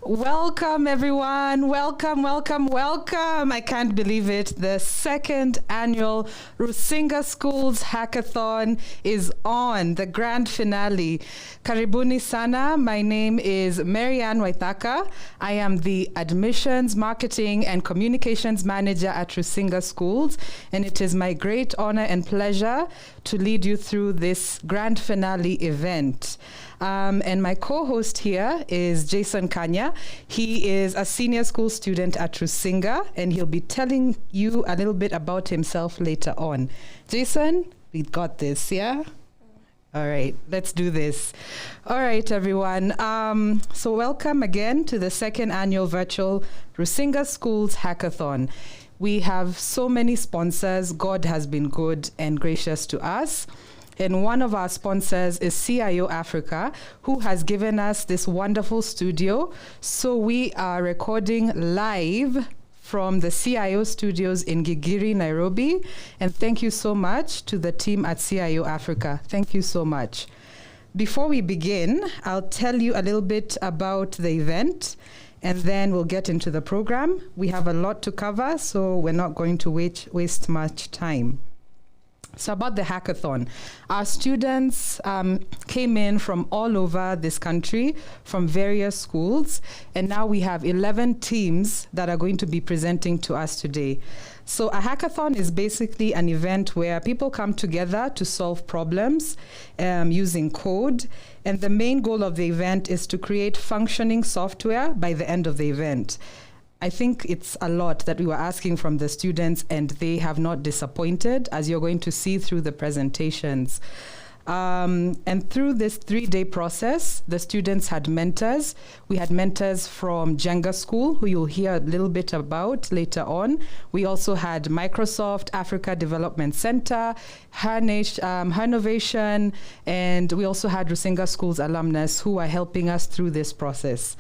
Welcome, everyone. Welcome, welcome, welcome. I can't believe it. The second annual Rusinga Schools Hackathon is on, the grand finale. Karibuni sana. My name is Marianne Waithaka. I am the Admissions, Marketing, and Communications Manager at Rusinga Schools, and it is my great honor and pleasure to lead you through this grand finale event. And my co-host here is Jason Kanya. He is a senior school student at Rusinga, and he'll be telling you a little bit about himself later on. Jason, we got this, yeah? All right, let's do this. All right, everyone. So welcome again to the second annual virtual Rusinga Schools Hackathon. We have so many sponsors. God has been good and gracious to us. And one of our sponsors is CIO Africa, who has given us this wonderful studio. So we are recording live from the CIO studios in Gigiri, Nairobi. And thank you so much to the team at CIO Africa. Thank you so much. Before we begin, I'll tell you a little bit about the event, and then we'll get into the program. We have a lot to cover, so we're not going to waste much time. So about the hackathon, our students came in from all over this country, from various schools, and now we have 11 teams that are going to be presenting to us today. So a hackathon is basically an event where people come together to solve problems using code, and the main goal of the event is to create functioning software by the end of the event. I think it's a lot that we were asking from the students, and they have not disappointed, as you're going to see through the presentations. And through this 3-day process, the students had mentors. We had mentors from Jenga School, who you'll hear a little bit about later on. We also had Microsoft Africa Development Center, Hernovation, and we also had Rusinga School's alumnus who are helping us through this process.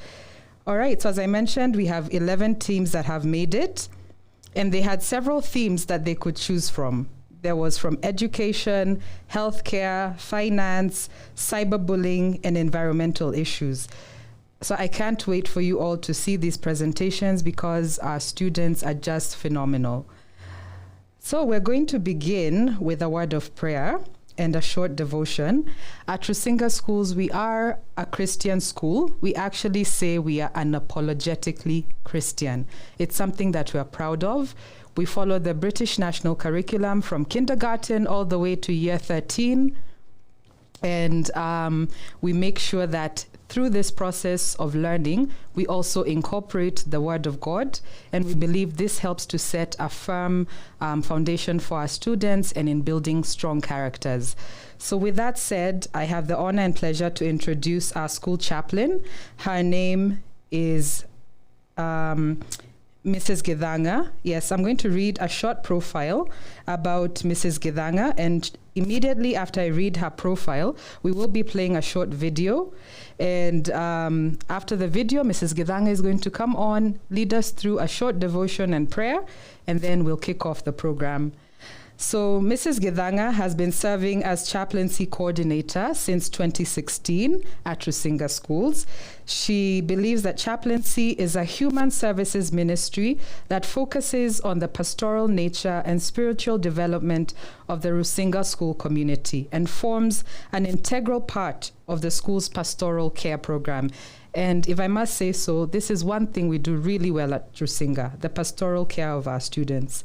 All right, so as I mentioned, we have 11 teams that have made it, and they had several themes that they could choose from. There was from education, healthcare, finance, cyberbullying, and environmental issues. So I can't wait for you all to see these presentations because our students are just phenomenal. So we're going to begin with a word of prayer and a short devotion. At Rusinga Schools, we are a Christian school. We actually say we are unapologetically Christian. It's something that we're proud of. We follow the British National Curriculum from kindergarten all the way to year 13. And we make sure that through this process of learning, we also incorporate the Word of God, and we believe this helps to set a firm foundation for our students and in building strong characters. So with that said, I have the honor and pleasure to introduce our school chaplain. Her name is Mrs. Githanga. Yes, I'm going to read a short profile about Mrs. Githanga, and immediately after I read her profile, we will be playing a short video. And after the video, Mrs. Githanga is going to come on, lead us through a short devotion and prayer, and then we'll kick off the program. So Mrs. Githanga has been serving as chaplaincy coordinator since 2016 at Rusinga Schools. She believes that chaplaincy is a human services ministry that focuses on the pastoral nature and spiritual development of the Rusinga school community and forms an integral part of the school's pastoral care program. And if I must say so, this is one thing we do really well at Rusinga, the pastoral care of our students.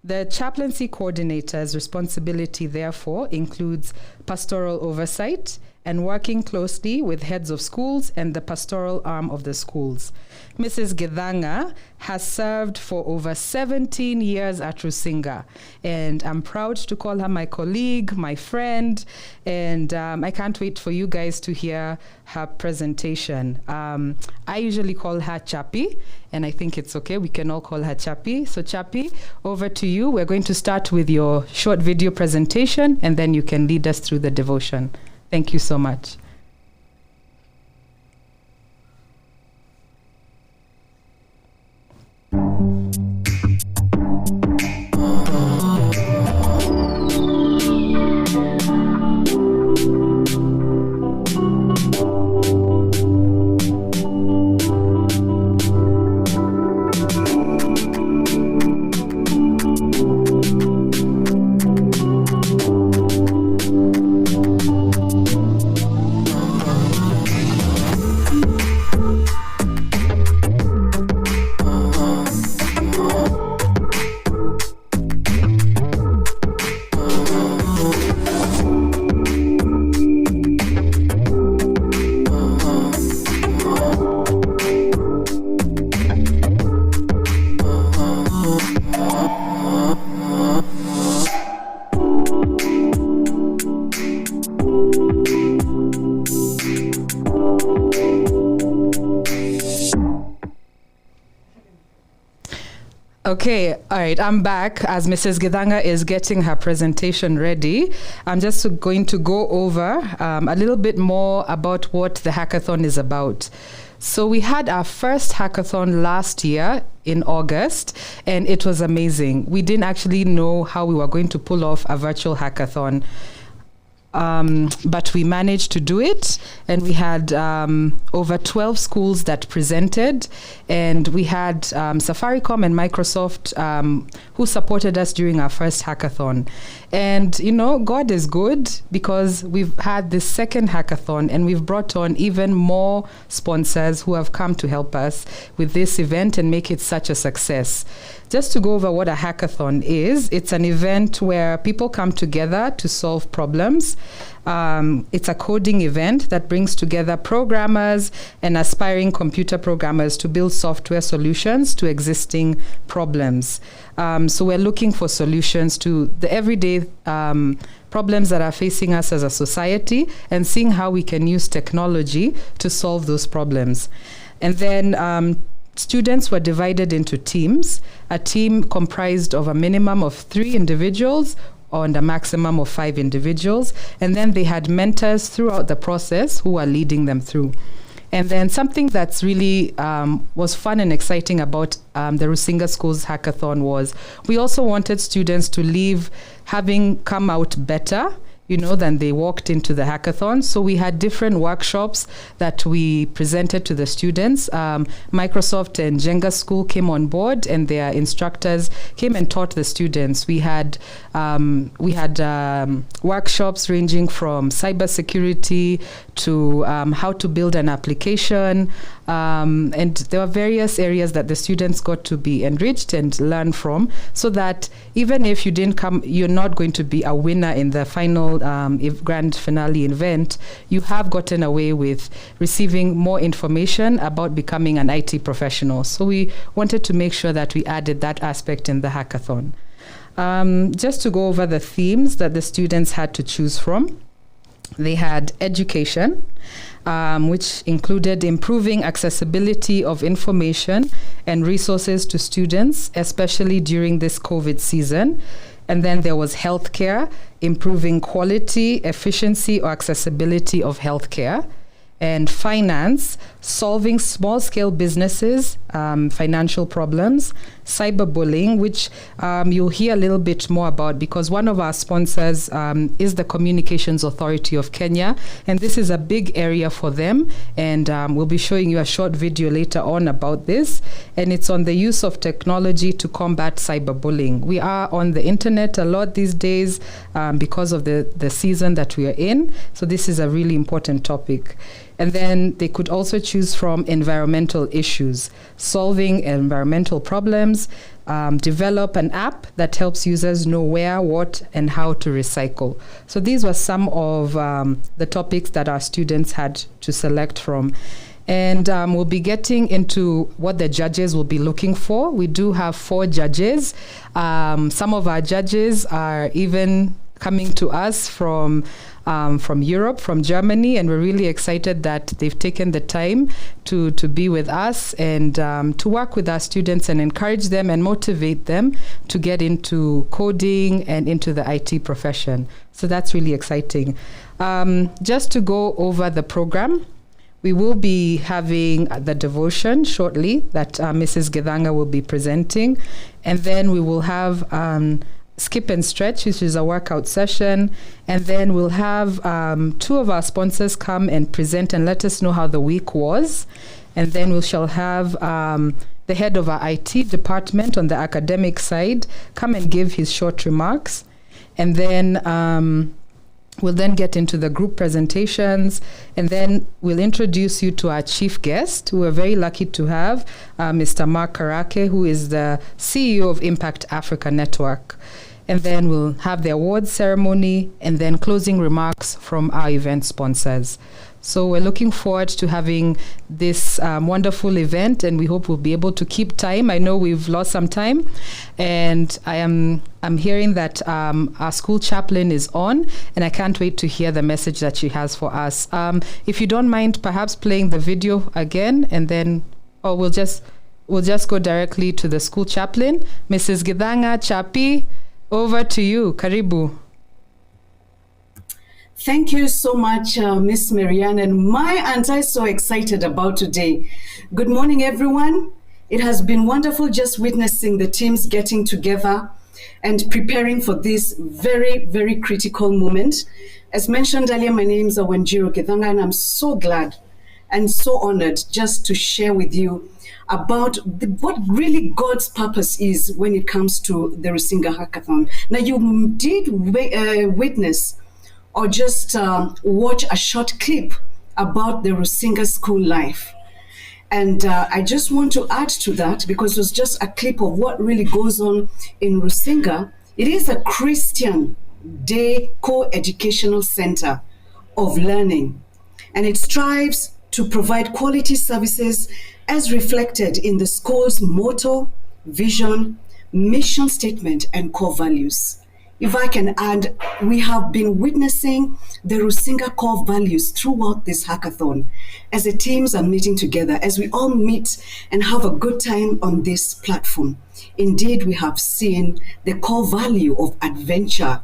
The chaplaincy coordinator's responsibility, therefore, includes pastoral oversight and working closely with heads of schools and the pastoral arm of the schools. Mrs. Githanga has served for over 17 years at Rusinga, and I'm proud to call her my colleague, my friend, and I can't wait for you guys to hear her presentation. I usually call her Chappy, and I think it's okay. We can all call her Chappy. So Chappy, over to you. We're going to start with your short video presentation, and then you can lead us through the devotion. Thank you so much. Okay, all right, I'm back as Mrs. Githanga is getting her presentation ready. I'm just going to go over a little bit more about what the hackathon is about. So we had our first hackathon last year in August, and it was amazing. We didn't actually know how we were going to pull off a virtual hackathon. but we managed to do it, and we had over 12 schools that presented, and we had Safaricom and Microsoft who supported us during our first hackathon. And God is good, because we've had this second hackathon and we've brought on even more sponsors who have come to help us with this event and make it such a success. Just to go over what a hackathon is, it's an event where people come together to solve problems. It's a coding event that brings together programmers and aspiring computer programmers to build software solutions to existing problems. So we're looking for solutions to the everyday problems that are facing us as a society, and seeing how we can use technology to solve those problems. And then students were divided into teams, a team comprised of a minimum of 3 individuals and a maximum of 5 individuals. And then they had mentors throughout the process who are leading them through. And then something that's really was fun and exciting about the Rusinga Schools Hackathon was we also wanted students to leave having come out better, than they walked into the hackathon. So we had different workshops that we presented to the students. Microsoft and Jenga School came on board, and their instructors came and taught the students. We had workshops ranging from cybersecurity to how to build an application. And there were various areas that the students got to be enriched and learn from, so that even if you didn't come, you're not going to be a winner in the final grand finale event. You have gotten away with receiving more information about becoming an IT professional. So we wanted to make sure that we added that aspect in the hackathon. Just to go over the themes that the students had to choose from. They had education, which included improving accessibility of information and resources to students, especially during this COVID season. And then there was healthcare, improving quality, efficiency, or accessibility of healthcare. And finance, solving small-scale businesses, financial problems. Cyberbullying, which you'll hear a little bit more about, because one of our sponsors is the Communications Authority of Kenya, and this is a big area for them, and we'll be showing you a short video later on about this, and it's on the use of technology to combat cyberbullying. We are on the internet a lot these days because of the season that we are in, so this is a really important topic. And then they could also choose from environmental issues, solving environmental problems, develop an app that helps users know where, what, and how to recycle. So these were some of the topics that our students had to select from. And we'll be getting into what the judges will be looking for. We do have 4 judges. Some of our judges are even coming to us from Europe, from Germany, and we're really excited that they've taken the time to be with us and to work with our students and encourage them and motivate them to get into coding and into the IT profession. So that's really exciting. Just to go over the program, we will be having the devotion shortly that Mrs. Gedanga will be presenting, and then we will have skip and stretch, which is a workout session, and then we'll have 2 of our sponsors come and present and let us know how the week was, and then we shall have the head of our IT department on the academic side come and give his short remarks, and then we'll then get into the group presentations, and then we'll introduce you to our chief guest, who we're very lucky to have, Mr. Mark Karake, who is the CEO of Impact Africa Network. And then we'll have the awards ceremony and then closing remarks from our event sponsors. So we're looking forward to having this wonderful event, and we hope we'll be able to keep time. I know we've lost some time, and I'm hearing that our school chaplain is on, and I can't wait to hear the message that she has for us. If you don't mind, perhaps playing the video again, and then we'll just go directly to the school chaplain, Mrs. Gidanga Chapi. Over to you. Karibu. Thank you so much, Miss Marianne. And my auntie is so excited about today. Good morning, everyone. It has been wonderful just witnessing the teams getting together and preparing for this very, very critical moment. As mentioned earlier, my name is Wenjiro Githanga, and I'm so glad and so honored just to share with you about what really God's purpose is when it comes to the Rusinga Hackathon. Now, you did witness or just watch a short clip about the Rusinga school life. And I just want to add to that, because it was just a clip of what really goes on in Rusinga. It is a Christian day co-educational center of learning, and it strives to provide quality services as reflected in the school's motto, vision, mission statement, and core values. If I can add, we have been witnessing the Rusinga core values throughout this hackathon as the teams are meeting together, as we all meet and have a good time on this platform. Indeed, we have seen the core value of adventure,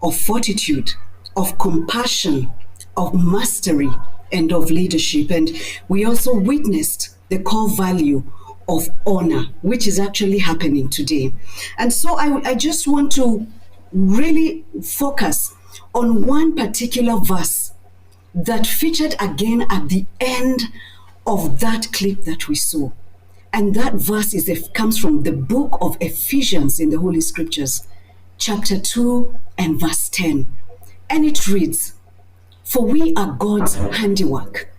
of fortitude, of compassion, of mastery, and of leadership. And we also witnessed the core value of honor, which is actually happening today. And so I just want to really focus on one particular verse that featured again at the end of that clip that we saw. And that verse comes from the book of Ephesians in the Holy Scriptures, chapter 2 and verse 10. And it reads, "For we are God's handiwork,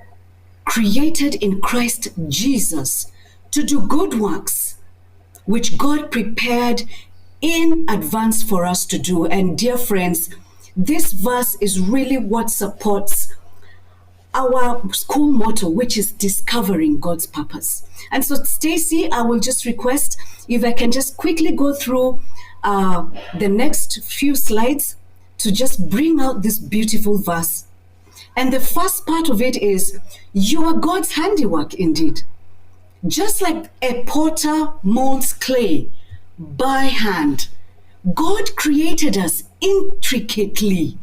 created in Christ Jesus to do good works, which God prepared in advance for us to do." And dear friends, this verse is really what supports our school motto, which is discovering God's purpose. And so, Stacy, I will just request if I can just quickly go through the next few slides to just bring out this beautiful verse. And the first part of it is, you are God's handiwork indeed. Just like a potter molds clay by hand, God created us intricately.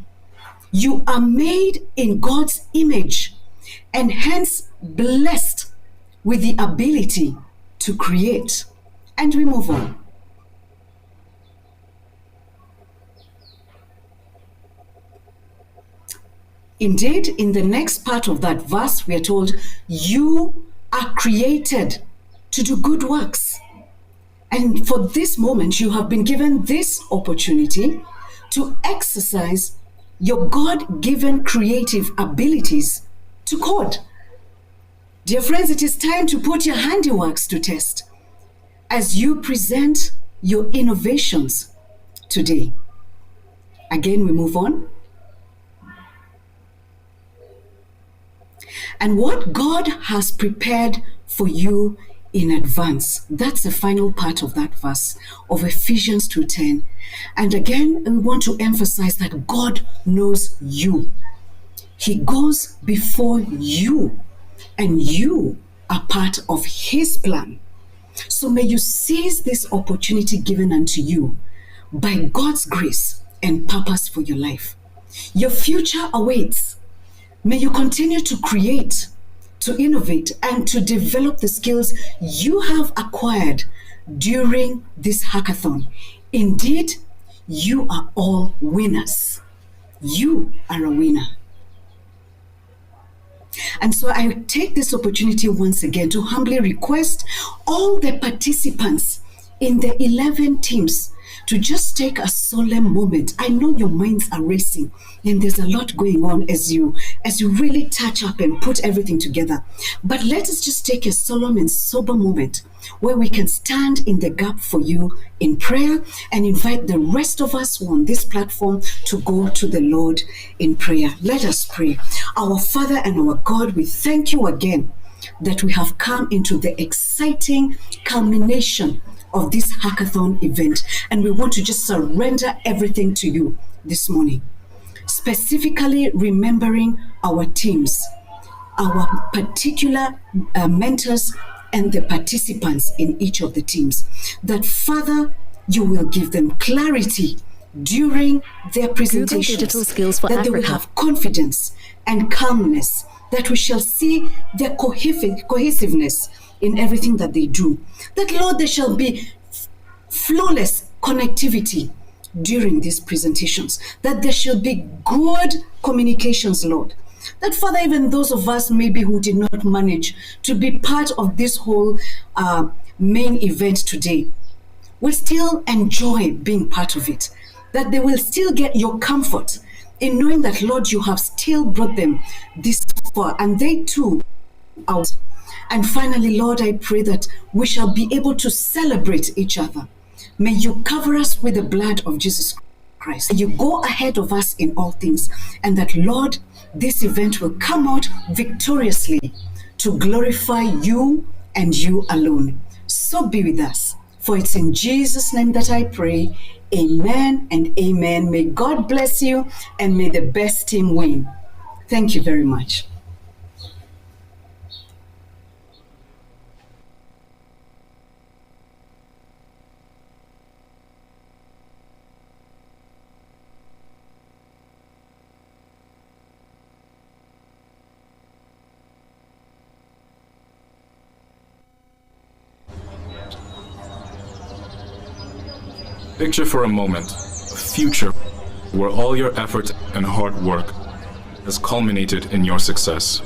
You are made in God's image and hence blessed with the ability to create. And we move on. Indeed, in the next part of that verse, we are told, you are created to do good works. And for this moment, you have been given this opportunity to exercise your God-given creative abilities to code. Dear friends, it is time to put your handiworks to test as you present your innovations today. Again, we move on. And what God has prepared for you in advance. That's the final part of that verse of Ephesians 2:10. And again, we want to emphasize that God knows you. He goes before you, and you are part of His plan. So may you seize this opportunity given unto you by God's grace and purpose for your life. Your future awaits. May you continue to create, to innovate, and to develop the skills you have acquired during this hackathon. Indeed, you are all winners. You are a winner. And so I take this opportunity once again to humbly request all the participants in the 11 teams to just take a solemn moment. I know your minds are racing and there's a lot going on as you really touch up and put everything together. But let us just take a solemn and sober moment where we can stand in the gap for you in prayer and invite the rest of us on this platform to go to the Lord in prayer. Let us pray. Our Father and our God, we thank you again that we have come into the exciting culmination of this hackathon event, and we want to just surrender everything to you this morning, specifically remembering our teams, our particular mentors, and the participants in each of the teams, that Father, you will give them clarity during their presentations, Digital skills for that they will have confidence and calmness, that we shall see their cohesiveness in everything that they do, that Lord, there shall be flawless connectivity during these presentations, that there should be good communications, Lord. That, Father, even those of us maybe who did not manage to be part of this whole main event today will still enjoy being part of it, that they will still get your comfort in knowing that, Lord, you have still brought them this far, and they too are. And finally, Lord, I pray that we shall be able to celebrate each other. May you cover us with the blood of Jesus Christ. You go ahead of us in all things, and that, Lord, this event will come out victoriously to glorify you and you alone. So be with us. For it's in Jesus' name that I pray. Amen and amen. May God bless you, and may the best team win. Thank you very much. Picture for a moment a future where all your effort and hard work has culminated in your success.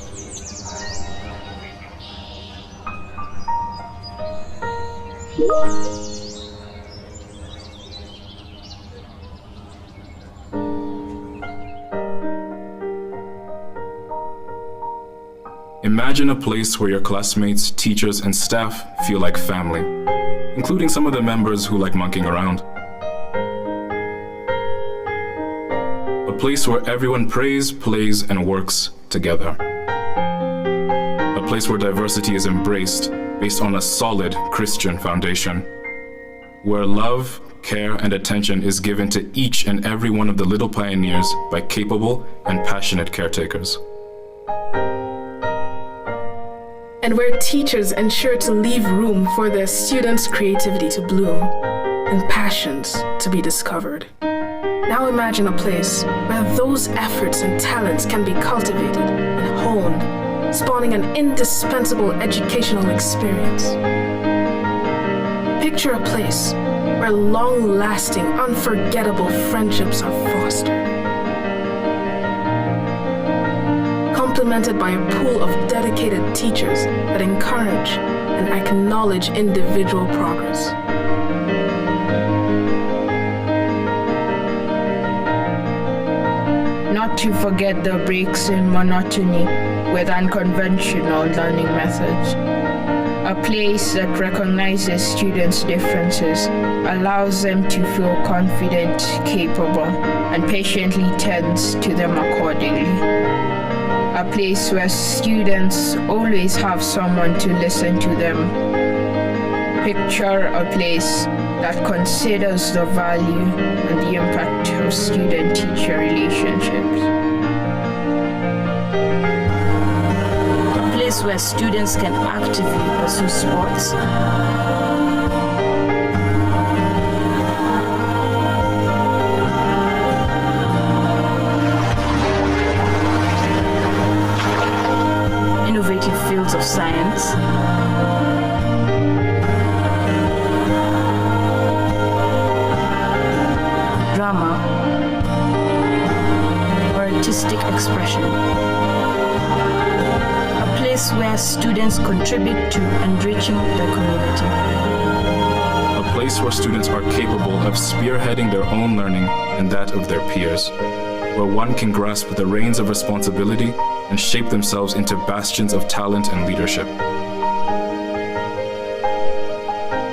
Imagine a place where your classmates, teachers, and staff feel like family, including some of the members who like monkeying around. A place where everyone prays, plays, and works together. A place where diversity is embraced based on a solid Christian foundation. Where love, care, and attention is given to each and every one of the little pioneers by capable and passionate caretakers. And where teachers ensure to leave room for their students' creativity to bloom and passions to be discovered. Now imagine a place where those efforts and talents can be cultivated and honed, spawning an indispensable educational experience. Picture a place where long-lasting, unforgettable friendships are fostered, complemented by a pool of dedicated teachers that encourage and acknowledge individual progress. Not to forget the breaks in monotony with unconventional learning methods. A place that recognizes students' differences, allows them to feel confident, capable, and patiently tends to them accordingly. A place where students always have someone to listen to them. Picture a place that considers the value and the impact of student-teacher relationships. A place where students can actively pursue sports, innovative fields of science, drama, or artistic expression. A place where students contribute to enriching their community. A place where students are capable of spearheading their own learning and that of their peers, where one can grasp the reins of responsibility and shape themselves into bastions of talent and leadership.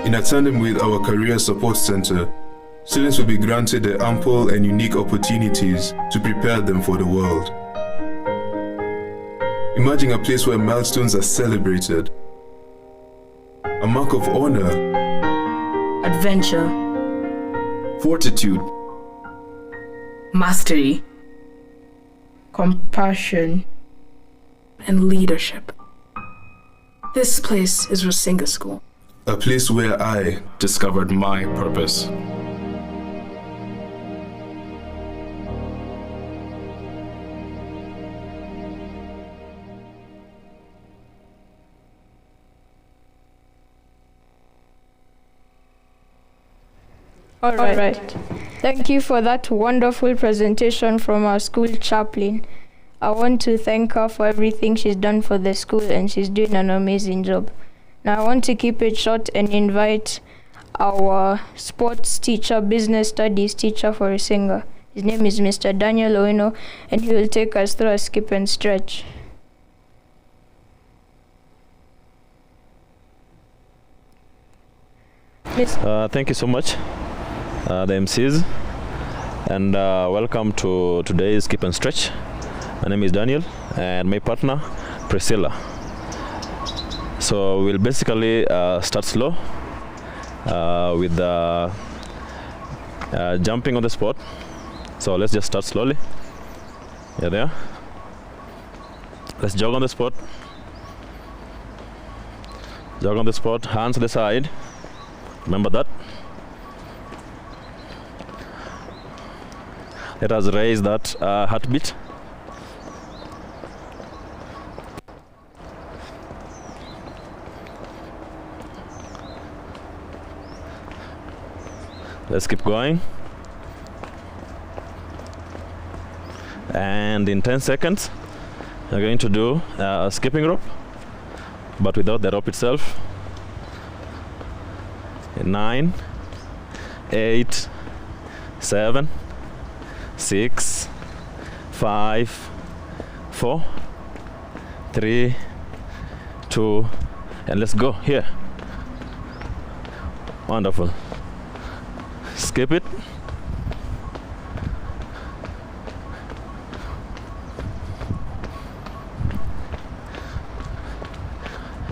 In tandem with our Career Support Center, students will be granted the ample and unique opportunities to prepare them for the world. Imagine a place where milestones are celebrated, a mark of honor, adventure, fortitude, Mastery, Compassion, and leadership. This place is Rusinga School. a place where I discovered my purpose. All right. Thank you for that wonderful presentation from our school chaplain. I want to thank her for everything she's done for the school, and she's doing an amazing job. Now I want to keep it short and invite our sports teacher, business studies teacher for Rusinga. His name is Mr. Daniel Oino, and he will take us through a skip and stretch. Thank you so much, the MCs, and welcome to today's skip and stretch. My name is Daniel, and my partner, Priscilla. So we'll basically start slow with jumping on the spot. So let's just start slowly. Yeah, there. Let's jog on the spot. Jog on the spot, hands to the side. Remember that. Let us raise that heartbeat. Let's keep going. And in 10 seconds, we're going to do a skipping rope, but without the rope itself. 9, 8, 7, 6, 5, 4, 3, 2, and let's go here. Wonderful. Skip it.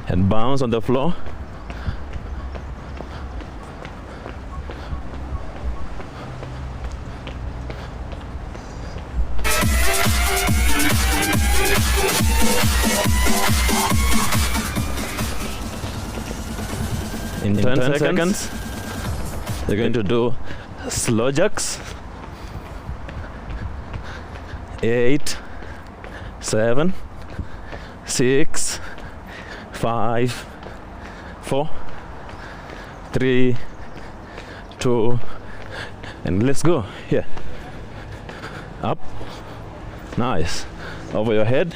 And bounce on the floor. In 10 seconds, you're going to do slow jacks. 8, 7, 6, 5, 4, 3, 2, and let's go. Here. Up. Nice. Over your head.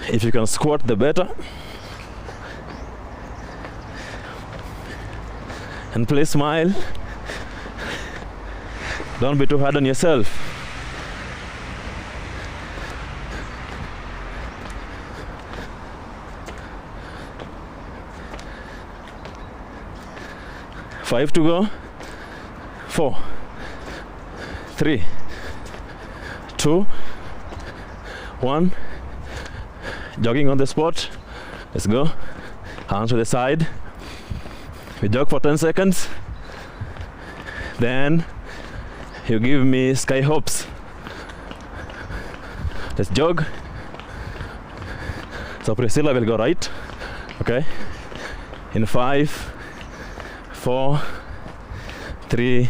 If you can squat, the better. And please smile. Don't be too hard on yourself. Five to go. 4, 3, 2, 1. Jogging on the spot. Let's go. Hands to the side. We jog for 10 seconds. Then you give me sky hops. Let's jog. So Priscilla will go right. Okay. In 5, 4, 3,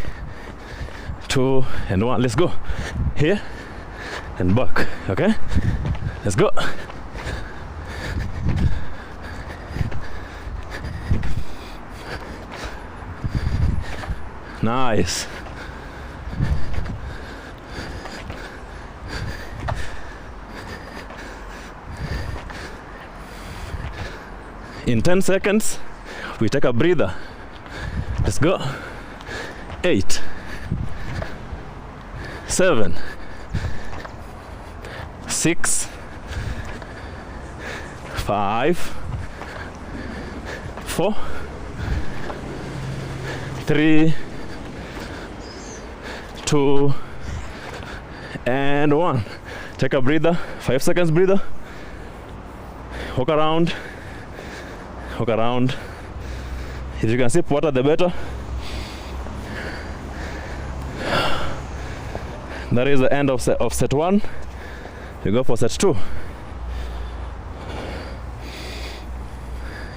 2, and 1. Let's go. Here and back. Okay. Let's go. Nice. In 10 seconds, we take a breather. Let's go. 8, 7, 6, 5, 4, 3, 2, and 1. Take a breather. 5 seconds breather. Walk around. Walk around. If you can sip water, the better. That is the end of set 1. You go for set 2.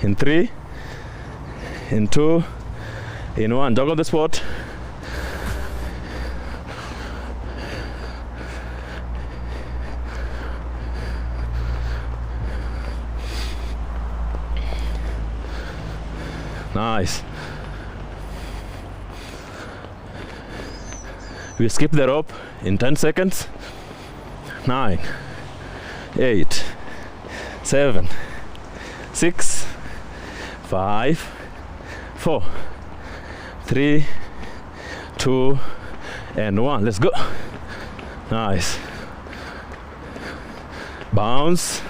In 3, in 2, in 1. Jog on the spot. Nice. We skip the rope in 10 seconds. 9, 8, 7, 6, 5, 4, 3, 2, and 1. Let's go. Nice. Bounce.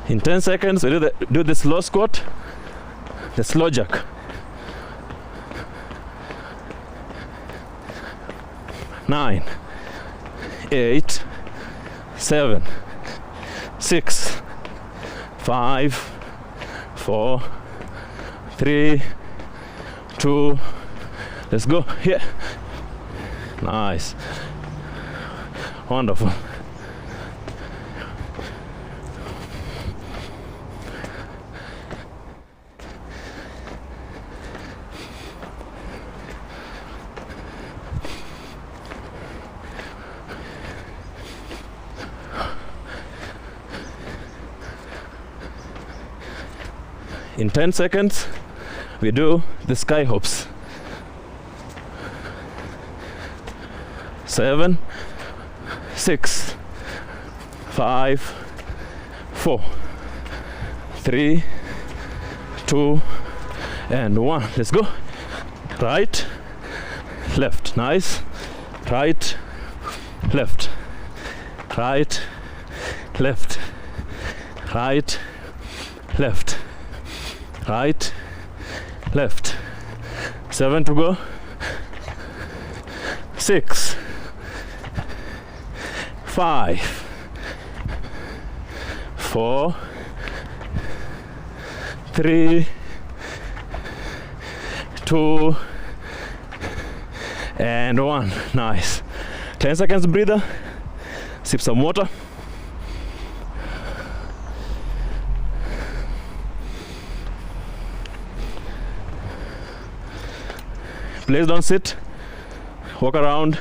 In 10 seconds, we do the slow squat, the slow jack. 9, 8, 7, 6, 5, 4, 3, 2. Let's go. Here. Nice. Wonderful. In 10 seconds, we do the sky hops. 7, 6, 5, 4, 3, 2, and 1. Let's go. Right, left. Nice. Right, left. Right, left. Right, left. Right, left. 7 to go. 6, 5, 4, 3, 2, and 1. Nice. 10 seconds breather. Sip some water. Please don't sit. Walk around.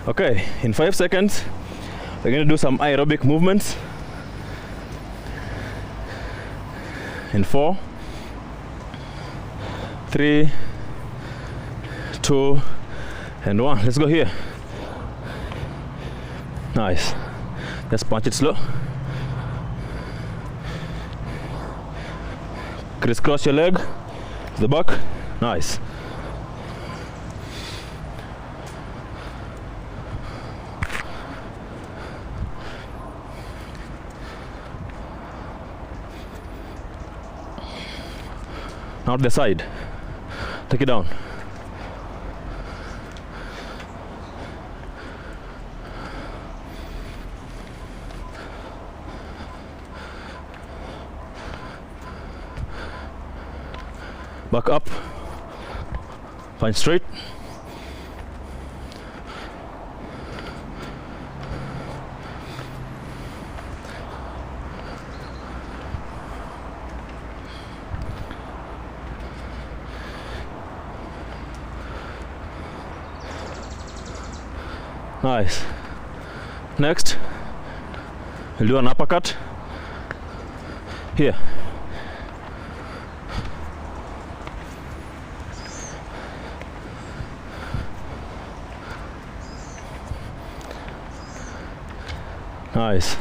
Okay, in 5 seconds, we're going to do some aerobic movements. In 4, 3, 2, and 1. Let's go here. Nice. Just punch it slow. Crisscross your leg to the back. Nice. Now the side. Take it down. Back up. Find straight. Nice. Next, we'll do an uppercut here. Nice.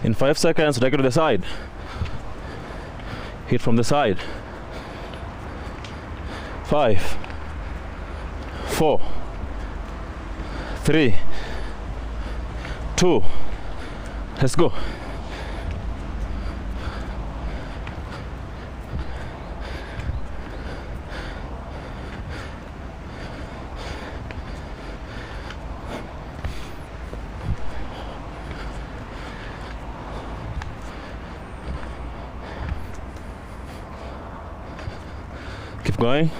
In 5 seconds, take it to the side. Hit from the side. 5, 4, 3, 2. Let's go. Keep going.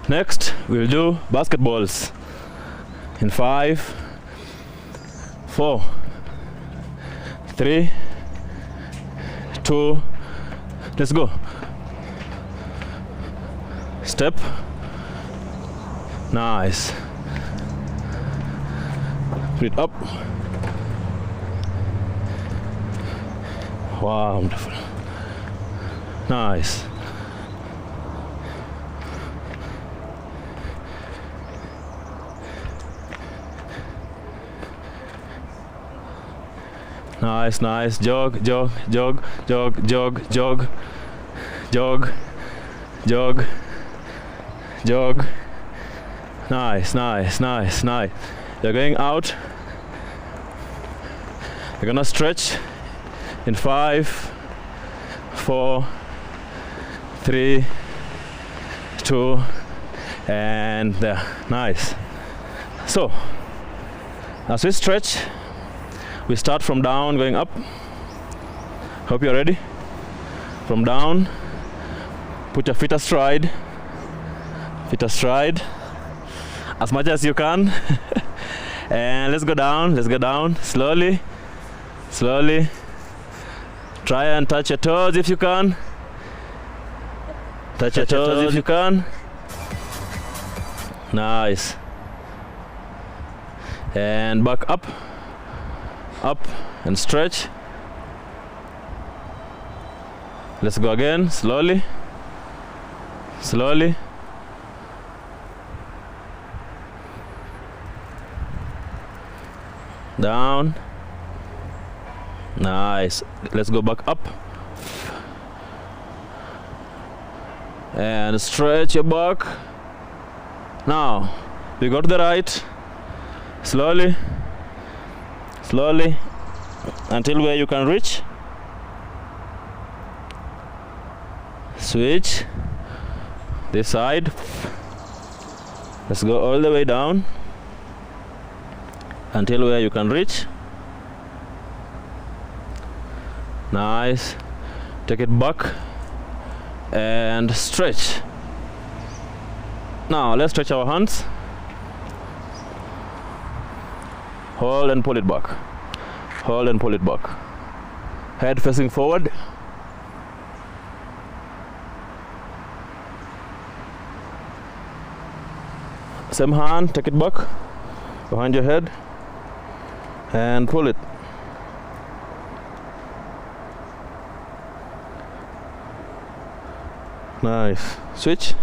Next, we'll do basketballs. In 5, 4, 3, 2, let's go. Step. Nice. Put it up. Wow, wonderful. Nice. Nice, nice. Jog, jog, jog, jog, jog, jog, jog, jog, jog. Nice, nice, nice, nice. You're going out. You're gonna stretch in 5, 4, 3, 2, and there. Nice. So, as we stretch, we start from down, going up. Hope you're ready. From down, put your feet astride. Feet astride as much as you can. And let's go down, slowly, slowly. Try and touch your toes if you can. Touch your toes if you can. Nice. And back up. Up and stretch. Let's go again, slowly, slowly. Down. Nice. Let's go back up. And stretch your back. Now, we go to the right, slowly. Slowly, until where you can reach. Switch this side. Let's go all the way down until where you can reach. Nice. Take it back and stretch. Now let's stretch our hands. Hold and pull it back. Hold and pull it back. Head facing forward. Same hand, take it back behind your head and pull it. Nice. Switch.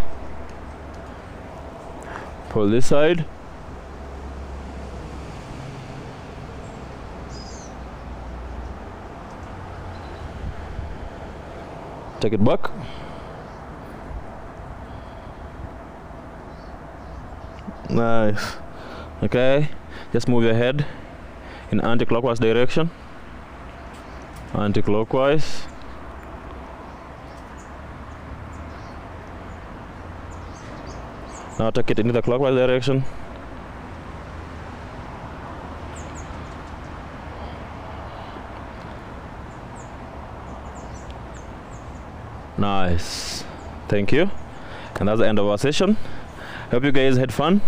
Pull this side. Take it back. Nice. Okay, just move your head in anti-clockwise direction. Anti-clockwise. Now take it into the clockwise direction. Nice. Thank you. And that's the end of our session. Hope you guys had fun.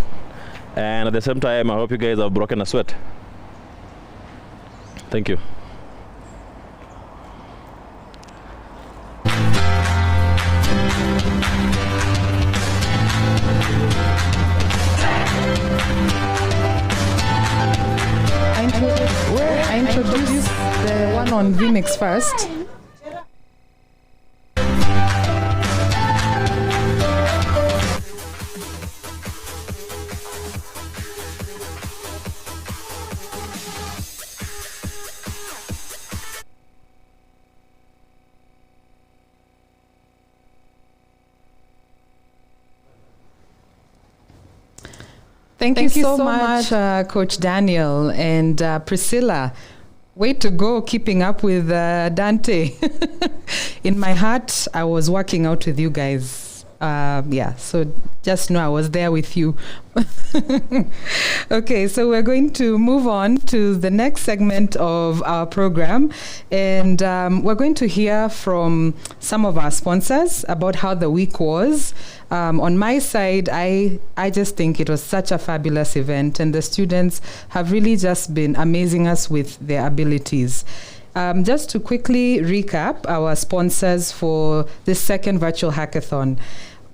And at the same time, I hope you guys have broken a sweat. Thank you. I introduced the one on Vmix first. Thank you so much, Coach Daniel and Priscilla. Way to go, keeping up with Dante. In my heart, I was working out with you guys So just know I was there with you. Okay, so we're going to move on to the next segment of our program, and we're going to hear from some of our sponsors about how the week was. On my side, I just think it was such a fabulous event, and the students have really just been amazing us with their abilities. Just to quickly recap our sponsors for this second virtual hackathon.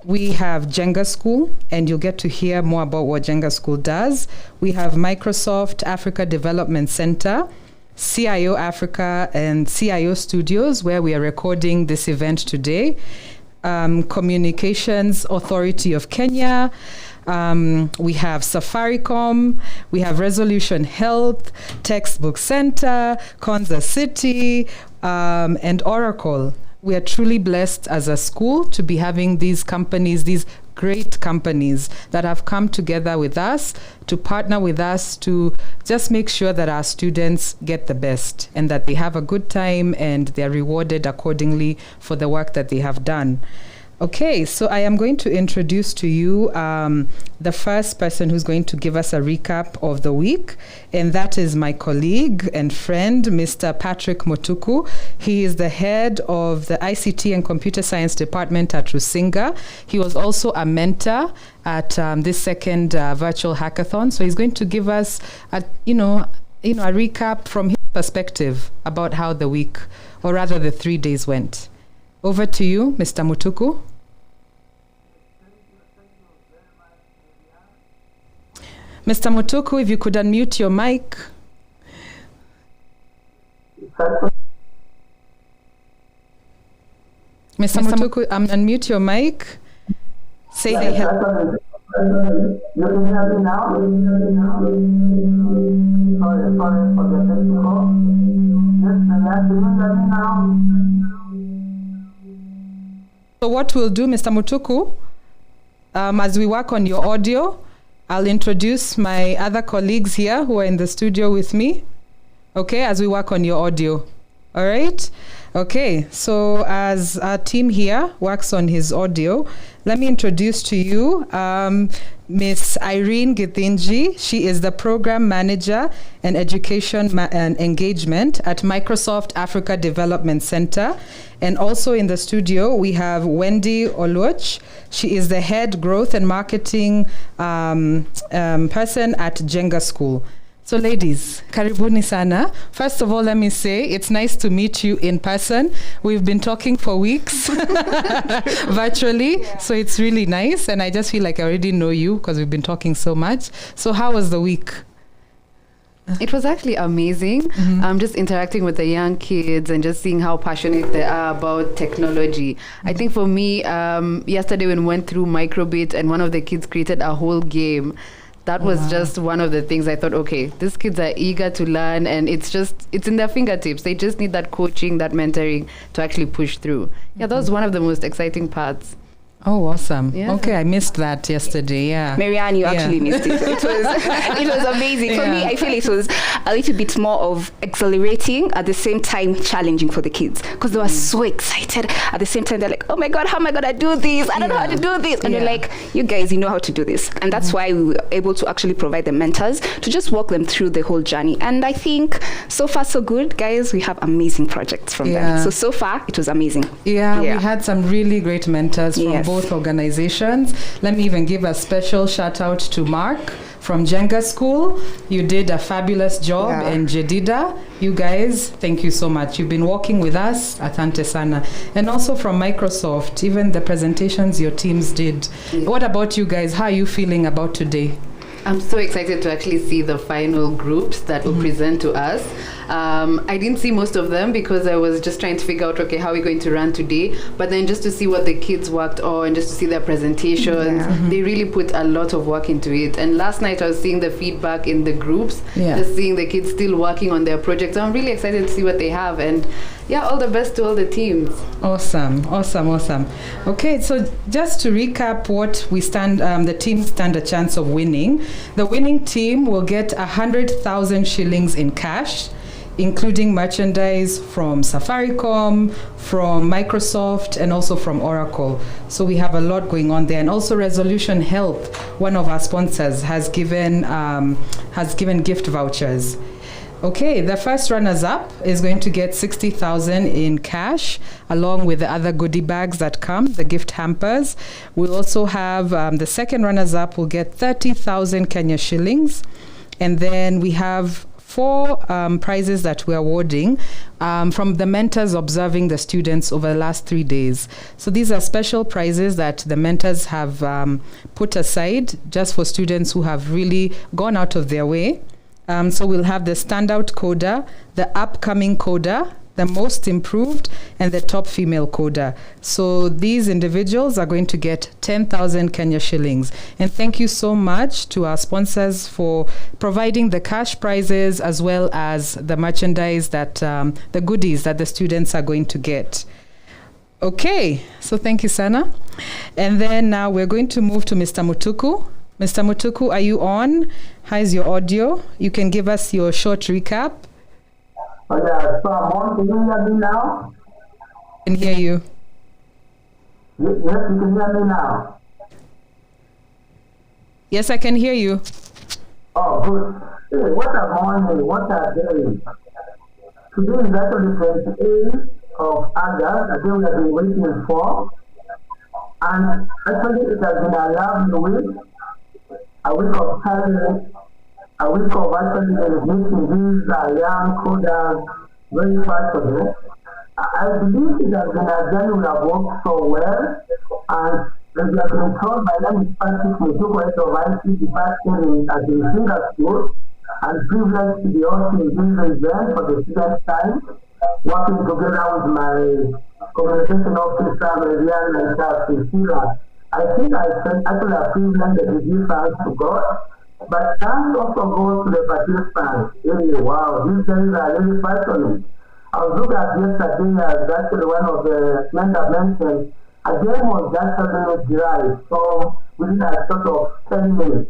We have Jenga School, and you'll get to hear more about what Jenga School does. We have Microsoft Africa Development Center, CIO Africa, and CIO Studios, where we are recording this event today. Communications Authority of Kenya. We have Safaricom, we have Resolution Health, Textbook Center, Konza City, and Oracle. We are truly blessed as a school to be having these companies, these great companies that have come together with us to partner with us to just make sure that our students get the best and that they have a good time and they're rewarded accordingly for the work that they have done. Okay, so I am going to introduce to you the first person who's going to give us a recap of the week, and that is my colleague and friend, Mr. Patrick Mutuku. He is the head of the ICT and Computer Science Department at Rusinga. He was also a mentor at this second virtual hackathon, so he's going to give us a recap from his perspective about how the week, or rather the 3 days went. Over to you, Mr. Mutuku. Mr. Mutuku, if you could unmute your mic. Mr. Mutuku, unmute your mic. Say hello. You can hear me now? Sorry for the technical. Yes, can you hear me now? So what we'll do, Mr. Mutuku, as we work on your audio, I'll introduce my other colleagues here who are in the studio with me, okay, as we work on your audio. All right? Okay, so as our team here works on his audio, let me introduce to you Miss Irene Githinji. She is the Program Manager and Education and Engagement at Microsoft Africa Development Center. And also in the studio, we have Wendy Oluoch. She is the Head Growth and Marketing person at Jenga School. So ladies, karibuni sana. First of all, let me say it's nice to meet you in person. We've been talking for weeks virtually, so it's really nice. And I just feel like I already know you because we've been talking so much. So how was the week? It was actually amazing. Mm-hmm. Just interacting with the young kids and just seeing how passionate they are about technology. Mm-hmm. I think for me, yesterday when we went through Microbit and one of the kids created a whole game, that was just one of the things I thought, okay, these kids are eager to learn and it's in their fingertips. They just need that coaching, that mentoring to actually push through. Yeah, that was one of the most exciting parts. Oh, awesome. Yeah. Okay, I missed that yesterday, yeah. Marianne, you actually missed it. It was amazing. For me, I feel it was a little bit more of exhilarating, at the same time challenging for the kids. Because they were so excited. At the same time, they're like, oh my God, how am I going to do this? I don't know how to do this. And we're like, you guys, you know how to do this. And that's why we were able to actually provide the mentors to just walk them through the whole journey. And I think so far so good, guys. We have amazing projects from them. So far, it was amazing. Yeah, we had some really great mentors from both organizations. Let me even give a special shout out to Mark from Jenga School. You did a fabulous job, and Jedida, you guys, thank you so much. You've been working with us, Asante sana. And also from Microsoft, even the presentations your teams did. What about you guys? How are you feeling about today? I'm so excited to actually see the final groups that will present to us. I didn't see most of them because I was just trying to figure out, okay, how are we going to run today? But then just to see what the kids worked on, just to see their presentations, they really put a lot of work into it. And last night I was seeing the feedback in the groups, just seeing the kids still working on their projects. So I'm really excited to see what they have. And yeah, all the best to all the teams. Awesome. Okay, so just to recap what we the teams stand a chance of winning. The winning team will get 100,000 shillings in cash. including merchandise from Safaricom, from Microsoft, and also from Oracle. So we have a lot going on there. And also Resolution Health, one of our sponsors, has given gift vouchers. Okay, the first runners-up is going to get 60,000 in cash, along with the other goodie bags that come, the gift hampers. We'll also have the second runners-up will get 30,000 Kenya shillings. And then we have 4 prizes that we're awarding from the mentors observing the students over the last 3 days. So these are special prizes that the mentors have put aside just for students who have really gone out of their way. So we'll have the standout coder, the upcoming coder, the most improved, and the top female coder. So these individuals are going to get 10,000 Kenya shillings. And thank you so much to our sponsors for providing the cash prizes as well as the merchandise that, the goodies that the students are going to get. Okay, so thank you, Sana. And then now we're going to move to Mr. Mutuku. Mr. Mutuku, are you on? How's your audio? You can give us your short recap. Oh, yeah, so I'm on. Can you hear me now? I can hear you. Yes, you can hear me now. Yes, I can hear you. Oh, good. Hey, what a morning, what a day. Today is actually 28th of August, I think we have been waiting for. And actually, it has been a lovely week. A week of challenge, a week of actually making these young coders very possible. I believe it has been a journey we have worked so well, and as you have been told, my name is Patrick Mutuku, head of IT department at the Singa School, and privileged to be hosting this event for the student time, working together with my communication officer, Marianne, and Priscilla. I think I actually a privilege that we give thanks to God, but thanks also goes to the participants. Really, wow, these days are really passionate. I was looking at yesterday as actually one of the mentors mentioned, a game was actually derived, so within a sort of 10 minutes.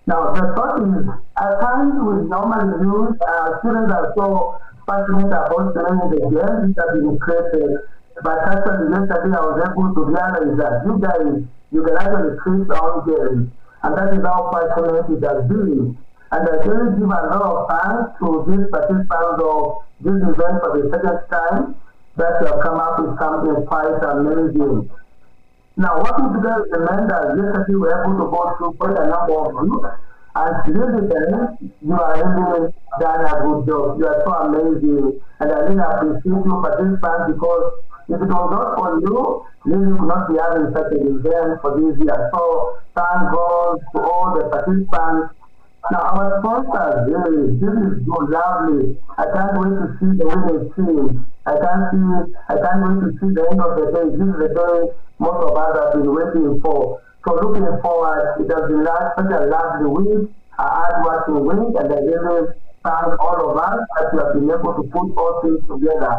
Now, the thought is, at times we normally use, students are so passionate about playing the game, which have been created. But actually, yesterday I was able to realize that you guys, you can actually create your own games. And that is how passionate it has been. And I really give a lot of thanks to these participants of this event for the second time that you have come up with something quite amazing. Now, working together with the mentors, yesterday we were able to go through quite a number of groups. And really, you are really done a good job. You are so amazing. And I really appreciate you participants because if it was not for you, really would not be having such an event for this year. So thank God to all the participants. Now our sponsors, really, this is so lovely. I can't wait to see the winning team. I can't wait to see the end of the day. This is the day most of us have been waiting for. So looking forward, it has been such a lovely week, a hard-working week, and I really thank all of us that we have been able to put all things together.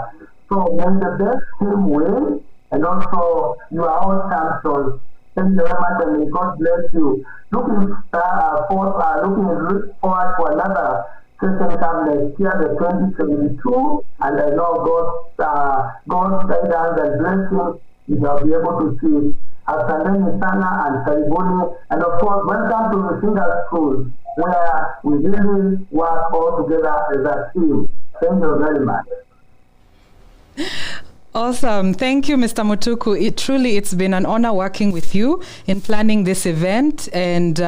So when the best team win, and also you are all champions. Thank you very much, and may God bless you. Looking forward for another session come next year, the 2022, and I know God's guidance and blessing, you shall be able to see. Asanteni sana and karibuni, and of course, welcome to the Singa School, where we really work all together as a team. Thank you very much. Awesome. Thank you, Mr. Mutuku. It's been an honor working with you in planning this event. And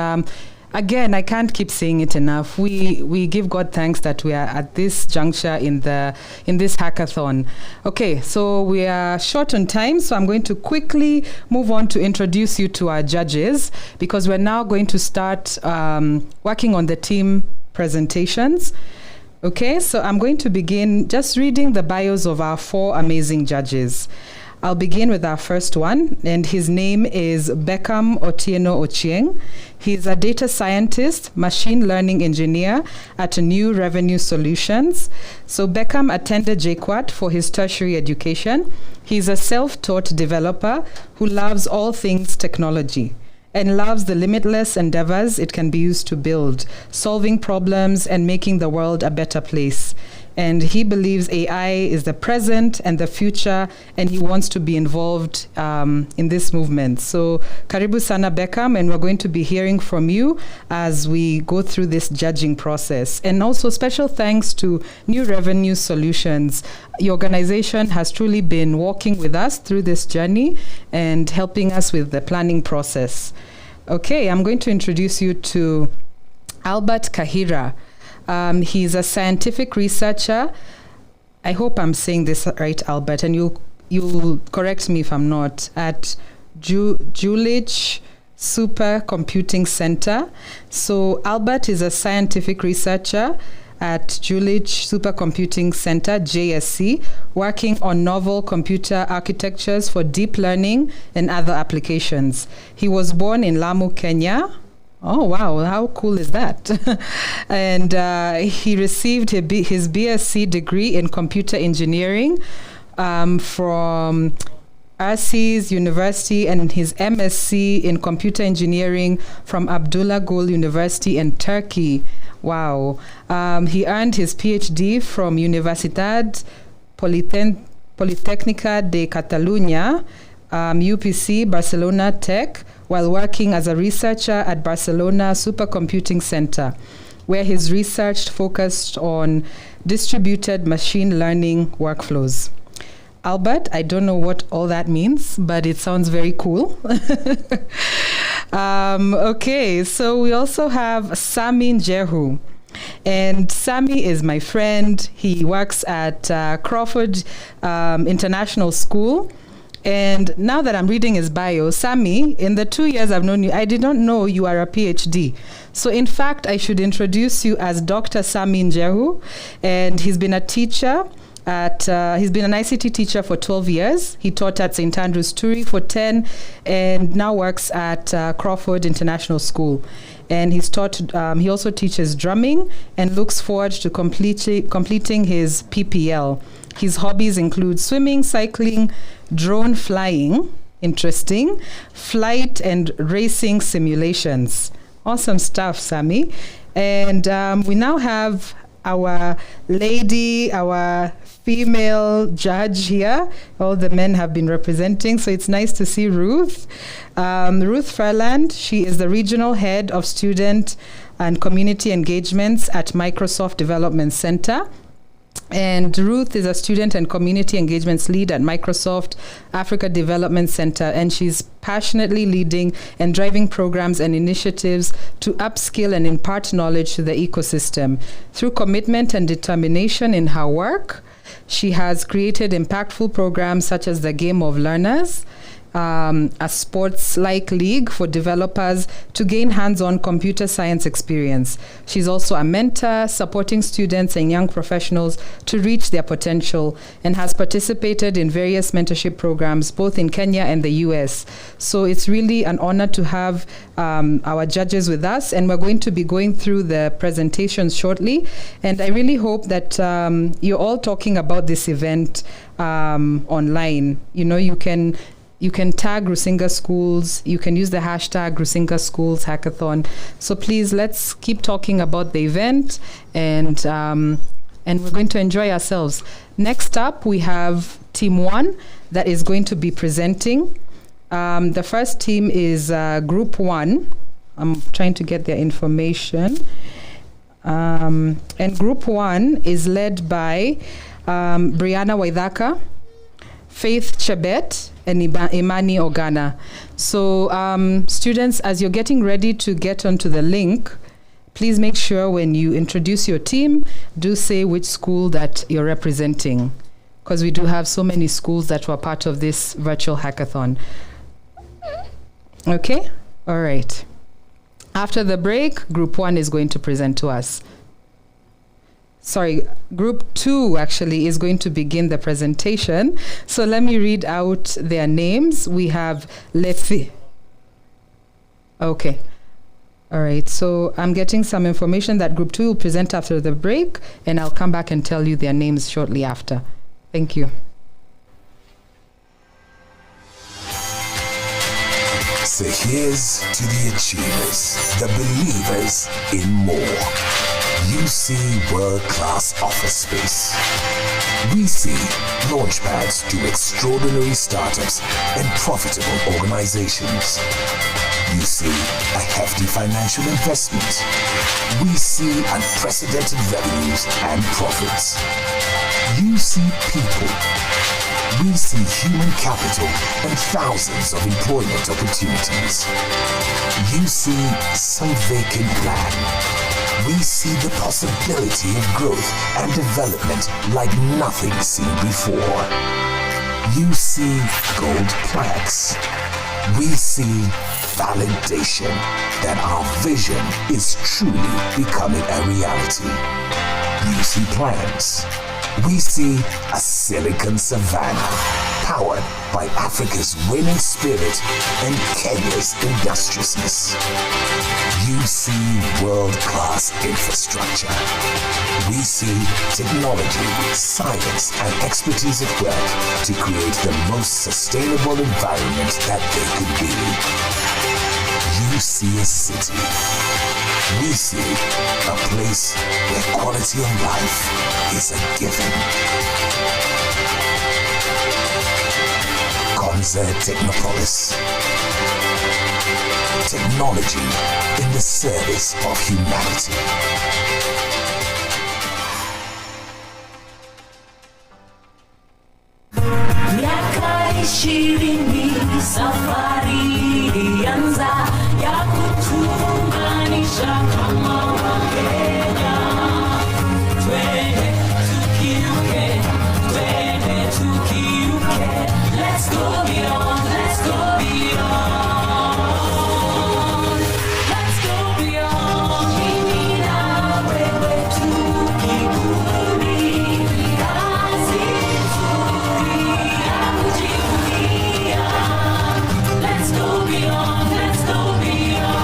again, I can't keep saying it enough. We give God thanks that we are at this juncture in this hackathon. Okay, so we are short on time, so I'm going to quickly move on to introduce you to our judges, because we're now going to start working on the team presentations. Okay, so I'm going to begin just reading the bios of our 4 amazing judges. I'll begin with our first one, and his name is Beckham Otieno Ochieng. He's a data scientist, machine learning engineer at New Revenue Solutions. So Beckham attended JKUAT for his tertiary education. He's a self-taught developer who loves all things technology and loves the limitless endeavors it can be used to build, solving problems and making the world a better place. And he believes AI is the present and the future, and he wants to be involved in this movement. So, karibu sana Beckham, and we're going to be hearing from you as we go through this judging process. And also special thanks to New Revenue Solutions. Your organization has truly been walking with us through this journey and helping us with the planning process. Okay, I'm going to introduce you to Albert Kahira. He's a scientific researcher. I hope I'm saying this right, Albert, and you'll correct me if I'm not, at Jülich Supercomputing Center. So Albert is a scientific researcher at Jülich Supercomputing Center, JSC, working on novel computer architectures for deep learning and other applications. He was born in Lamu, Kenya. Oh, wow. How cool is that? And he received his BSc degree in computer engineering from Aziz University and his MSc in computer engineering from Abdullah Gül University in Turkey. Wow. He earned his PhD from Universitat Politécnica de Catalunya, UPC, Barcelona Tech, while working as a researcher at Barcelona Supercomputing Center, where his research focused on distributed machine learning workflows. Albert, I don't know what all that means, but it sounds very cool. Okay, so we also have Sami Njehu. And Sami is my friend. He works at Crawford International School. And now that I'm reading his bio, Sami, in the 2 years I've known you, I did not know you are a PhD. So in fact, I should introduce you as Dr. Sami Njehu. And he's been a teacher he's been an ICT teacher for 12 years. He taught at St. Andrews Turi for 10 and now works at Crawford International School. And he also teaches drumming and looks forward to completing his PPL. His hobbies include swimming, cycling, drone flying, interesting, flight and racing simulations. Awesome stuff, Sami. And we now have our female judge here. All the men have been representing, so it's nice to see Ruth. Ruth Ferland, she is the regional head of student and community engagements at Microsoft Development Center. And Ruth is a student and community engagements lead at Microsoft Africa Development Center, and she's passionately leading and driving programs and initiatives to upskill and impart knowledge to the ecosystem. Through commitment and determination in her work, she has created impactful programs such as the Game of Learners, a sports-like league for developers to gain hands-on computer science experience. She's also a mentor, supporting students and young professionals to reach their potential, and has participated in various mentorship programs both in Kenya and the US. So it's really an honor to have our judges with us, and we're going to be going through the presentations shortly. And I really hope that you're all talking about this event online. You can tag Rusinga Schools. You can use the hashtag Rusinga Schools Hackathon. So please, let's keep talking about the event, and we're going to enjoy ourselves. Next up, we have Team 1 that is going to be presenting. The first team is Group 1. I'm trying to get their information. And Group 1 is led by Brianna Waithaka, Faith Chebet, and Imani Ogana. So students, as you're getting ready to get onto the link, please make sure when you introduce your team, do say which school that you're representing, because we do have so many schools that were part of this virtual hackathon. Okay? All right. After the break, Group 1 is going to present to us. Sorry, Group 2 actually is going to begin the presentation. So let me read out their names. We have Lefi. Okay. All right. So I'm getting some information that Group 2 will present after the break, and I'll come back and tell you their names shortly after. Thank you. So here's to the achievers, the believers in more. You see world-class office space. We see launchpads to extraordinary startups and profitable organizations. You see a hefty financial investment. We see unprecedented revenues and profits. You see people. We see human capital and thousands of employment opportunities. You see some vacant land. We see the possibility of growth and development like nothing seen before. You see gold plaques. We see validation that our vision is truly becoming a reality. You see plans. We see a Silicon Savannah powered by Africa's winning spirit and Kenya's industriousness. You see world-class infrastructure. We see technology, science, and expertise at work to create the most sustainable environment that they could be. You see a city. We see a place where quality of life is a given. Konza Technopolis. Technology in the service of humanity. Miaka 20 safari ilianza ya kutuunganisha kama Wakenya. Twende tukiuke, twende tukiuke. Let's go beyond, let's go beyond. Let's go beyond. Mimi na wewe tukibuni. Kazi nzuri ya kujivunia. Let's go beyond, let's go beyond.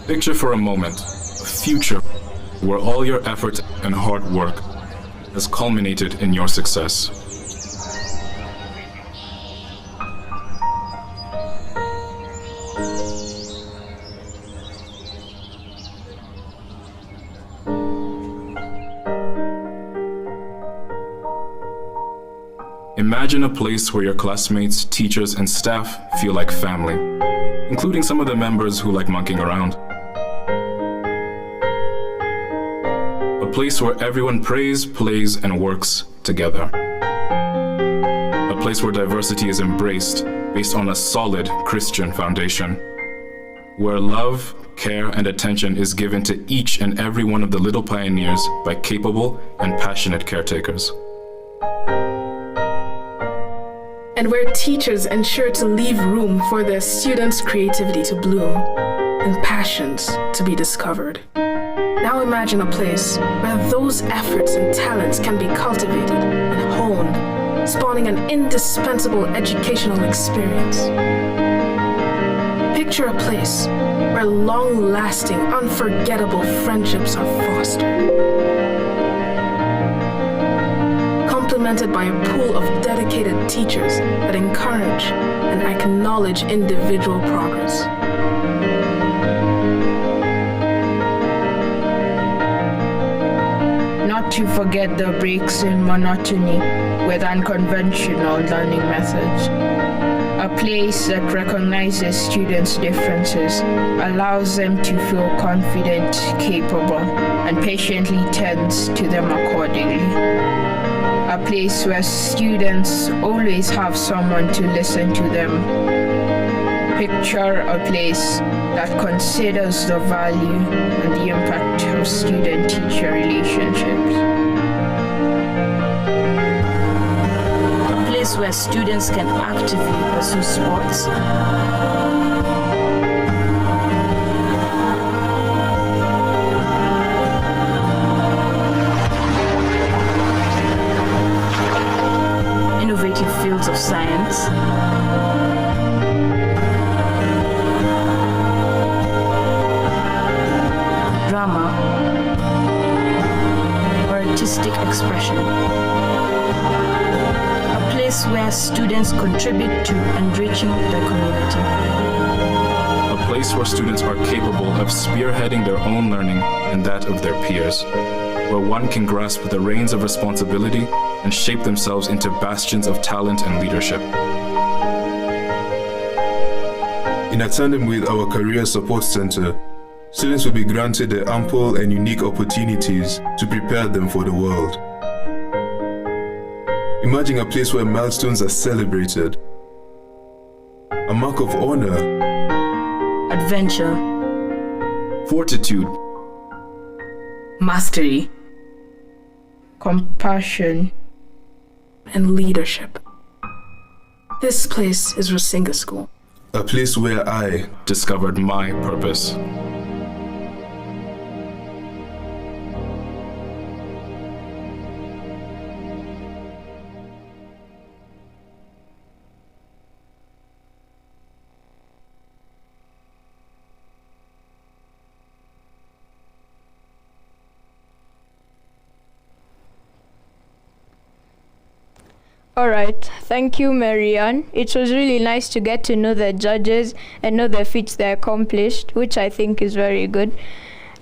Picture for a moment a future where all your effort and hard work has culminated in your success. Imagine a place where your classmates, teachers, and staff feel like family, including some of the members who like monkeying around. A place where everyone prays, plays, and works together. A place where diversity is embraced based on a solid Christian foundation. Where love, care, and attention is given to each and every one of the little pioneers by capable and passionate caretakers. And where teachers ensure to leave room for their students' creativity to bloom and passions to be discovered. Now imagine a place where those efforts and talents can be cultivated and honed, spawning an indispensable educational experience. Picture a place where long-lasting, unforgettable friendships are fostered, complemented by a pool of dedicated teachers that encourage and acknowledge individual progress. Not to forget the breaks in monotony with unconventional learning methods. A place that recognizes students' differences, allows them to feel confident, capable, and patiently tends to them accordingly. A place where students always have someone to listen to them. Picture a place that considers the value and the impact of student-teacher relationships. A place where students can actively pursue sports. fields of science, drama, or artistic expression. A place where students contribute to enriching their community. A place where students are capable of spearheading their own learning and that of their peers, where one can grasp the reins of responsibility and shape themselves into bastions of talent and leadership. In tandem with our Career Support Center, students will be granted the ample and unique opportunities to prepare them for the world. Imagine a place where milestones are celebrated, a mark of honor, adventure, fortitude, mastery, compassion, and leadership. This place is Rusinga School. a place where I discovered my purpose. All right, thank you, Marianne. It was really nice to get to know the judges and know the feats they accomplished, which I think is very good.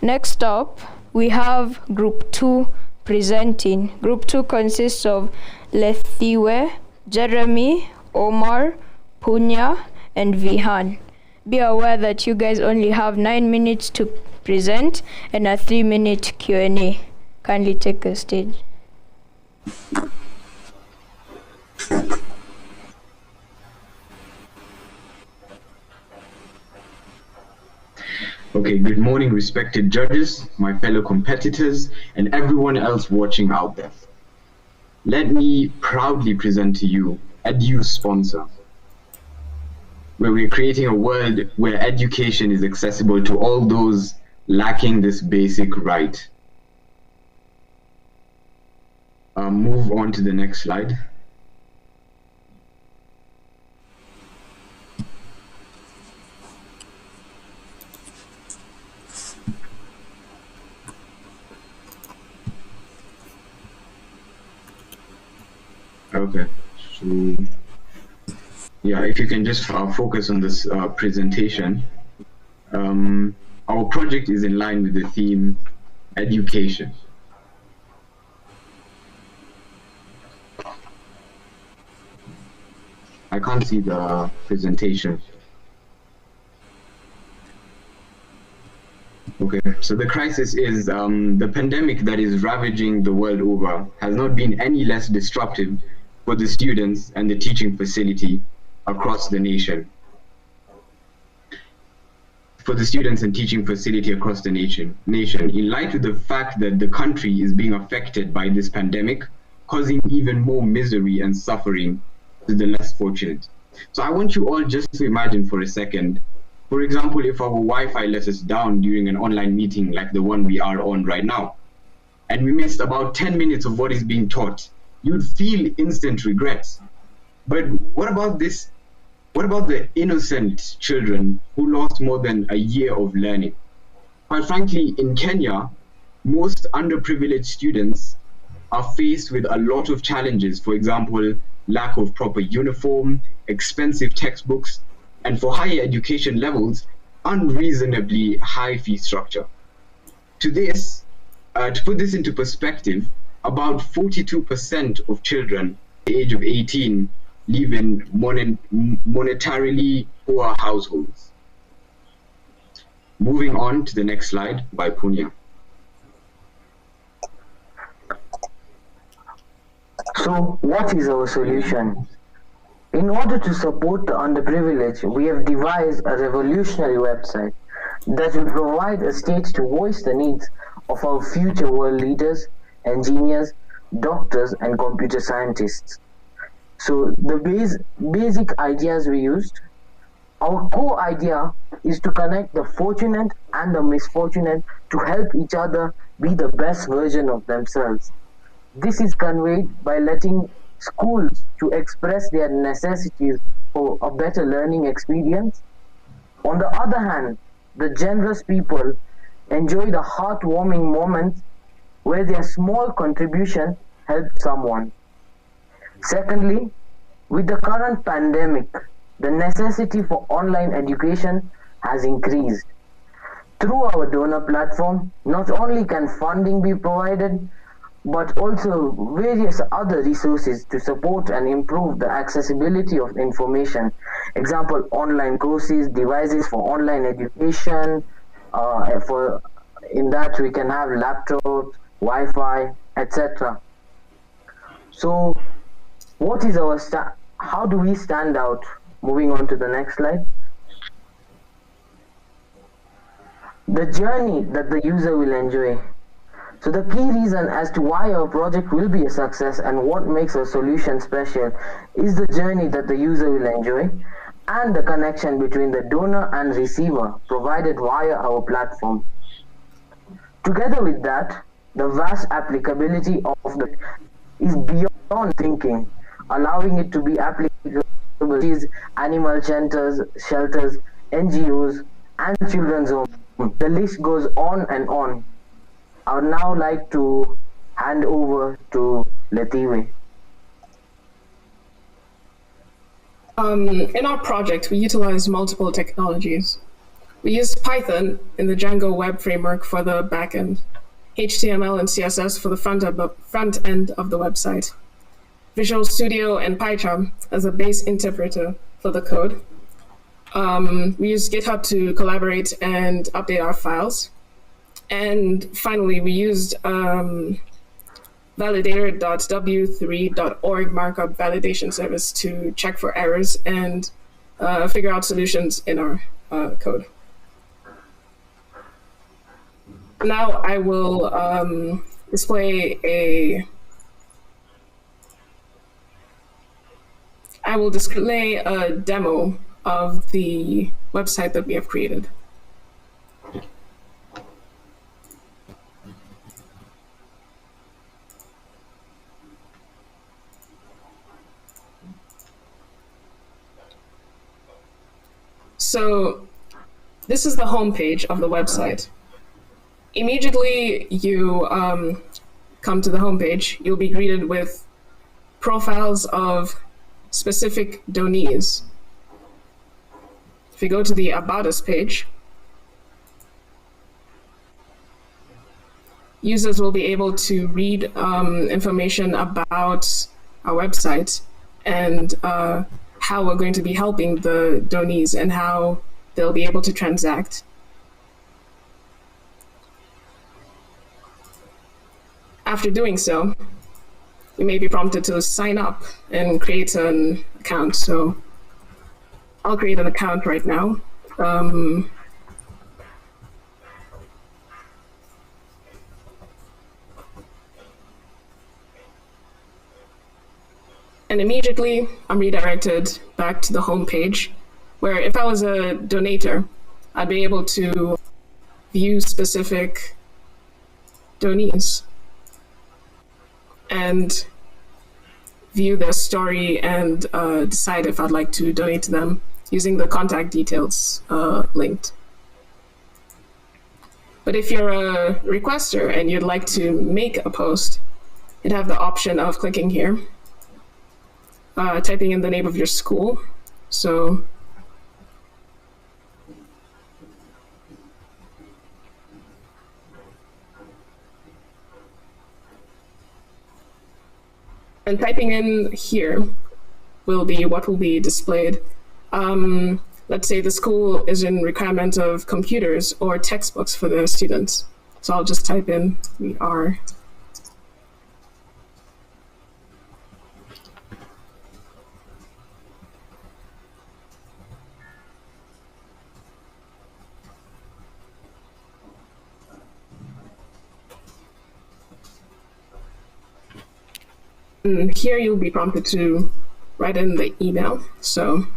Next up, we have Group 2 presenting. Group 2 consists of Lethiwe, Jeremy, Omar, Punya, and Vihan. Be aware that you guys only have 9 minutes to present and a 3-minute Q&A. Kindly take the stage. Okay, good morning, respected judges, my fellow competitors, and everyone else watching out there. Let me proudly present to you EDU's sponsor, where we're creating a world where education is accessible to all those lacking this basic right. Move on to the next slide. Okay, so yeah, if you can just focus on this presentation. Our project is in line with the theme education. I can't see the presentation. Okay, so the crisis is the pandemic that is ravaging the world over has not been any less disruptive for the students and the teaching facility across the nation. For the students and teaching facility across the nation, in light of the fact that the country is being affected by this pandemic, causing even more misery and suffering to the less fortunate. So I want you all just to imagine for a second, for example, if our Wi-Fi let us down during an online meeting like the one we are on right now, and we missed about 10 minutes of what is being taught, you'd feel instant regret. But what about this? What about the innocent children who lost more than a year of learning? Quite frankly, in Kenya, most underprivileged students are faced with a lot of challenges. For example, lack of proper uniform, expensive textbooks, and for higher education levels, unreasonably high fee structure. To put this into perspective, about 42% of children at the age of 18 live in monetarily poor households. Moving on to the next slide by Punya. So, what is our solution? In order to support the underprivileged, we have devised a revolutionary website that will provide a stage to voice the needs of our future world leaders, engineers, doctors, and computer scientists. So the basic ideas we used, our core idea is to connect the fortunate and the misfortunate to help each other be the best version of themselves. This is conveyed by letting schools to express their necessities for a better learning experience. On the other hand, the generous people enjoy the heartwarming moments where their small contribution helped someone. Secondly, with the current pandemic, the necessity for online education has increased. Through our donor platform, not only can funding be provided, but also various other resources to support and improve the accessibility of information. Example, online courses, devices for online education. For in that we can have laptops, Wi-Fi, etc. So, what is our how do we stand out? Moving on to the next slide. The journey that the user will enjoy. So the key reason as to why our project will be a success and what makes our solution special is the journey that the user will enjoy and the connection between the donor and receiver provided via our platform. Together with that, the vast applicability of the is beyond thinking, allowing it to be applicable to animal shelters, NGOs, and children's homes. The list goes on and on. I would now like to hand over to Letiwe. In our project, we utilize multiple technologies. We use Python in the Django web framework for the backend, HTML and CSS for the front end of the website, Visual Studio and PyCharm as a base interpreter for the code. We use GitHub to collaborate and update our files. And finally, we used validator.w3.org markup validation service to check for errors and figure out solutions in our code. Now I will display a demo of the website that we have created. So this is the home page of the website. Immediately you come to the home page, you'll be greeted with profiles of specific donees. If you go to the About Us page, users will be able to read information about our website and how we're going to be helping the donees and how they'll be able to transact. After doing so, you may be prompted to sign up and create an account. So I'll create an account right now. And immediately I'm redirected back to the home page, where if I was a donator, I'd be able to view specific donees and view their story and decide if I'd like to donate to them using the contact details linked. But if you're a requester and you'd like to make a post, you'd have the option of clicking here, typing in the name of your school. So and typing in here will be what will be displayed. Let's say the school is in requirement of computers or textbooks for their students. So I'll just type in, we are. And here you'll be prompted to write in the email. So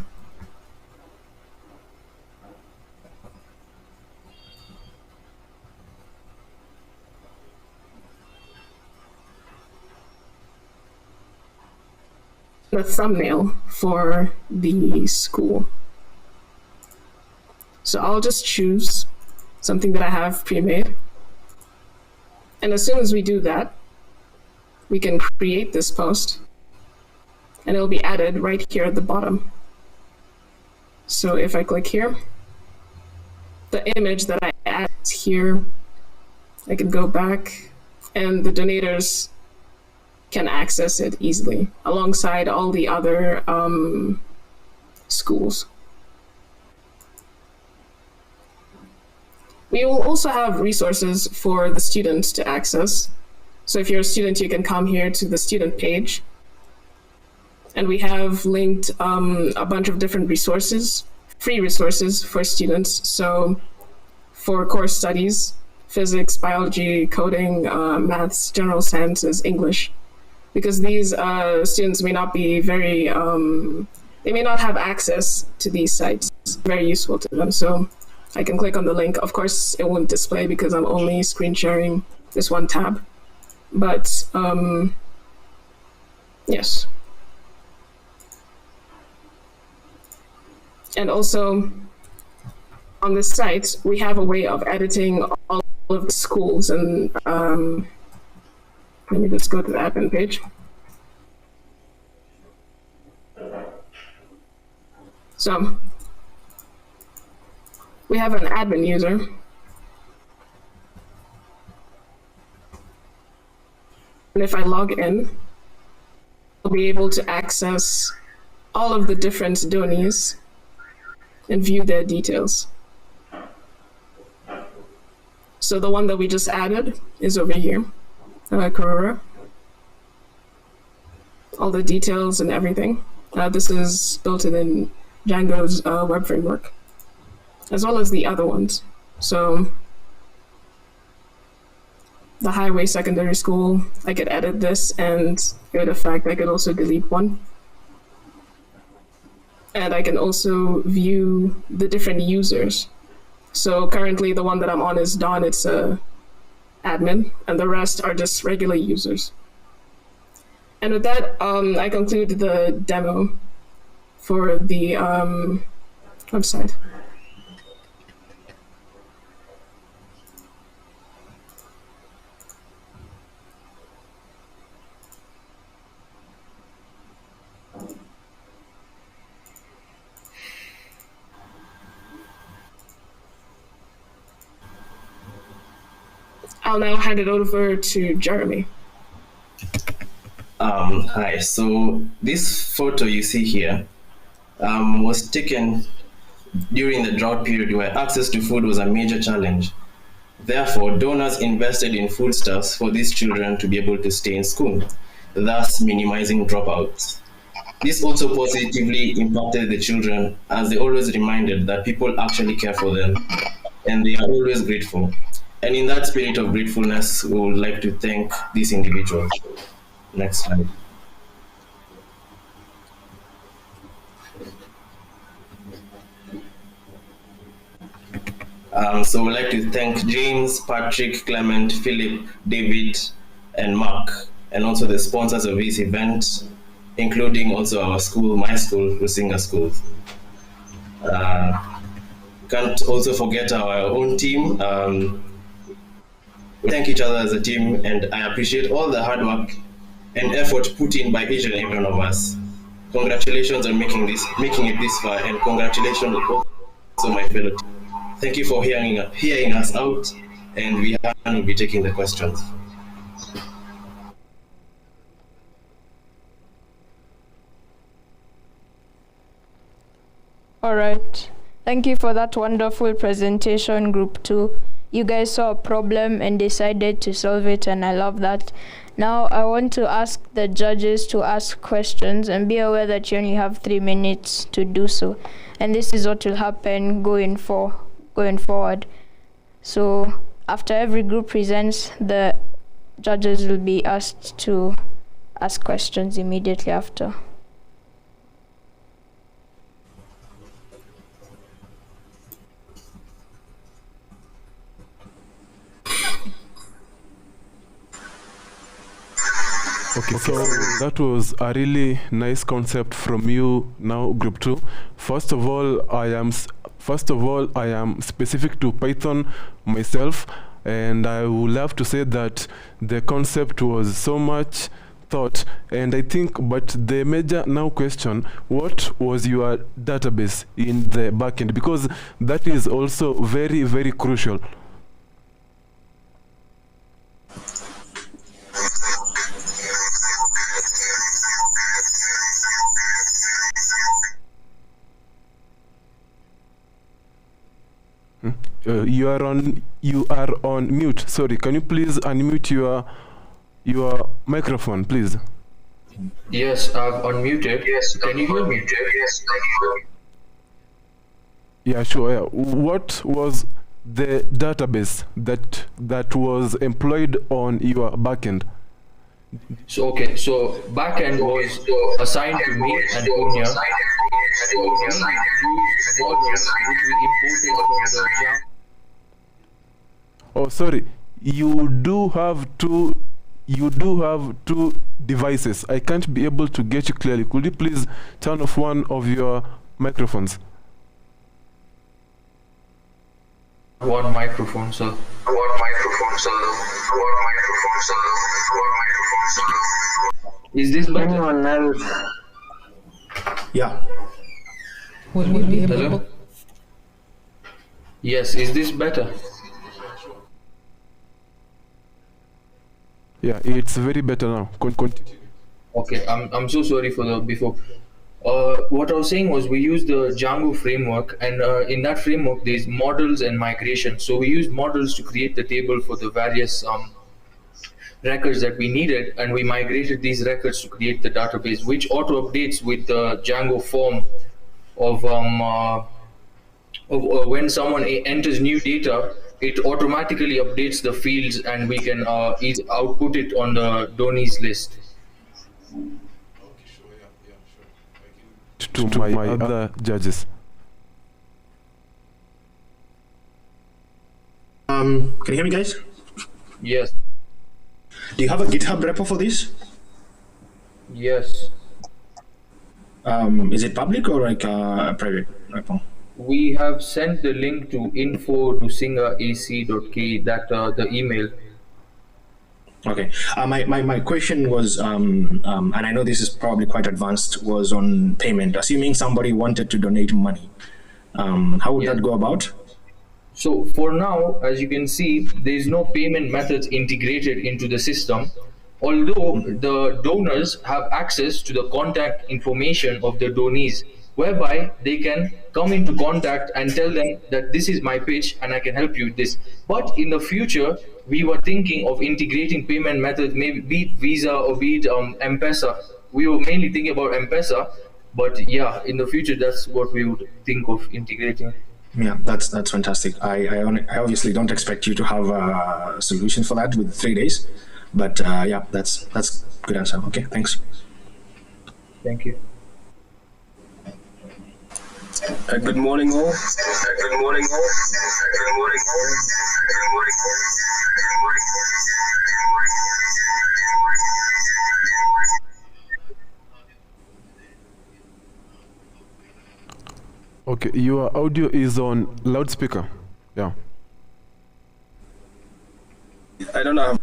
the thumbnail for the school. So I'll just choose something that I have pre-made. And as soon as we do that, we can create this post and it'll be added right here at the bottom. So if I click here, the image that I add here, I can go back and the donators can access it easily alongside all the other schools. We will also have resources for the students to access. So if you're a student, you can come here to the student page. And we have linked a bunch of different resources, free resources for students. So for course studies, physics, biology, coding, maths, general sciences, English, because these students may not be very, they may not have access to these sites. It's very useful to them. So I can click on the link. Of course, it won't display because I'm only screen sharing this one tab. But yes. And also on this site, we have a way of editing all of the schools. And let me just go to the admin page. So we have an admin user. And if I log in, I'll be able to access all of the different donees and view their details. So the one that we just added is over here, Karura. All the details and everything. This is built in Django's web framework, as well as the other ones. So the Highway Secondary School, I could edit this and give it effect. I could also delete one. And I can also view the different users. So currently the one that I'm on is Dawn, it's a admin, and the rest are just regular users. And with that, I conclude the demo for the website. I'll now hand it over to Jeremy. Hi, so this photo you see here was taken during the drought period where access to food was a major challenge. Therefore, donors invested in foodstuffs for these children to be able to stay in school, thus minimizing dropouts. This also positively impacted the children as they always reminded that people actually care for them and they are always grateful. And in that spirit of gratefulness, we would like to thank these individuals. Next slide. So we'd like to thank James, Patrick, Clement, Philip, David, and Mark, and also the sponsors of this event, including also our school, my school, Rusinga School. Can't also forget our own team. We thank each other as a team, and I appreciate all the hard work and effort put in by each and every one of us. Congratulations on making it this far, and congratulations also my fellow team. Thank you for hearing us out, and we will be taking the questions. All right. Thank you for that wonderful presentation, Group 2. You guys saw a problem and decided to solve it, and I love that. Now I want to ask the judges to ask questions, and be aware that you only have 3 minutes to do so. And this is what will happen going forward. So after every group presents, the judges will be asked to ask questions immediately after. Okay, so that was a really nice concept from you now, Group 2. First of all, I am specific to Python myself, and I would love to say that the concept was so much thought, and I think, but the major now question, what was your database in the backend? Because that is also very, very crucial. You are on mute. Sorry, can you please unmute your microphone, please? Yes, I've unmuted. Yes, can you hear me? Yes, can you hear me? Yeah, sure. Yeah. What was the database that was employed on your backend? So backend was assigned to me and Punya. So we used models which we imported from the Java. Oh, sorry. You do have two devices. I can't be able to get you clearly. Could you please turn off one of your microphones? One microphone, sir. Is this better? Yeah. Would we be able? Hello? Yes, is this better? Yeah, it's very better now. Continue. Okay, I'm so sorry for the before. What I was saying was we use the Django framework, and in that framework there's models and migration. So we used models to create the table for the various records that we needed, and we migrated these records to create the database, which auto updates with the Django form of when someone enters new data, it automatically updates the fields, and we can output it on the Donis list. To my other judges. Can you hear me, guys? Yes. Do you have a GitHub repo for this? Yes. Is it public or like a private repo? We have sent the link to info@rusingaac.k, that the email. Okay. My question was, and I know this is probably quite advanced, was on payment. Assuming somebody wanted to donate money, how would that go about? So for now, as you can see, there is no payment methods integrated into the system, although the donors have access to the contact information of the donees, whereby they can come into contact and tell them that this is my pitch and I can help you with this. But in the future, we were thinking of integrating payment methods, maybe be it Visa or be it M-Pesa. We were mainly thinking about M-Pesa, but yeah, in the future, that's what we would think of integrating. Yeah, that's fantastic. I obviously don't expect you to have a solution for that with 3 days, but yeah, that's good answer. Okay, thanks. Thank you. Good morning, all. Okay, your audio is on loudspeaker. Yeah. I don't know.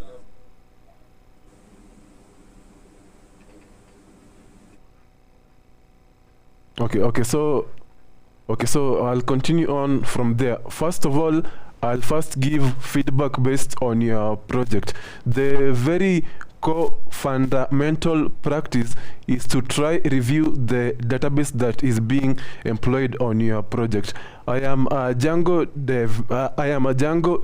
Okay, so I'll continue on from there. First of all, I'll first give feedback based on your project. The very core fundamental practice is to try review the database that is being employed on your project. I am a Django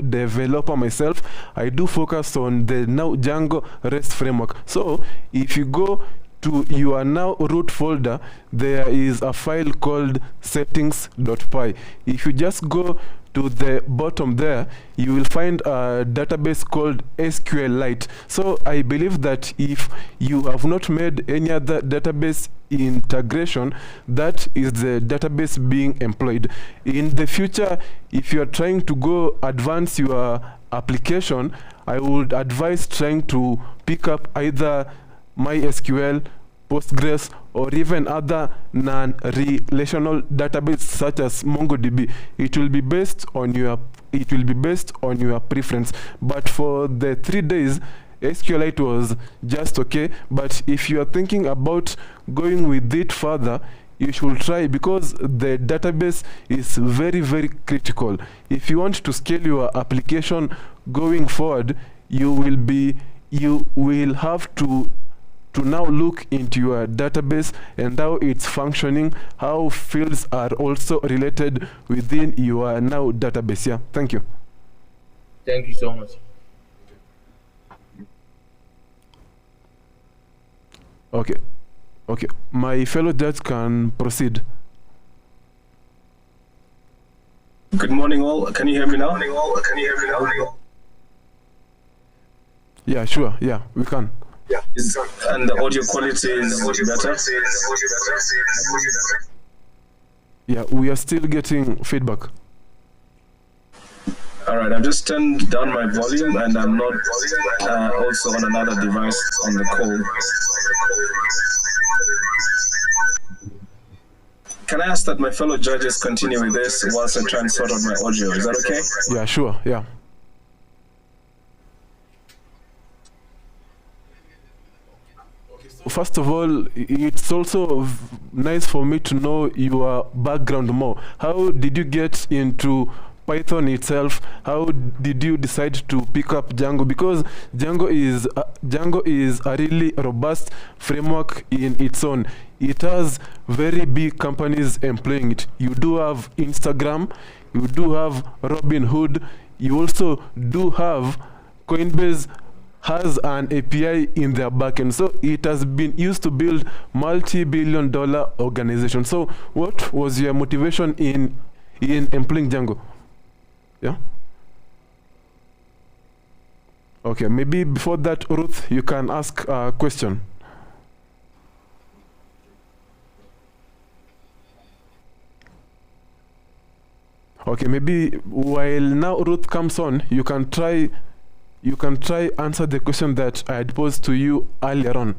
developer myself. I do focus on the now Django REST framework. So if you go to your now root folder, there is a file called settings.py. If you just go to the bottom there, you will find a database called SQLite. So I believe that if you have not made any other database integration, that is the database being employed. In the future, if you are trying to go advance your application, I would advise trying to pick up either MySQL, Postgres, or even other non-relational databases such as MongoDB. It will be based on your preference. But for the 3 days, SQLite was just okay. But if you are thinking about going with it further, you should try, because the database is very, very critical. If you want to scale your application going forward, you will have to now look into your database and how it's functioning, how fields are also related within your now database. Yeah, thank you. Thank you so much. Okay, my fellow judge can proceed. Good morning, all. Can you hear me now? Yeah, sure. Yeah, we can. Yeah. And the audio quality is better? Yeah, we are still getting feedback. All right, I've just turned down my volume, and I'm not also on another device on the call. Can I ask that my fellow judges continue with this whilst I try and sort out my audio? Is that okay? Yeah, sure. Yeah. First of all, it's also nice for me to know your background more. How did you get into Python itself? How did you decide to pick up Django? Because Django is a really robust framework in its own. It has very big companies employing it. You do have Instagram, you do have Robinhood, you also do have Coinbase has an API in their backend. So it has been used to build multi-billion-dollar organizations. So what was your motivation in employing Django? Yeah. Okay, maybe before that, Ruth, you can ask a question. Okay, maybe while now Ruth comes on, you can try answer the question that I had posed to you earlier on.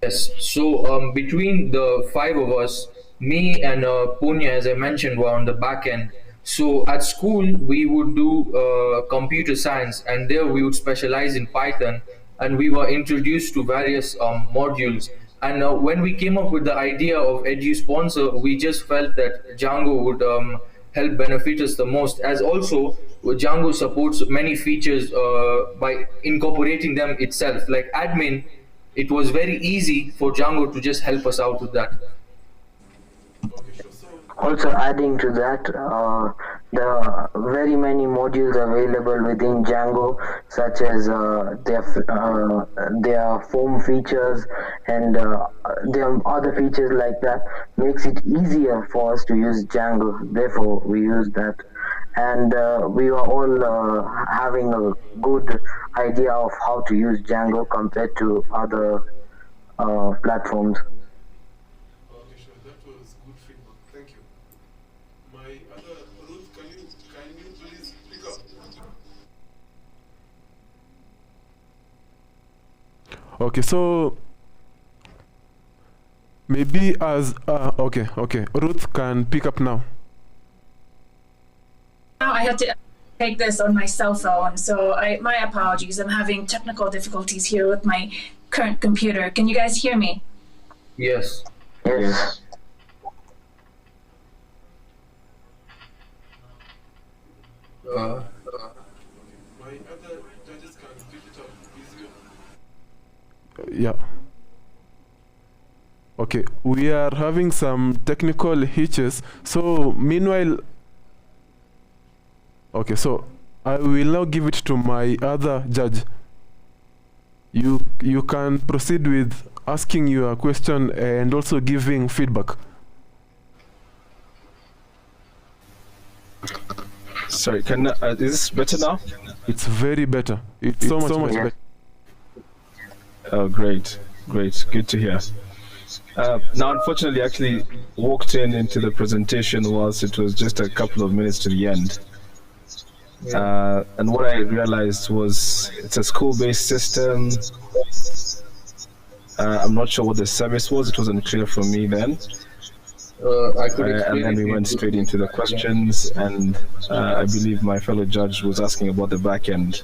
Yes. So between the 5 of us, me and Punya, as I mentioned, were on the back end. So at school, we would do computer science, and there we would specialize in Python, and we were introduced to various modules. And when we came up with the idea of EduSponsor, we just felt that Django would help benefit us the most, as also Django supports many features by incorporating them itself. Like admin, it was very easy for Django to just help us out with that. Also adding to that, there are very many modules available within Django, such as their form features and their other features like that, makes it easier for us to use Django. Therefore, we use that. And we are all having a good idea of how to use Django compared to other platforms. Okay, so maybe as okay, Ruth can pick up now. Now I had to take this on my cell phone, so my apologies. I'm having technical difficulties here with my current computer. Can you guys hear me? Yes. Yes. Yeah. Okay, we are having some technical hitches. So meanwhile, okay, so I will now give it to my other judge. You can proceed with asking your question and also giving feedback. Sorry, is this better now? It's very better. It's so much better. Oh, great. Good to hear. Now, unfortunately, I actually walked into the presentation whilst it was just a couple of minutes to the end. And what I realized was it's a school-based system. I'm not sure what the service was. It wasn't clear for me then. I could And then we went straight into the questions, and I believe my fellow judge was asking about the back end.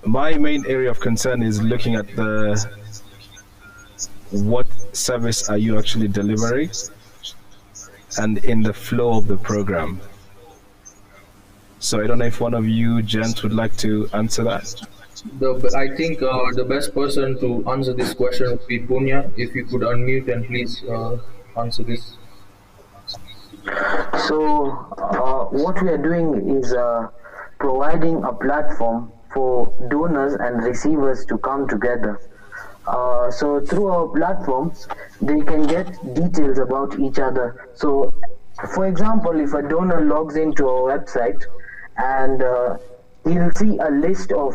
My main area of concern is looking at what service are you actually delivering, and in the flow of the program. So I don't know if one of you gents would like to answer that. I think the best person to answer this question would be Punya. If you could unmute and please answer this. So what we are doing is providing a platform for donors and receivers to come together. So through our platform, they can get details about each other. So for example, if a donor logs into our website and he'll see a list of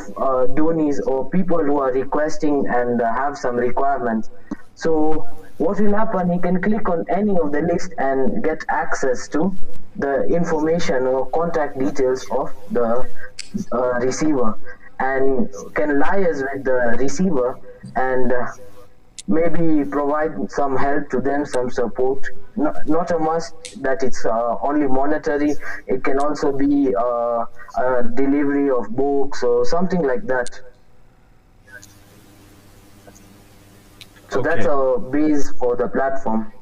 donees or people who are requesting and have some requirements. So what will happen, he can click on any of the list and get access to the information or contact details of the receiver, and can liaise with the receiver and maybe provide some help to them, some support. Not a must that it's only monetary. It can also be a delivery of books or something like that. So that's our base for the platform.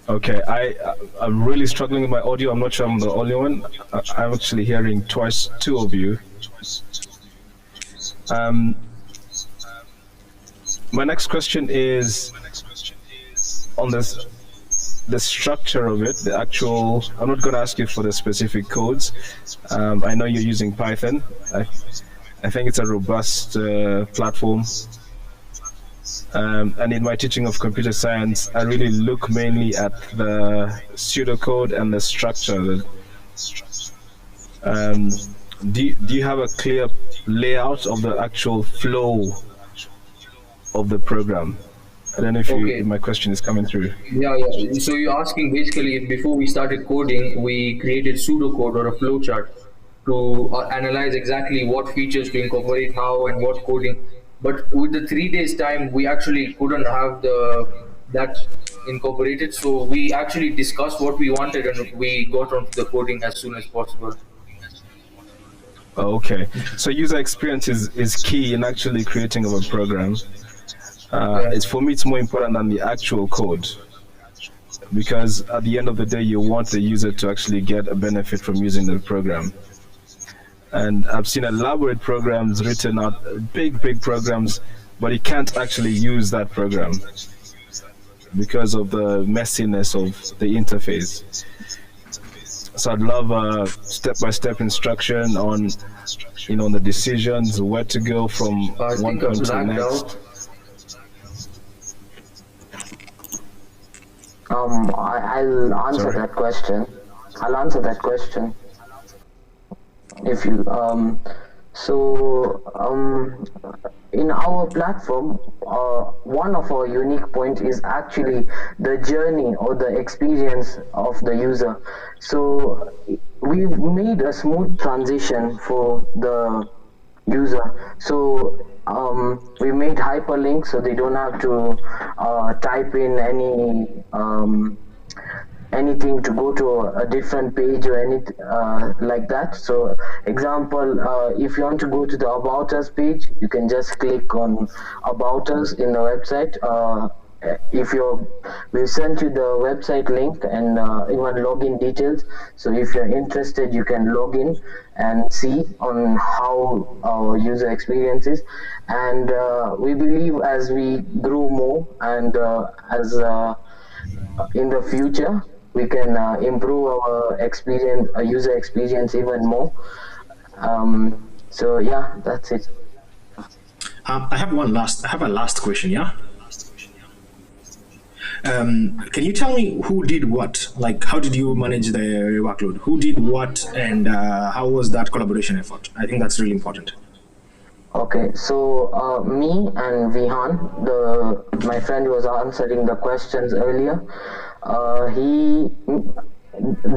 Okay, I'm really struggling with my audio. I'm not sure I'm the only one. I'm actually hearing two of you. My next question is on the structure of it, the actual. I'm not going to ask you for the specific codes. I know you're using Python. I think it's a robust platform. And in my teaching of computer science, I really look mainly at the pseudocode and the structure. Do you have a clear layout of the actual flow of the program? I don't know if my question is coming through. Yeah. So you're asking basically, before we started coding, we created pseudocode or a flowchart to analyze exactly what features to incorporate, how and what coding. But with the 3 days time, we actually couldn't have that incorporated. So we actually discussed what we wanted and we got onto the coding as soon as possible. Okay, so user experience is key in actually creating a program. For me, it's more important than the actual code, because at the end of the day, you want the user to actually get a benefit from using the program. And I've seen elaborate programs written out, big programs, but you can't actually use that program because of the messiness of the interface. So I'd love a step-by-step instruction on, the decisions, where to go from one point to the next. I'll answer that question. If you in our platform, one of our unique points is actually the journey or the experience of the user. So we've made a smooth transition for the user. So we made hyperlinks so they don't have to type in anything to go to a different page or anything like that. So example, if you want to go to the About Us page, you can just click on About Us in the website. We'll send you the website link and even login details. So if you're interested, you can log in and see on how our user experience is. And we believe as we grow more and as in the future, we can improve our experience, user experience even more. So yeah, that's it. I have a last question. Yeah. Can you tell me who did what? Like, how did you manage the workload? Who did what, and how was that collaboration effort? I think that's really important. Okay, so me and Vihan, my friend who was answering the questions earlier, he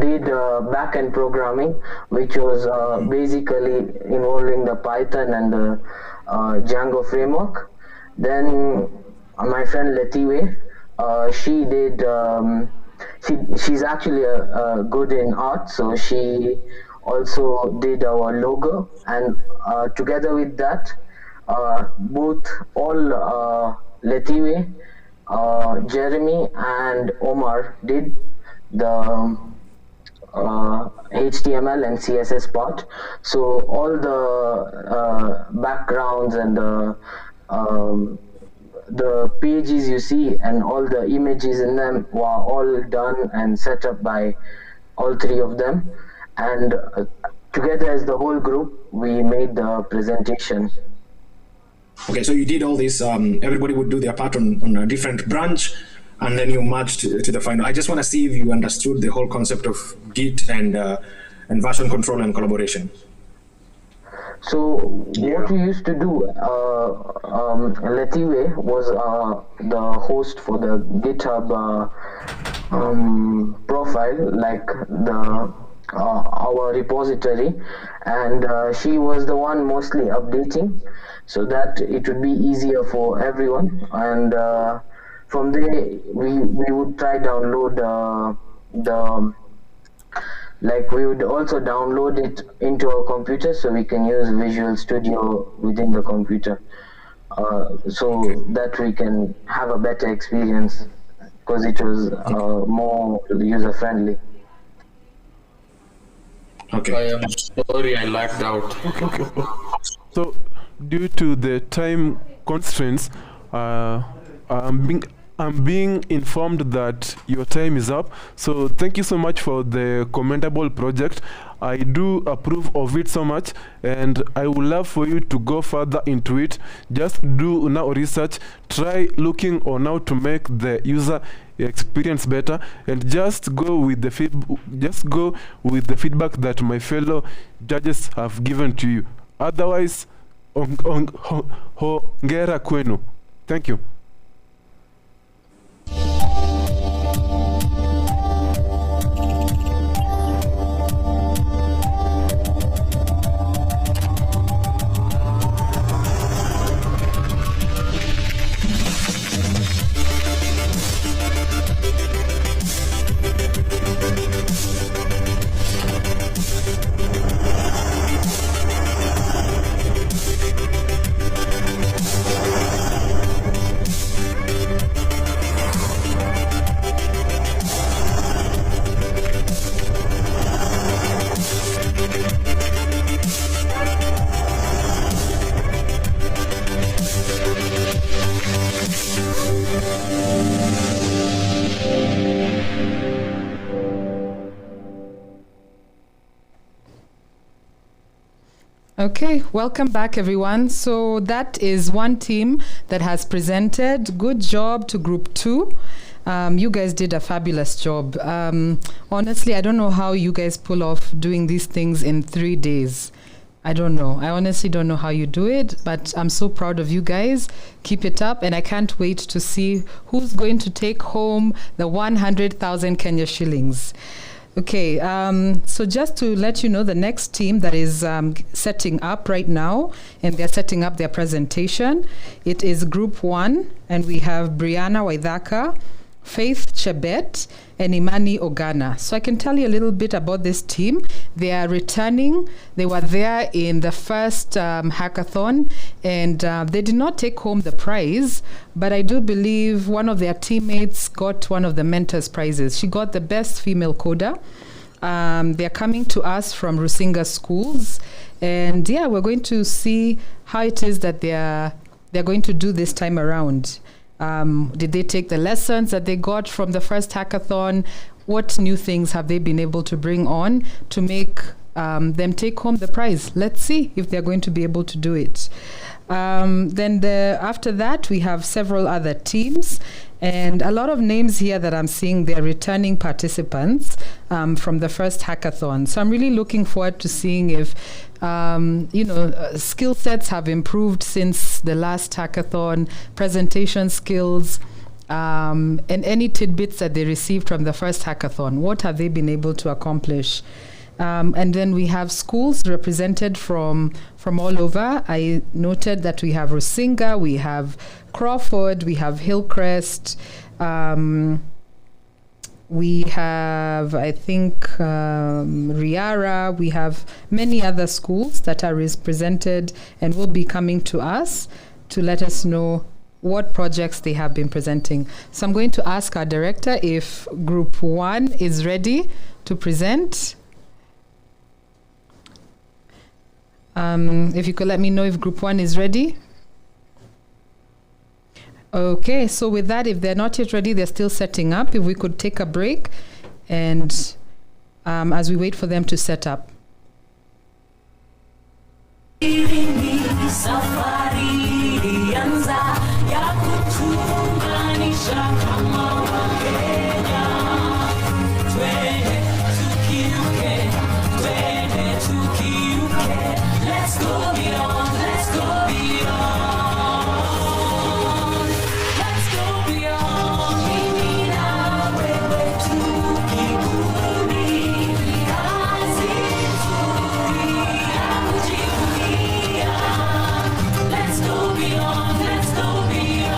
did back-end programming, which was basically involving the Python and the Django framework. Then my friend Letiwe, she did. She's actually good in art, so she also did our logo, and together with that, both Letiwe, Jeremy, and Omar did the HTML and CSS part. So all the backgrounds and the pages you see and all the images in them were all done and set up by all three of them. And together as the whole group, we made the presentation. Okay, so you did all this, everybody would do their part on a different branch, and then you merged to the final. I just want to see if you understood the whole concept of Git and version control and collaboration. So what we used to do, Letiwe was the host for the GitHub profile, like our repository, and she was the one mostly updating, so that it would be easier for everyone. And from there, we would try download we would also download it into our computer, so we can use Visual Studio within the computer, so that we can have a better experience, because it was more user-friendly. Okay. I am sorry, I lagged out. So, due to the time constraints, I'm being informed that your time is up. So thank you so much for the commendable project. I do approve of it so much, and I would love for you to go further into it. Just do now research, try looking on how to make the user experience better, and just go with the feedback that my fellow judges have given to you. Otherwise, hongera kwenu. Thank you. Okay, welcome back everyone. So that is one team that has presented. Good job to group 2. You guys did a fabulous job. Honestly, I don't know how you guys pull off doing these things in 3 days. I don't know. I honestly don't know how you do it, but I'm so proud of you guys. Keep it up, and I can't wait to see who's going to take home the 100,000 Kenya shillings. Okay, so just to let you know, the next team that is setting up right now, and they're setting up their presentation, it is Group 1, and we have Brianna Waithaka, Faith Chebet, and Imani Ogana. So I can tell you a little bit about this team. They are returning. They were there in the first hackathon, and they did not take home the prize, but I do believe one of their teammates got one of the mentors prizes. She got the best female coder. They're coming to us from Rusinga schools, and yeah, we're going to see how it is that they're going to do this time around. Did they take the lessons that they got from the first hackathon? What new things have they been able to bring on to make them take home the prize? Let's see if they're going to be able to do it. Then after that, we have several other teams, and a lot of names here that I'm seeing, they're returning participants from the first hackathon. So I'm really looking forward to seeing if skill sets have improved since the last hackathon, presentation skills, and any tidbits that they received from the first hackathon. What have they been able to accomplish? And then we have schools represented from all over. I noted that we have Rusinga, we have Crawford, we have Hillcrest, we have, I think, Riara. We have many other schools that are represented and will be coming to us to let us know what projects they have been presenting. So I'm going to ask our director if Group 1 is ready to present. If you could let me know if Group 1 is ready. Okay, so with that, if they're not yet ready, they're still setting up. If we could take a break and as we wait for them to set up. Let's go beyond, let's go beyond. Let's go beyond. Mimina wewe tu kiburi, kazi nzuri ya kujivunia. Let's go beyond, let's go beyond.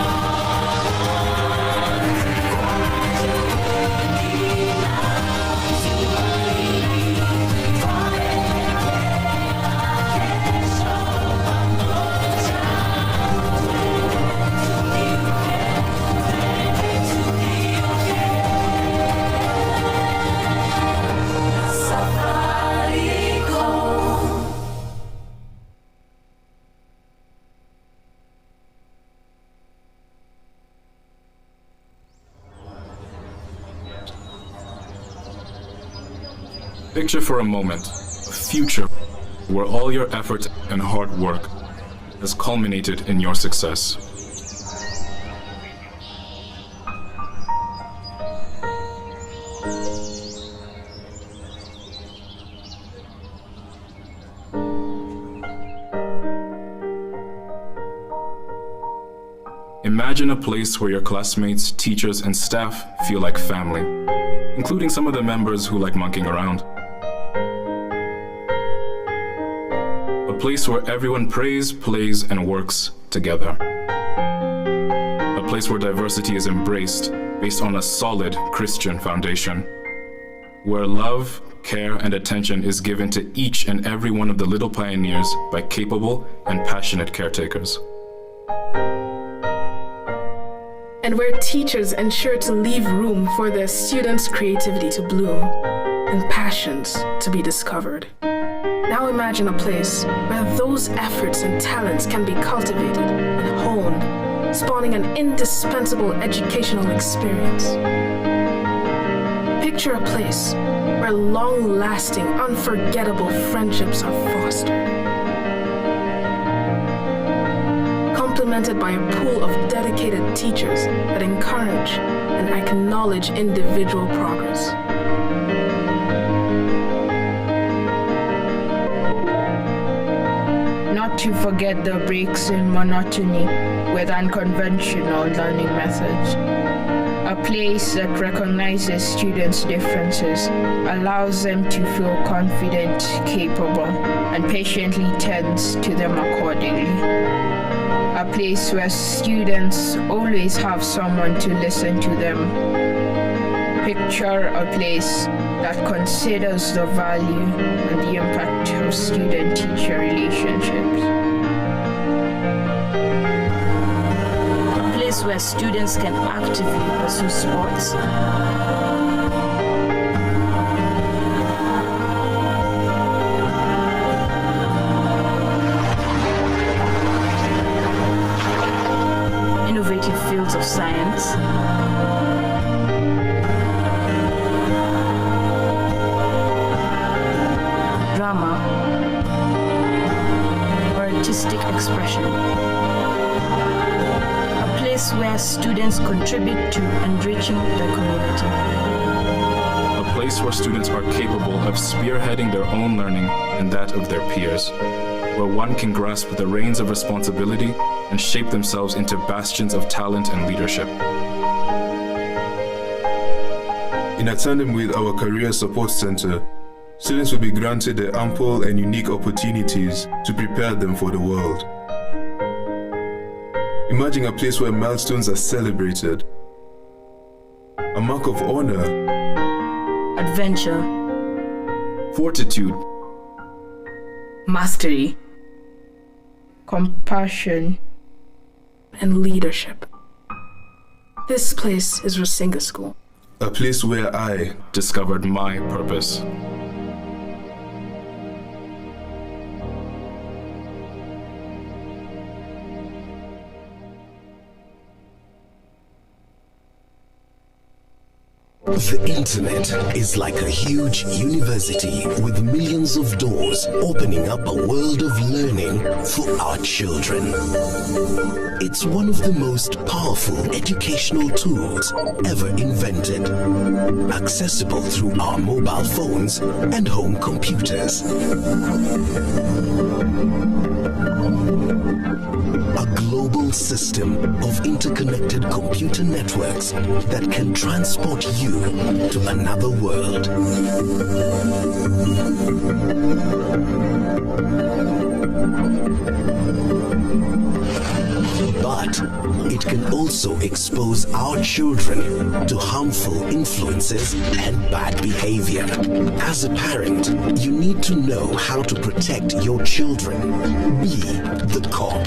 Picture for a moment a future where all your effort and hard work has culminated in your success. Imagine a place where your classmates, teachers, and staff feel like family, including some of the members who like monkeying around. A place where everyone prays, plays, and works together. A place where diversity is embraced based on a solid Christian foundation. Where love, care, and attention is given to each and every one of the little pioneers by capable and passionate caretakers. And where teachers ensure to leave room for their students' creativity to bloom and passions to be discovered. Now imagine a place where those efforts and talents can be cultivated and honed, spawning an indispensable educational experience. Picture a place where long-lasting, unforgettable friendships are fostered, complemented by a pool of dedicated teachers that encourage and acknowledge individual progress. Not to forget the breaks in monotony with unconventional learning methods. A place that recognizes students' differences, allows them to feel confident, capable, and patiently tends to them accordingly. A place where students always have someone to listen to them. Picture a place that considers the value and the impact of student-teacher relationships. A place where students can actively pursue sports. Innovative fields of science. Drama, or artistic expression. A place where students contribute to enriching their community. A place where students are capable of spearheading their own learning and that of their peers, where one can grasp the reins of responsibility and shape themselves into bastions of talent and leadership. In tandem with our Career Support Center, students will be granted the ample and unique opportunities to prepare them for the world. Imagine a place where milestones are celebrated, a mark of honor, Adventure. fortitude, Mastery. Compassion. And leadership. This place is Rusinga School. a place where I discovered my purpose. The internet is like a huge university with millions of doors opening up a world of learning for our children. It's one of the most powerful educational tools ever invented, accessible through our mobile phones and home computers. A global system of interconnected computer networks that can transport you to another world. But it can also expose our children to harmful influences and bad behavior. As a parent, you need to know how to protect your children. Be the cop.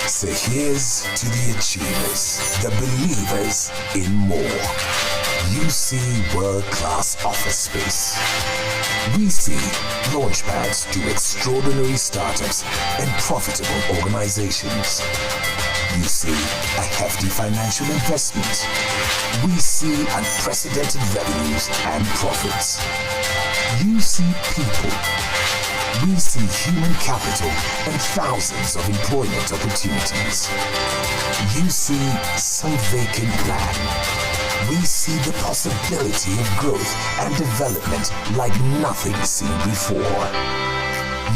So here's to the achievers, the believers in more. UC world-class office space. We see launchpads to extraordinary startups and profitable organizations. You see a hefty financial investment. We see unprecedented revenues and profits. You see people. We see human capital and thousands of employment opportunities. You see some vacant land. We see the possibility of growth and development like nothing seen before.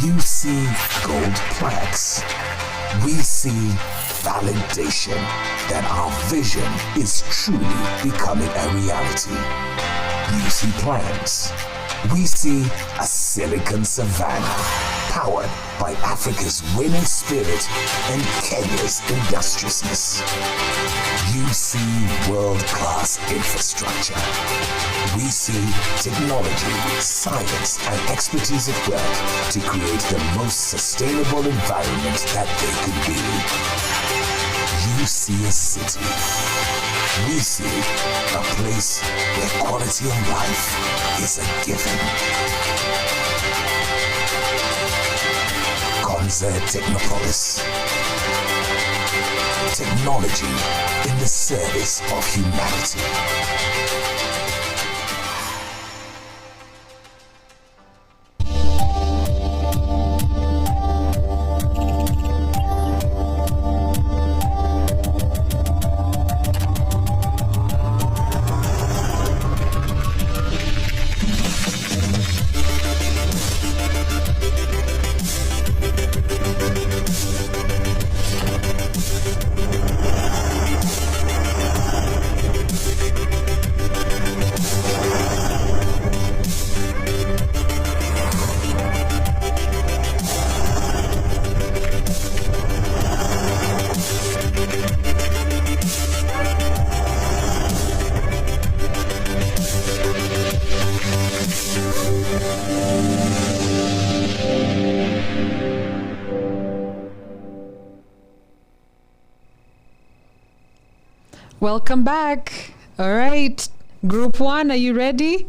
You see gold plaques. We see validation that our vision is truly becoming a reality. You see plans. We see a Silicon Savannah powered by Africa's winning spirit and Kenya's industriousness. You see world-class infrastructure. We see technology, science, and expertise at work to create the most sustainable environment that they could be. You see a city. We see a place where quality of life is a given. Konza Technopolis. Technology in the service of humanity. Welcome back. All right. Group 1, are you ready?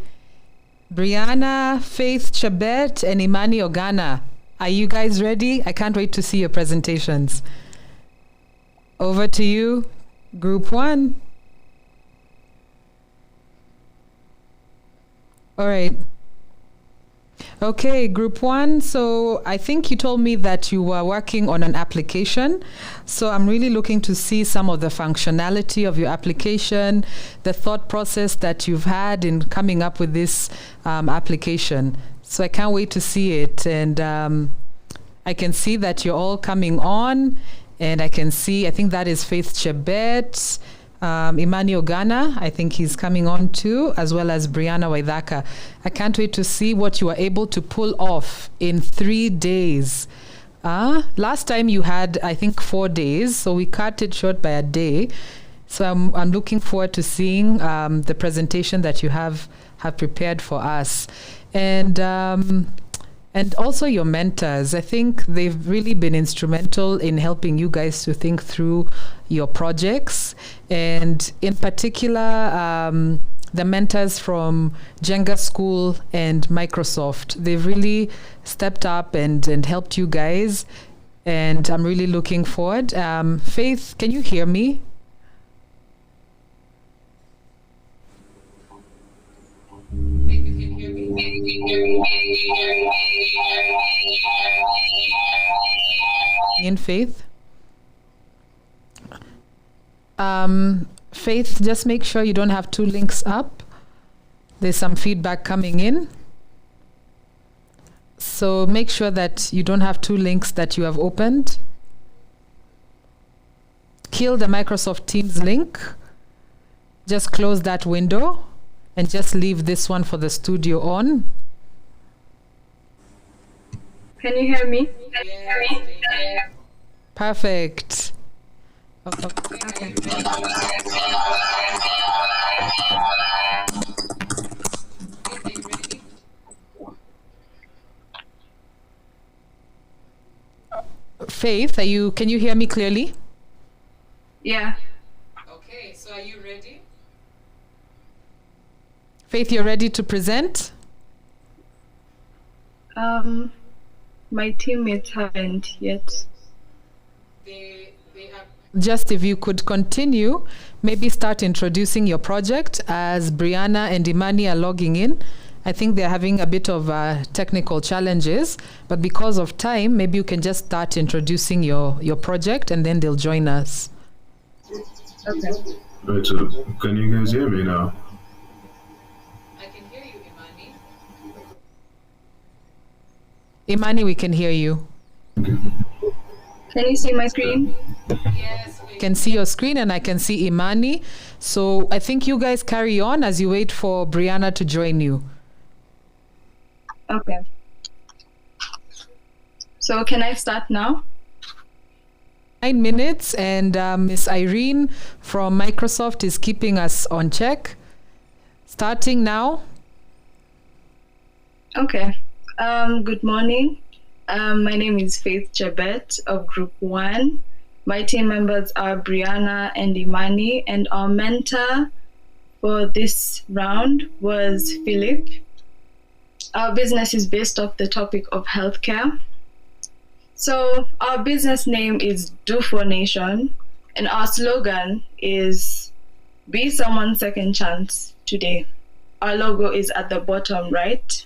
Brianna, Faith Chabet, and Imani Ogana. Are you guys ready? I can't wait to see your presentations. Over to you, Group 1. All right. Okay, Group 1. So I think you told me that you were working on an application. So I'm really looking to see some of the functionality of your application, the thought process that you've had in coming up with this application. So I can't wait to see it. And I can see that you're all coming on. And I can see, I think that is Faith Chebet, Imani Ogana, I think he's coming on too, as well as Brianna Waithaka. I can't wait to see what you are able to pull off in 3 days. Last time you had, I think, 4 days, so we cut it short by a day. So I'm looking forward to seeing the presentation that you have prepared for us. And also your mentors. I think they've really been instrumental in helping you guys to think through your projects. And in particular, the mentors from Jenga School and Microsoft. They've really stepped up and helped you guys. And I'm really looking forward. Faith, can you hear me? In Faith? Faith, just make sure you don't have 2 links up. There's some feedback coming in. So make sure that you don't have 2 links that you have opened. Kill the Microsoft Teams link. Just close that window and just leave this one for the studio on. Can you hear me? Perfect. Okay. Faith, can you hear me clearly? Yeah. Okay, so are you ready? Faith, you're ready to present? My teammates haven't yet. Just if you could continue, maybe start introducing your project as Brianna and Imani are logging in. I think they're having a bit of technical challenges, but because of time, maybe you can just start introducing your project and then they'll join us. Okay. Right, can you guys hear me now? I can hear you, Imani. Imani, we can hear you. Can you see my screen? Yes, I can see your screen and I can see Imani. So I think you guys carry on as you wait for Brianna to join you. Okay. So can I start now? 9 minutes, and Miss Irene from Microsoft is keeping us on check. Starting now. Okay. Good morning. My name is Faith Chebet of Group 1. My team members are Brianna and Imani, and our mentor for this round was Philip. Our business is based off the topic of healthcare. So our business name is Do for Nation, and our slogan is Be Someone's Second Chance Today. Our logo is at the bottom right.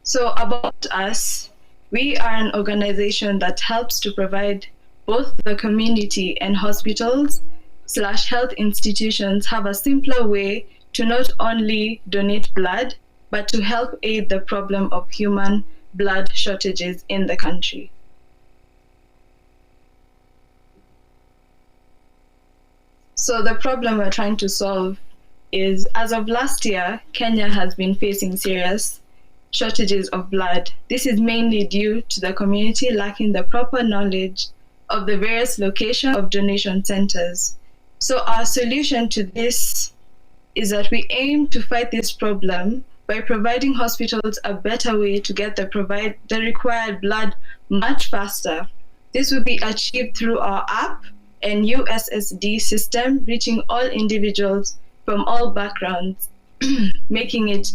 So about us, we are an organization that helps to provide both the community and hospitals/health institutions have a simpler way to not only donate blood, but to help aid the problem of human blood shortages in the country. So the problem we're trying to solve is, as of last year, Kenya has been facing serious shortages of blood. This is mainly due to the community lacking the proper knowledge of the various locations of donation centers. So our solution to this is that we aim to fight this problem by providing hospitals a better way to get the required blood much faster. This will be achieved through our app and USSD system, reaching all individuals from all backgrounds, making it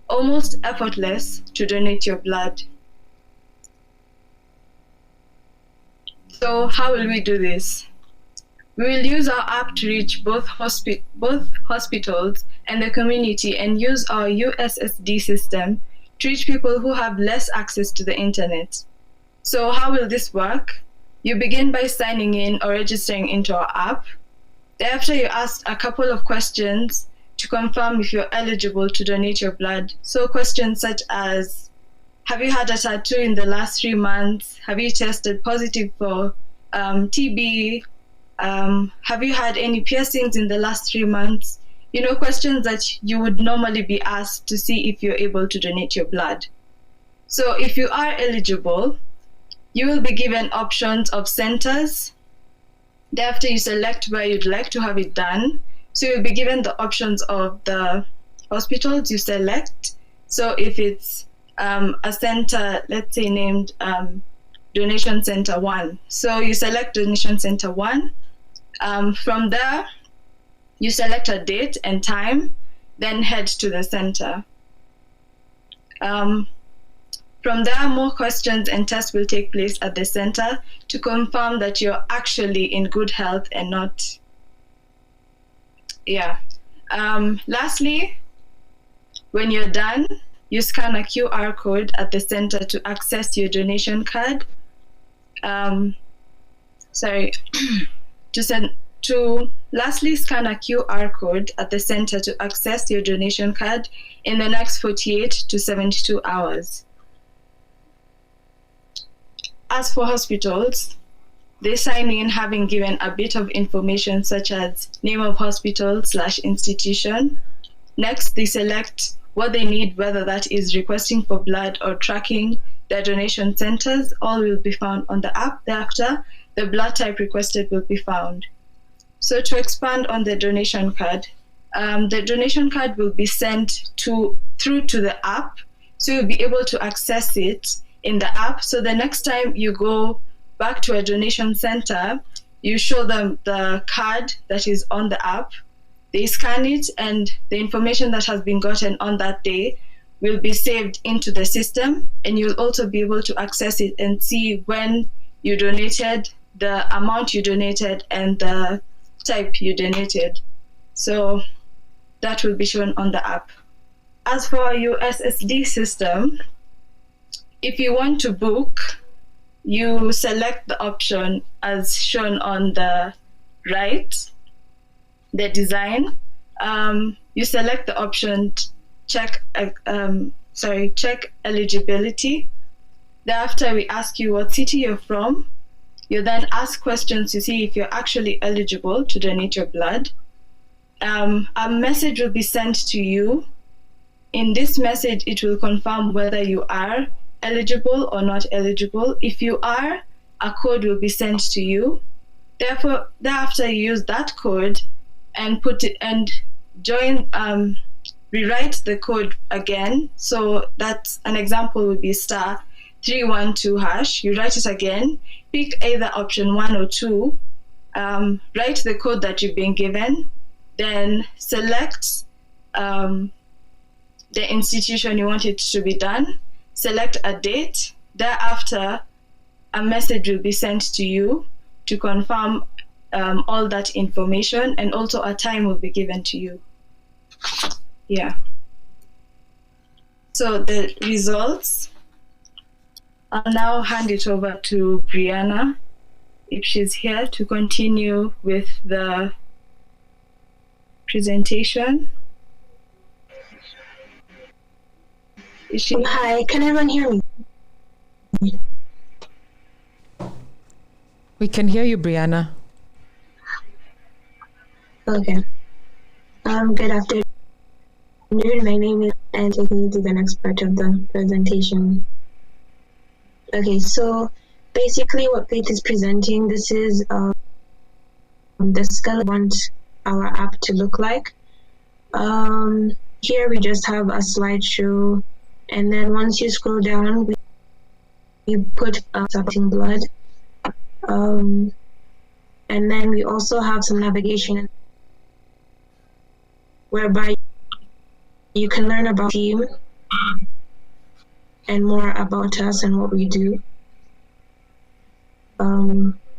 almost effortless to donate your blood. So how will we do this? We will use our app to reach both hospitals and the community, and use our USSD system to reach people who have less access to the internet. So how will this work? You begin by signing in or registering into our app. Thereafter, you ask a couple of questions to to confirm if you're eligible to donate your blood. So questions such as, have you had a tattoo in the last 3 months? Have you tested positive for TB? Have you had any piercings in the last 3 months? You know, questions that you would normally be asked to see if you're able to donate your blood. So if you are eligible, you will be given options of centers. Thereafter, you select where you'd like to have it done. So you'll be given the options of the hospitals you select. So if it's a center, let's say named Donation Center 1. So you select Donation Center 1. From there, you select a date and time, then head to the center. From there, more questions and tests will take place at the center to confirm that you're actually in good health and not, lastly, when you're done, you scan a QR code at the center to access your donation card. Lastly, scan a QR code at the center to access your donation card in the next 48 to 72 hours. As for hospitals, they sign in having given a bit of information such as name of hospital/institution. Next, they select what they need, whether that is requesting for blood or tracking their donation centers. All will be found on the app. Thereafter, the blood type requested will be found. So to expand on the donation card will be sent through to the app. So you'll be able to access it in the app. So the next time you go back to a donation center, you show them the card that is on the app. They scan it, and the information that has been gotten on that day will be saved into the system, and you'll also be able to access it and see when you donated, the amount you donated, and the type you donated. So that will be shown on the app. As for your USSD system, if you want to book, you select the option as shown on the right, the design. You select the option check eligibility. Thereafter, we ask you what city you're from. You then ask questions to see if you're actually eligible to donate your blood. A message will be sent to you. In this message, it will confirm whether you are eligible or not eligible. If you are, a code will be sent to you. Thereafter, you use that code and rewrite the code again. So that's an example would be *312#. You write it again, pick either option 1 or 2, write the code that you've been given, then select the institution you want it to be done, select a date. Thereafter, a message will be sent to you to confirm all that information, and also a time will be given to you. So the results, I'll now hand it over to Brianna, if she's here, to continue with the presentation. Is she? Hi, can everyone hear me? We can hear you, Brianna. Okay. Good afternoon. My name is, and taking you to the next part of the presentation. Okay, so basically what Faith is presenting, this is the scale we want our app to look like. Here we just have a slideshow, and then once you scroll down, we put something blood. And then we also have some navigation whereby you can learn about the team and more about us and what we do.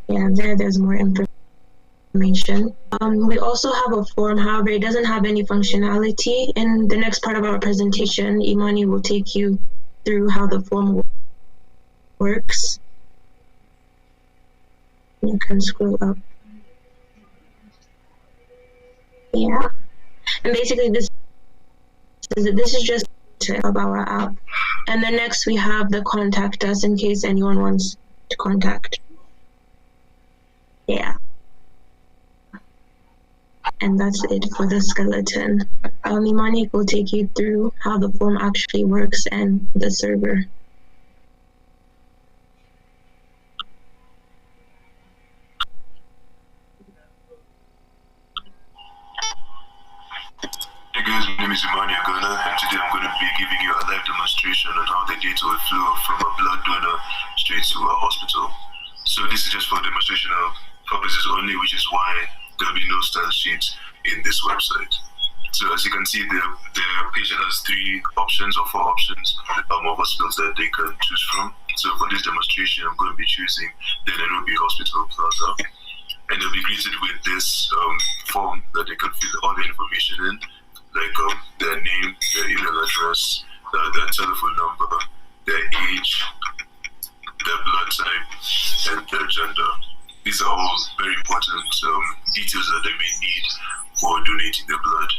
There's more information. We also have a form, however, it doesn't have any functionality. In the next part of our presentation, Imani will take you through how the form works. You can scroll up. And basically this is just of our app. And then next we have the contact us in case anyone wants to contact. Yeah. And that's it for the skeleton. Imani will take you through how the form actually works and the server. Hey guys, my name is Imani Agana, and today I'm going to be giving you a live demonstration on how the data will flow from a blood donor straight to a hospital. So this is just for demonstrational purposes only, which is why there will be no style sheets in this website. So as you can see, the patient has 3 options or 4 options of hospitals that they can choose from. So for this demonstration, I'm going to be choosing the Nairobi Hospital Plaza. And they'll be greeted with this form that they can fill all the information in, like their name, their email address, their telephone number, their age, their blood type, and their gender. These are all very important details that they may need for donating their blood.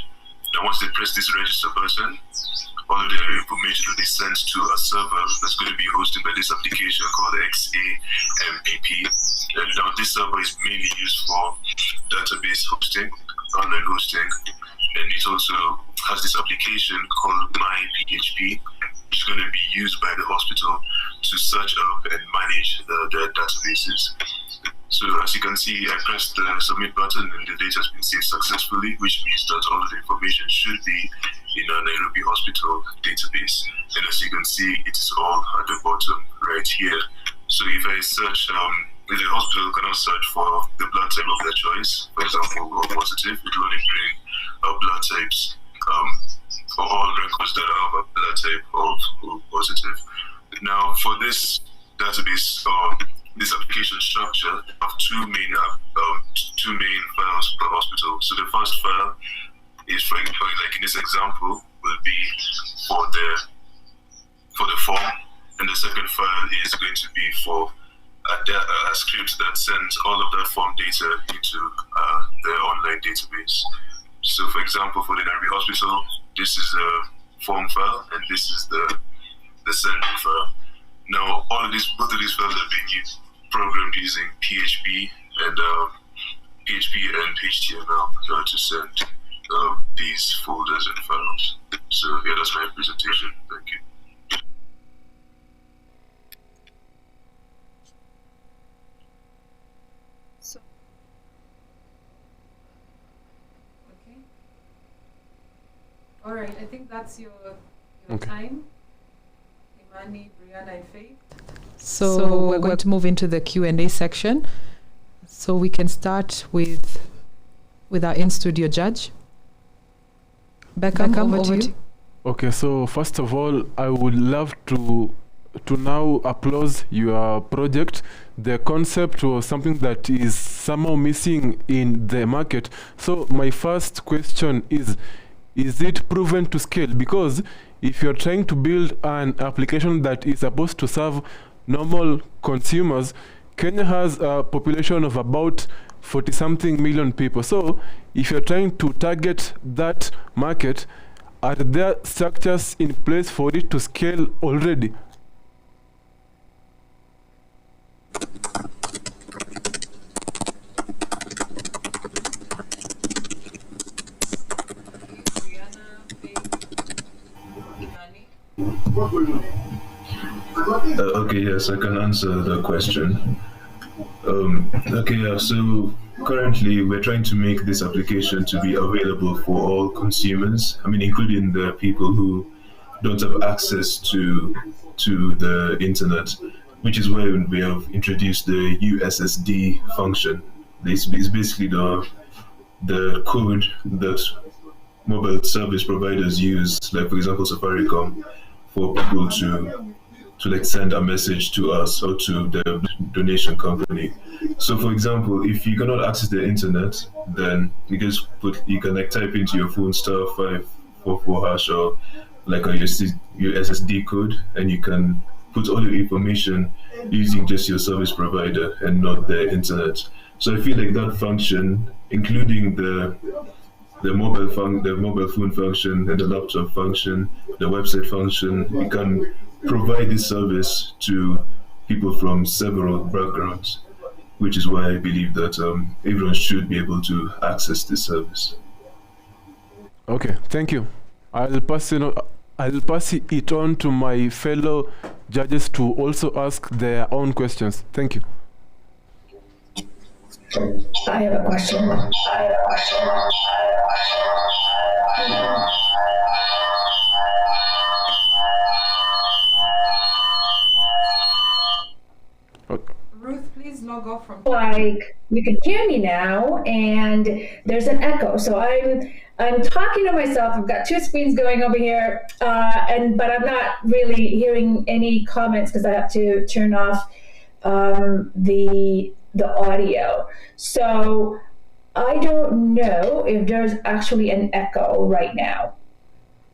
Now once they press this register button, all of their information will be sent to a server that's going to be hosted by this application called XAMPP. And now this server is mainly used for database hosting, online hosting, and it also has this application called MyPHP, which is going to be used by the hospital to search up and manage their databases. So as you can see, I pressed the submit button and the data has been saved successfully, which means that all of the information should be in a Nairobi hospital database. And as you can see, it is all at the bottom right here. So if I search, the hospital can also search for the blood type of their choice. For example, O positive, it will only bring blood types for all records that have a blood type of O positive. Now for this database this application structure of two main files per hospital. So the first file is for like in this example will be for the form, and the second file is going to be for a script that sends all of that form data into the online database. So for example, for the Nairobi Hospital, this is a form file and this is the sending file. Now both of these files are being programmed using PHP and HTML to send these folders and files. So yeah, that's my presentation. Thank you. All right, I think that's your Okay. time. Imani, Brianna, and Faith. So we're going to move into the Q&A section. So we can start with our in-studio judge. Beckham, over to you. Okay, so first of all, I would love to now applaud your project. The concept was something that is somehow missing in the market. So my first question is it proven to scale? Because if you're trying to build an application that is supposed to serve normal consumers, Kenya has a population of about 40-something million people. So if you're trying to target that market, are there structures in place for it to scale already? Okay, yes, I can answer the question. Okay, yeah, so currently we're trying to make this application to be available for all consumers, I mean, including the people who don't have access to the internet, which is why we have introduced the USSD function. This is basically the code that mobile service providers use, like for example Safaricom, for people to like send a message to us or to the donation company. So for example, if you cannot access the internet, then you can like type into your phone *544# or like your SSD code, and you can put all your information using just your service provider and not the internet. So I feel like that function, including the the mobile phone function, and the laptop function, the website function. We can provide this service to people from several backgrounds, which is why I believe that everyone should be able to access this service. Okay, thank you. I'll pass it on to my fellow judges to also ask their own questions. Thank you. I have a question. Ruth, please log off from. Like you can hear me now, and there's an echo. So I'm talking to myself. I've got two screens going over here, but I'm not really hearing any comments because I have to turn off the audio. So I don't know if there's actually an echo right now.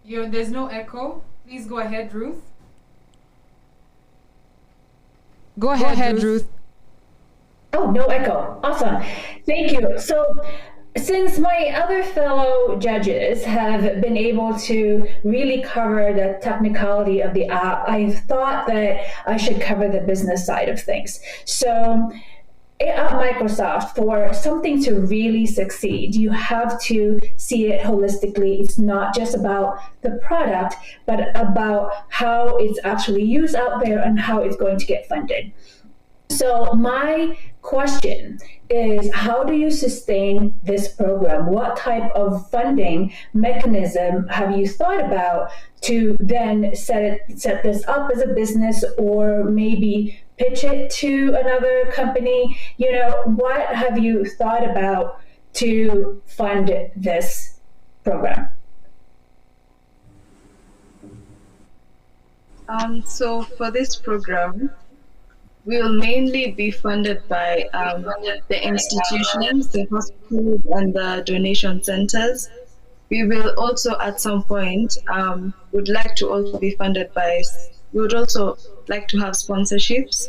There's no echo. Please go ahead, Ruth. Go ahead, Ruth. Oh, no echo. Awesome. Thank you. So since my other fellow judges have been able to really cover the technicality of the app, I thought that I should cover the business side of things. So at Microsoft, for something to really succeed, you have to see it holistically. It's not just about the product, but about how it's actually used out there and how it's going to get funded. So my question is, how do you sustain this program? What type of funding mechanism have you thought about to then set this up as a business, or maybe pitch it to another company? What have you thought about to fund this program? So for this program, we will mainly be funded by the institutions, the hospitals, and the donation centers. We will also, at some point, would like to also be funded by. We would also like to have sponsorships,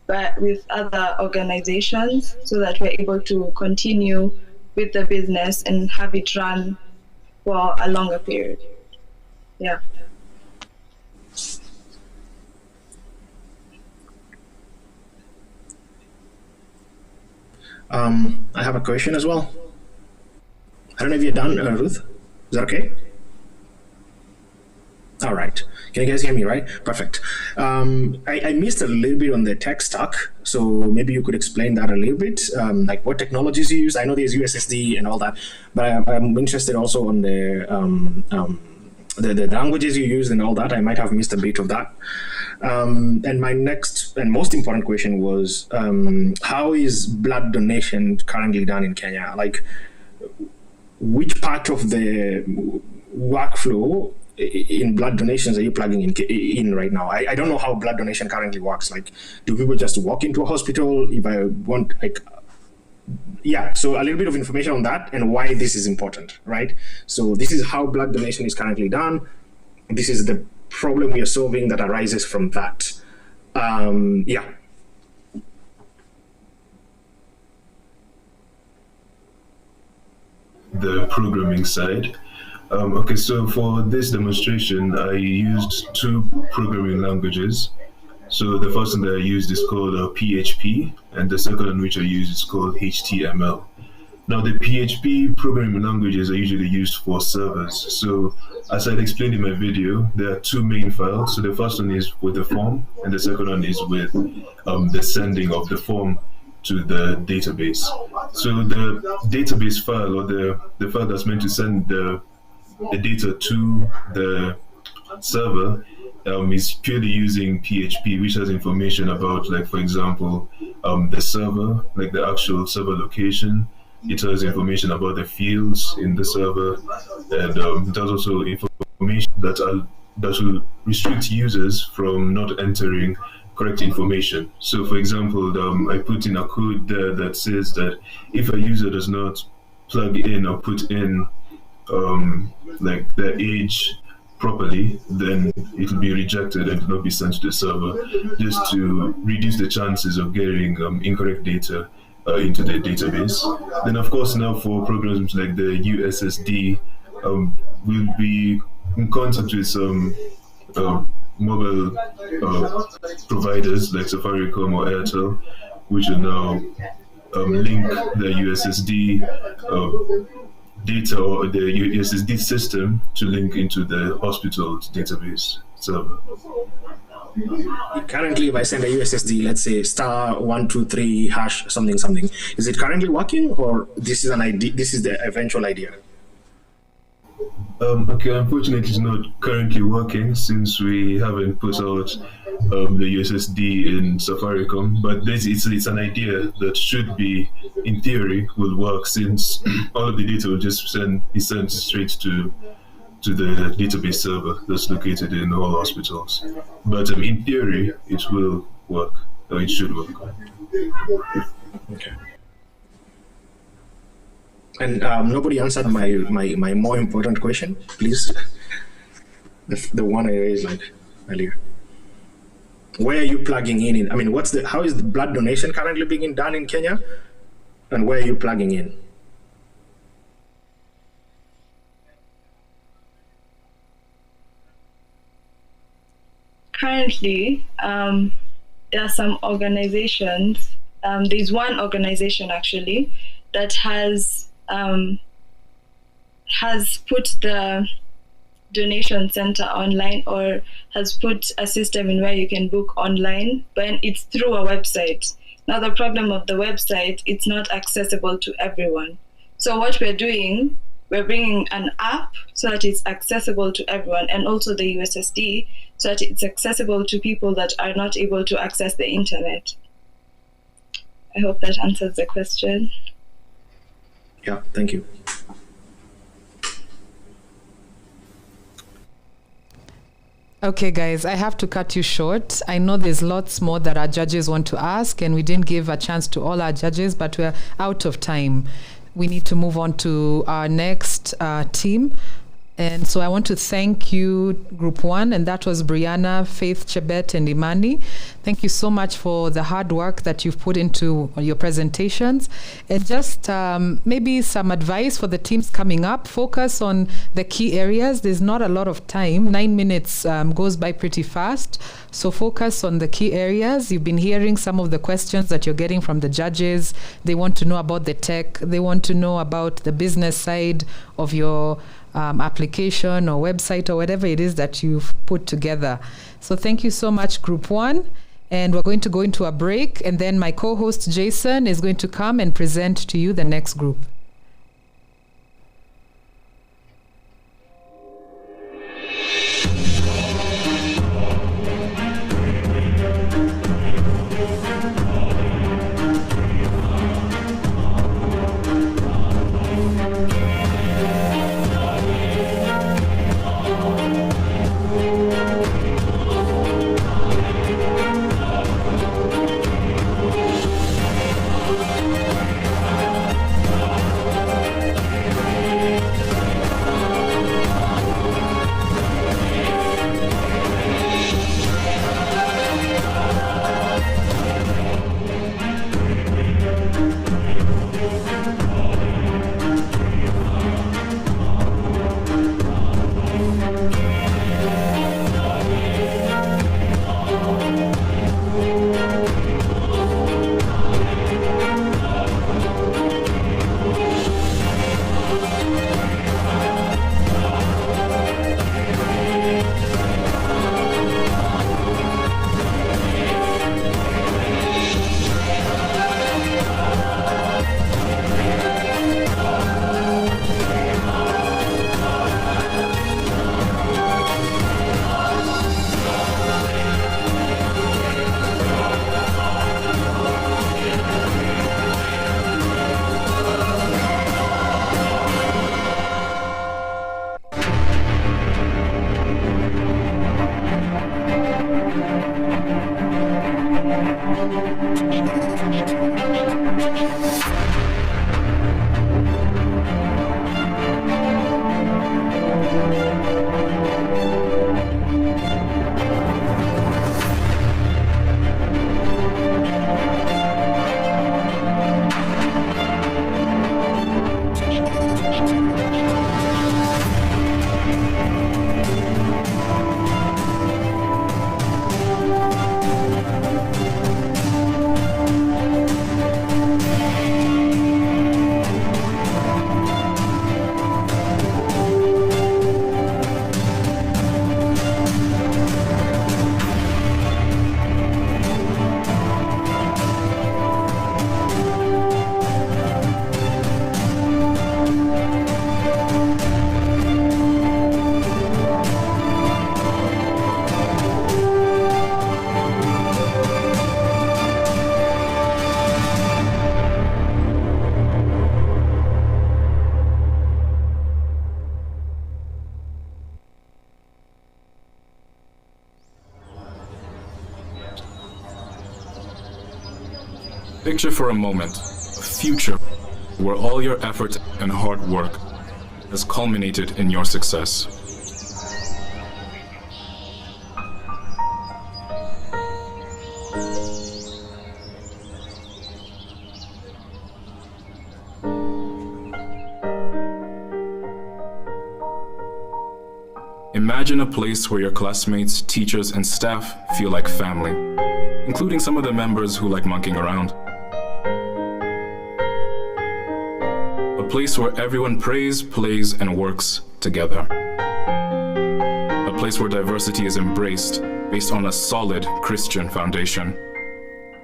but with other organizations, so that we're able to continue with the business and have it run for a longer period. Yeah. I have a question as well. I don't know if you're done, Ruth. Is that okay? All right. Can you guys hear me, right? Perfect. I missed a little bit on the tech stack, so maybe you could explain that a little bit, like what technologies you use. I know there's USSD and all that, but I'm interested also on the languages you use and all that. I might have missed a bit of that. And my next and most important question was, how is blood donation currently done in Kenya? Like, which part of the workflow in blood donations are you plugging in right now? I don't know how blood donation currently works. Like, do people just walk into a hospital if I want, like, yeah, so a little bit of information on that and why this is important, right? So this is how blood donation is currently done. This is the problem we are solving that arises from that. Yeah. The programming side. Okay, so for this demonstration, I used two programming languages. So the first one that I used is called PHP, and the second one which I used is called HTML. Now, the PHP programming languages are usually used for servers. So as I explained in my video, there are two main files. So the first one is with the form, and the second one is with the sending of the form to the database. So the database file, or the file that's meant to send the data to the server, is purely using PHP, which has information about, like, for example, the server, like the actual server location. It has information about the fields in the server, and it has also information that will restrict users from not entering correct information. So, for example, I put in a code there that says that if a user does not plug in or put in like their age properly, then it will be rejected and will not be sent to the server, just to reduce the chances of getting incorrect data into the database. Then, of course, now for programs like the USSD, we'll be in contact with some mobile providers like Safaricom or Airtel, which will now link the USSD data or the USSD system to link into the hospital's database server. Currently, if I send a USSD, let's say *123# something something, is it currently working, or this is an idea? This is the eventual idea. Okay, unfortunately, it's not currently working since we haven't put out the USSD in Safaricom. But it's an idea that should be, in theory, will work, since all of the data will just be sent straight to the database server that's located in all hospitals. But in theory, it will work, or it should work. Okay. And nobody answered my more important question, please. The one I raised earlier. Where are you plugging in? I mean, how is the blood donation currently being done in Kenya? And where are you plugging in? Currently, there are some organizations. There's one organization actually that has put the donation center online, or has put a system in where you can book online, but it's through a website. Now the problem of the website, it's not accessible to everyone. So what we're doing, we're bringing an app so that it's accessible to everyone, and also the USSD so that it's accessible to people that are not able to access the internet. I hope that answers the question. Yeah, thank you. Okay, guys, I have to cut you short. I know there's lots more that our judges want to ask, and we didn't give a chance to all our judges, but we're out of time. We need to move on to our next team. And so I want to thank you, Group 1, and that was Brianna, Faith, Chebet, and Imani. Thank you so much for the hard work that you've put into your presentations. And just maybe some advice for the teams coming up. Focus on the key areas. There's not a lot of time. 9 minutes goes by pretty fast. So focus on the key areas. You've been hearing some of the questions that you're getting from the judges. They want to know about the tech. They want to know about the business side of your application or website or whatever it is that you've put together. So thank you so much, Group 1. And we're going to go into a break, and then my co-host Jason is going to come and present to you the next group. Picture for a moment a future where all your effort and hard work has culminated in your success. Imagine a place where your classmates, teachers, and staff feel like family, including some of the members who like monkeying around. A place where everyone prays, plays, and works together. A place where diversity is embraced based on a solid Christian foundation.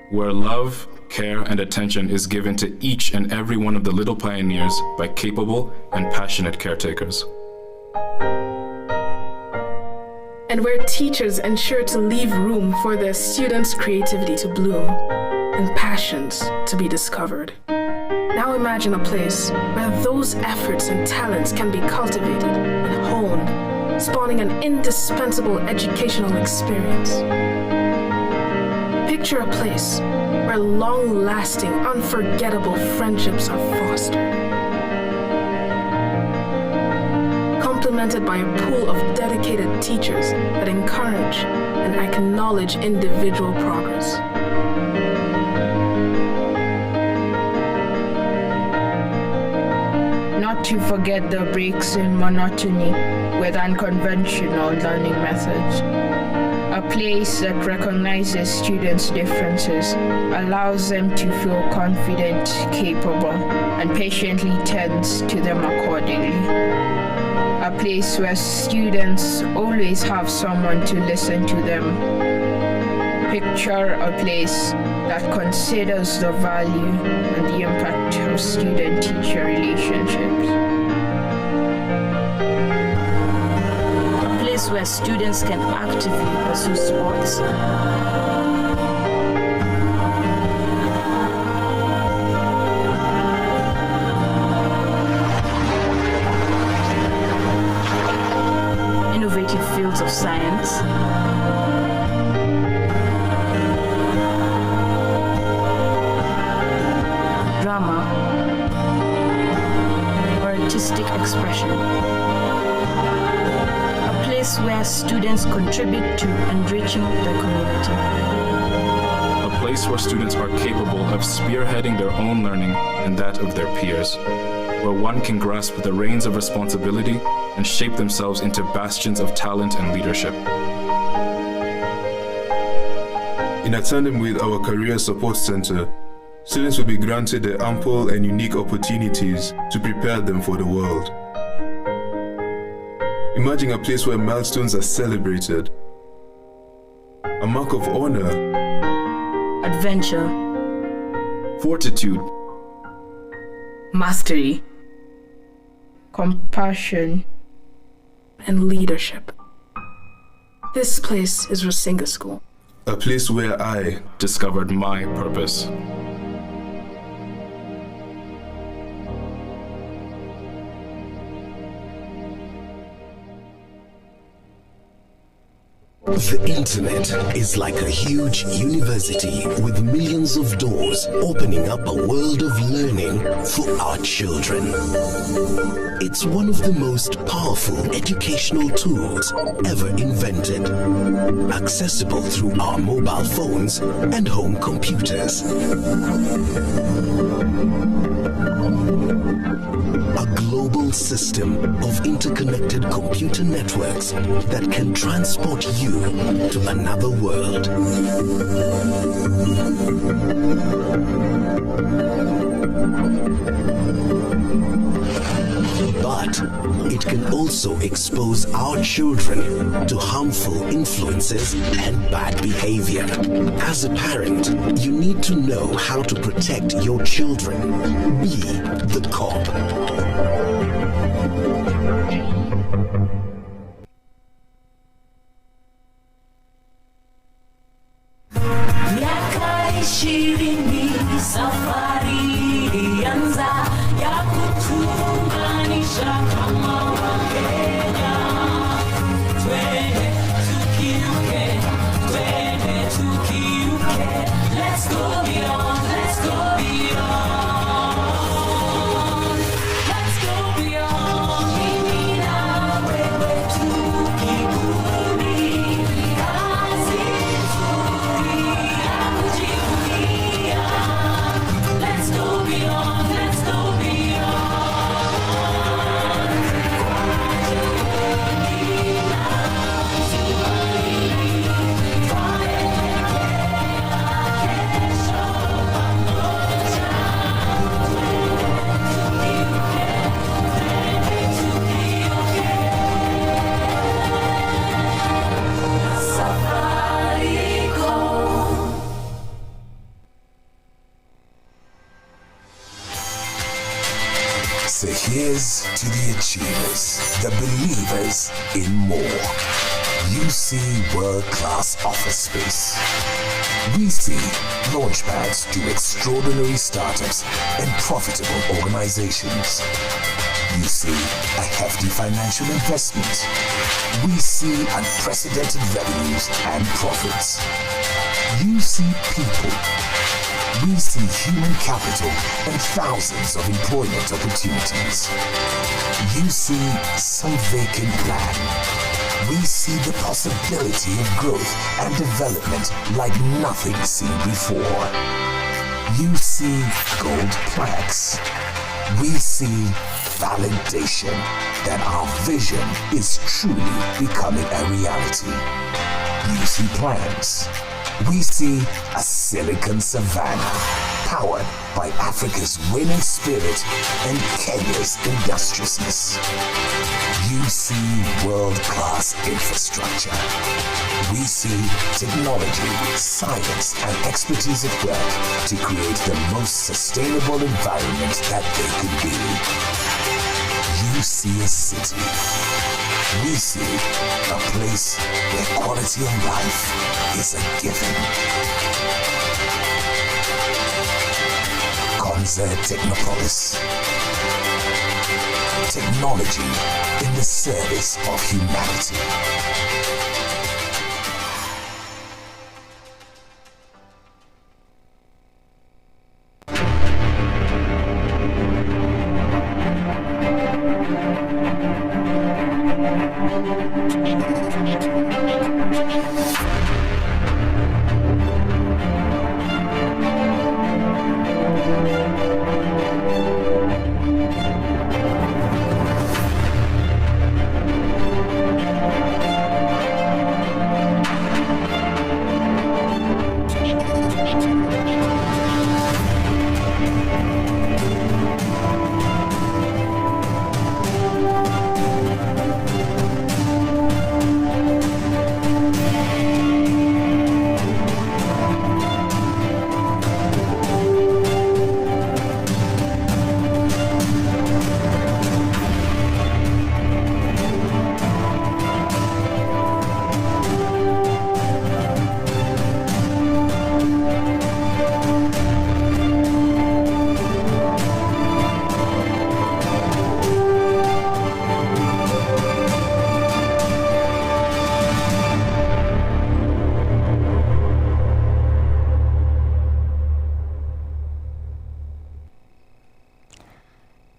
Where love, care, and attention is given to each and every one of the little pioneers by capable and passionate caretakers. And where teachers ensure to leave room for their students' creativity to bloom and passions to be discovered. Now imagine a place where those efforts and talents can be cultivated and honed, spawning an indispensable educational experience. Picture a place where long-lasting, unforgettable friendships are fostered, complemented by a pool of dedicated teachers that encourage and acknowledge individual progress. Not to forget the breaks in monotony with unconventional learning methods. A place that recognizes students' differences, allows them to feel confident, capable, and patiently tends to them accordingly. A place where students always have someone to listen to them. Picture a place that considers the value and the impact of student-teacher relationships. A place where students can actively pursue sports. Innovative fields of science. Drama. Or artistic expression. A place where students contribute to enriching their community. A place where students are capable of spearheading their own learning and that of their peers, where one can grasp the reins of responsibility and shape themselves into bastions of talent and leadership. In tandem with our Career Support Center, students will be granted the ample and unique opportunities to prepare them for the world. Imagine a place where milestones are celebrated, a mark of honor, adventure, fortitude, mastery, compassion, and leadership. This place is Rusinga School. A place where I discovered my purpose. The internet is like a huge university with millions of doors opening up a world of learning for our children. It's one of the most powerful educational tools ever invented, accessible through our mobile phones and home computers. A global system of interconnected computer networks that can transport you to another world. But it can also expose our children to harmful influences and bad behavior. As a parent, you need to know how to protect your children. Be the cop. Safari ilianza ya kutuunganisha kama Wakenya. Twende tukiuke, let's go beyond, let's go So here's to the achievers, the believers in more. UC world-class office space. We see launchpads to extraordinary startups and profitable organizations. You see a hefty financial investment. We see unprecedented revenues and profits. You see people. We see human capital and thousands of employment opportunities. You see some vacant land. We see the possibility of growth and development like nothing seen before. You see gold plaques. We see validation that our vision is truly becoming a reality. You see plans. We see a Silicon Savannah powered by Africa's winning spirit and Kenya's industriousness. You see world-class infrastructure. We see technology, science, and expertise at work to create the most sustainable environment that they could be. You see a city. We see a place where quality of life is a given. Konza Technopolis. Technology in the service of humanity.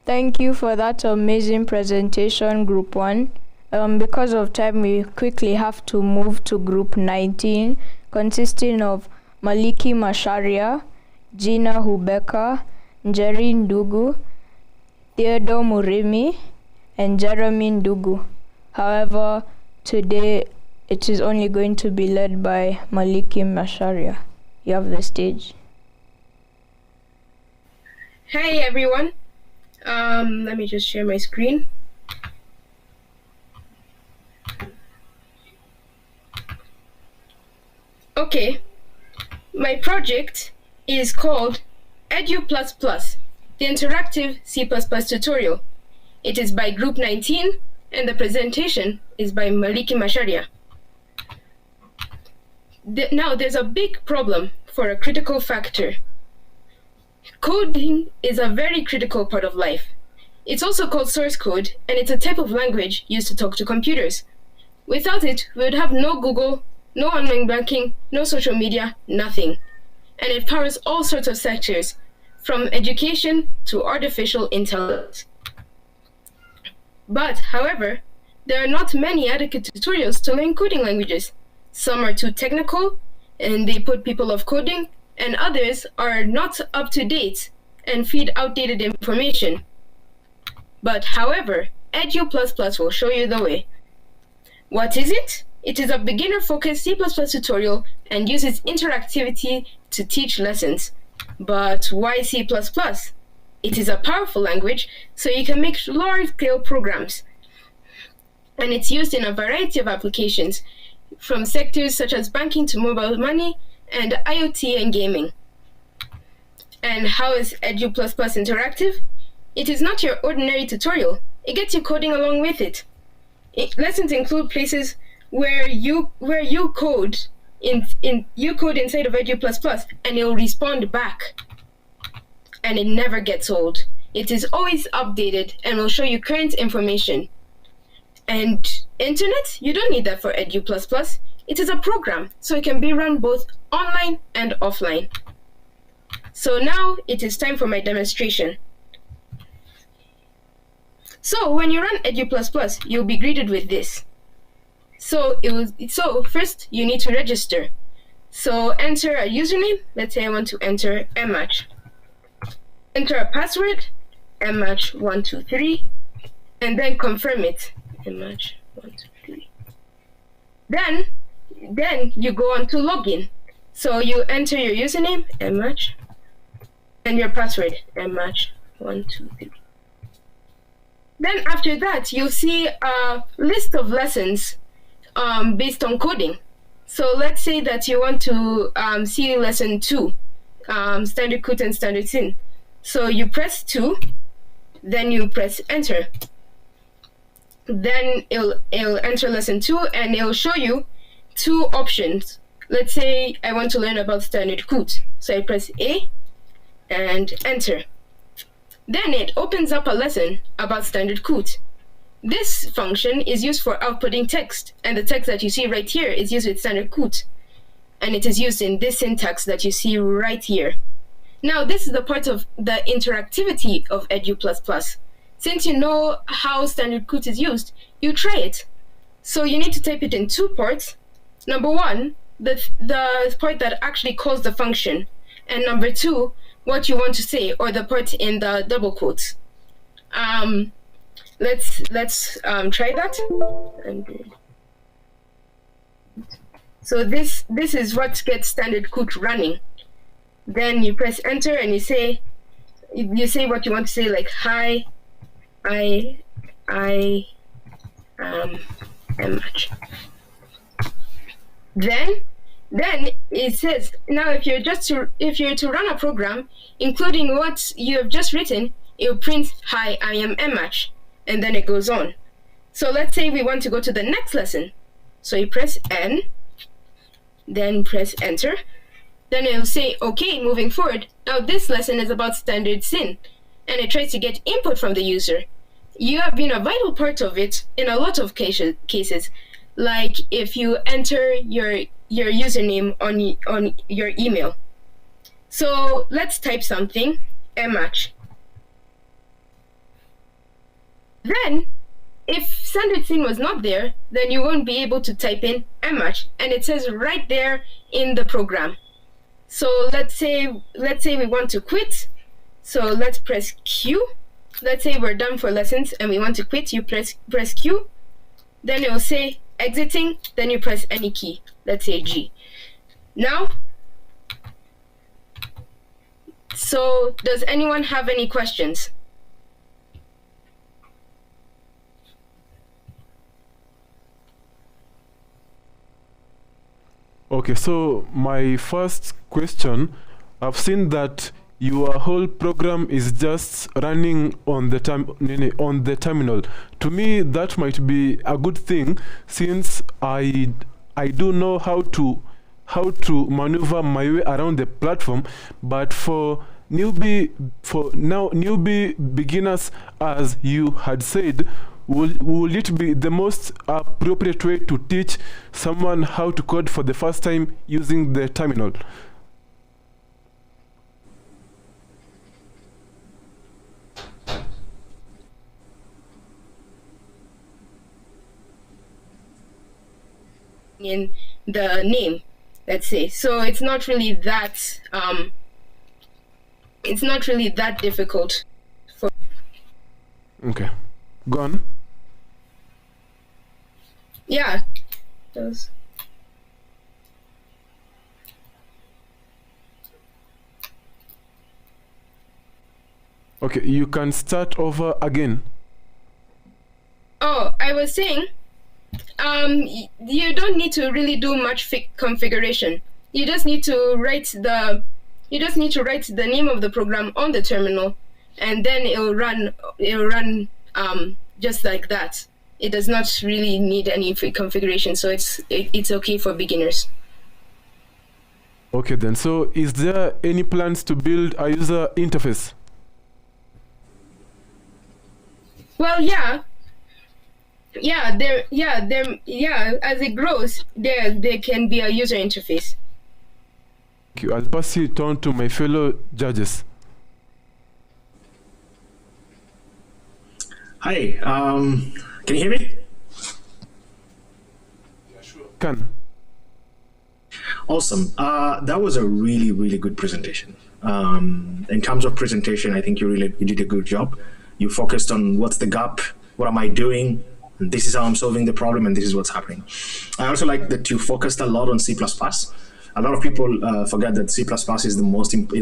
Thank you for that amazing presentation, Group 1. Because of time, we quickly have to move to Group 19, consisting of Maliki Masharia, Gina Hubeka, Njeri Ndugu, Theodore Murimi, and Jeremy Ndugu. However, today it is only going to be led by Maliki Masharia. You have the stage. Hi everyone. Let me just share my screen. Okay, my project is called Edu++, the interactive C++ tutorial. It is by Group 19 and the presentation is by Maliki Masharia. Now there's a big problem for a critical factor. Coding is a very critical part of life. It's also called source code, and it's a type of language used to talk to computers. Without it, we would have no Google, no online banking, no social media, nothing. And it powers all sorts of sectors, from education to artificial intelligence. But, however, there are not many adequate tutorials to learn coding languages. Some are too technical, and they put people off coding, and others are not up to date and feed outdated information. But however, Edu++ will show you the way. What is it? It is a beginner-focused C++ tutorial and uses interactivity to teach lessons. But why C++? It is a powerful language, so you can make large-scale programs. And it's used in a variety of applications, from sectors such as banking to mobile money, and IoT and gaming. And how is Edu++ interactive? it is not your ordinary tutorial. It gets you coding along with it. Lessons include places where you code you code inside of Edu++, and it'll respond back, and it never gets old. It is always updated and will show you current information. And internet, you don't need that for Edu++. It is a program, so it can be run both online and offline. So now it is time for my demonstration. So when you run Edu++, you'll be greeted with this. So first you need to register. So enter a username. Let's say I want to enter mmatch. Enter a password, mmatch123, and then confirm it, mmatch123. Then you go on to login. So you enter your username, mmatch, and your password, mmatch123. Then after that, you'll see a list of lessons based on coding. So let's say that you want to see lesson 2, standard CUT and standard SIN. So you press 2, then you press enter. Then it'll enter lesson 2, and it'll show you 2 options. Let's say I want to learn about standard CUT. So I press A and enter. Then it opens up a lesson about standard CUT. This function is used for outputting text, and the text that you see right here is used with standard CUT, and it is used in this syntax that you see right here. Now, this is the part of the interactivity of Edu++. Since you know how standard CUT is used, you try it. So you need to type it in 2 parts. Number 1, the part that actually calls the function, and number 2, what you want to say, or the part in the double quotes. Let's try that. So this is what gets standard CUT running. Then you press enter and you say what you want to say, like hi, I mmatch. Then it says, now if you're to run a program, including what you have just written, it will print hi, I am mmatch, and then it goes on. So let's say we want to go to the next lesson. So you press N, then press enter. Then it will say, okay, moving forward. Now this lesson is about standard SIN, and it tries to get input from the user. You have been a vital part of it in a lot of cases, like if you enter your username on your email. So let's type something, mmatch. Then, if standard SIN was not there, then you won't be able to type in mmatch, and it says right there in the program. So let's say we want to quit. So let's press Q. Let's say we're done for lessons and we want to quit. You press Q. Then it will say exiting. Then you press any key. Let's say G. Now, so does anyone have any questions? Okay, so my first question, I've seen that your whole program is just running on the terminal. To me, that might be a good thing, since I do know how to maneuver my way around the platform. But for newbie beginners, as you had said, will it be the most appropriate way to teach someone how to code for the first time using the terminal? In the name, let's say. So it's not really that difficult. Okay, go on. Yeah. Those. Okay, you can start over again. Oh, I was saying, you don't need to really do much configuration. You just need to write the name of the program on the terminal, and then it'll run just like that. It does not really need any configuration, so it's okay for beginners. Okay then, so is there any plans to build a user interface? Well, as it grows, there can be a user interface. Thank you. I'll pass it on to my fellow judges. Hi, can you hear me? Can. Awesome. That was a really, really good presentation. In terms of presentation, I think you did a good job. You focused on what's the gap, what am I doing, and this is how I'm solving the problem, and this is what's happening. I also like that you focused a lot on C++. A lot of people forget that C++ is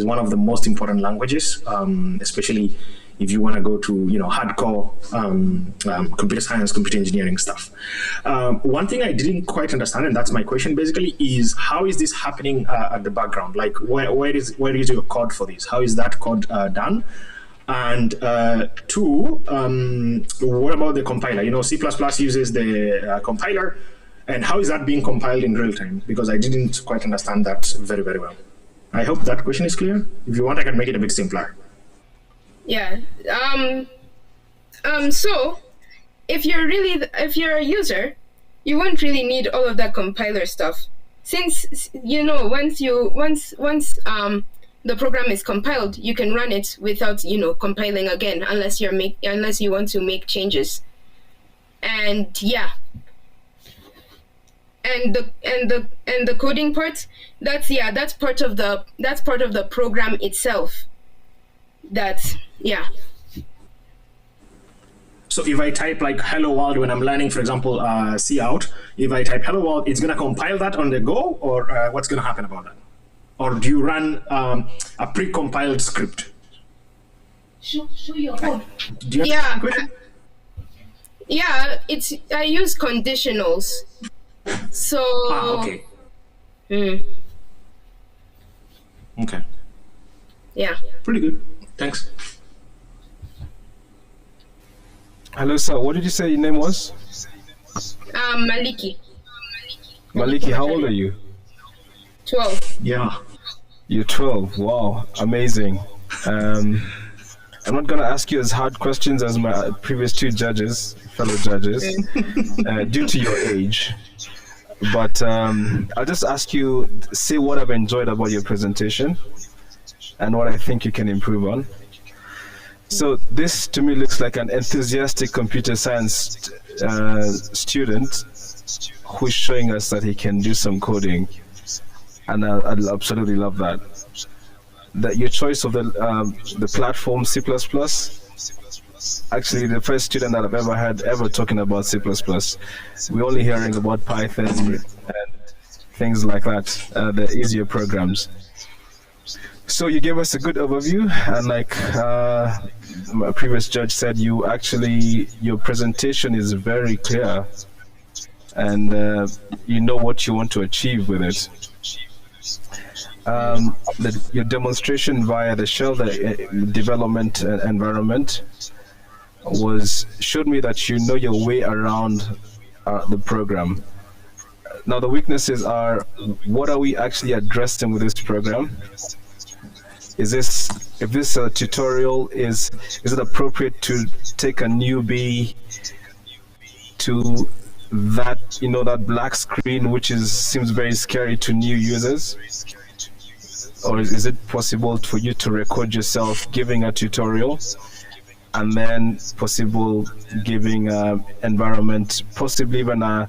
one of the most important languages, especially if you want to go to hardcore computer science, computer engineering stuff. One thing I didn't quite understand, and that's my question basically, is how is this happening at the background? Like where is your code for this? How is that code done? And two, what about the compiler? C++ uses the compiler, and how is that being compiled in real time? Because I didn't quite understand that very, very well. I hope that question is clear. If you want, I can make it a bit simpler. Yeah. So if you're a user, you won't really need all of that compiler stuff, since once the program is compiled, you can run it without compiling again, unless you want to make changes. And yeah. And the coding part, that's part of the program itself. So if I type like hello world when I'm learning, for example, C out, if I type hello world, it's gonna compile that on the go, or what's gonna happen about that? Or do you run a pre-compiled script? Show your code. Yeah, I use conditionals. So. Okay. Okay. Yeah. Pretty good. Thanks. Hello, sir. What did you say your name was? Maliki. Maliki, how old are you? 12. Yeah. You're 12. Wow, amazing. I'm not going to ask you as hard questions as my previous two fellow judges, due to your age. But I'll just ask you, say what I've enjoyed about your presentation and what I think you can improve on. So this to me looks like an enthusiastic computer science student who's showing us that he can do some coding, and I absolutely love that. That your choice of the platform C++, actually the first student that I've ever had talking about C++. We're only hearing about Python and things like that, the easier programs. So you gave us a good overview, and like my previous judge said, your presentation is very clear, and you know what you want to achieve with it. Your demonstration via the shell development environment showed me that you know your way around the program. Now the weaknesses are, what are we actually addressing with this program? If this tutorial is it appropriate to take a newbie to that that black screen, which seems very scary to new users? Or is it possible for you to record yourself giving a tutorial, and then possible giving environment, possibly even a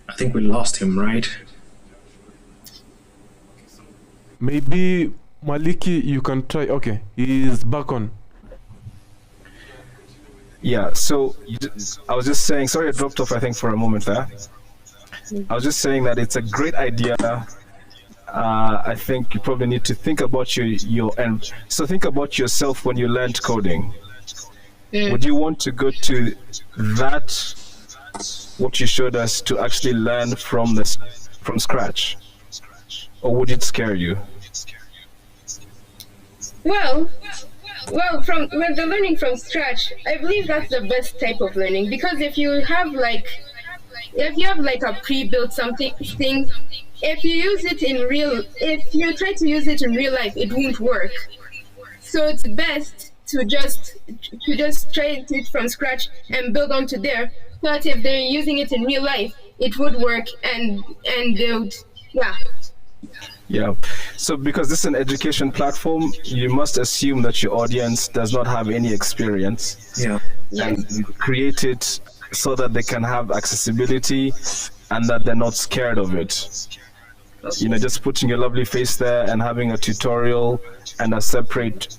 I think we lost him, right? Maybe Maliki, you can try. Okay, he's back on. Yeah, so I was just saying, sorry I dropped off I think for a moment there. I was just saying that it's a great idea. I think you probably need to think about so think about yourself when you learned coding. Would you want to go to that what you showed us to actually learn from scratch? Or would it scare you? Well, when the learning from scratch, I believe that's the best type of learning, because if you have like a pre-built thing, if you try to use it in real life, it won't work. So it's best to just try it from scratch and build onto there. But if they're using it in real life, it would work, and they would, yeah. Yeah. So because this is an education platform, you must assume that your audience does not have any experience. Yeah. And create it so that they can have accessibility and that they're not scared of it. You know, just putting your lovely face there and having a tutorial and a separate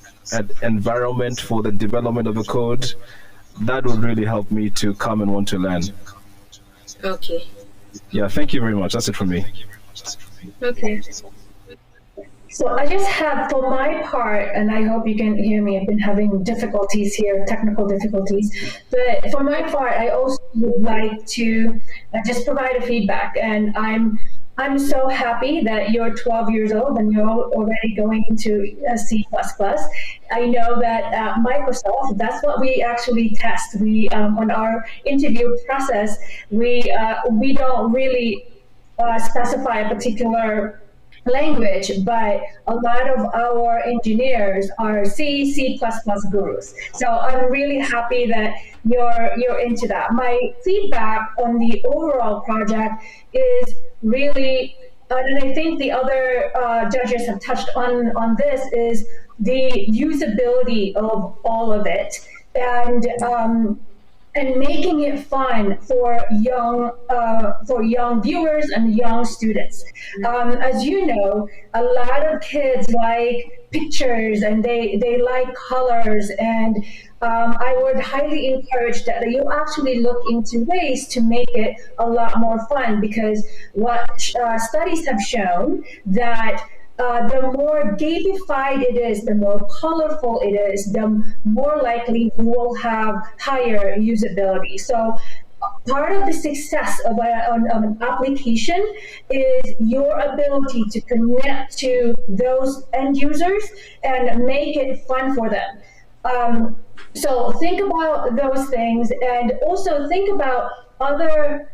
environment for the development of the code, that would really help me to come and want to learn. Okay. Yeah, thank you very much. That's it from me. Okay. So I just have, for my part, and I hope you can hear me, I've been having difficulties here, technical difficulties, but for my part, I also would like to just provide a feedback. And I'm so happy that you're 12 years old and you're already going into C++. I know that Microsoft, that's what we actually test. We on our interview process, we don't really specify a particular language, but a lot of our engineers are C++ gurus. So I'm really happy that you're into that. My feedback on the overall project is really, and I think the other judges have touched on this, is the usability of all of it, and making it fun for young viewers and young students. As you know, a lot of kids like pictures and they like colors, and I would highly encourage that you actually look into ways to make it a lot more fun, because what studies have shown that the more gamified it is, the more colorful it is, the more likely you will have higher usability. So part of the success of an application is your ability to connect to those end users and make it fun for them. So think about those things, and also think about other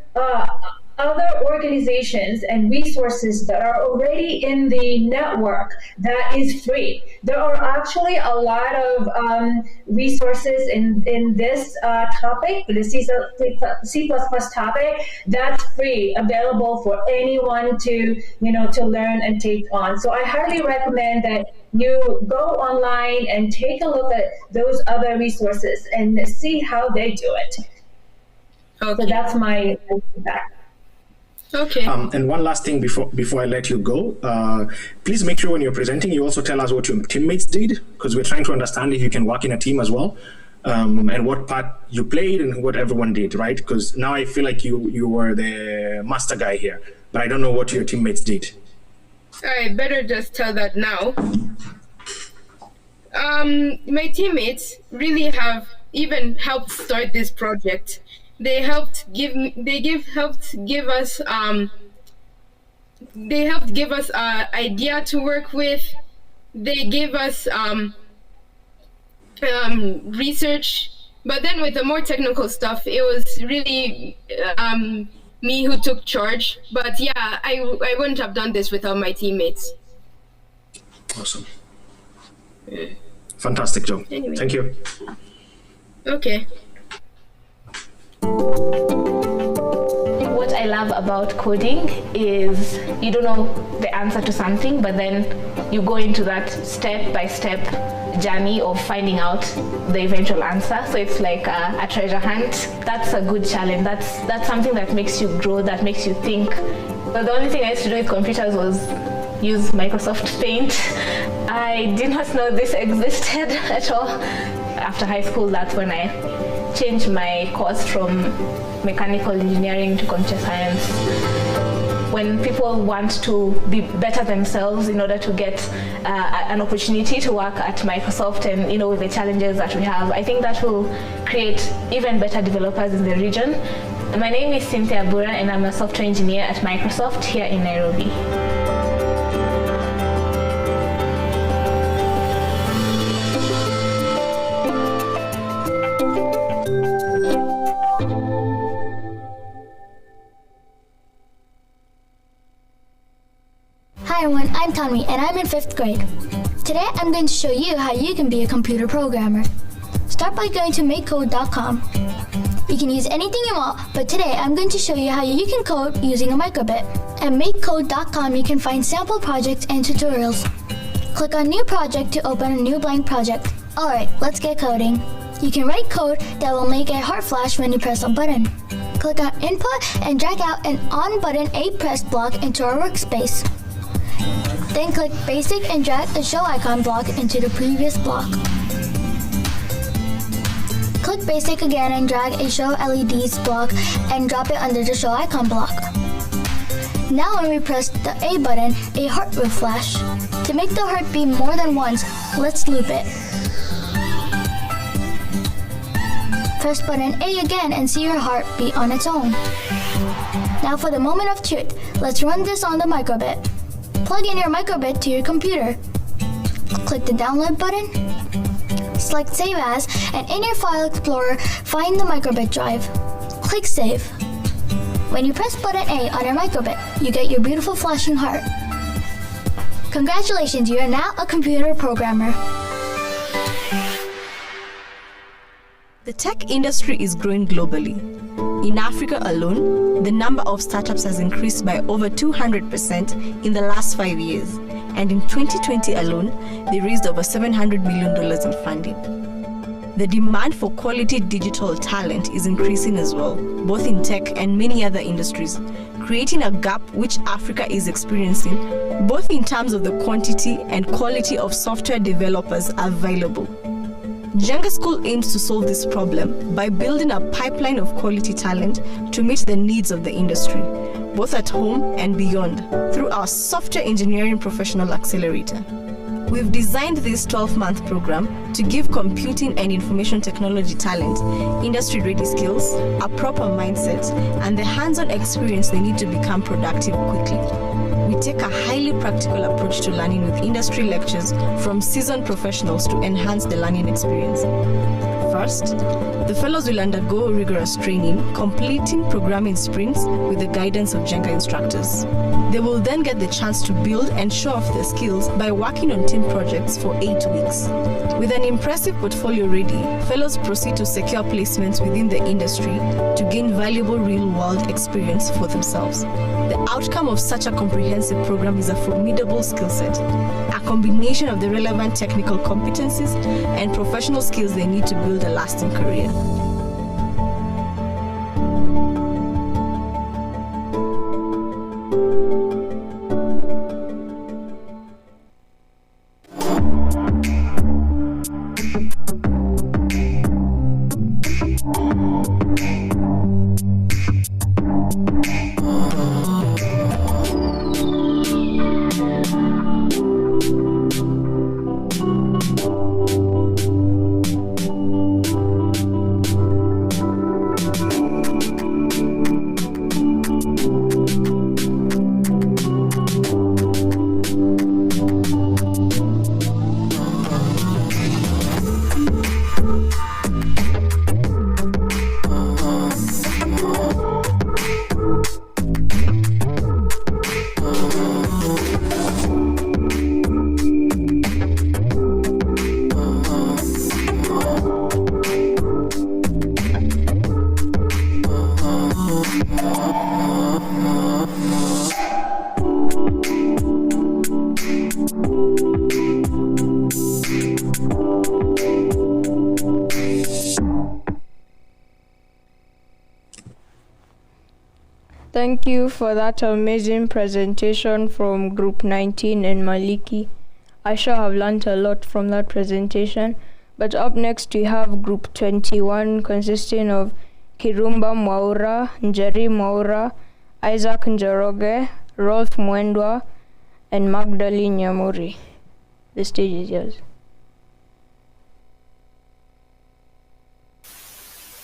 organizations and resources that are already in the network that is free. There are actually a lot of resources in this topic, the C++ topic, that's free, available for anyone to learn and take on. So I highly recommend that you go online and take a look at those other resources and see how they do it. Okay. So that's my feedback. Okay. And one last thing before I let you go, please make sure when you're presenting, you also tell us what your teammates did, because we're trying to understand if you can work in a team as well, and what part you played and what everyone did, right? Because now I feel like you were the master guy here, but I don't know what your teammates did. I better just tell that now. My teammates really have even helped start this project. They helped give us idea to work with. They gave us research, but then with the more technical stuff, it was really me who took charge. But yeah, I wouldn't have done this without my teammates. Awesome. Fantastic job. Anyway. Thank you. Okay. What I love about coding is you don't know the answer to something, but then you go into that step-by-step journey of finding out the eventual answer. So it's like a treasure hunt. That's a good challenge. That's something that makes you grow, that makes you think. But the only thing I used to do with computers was use Microsoft Paint. I did not know this existed at all. After high school, that's when I changed my course from mechanical engineering to computer science. When people want to be better themselves in order to get an opportunity to work at Microsoft and with the challenges that we have, I think that will create even better developers in the region. My name is Cynthia Bura and I'm a software engineer at Microsoft here in Nairobi. Hi everyone, I'm Tanvi and I'm in 5th grade. Today I'm going to show you how you can be a computer programmer. Start by going to makecode.com. You can use anything you want, but today I'm going to show you how you can code using a microbit. At makecode.com you can find sample projects and tutorials. Click on New Project to open a new blank project. Alright, let's get coding. You can write code that will make a heart flash when you press a button. Click on Input and drag out an on button A pressed block into our workspace. Then click Basic and drag a show icon block into the previous block. Click Basic again and drag a Show LEDs block and drop it under the Show Icon block. Now when we press the A button, a heart will flash. To make the heart beat more than once, let's loop it. Press button A again and see your heart beat on its own. Now for the moment of truth, let's run this on the microbit. Plug in your microbit to your computer. Click the download button. Select Save As, and in your File Explorer, find the microbit drive. Click Save. When you press button A on your microbit, you get your beautiful flashing heart. Congratulations, you are now a computer programmer. The tech industry is growing globally. In Africa alone, the number of startups has increased by over 200% in the last 5 years. And in 2020 alone, they raised over $700 million in funding. The demand for quality digital talent is increasing as well, both in tech and many other industries, creating a gap which Africa is experiencing, both in terms of the quantity and quality of software developers available. Jenga School aims to solve this problem by building a pipeline of quality talent to meet the needs of the industry, both at home and beyond, through our Software Engineering Professional Accelerator. We've designed this 12-month program to give computing and information technology talent industry-ready skills, a proper mindset, and the hands-on experience they need to become productive quickly. We take a highly practical approach to learning with industry lectures from seasoned professionals to enhance the learning experience. First, the fellows will undergo rigorous training, completing programming sprints with the guidance of Jenga instructors. They will then get the chance to build and show off their skills by working on team projects for 8 weeks. With an impressive portfolio ready, fellows proceed to secure placements within the industry to gain valuable real-world experience for themselves. The outcome of such a comprehensive program is a formidable skill set, a combination of the relevant technical competencies and professional skills they need to build a lasting career. Thank you for that amazing presentation from Group 19 and Maliki. I sure have learned a lot from that presentation. But up next we have Group 21 consisting of Kirumba Mwaura, Njeri Mwaura, Isaac Njoroge, Rolf Mwendwa, and Magdalene Nyamuri. The stage is yours.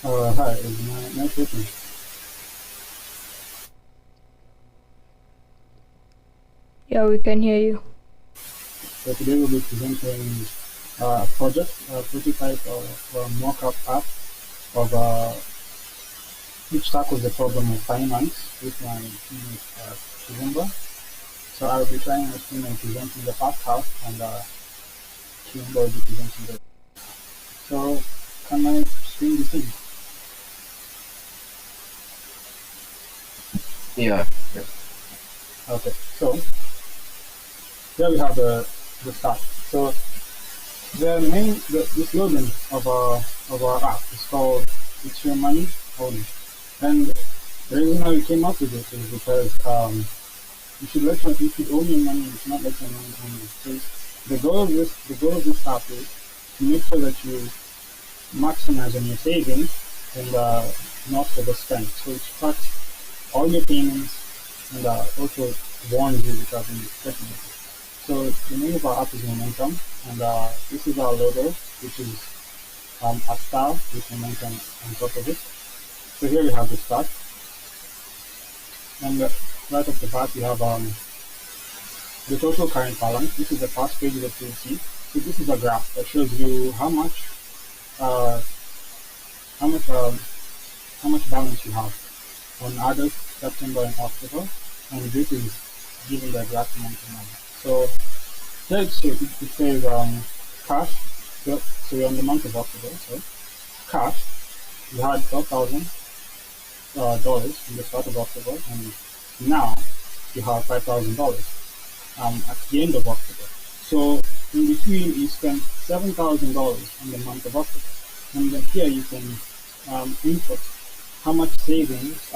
Hi, is my mic working? Yeah, we can hear you. So today we'll be presenting a project, a prototype or a mock-up app of which tackles the problem of finance with my teammate Kizumba. So I'll be trying to explain and presenting the first half, and Kizumba will be presenting the. So can I screen the thing? Yeah. Okay. So here we have the start. So the slogan of our app is called "It's Your Money Only," and the reason why we came up with it is because you should own your money. You should not let your money own you. So the goal of this app is to make sure that you maximize on your savings and not overspend. So it tracks all your payments and also warns you if you have been expecting it. So the name of our app is Momentum, and this is our logo, which is a star with momentum on top of it. So here we have the start, and right off the bat we have the total current balance. This is the first page that you'll see. So this is a graph that shows you how much balance you have on August, September, and October, and this is giving the exact amount of money. So here it says cash. So we're on the month of October. So cash, you had $12,000 in the start of October, and now you have $5,000 at the end of October. So in between, you spent $7,000 in the month of October, and then here you can input how much savings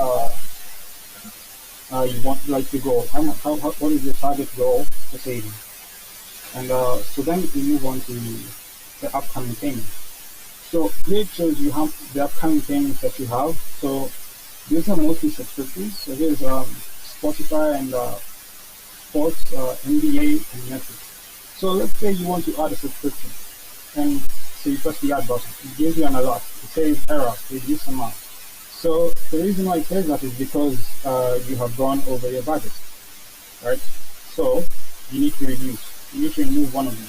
you want to go. What is your target goal for savings? And so then we move on to the upcoming payments. So here it shows you how the upcoming payments that you have. So these are mostly subscriptions. So here's Spotify and sports, NBA, and Netflix. So let's say you want to add a subscription, and so you press the add button. It gives you an alert. It says error, reduce amount. So the reason why it says that is because you have gone over your budget, right? So you need to reduce. You need to remove one of them.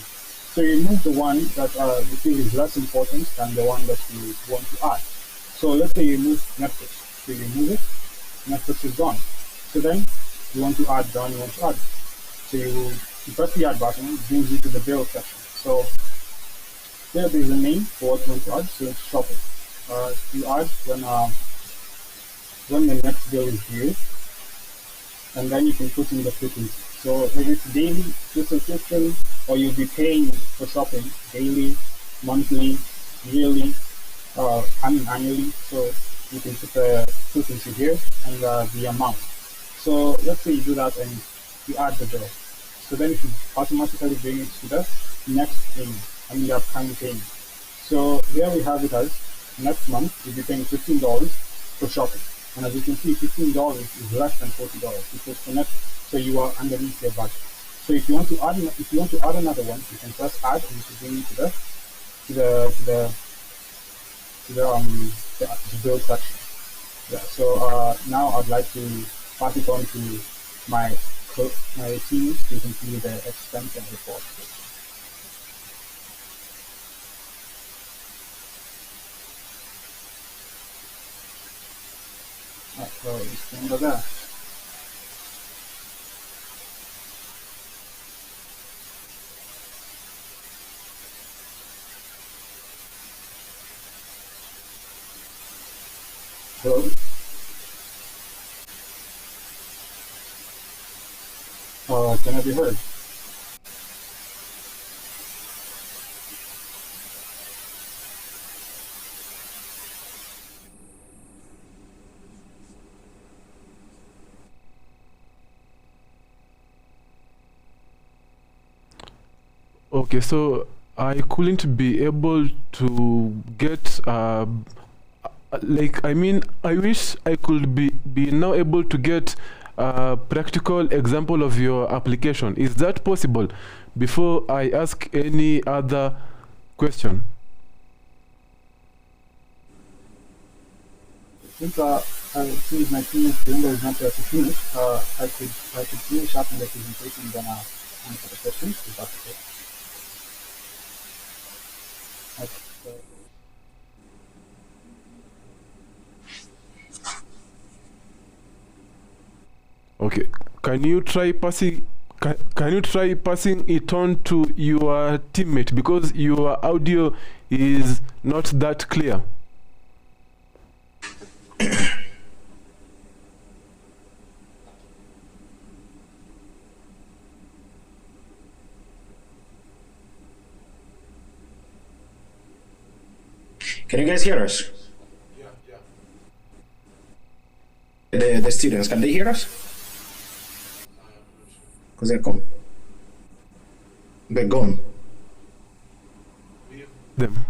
So you remove the one that you feel is less important than the one that you want to add. So let's say you remove Netflix. So you remove it, Netflix is gone. So then you want to add the one you want to add. So you press the add button, it brings you to the bill section. So there is a name for what you want to add, so it's shopping. You add when the next bill is due, and then you can put in the frequency. So if it's daily subscription, or you'll be paying for shopping daily, monthly, yearly, annually. So you can put the frequency here and the amount. So let's say you do that and you add the bill. So then it should automatically bring it to the next payment, the upcoming payment. So here we have it as next month you'll be paying $15 for shopping. And as you can see, $15 is less than $40 because for Netflix. So you are underneath your budget. So if you want to add another one, you can press add, and it will bring you to the build section. Yeah. So now I'd like to pass it on to my team to continue the expense and report. So it's under there. Hello? Can I be heard? Okay, so I couldn't be able to get I wish I could be now able to get a practical example of your application. Is that possible before I ask any other question? Since my teammate's Brenda is not there to finish, I could finish up in the presentation, then answer the questions, if that's okay. Okay. Can you try passing it on to your teammate, because your audio is not that clear? Can you guys hear us? The students, can they hear us? Because they're gone. They're gone. Them.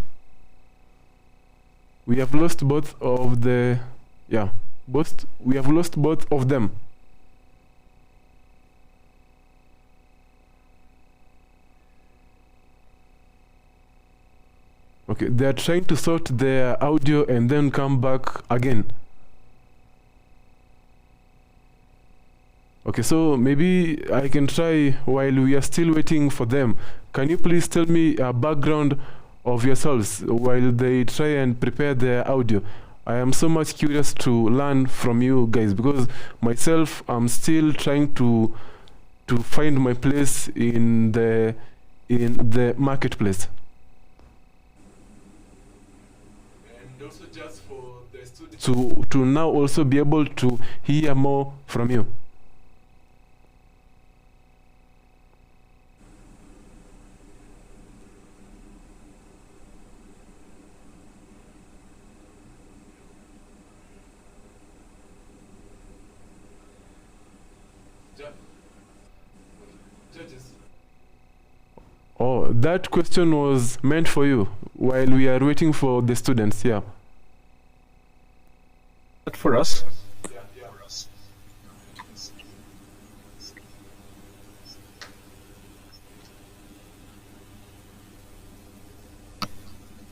We have lost both of the... Yeah. We have lost both of them. Okay, they are trying to sort their audio and then come back again. Okay, so maybe I can try while we are still waiting for them. Can you please tell me a background of yourselves while they try and prepare their audio? I am so much curious to learn from you guys, because myself, I'm still trying to find my place in the marketplace. And also just for the students to now also be able to hear more from you. Oh, that question was meant for you while we are waiting for the students, yeah. That for us? Yeah.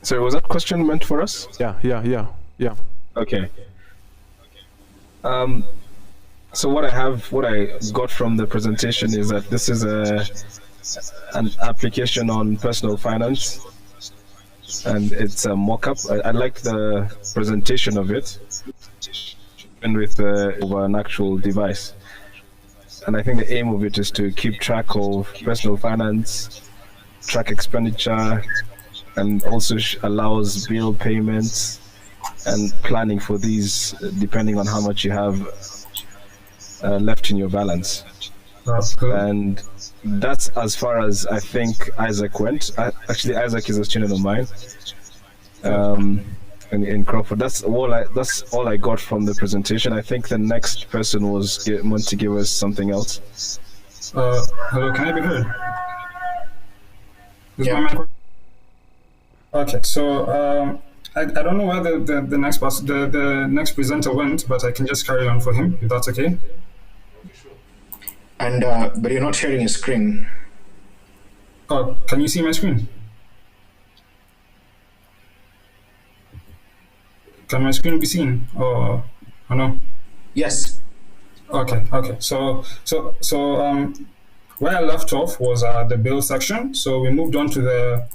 So was that question meant for us? Yeah. Okay. So what I got from the presentation is that this is an application on personal finance, and it's a mock-up. I like the presentation of it, and with over an actual device. And I think the aim of it is to keep track of personal finance, track expenditure, and also allows bill payments and planning for these, depending on how much you have left in your balance. And that's as far as I think Isaac went. Actually, Isaac is a student of mine in Crawford. That's all I got from the presentation. I think the next person was want to give us something else. Hello, can I be heard? Yeah. Okay, so I don't know where the next person, the next presenter went, but I can just carry on for him if that's okay. And but you're not sharing your screen. Oh, can you see my screen? Can my screen be seen, or no? Yes. Okay. So where I left off was the bill section. So we moved on to the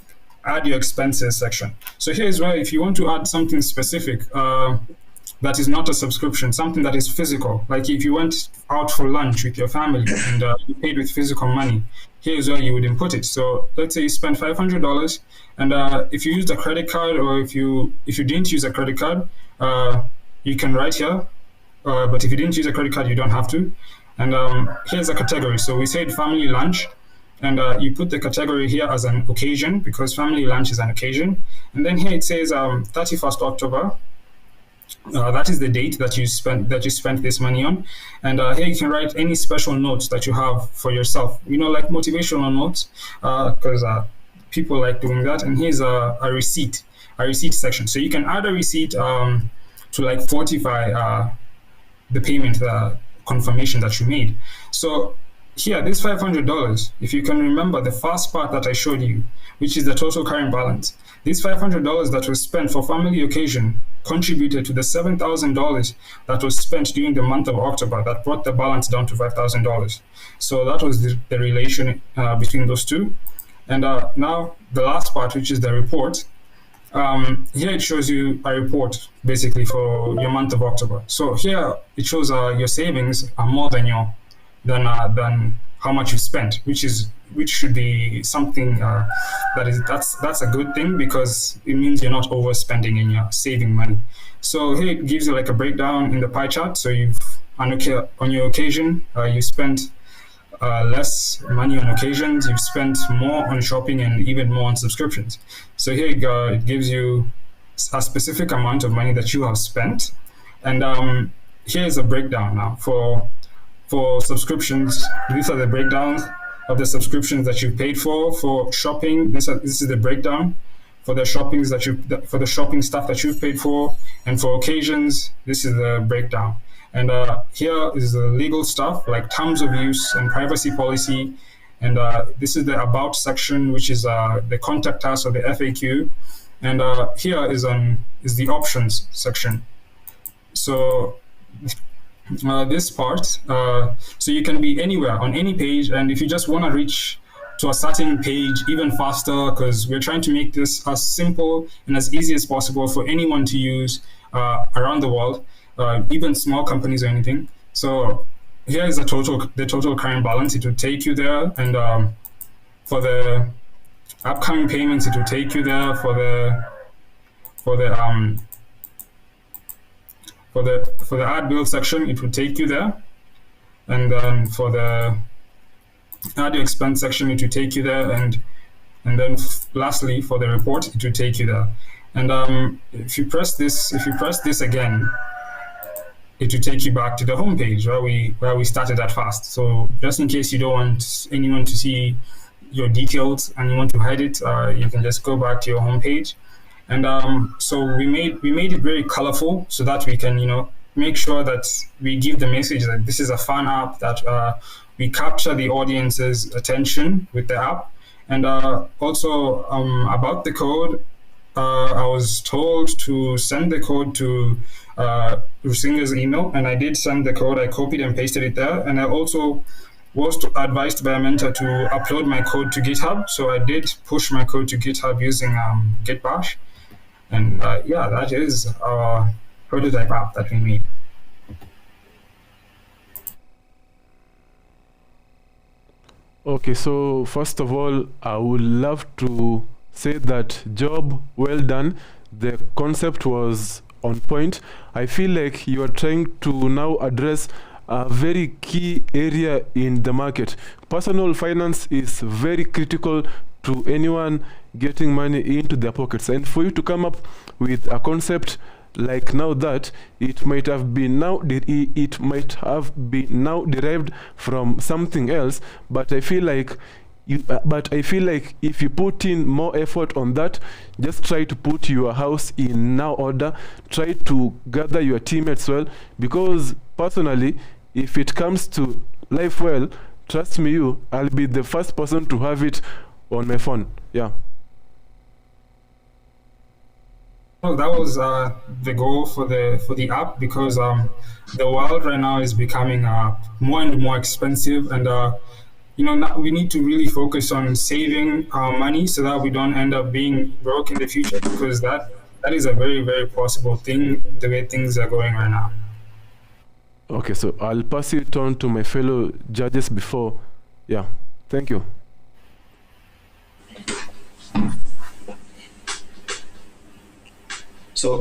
add your expenses section. So here's where if you want to add something specific that is not a subscription, something that is physical, like if you went out for lunch with your family and you paid with physical money, here's where you would input it. So let's say you spent $500, and if you used a credit card, or if you didn't use a credit card, you can write here. But if you didn't use a credit card, you don't have to. And here's a category. So we said family lunch, and you put the category here as an occasion, because family lunch is an occasion. And then here it says 31st October. That is the date that you spent this money on. And here you can write any special notes that you have for yourself, like motivational notes, because people like doing that. And here's a receipt section. So you can add a receipt to like fortify the payment confirmation that you made. So here, this $500, if you can remember the first part that I showed you, which is the total current balance, this $500 that was spent for family occasion contributed to the $7,000 that was spent during the month of October that brought the balance down to $5,000. So that was the relation between those two. And now the last part, which is the report. Here it shows you a report basically for your month of October. So here it shows your savings are more than how much you spent, which should be something that's a good thing, because it means you're not overspending and you're saving money. So here it gives you like a breakdown in the pie chart. So on your occasion, you spent less money on occasions, you've spent more on shopping and even more on subscriptions. So here it gives you a specific amount of money that you have spent. And here's a breakdown now for subscriptions. These are the breakdowns of the subscriptions that you paid for shopping. This is the breakdown for the shopping stuff that you've paid for, and for occasions, this is the breakdown. And here is the legal stuff like terms of use and privacy policy. And this is the about section, which is the contact us or the FAQ. And here is the options section. So this part, so you can be anywhere on any page. And if you just want to reach to a certain page even faster, because we're trying to make this as simple and as easy as possible for anyone to use around the world, even small companies or anything. So here is the total current balance. It will take you there, and for the upcoming payments, it will take you there. For the add bill section, it will take you there, and then for the add your expense section, it will take you there, and then lastly for the report, it will take you there. And if you press this again, it will take you back to the home page where we started at first. So just in case you don't want anyone to see your details and you want to hide it, you can just go back to your home page. And so we made it very colorful so that we can make sure that we give the message that this is a fun app, that we capture the audience's attention with the app. And also about the code, I was told to send the code to Rusinga's email, and I did send the code. I copied and pasted it there, and I also was advised by a mentor to upload my code to GitHub. So I did push my code to GitHub using Git Bash. And yeah, that is our prototype app that we made. Okay, so first of all, I would love to say that job well done. The concept was on point. I feel like you are trying to now address a very key area in the market. Personal finance is very critical to anyone getting money into their pockets, and for you to come up with a concept like now that it might have been now derived from something else, but I feel like if you put in more effort on that, just try to put your house in now order, try to gather your teammates well, because personally, if it comes to life well, trust me, I'll be the first person to have it on my phone. Yeah. Well, that was the goal for the app, because the world right now is becoming more and more expensive, and we need to really focus on saving our money so that we don't end up being broke in the future, because that is a very, very possible thing the way things are going right now. Okay, so I'll pass it on to my fellow judges before. Yeah, thank you. So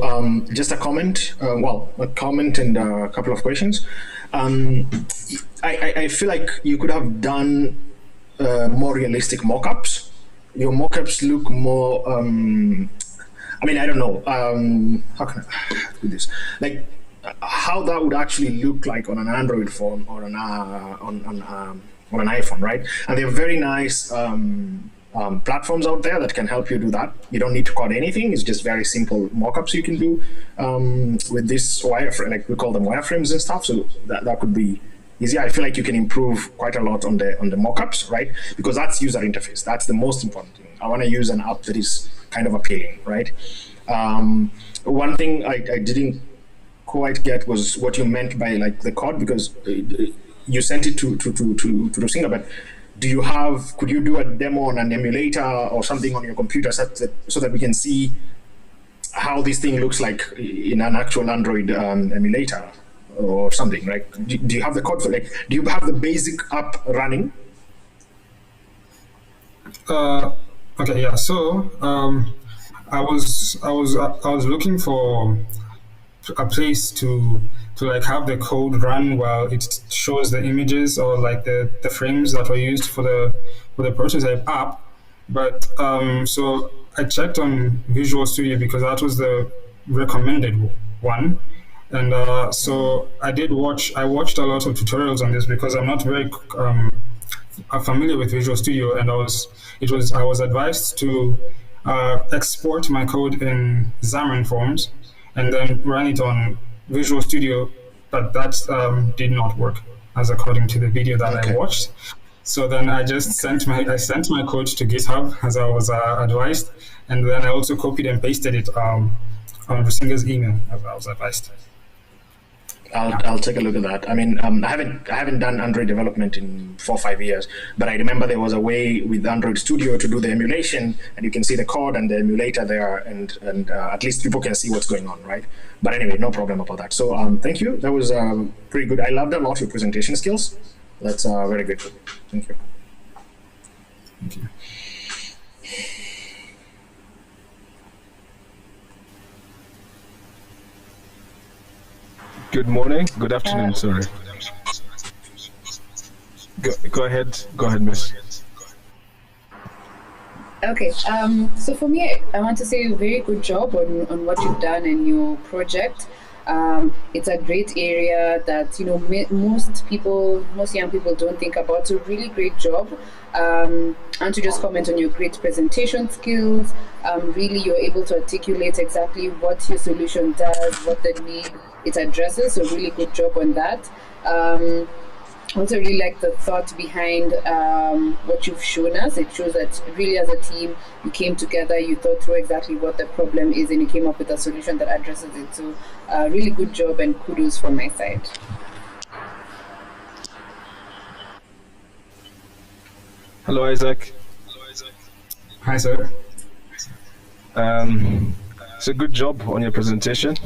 just a comment, and a couple of questions. I feel like you could have done more realistic mock-ups. Your mock-ups look more, I don't know, how can I do this? Like how that would actually look like on an Android phone or on an iPhone, right? And they're very nice platforms out there that can help you do that. You don't need to code anything. It's just very simple mockups you can do with this wireframe, like we call them wireframes and stuff. So that could be I feel like you can improve quite a lot on the mockups, right? Because that's user interface. That's the most important thing. I want to use an app that is kind of appealing, right? One thing I didn't quite get was what you meant by like the code, because you sent it to Rusinga, but could you do a demo on an emulator or something on your computer so that we can see how this thing looks like in an actual Android emulator or something, right? Do you have the code for do you have the basic app running? Okay, yeah. So I was looking for a place to like have the code run while it shows the images or like the frames that were used for the prototype app. But so I checked on Visual Studio because that was the recommended one. And so I watched a lot of tutorials on this because I'm not very familiar with Visual Studio, and I was advised to export my code in Xamarin Forms and then run it on Visual Studio, but that did not work as according to the video that I watched. So then I just sent my code to GitHub as I was advised, and then I also copied and pasted it on Rusinga's email as I was advised. I'll take a look at that. I mean, I haven't done Android development in 4 or 5 years, but I remember there was a way with Android Studio to do the emulation, and you can see the code and the emulator there, and at least people can see what's going on, right? But anyway, no problem about that. So thank you. That was pretty good. I loved a lot your presentation skills. That's very good. Thank you. Thank you. Good morning. Good afternoon. Sorry. Go ahead. Go ahead, Miss. Okay. So for me, I want to say a very good job on what you've done in your project. It's a great area that most young people don't think about. So really great job. And to just comment on your great presentation skills. Really, you're able to articulate exactly what your solution does, what the need it addresses. So really good job on that. Also really like the thought behind what you've shown us. It shows that really as a team you came together, you thought through exactly what the problem is, and you came up with a solution that addresses it. So really good job, and kudos from my side. Hello, Isaac. Hi, sir. So good job on your presentation.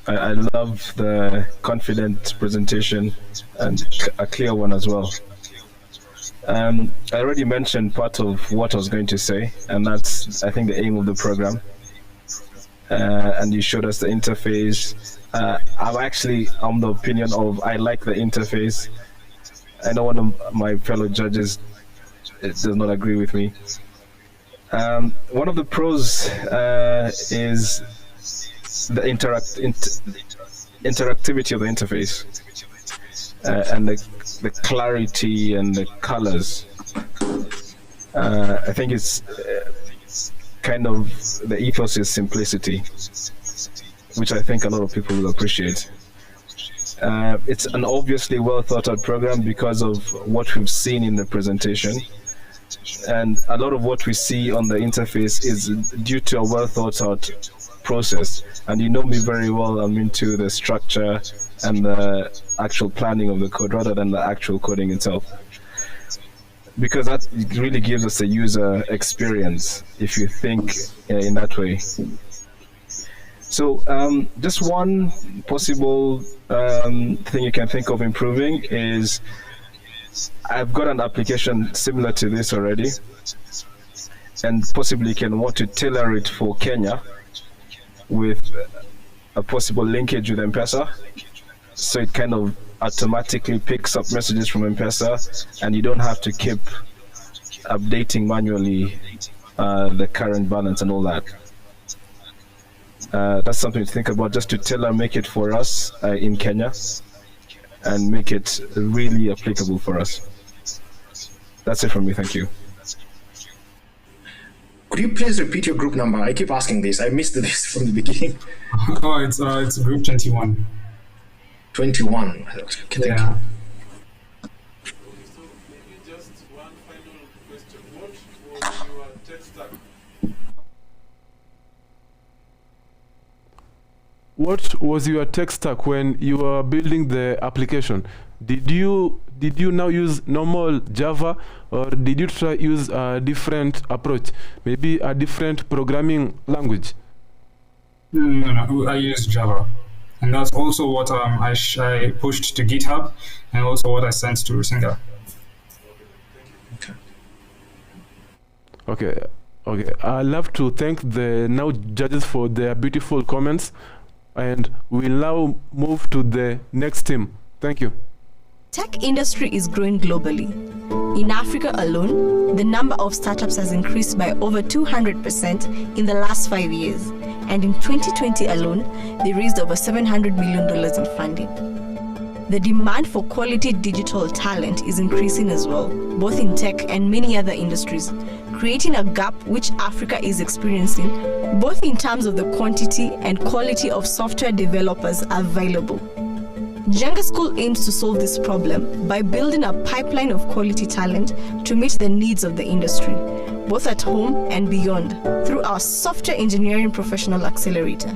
I love the confident presentation and a clear one as well. I already mentioned part of what I was going to say, and that's, I think, the aim of the program. And you showed us the interface. I'm actually on the opinion of I like the interface. I know one of my fellow judges does not agree with me. One of the pros is the interactivity of the interface and the clarity and the colors. I think it's kind of the ethos is simplicity, which I think a lot of people will appreciate. It's an obviously well thought out program because of what we've seen in the presentation. And a lot of what we see on the interface is due to a well thought out process. And you know me very well, I'm into the structure and the actual planning of the code rather than the actual coding itself. Because that really gives us a user experience if you think in that way. So just one possible thing you can think of improving is I've got an application similar to this already, and possibly can want to tailor it for Kenya with a possible linkage with M-Pesa, so it kind of automatically picks up messages from M-Pesa, and you don't have to keep updating manually the current balance and all that. That's something to think about, just to tailor make it for us in Kenya and make it really applicable for us. That's it from me. Thank you. Could you please repeat your group number? I keep asking this. I missed this from the beginning. Oh, it's group 21. 21. Okay, thank you. What was your tech stack when you were building the application? Did you now use normal Java, or did you try use a different approach, maybe a different programming language? No, I use Java, and that's also what I pushed to GitHub, and also what I sent to Rusinga. Okay. I'd love to thank the now judges for their beautiful comments, and we'll now move to the next team. Thank you. Tech industry is growing globally. In Africa alone, the number of startups has increased by over 200% in the last 5 years. And in 2020 alone, they raised over $700 million in funding. The demand for quality digital talent is increasing as well, both in tech and many other industries, creating a gap which Africa is experiencing, both in terms of the quantity and quality of software developers available. Jenga School aims to solve this problem by building a pipeline of quality talent to meet the needs of the industry, both at home and beyond, through our Software Engineering Professional Accelerator.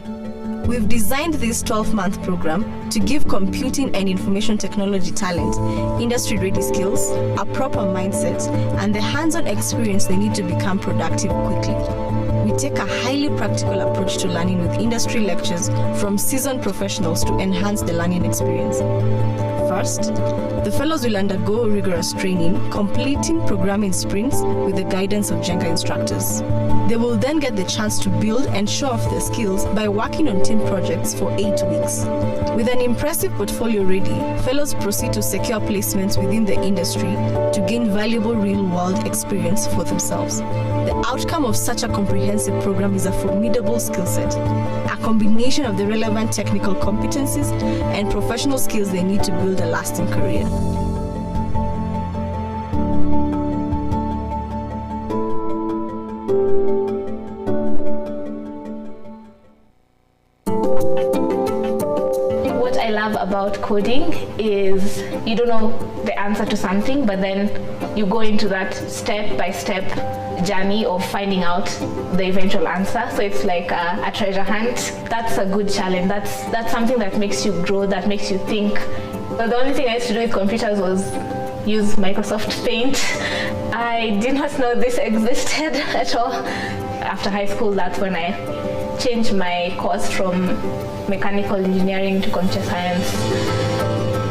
We've designed this 12-month program to give computing and information technology talent industry-ready skills, a proper mindset, and the hands-on experience they need to become productive quickly. We take a highly practical approach to learning with industry lectures from seasoned professionals to enhance the learning experience. First, the fellows will undergo rigorous training, completing programming sprints with the guidance of Jenga instructors. They will then get the chance to build and show off their skills by working on team projects for 8 weeks. With an impressive portfolio ready, fellows proceed to secure placements within the industry to gain valuable real-world experience for themselves. The outcome of such a comprehensive program is a formidable skill set, a combination of the relevant technical competencies and professional skills they need to build a lasting career. What I love about coding is you don't know the answer to something, but then you go into that step-by-step journey of finding out the eventual answer. So it's like a treasure hunt. That's a good challenge. That's something that makes you grow, that makes you think. So the only thing I used to do with computers was use Microsoft Paint. I did not know this existed at all. After high school, that's when I changed my course from mechanical engineering to computer science.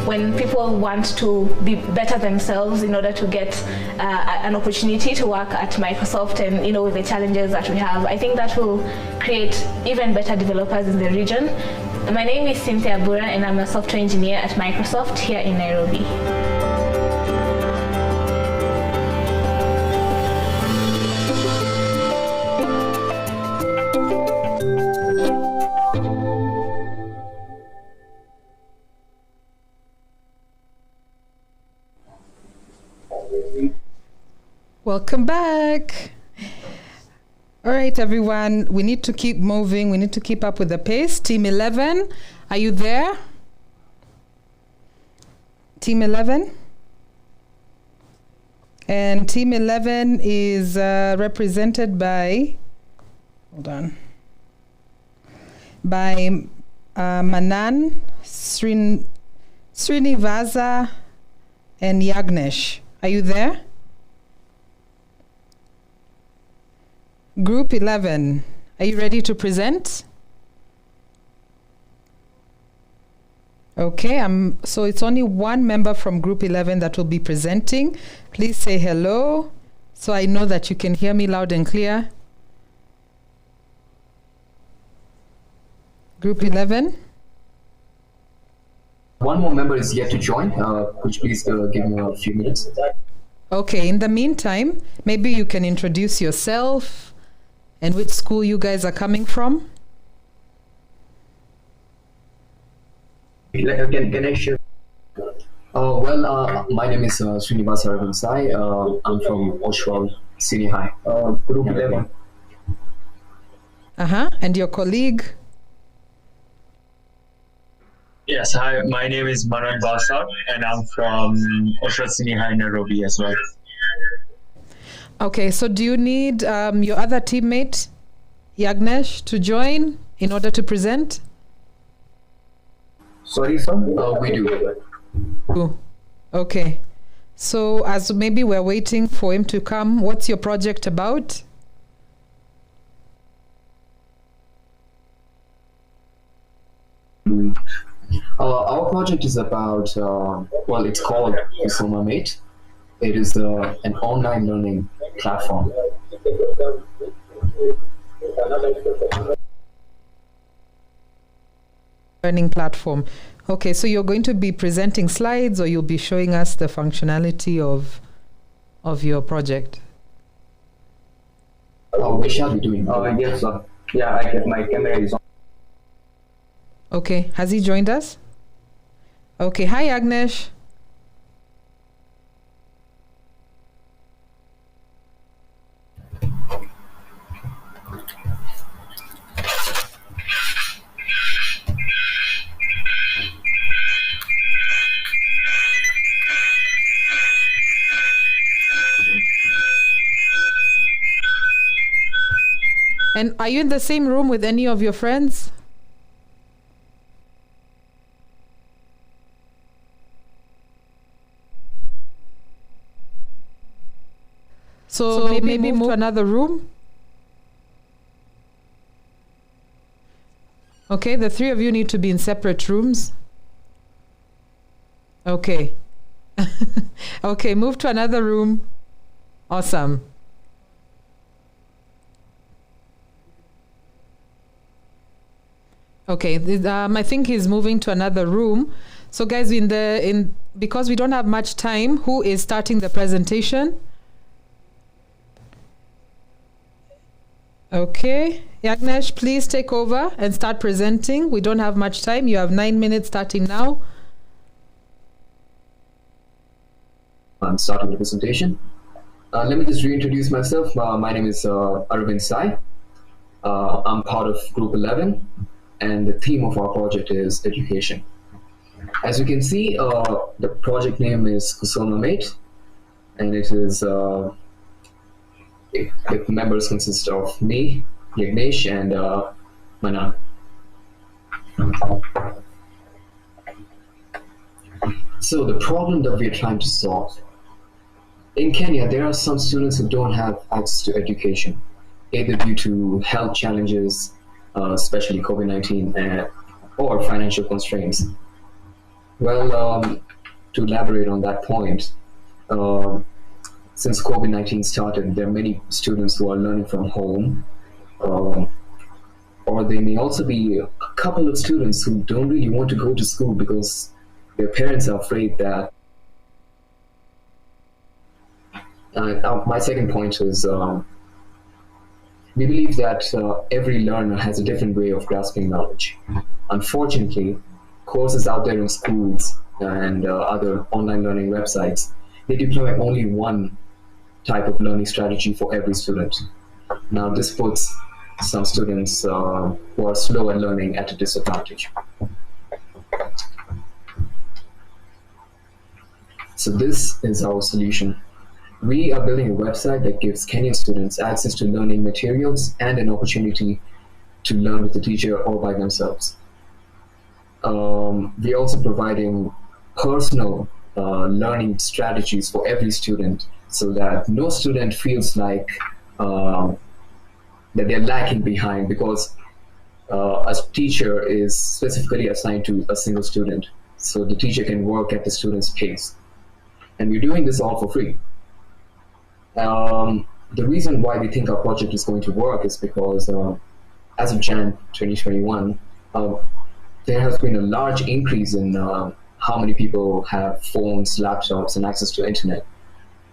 When people want to be better themselves in order to get an opportunity to work at Microsoft and with the challenges that we have, I think that will create even better developers in the region. My name is Cynthia Bura and I'm a software engineer at Microsoft here in Nairobi. Welcome back. All right, everyone, we need to keep moving. We need to keep up with the pace. Team 11, are you there? Team 11? And Team 11 is represented by, by Manan, Srinivasa, and Yagnesh. Are you there? Group 11, are you ready to present? Okay, so it's only one member from Group 11 that will be presenting. Please say hello so I know that you can hear me loud and clear. Group 11. One more member is yet to join. Could you please give me a few minutes? Okay, in the meantime, maybe you can introduce yourself and which school you guys are coming from. Can I share? My name is Srinivasa Ravansai. I'm from Oshwal Senior High, Group 11. And your colleague? Yes, hi, my name is Manan Basar and I'm from Originality, Nairobi as well. Okay, so do you need your other teammate, Yagnesh, to join in order to present? Sorry, sir? We do. Ooh, okay. So as maybe we're waiting for him to come, what's your project about? Our project is about, well, it's called Kusoma Mate. It is an online learning platform. Learning platform. Okay, so you're going to be presenting slides or you'll be showing us the functionality of your project? We shall be doing. Yes, sir. Yeah, I get my camera is on. Okay, has he joined us? Okay, hi Agnesh. And are you in the same room with any of your friends? So maybe move to another room? Okay, the three of you need to be in separate rooms. Okay. Okay, move to another room. Awesome. Okay, I think he's moving to another room. So guys, because we don't have much time, who is starting the presentation? Okay, Yagnesh, please take over and start presenting. We don't have much time. You have 9 minutes starting now. I'm starting the presentation. Let me just reintroduce myself. My name is Arvind Sai. I'm part of Group 11. And the theme of our project is education. As you can see, the project name is Kusoma Mate, and it is the members consist of me, Yagnesh, and Manan. So the problem that we're trying to solve. In Kenya, there are some students who don't have access to education, either due to health challenges, especially COVID-19, or financial constraints. Well, to elaborate on that point, since COVID-19 started, there are many students who are learning from home, or they may also be a couple of students who don't really want to go to school because their parents are afraid that. My second point is, we believe that every learner has a different way of grasping knowledge. Unfortunately, courses out there in schools and other online learning websites, they deploy only one type of learning strategy for every student. Now, this puts some students who are slow at learning at a disadvantage. So this is our solution. We are building a website that gives Kenyan students access to learning materials and an opportunity to learn with a teacher or by themselves. We're also providing personal learning strategies for every student so that no student feels like that they're lacking behind because a teacher is specifically assigned to a single student. So the teacher can work at the student's pace. And we're doing this all for free. The reason why we think our project is going to work is because as of Jan 2021, there has been a large increase in how many people have phones, laptops, and access to internet.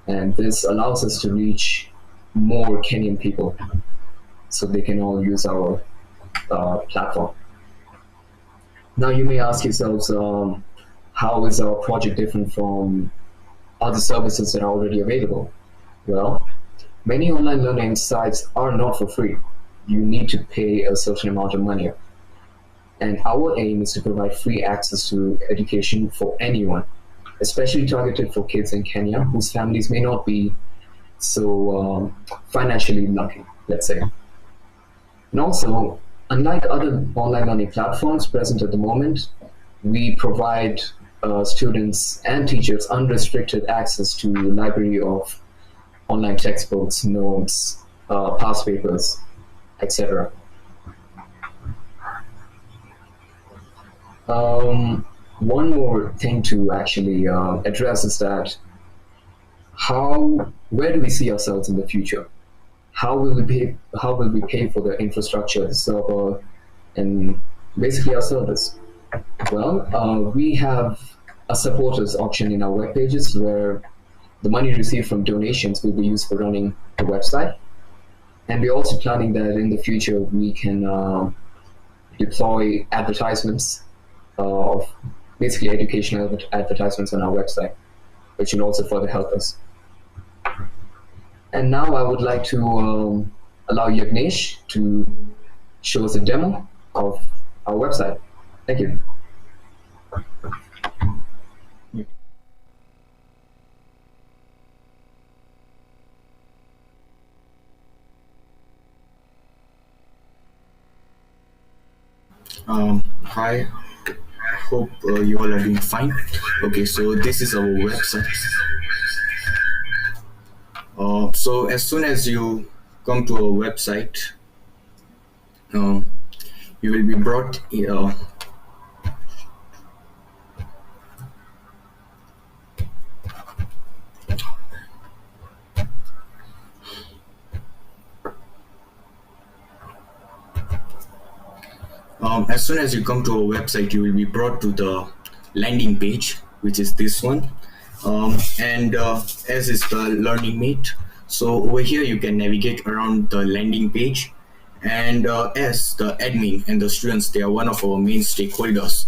And this allows us to reach more Kenyan people so they can all use our platform. Now you may ask yourselves, how is our project different from other services that are already available? Well, many online learning sites are not for free. You need to pay a certain amount of money. And our aim is to provide free access to education for anyone, especially targeted for kids in Kenya whose families may not be so financially lucky, let's say. And also, unlike other online learning platforms present at the moment, we provide students and teachers unrestricted access to a library of online textbooks, notes, past papers, etc. One more thing to actually address is that where do we see ourselves in the future? How will we pay for the infrastructure, the server, and basically our service? Well, we have a supporters option in our web pages where the money received from donations will be used for running the website. And we're also planning that in the future we can deploy advertisements of basically educational advertisements on our website, which will also further help us. And now I would like to allow Yagnesh to show us a demo of our website. Thank you. Hi, hope you all are doing fine. Okay, so this is our website. So as soon as you come to our website, you will be brought as soon as you come to our website, you will be brought to the landing page, which is this one. And as is the learning mate, so over here you can navigate around the landing page, and as the admin and the students, they are one of our main stakeholders.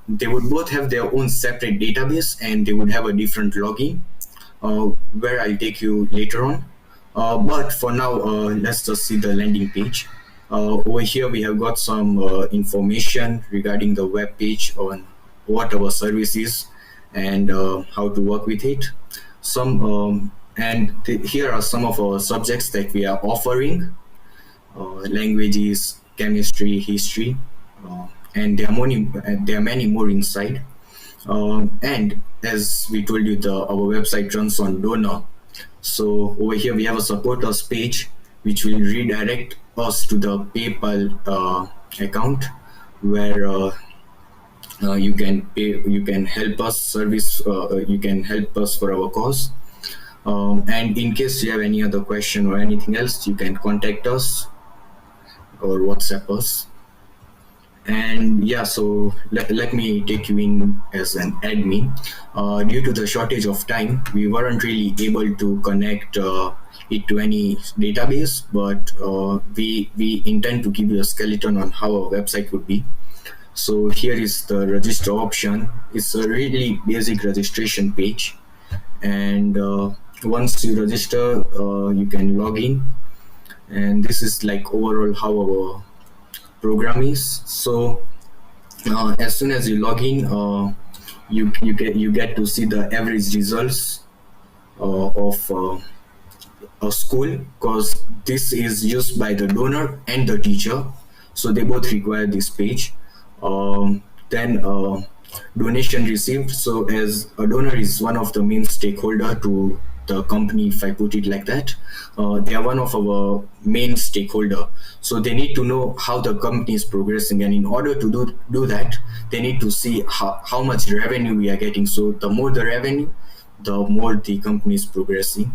They would both have their own separate database and they would have a different login, where I'll take you later on. But for now, let's just see the landing page. Over here we have got some information regarding the web page on what our service is and how to work with it. Here are some of our subjects that we are offering: languages, chemistry, history, and there are many more inside. And as we told you, our website runs on donor. So over here we have a supporters page which will redirect us to the PayPal account, where you can help us you can help us for our cause. And in case you have any other question or anything else, you can contact us or WhatsApp us. And yeah, so let me take you in as an admin. Due to the shortage of time, we weren't really able to connect it to any database, but we intend to give you a skeleton on how our website would be. So here is the register option. It's a really basic registration page, and once you register, you can log in, and this is like overall how our program is. So as soon as you log in, you get to see the average results of a school, because this is used by the donor and the teacher, so they both require this page. Then donation received. So as a donor is one of the main stakeholder to the company, if I put it like that, they are one of our main stakeholder. So they need to know how the company is progressing, and in order to do that, they need to see how much revenue we are getting. So the more the revenue, the more the company is progressing.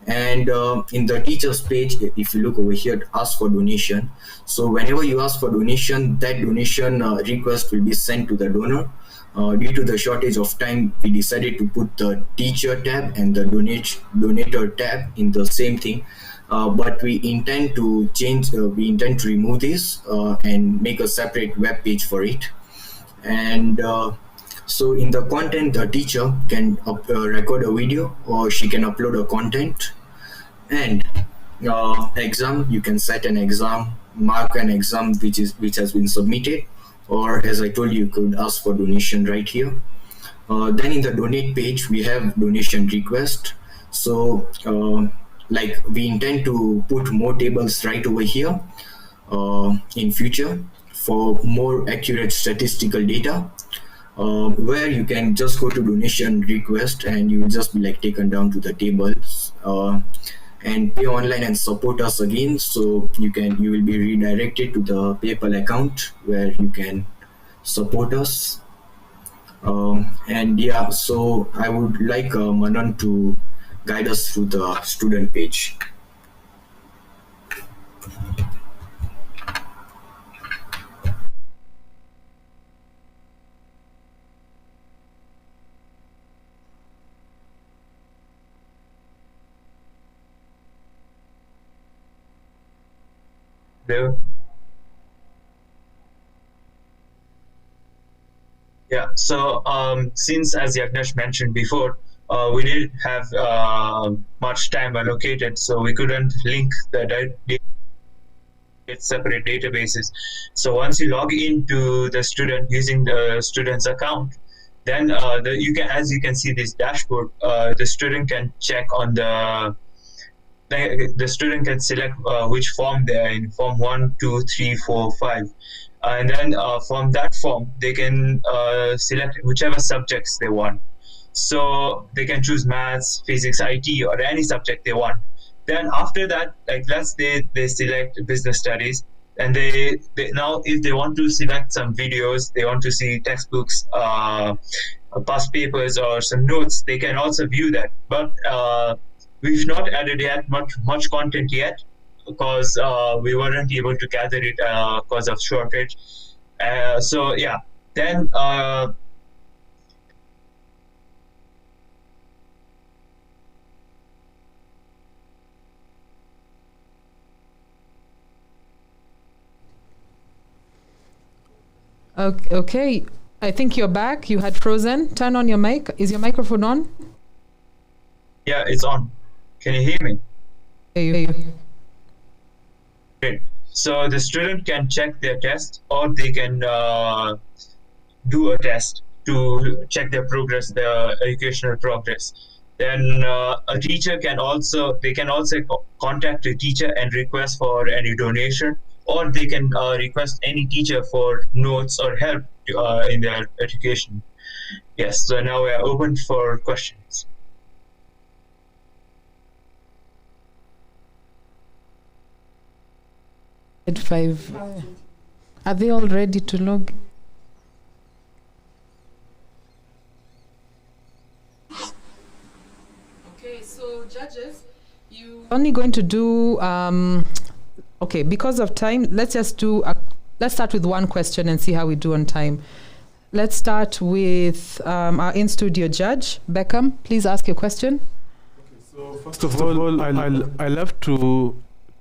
And in the teachers page, if you look over here, ask for donation. So whenever you ask for donation, that donation request will be sent to the donor. Due to the shortage of time, we decided to put the teacher tab and the donator tab in the same thing. But we intend to remove this and make a separate web page for it. And so in the content, the teacher can record a video, or she can upload a content. And exam, you can set an exam, mark an exam which has been submitted, or as I told you could ask for donation right here. Then in the donate page, we have donation request. So like we intend to put more tables right over here in future for more accurate statistical data, where you can just go to donation request and you will just be like taken down to the tables and pay online and support us again. So you will be redirected to the PayPal account where you can support us. And yeah, so I would like Manan to guide us through the student page. Hello. Yeah, so since, as Yagnesh mentioned before, we didn't have much time allocated, so we couldn't link the separate databases. So once you log into the student using the student's account, then you can, as you can see this dashboard, the student can check on the student can select which form they are in, form 1, 2, 3, 4, 5. And then from that form, they can select whichever subjects they want. So they can choose maths, physics, IT, or any subject they want. Then after that, like let's say they select business studies, and they now if they want to select some videos, they want to see textbooks, past papers, or some notes, they can also view that. But we've not added yet much content yet, because we weren't able to gather it because of shortage. So yeah, then Okay, I think you're back. You had frozen. Turn on your mic. Is your microphone on? yeah, it's on. Can you hear me? Hear you. Great. So the student can check their test, or they can do a test to check their progress, their educational progress. Then a teacher can also contact a teacher and request for any donation, or they can request any teacher for notes or help in their education. Yes, so now we are open for questions. At 5. Are they all ready to log? Okay, so judges, you only going to do okay, because of time, let's start with one question and see how we do on time. Let's start with our in-studio judge, Beckham. Please ask your question. So first of all, I love to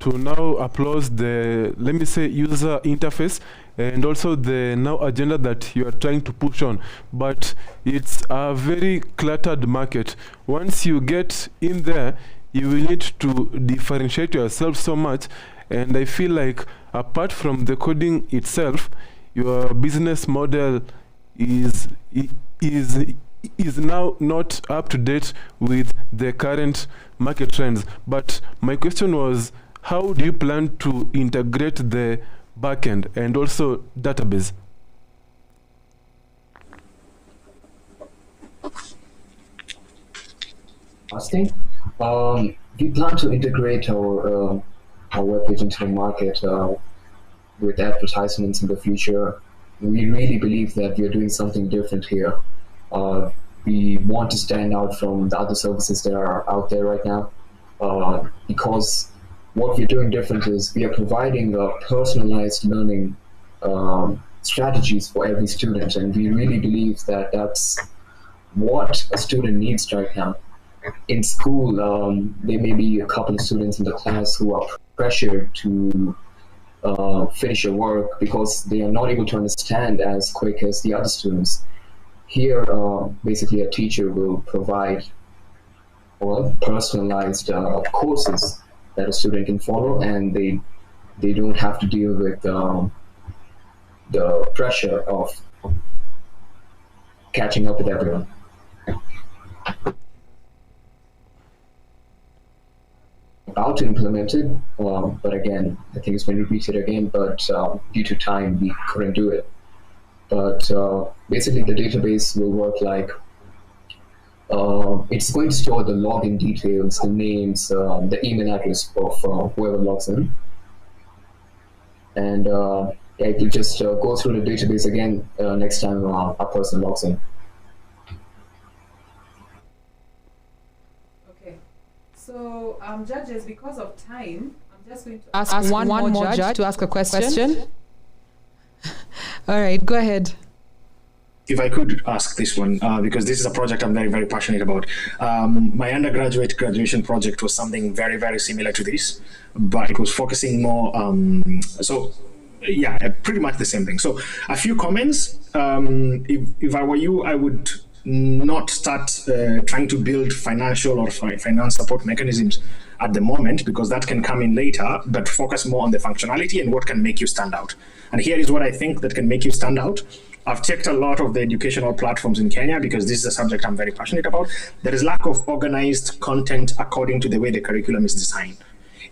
now applaud the, let me say, user interface and also the now agenda that you are trying to push on. But it's a very cluttered market. Once you get in there, you will need to differentiate yourself so much. And I feel like apart from the coding itself, your business model is now not up to date with the current market trends. But my question was, how do you plan to integrate the backend and also database? Asking, we plan to integrate our webpage into the market with advertisements in the future. We really believe that we are doing something different here. We want to stand out from the other services that are out there right now, because what we're doing different is we are providing personalized learning strategies for every student, and we really believe that that's what a student needs right now. In school, there may be a couple of students in the class who are pressured to finish your work because they are not able to understand as quick as the other students. Here, basically a teacher will provide personalized courses that a student can follow, and they don't have to deal with the pressure of catching up with everyone. How to implement it, but again, I think it's been repeated again, but due to time, we couldn't do it. But basically, the database will work like, it's going to store the login details, the names, the email address of whoever logs in. And it will just go through the database again next time a person logs in. So, judges, because of time, I'm just going to ask one more judge to ask a question. All right, go ahead. If I could ask this one, because this is a project I'm very, very passionate about. My undergraduate graduation project was something very, very similar to this, but it was focusing more, pretty much the same thing. So a few comments. If I were you, I would not start trying to build financial or finance support mechanisms at the moment, because that can come in later, but focus more on the functionality and what can make you stand out. And here is what I think that can make you stand out. I've checked a lot of the educational platforms in Kenya, because this is a subject I'm very passionate about. There is lack of organized content according to the way the curriculum is designed.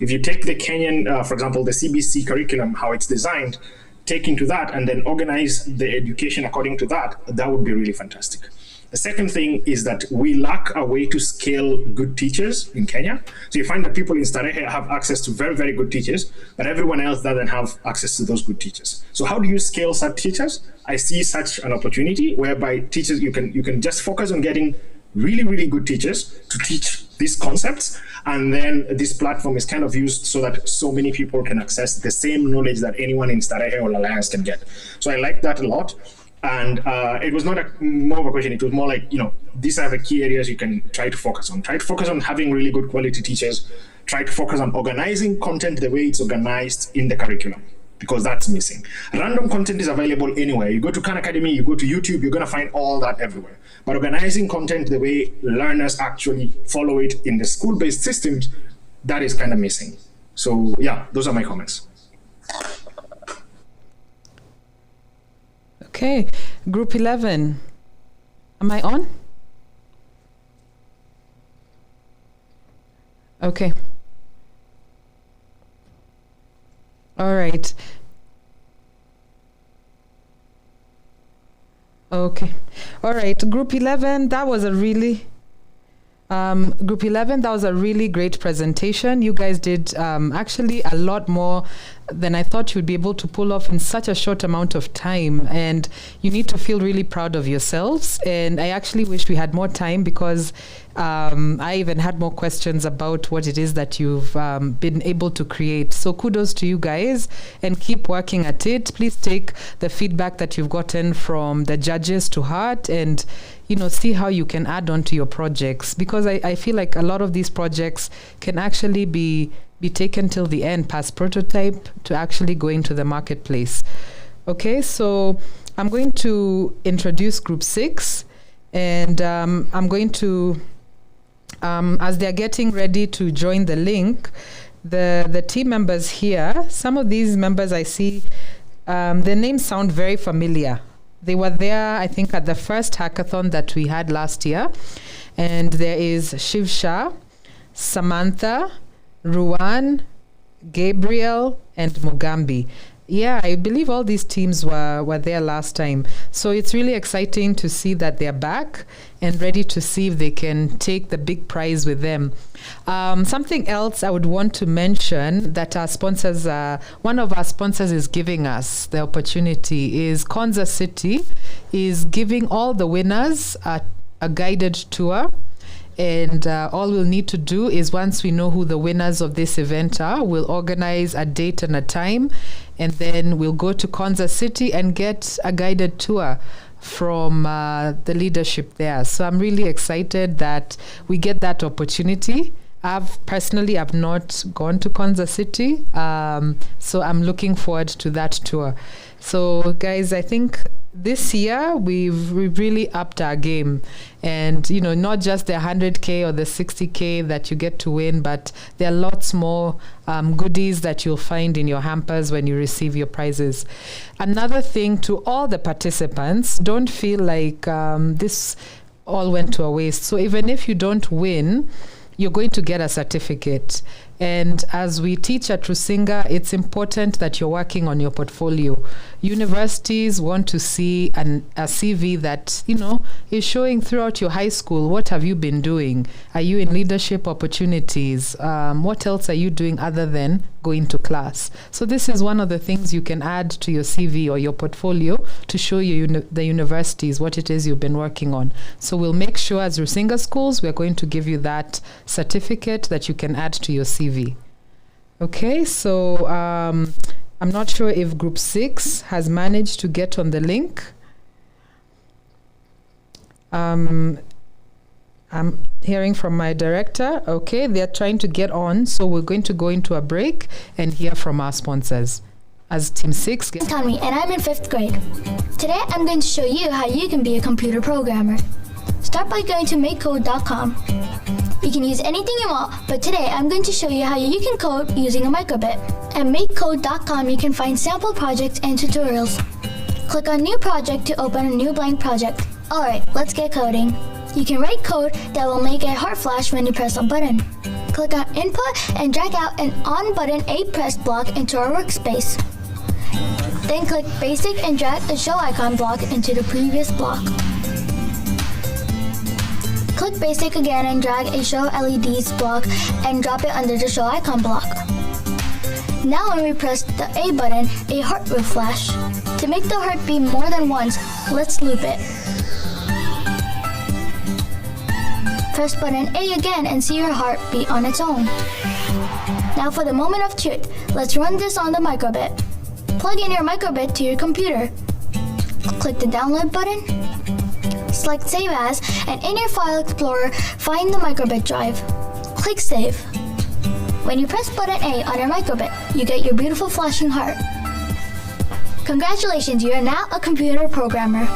If you take the Kenyan, for example, the CBC curriculum, how it's designed, take into that and then organize the education according to that, that would be really fantastic. The second thing is that we lack a way to scale good teachers in Kenya. So you find that people in Starehe have access to very, very good teachers, but everyone else doesn't have access to those good teachers. So how do you scale such teachers? I see such an opportunity whereby teachers, you can just focus on getting really, really good teachers to teach these concepts. And then this platform is kind of used so that so many people can access the same knowledge that anyone in Starehe or Alliance can get. So I like that a lot. And it was not more of a question. It was more like, these are the key areas you can try to focus on. Try to focus on having really good quality teachers. Try to focus on organizing content the way it's organized in the curriculum, because that's missing. Random content is available anywhere. You go to Khan Academy, you go to YouTube, you're going to find all that everywhere. But organizing content the way learners actually follow it in the school-based systems, that is kind of missing. So yeah, those are my comments. Okay, group 11. Am I on? Okay. All right. Okay. All right, group 11, that was a really great presentation. You guys did actually a lot more than I thought you'd be able to pull off in such a short amount of time. And you need to feel really proud of yourselves. And I actually wish we had more time, because I even had more questions about what it is that you've been able to create. So kudos to you guys, and keep working at it. Please take the feedback that you've gotten from the judges to heart, and see how you can add on to your projects, because I feel like a lot of these projects can actually be taken till the end, past prototype, to actually go into the marketplace. Okay, so I'm going to introduce group 6, and I'm going to, as they're getting ready to join the link, the team members here, some of these members I see, their names sound very familiar. They were there, I think, at the first hackathon that we had last year. And there is Shivsha, Samantha, Ruan, Gabriel, and Mugambi. Yeah, I believe all these teams were there last time. So it's really exciting to see that they're back and ready to see if they can take the big prize with them. Something else I would want to mention that our sponsors, one of our sponsors is giving us the opportunity, is Konza City is giving all the winners a guided tour. And all we'll need to do is, once we know who the winners of this event are, we'll organize a date and a time, and then we'll go to Konza City and get a guided tour from the leadership there. So I'm really excited that we get that opportunity, I've not gone to Kansas City, so I'm looking forward to that tour. So guys, I think this year we've really upped our game, and not just the 100K or the 60K that you get to win, but there are lots more goodies that you'll find in your hampers when you receive your prizes. Another thing to all the participants, don't feel like this all went to a waste. So even if you don't win, you're going to get a certificate. And as we teach at Rusinga, it's important that you're working on your portfolio. Universities want to see a CV that, is showing throughout your high school. What have you been doing? Are you in leadership opportunities? What else are you doing other than going to class? So this is one of the things you can add to your CV or your portfolio to show the universities what it is you've been working on. So we'll make sure as Rusinga schools, we're going to give you that certificate that you can add to your CV. Okay, so I'm not sure if Group 6 has managed to get on the link. I'm hearing from my director. Okay, they're trying to get on, so we're going to go into a break and hear from our sponsors. As Team 6 gets... Tommy, and I'm in 5th grade. Today I'm going to show you how you can be a computer programmer. Start by going to makecode.com. You can use anything you want, but today I'm going to show you how you can code using a microbit. At makecode.com you can find sample projects and tutorials. Click on New Project to open a new blank project. Alright, let's get coding. You can write code that will make a heart flash when you press a button. Click on Input and drag out an on-button A-press block into our workspace. Then click Basic and drag a show icon block into the previous block. Click Basic again and drag a Show LEDs block and drop it under the Show Icon block. Now when we press the A button, a heart will flash. To make the heart beat more than once, let's loop it. Press button A again and see your heart beat on its own. Now for the moment of truth, let's run this on the microbit. Plug in your microbit to your computer. Click the download button. Select Save As, and in your File Explorer, find the microbit drive. Click Save. When you press button A on your microbit, you get your beautiful flashing heart. Congratulations, you are now a computer programmer.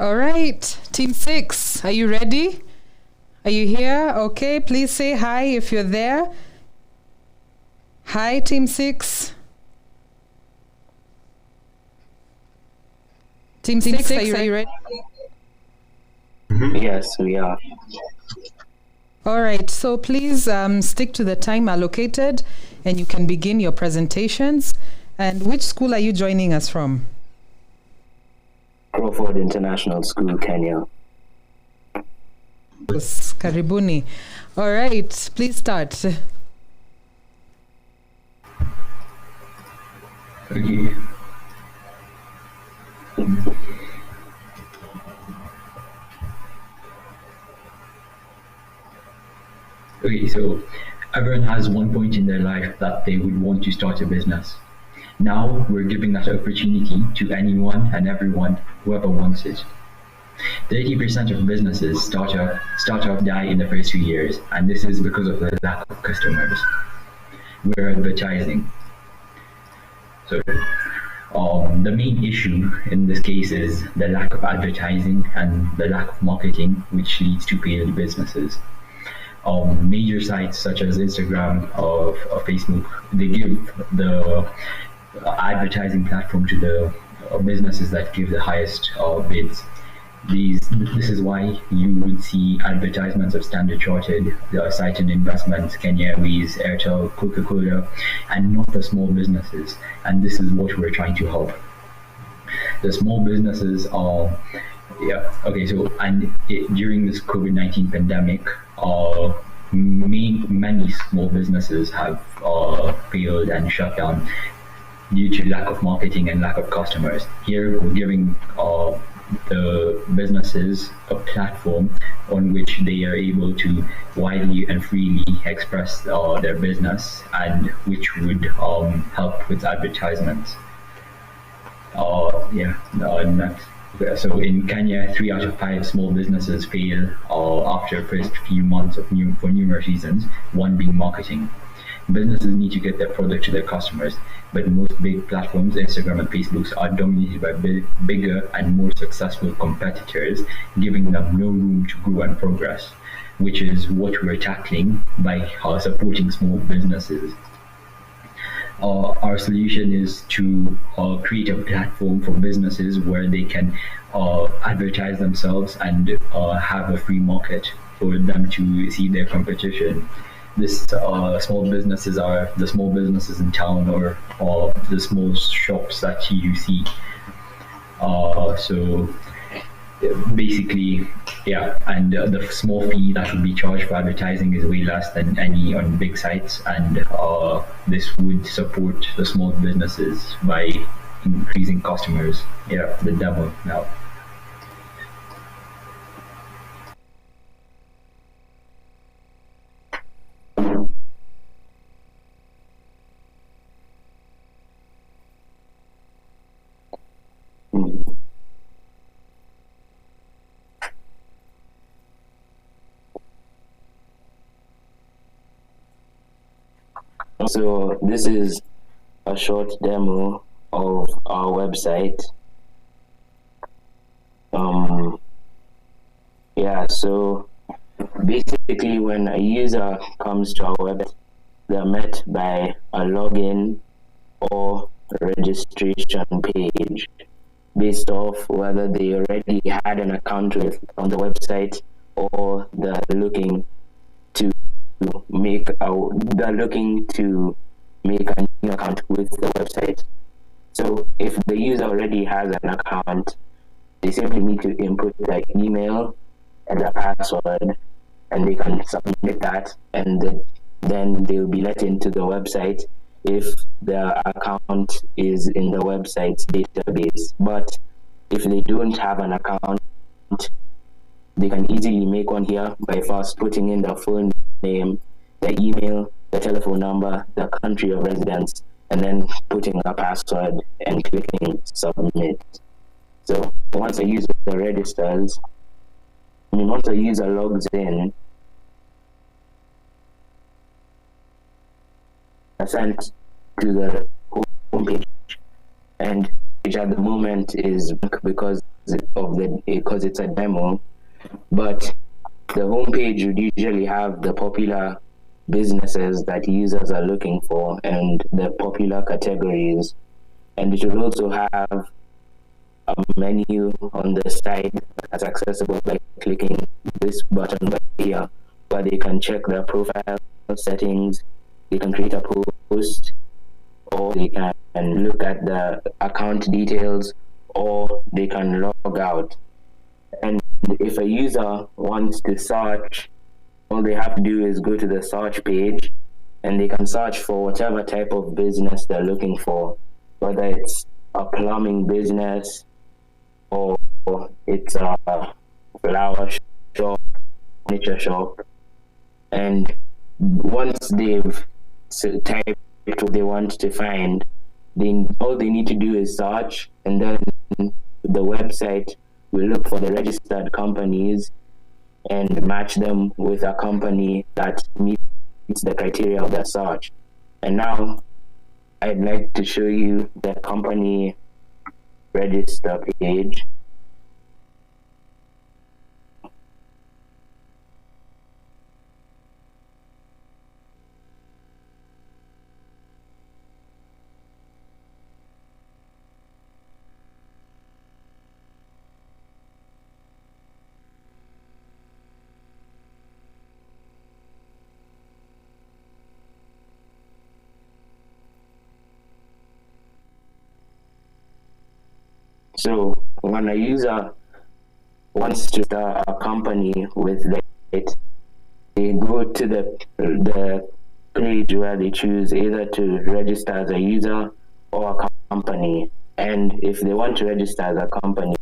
All right, Team 6, are you ready? Are you here? Okay, please say hi if you're there. Hi, Team 6. Team 6, are you ready? Yes, we are. All right, so please stick to the time allocated and you can begin your presentations. And which school are you joining us from? Crawford International School, Kenya. Karibuni. All right, please start. Okay. Okay, so everyone has one point in their life that they would want to start a business. Now we're giving that opportunity to anyone and everyone, whoever wants it. 30% of businesses start off die in the first few years, and this is because of the lack of customers. We're advertising. So the main issue in this case is the lack of advertising and the lack of marketing, which leads to failed businesses. Major sites such as Instagram or Facebook, they give the advertising platform to the businesses that give the highest bids. This is why you would see advertisements of Standard Chartered, the Cited Investments, Kenya Airways, Airtel, Coca-Cola, and not the small businesses. And this is what we're trying to help. The small businesses are, during this COVID-19 pandemic, many small businesses have failed and shut down due to lack of marketing and lack of customers. Here we're giving the businesses a platform on which they are able to widely and freely express their business, and which would help with advertisements. So in Kenya, 3 out of 5 small businesses fail after the first few months for numerous reasons, one being marketing. Businesses need to get their product to their customers, but most big platforms, Instagram and Facebook, are dominated by bigger and more successful competitors, giving them no room to grow and progress, which is what we're tackling by supporting small businesses. Our solution is to create a platform for businesses where they can advertise themselves and have a free market for them to see their competition. This small businesses are the small businesses in town or the small shops that you see. So basically, and the small fee that would be charged for advertising is way less than any on big sites, and this would support the small businesses by increasing customers. The demo now. So this is a short demo of our website. So basically when a user comes to our website, they're met by a login or registration page based off whether they already had an account on the website, or they're looking to make a new account with the website. So if the user already has an account, they simply need to input their email and their password, and they can submit that, and then they'll be let into the website if their account is in the website's database. But if they don't have an account, they can easily make one here by first putting in their full name, their email, the telephone number, the country of residence, and then putting a password and clicking submit. So once a user registers, once a user logs in, sent to the home page, and which at the moment is because it's a demo, but the home page would usually have the popular businesses that users are looking for and the popular categories, and it will also have a menu on the side that's accessible by clicking this button right here, where they can check their profile settings, they can create a post, or they can look at the account details, or they can log out. And if a user wants to search, all they have to do is go to the search page, and they can search for whatever type of business they're looking for, whether it's a plumbing business, or it's a flower shop, furniture shop, and once they've typed what they want to find, all they need to do is search, and then the website will look for the registered companies and match them with a company that meets the criteria of the search. And now I'd like to show you the company register page. So when a user wants to start a company with it, they go to the page where they choose either to register as a user or a company. And if they want to register as a company,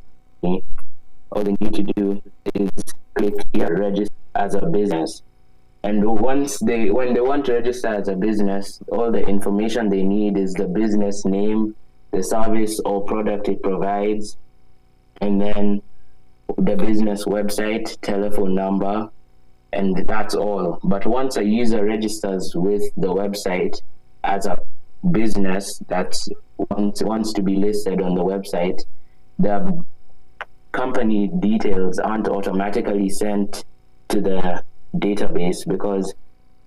all they need to do is click here, register as a business. And when they want to register as a business, all the information they need is the business name, the service or product it provides, and then the business website, telephone number, and that's all. But once a user registers with the website as a business that wants to be listed on the website, the company details aren't automatically sent to the database, because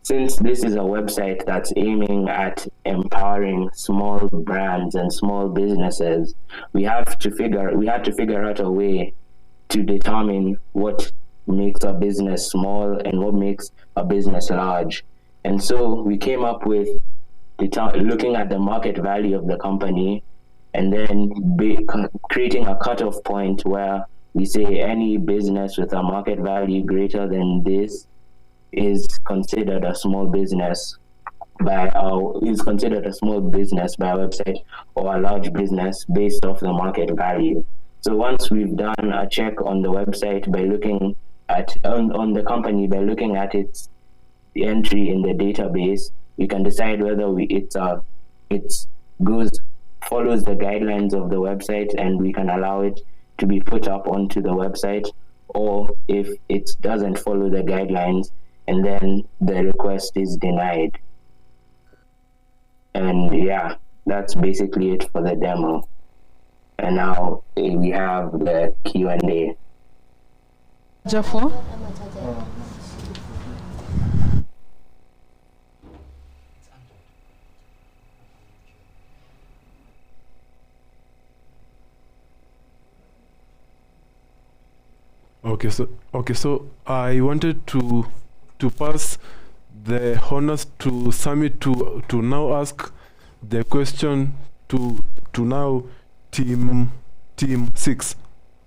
since this is a website that's aiming at empowering small brands and small businesses, we had to figure out a way to determine what makes a business small and what makes a business large. And so we came up with looking at the market value of the company, and then creating a cutoff point where we say any business with a market value greater than this is considered a small business by our website, or a large business based off the market value. So once we've done a check on the website by looking at on the company by looking at its entry in the database, we can decide whether it follows the guidelines of the website and we can allow it to be put up onto the website, or if it doesn't follow the guidelines, and then the request is denied. And yeah, that's basically it for the demo. And now we have the Q&A. Jafo? Okay, so I wanted to pass the honors to Sami to now ask the question to now team 6.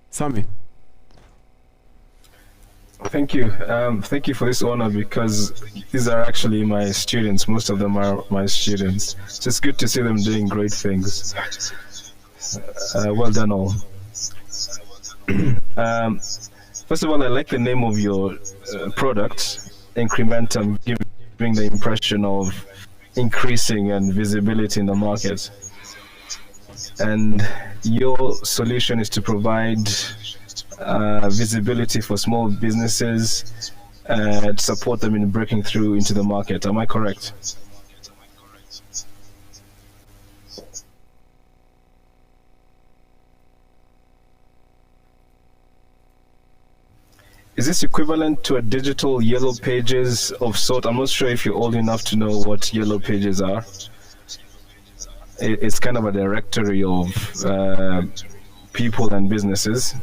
Sami. Thank you. Thank you for this honor, because these are actually my students. Most of them are my students. So it's good to see them doing great things. Well done all. First of all, I like the name of your product, Incrementum, giving the impression of increasing and visibility in the market. And your solution is to provide visibility for small businesses and support them in breaking through into the market. Am I correct? Is this equivalent to a digital yellow pages of sort? I'm not sure if you're old enough to know what yellow pages are. It's kind of a directory of people and businesses.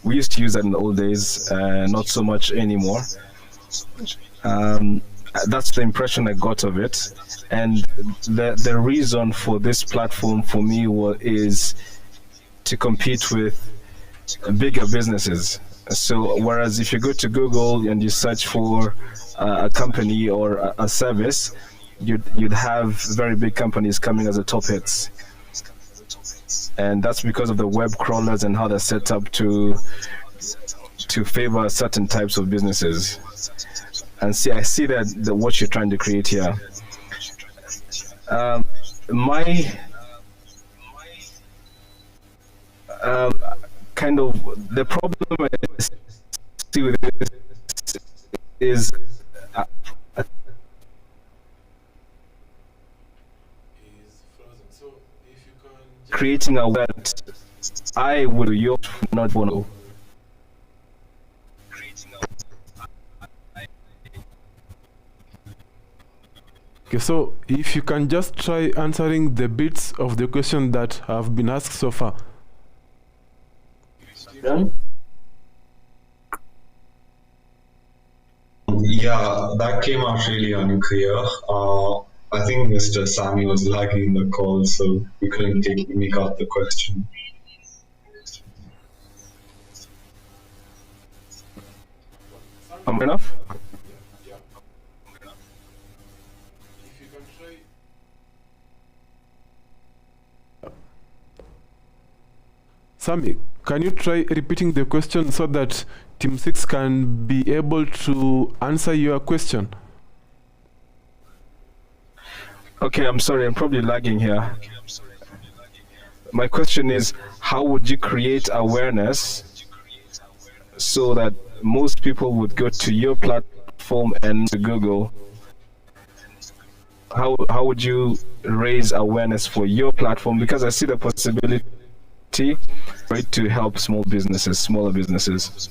We used to use that in the old days, not so much anymore. That's the impression I got of it. And the reason for this platform for me is to compete with bigger businesses. So whereas if you go to Google and you search for a company or a service, you'd have very big companies coming as the top hits. And that's because of the web crawlers and how they're set up to favor certain types of businesses. and I see that what you're trying to create here. My kind of the problem I see with this is creating a web I would not want to. Okay, so if you can just try answering the bits of the question that have been asked so far. Yeah, that came out really unclear. I think Mr. Sami was lagging the call, so we couldn't make out the question. Enough? Sami, can you try repeating the question so that Team 6 can be able to answer your question? Okay, I'm sorry, I'm probably lagging here. My question is, how would you create awareness so that most people would go to your platform and to Google? How would you raise awareness for your platform? Because I see the possibility, right, to help smaller businesses.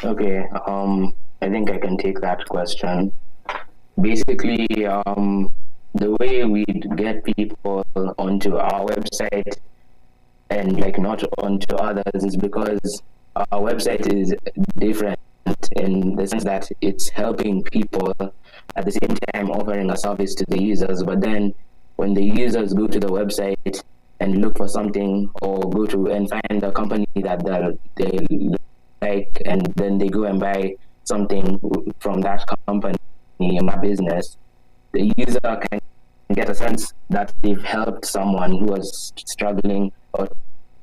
Okay, I think I can take that question. Basically, the way we get people onto our website and like not onto others is because our website is different in the sense that it's helping people at the same time offering a service to the users. But then when the users go to the website and look for something or go to and find a company that they like, and then they go and buy something from that company in my business, the user can get a sense that they've helped someone who was struggling or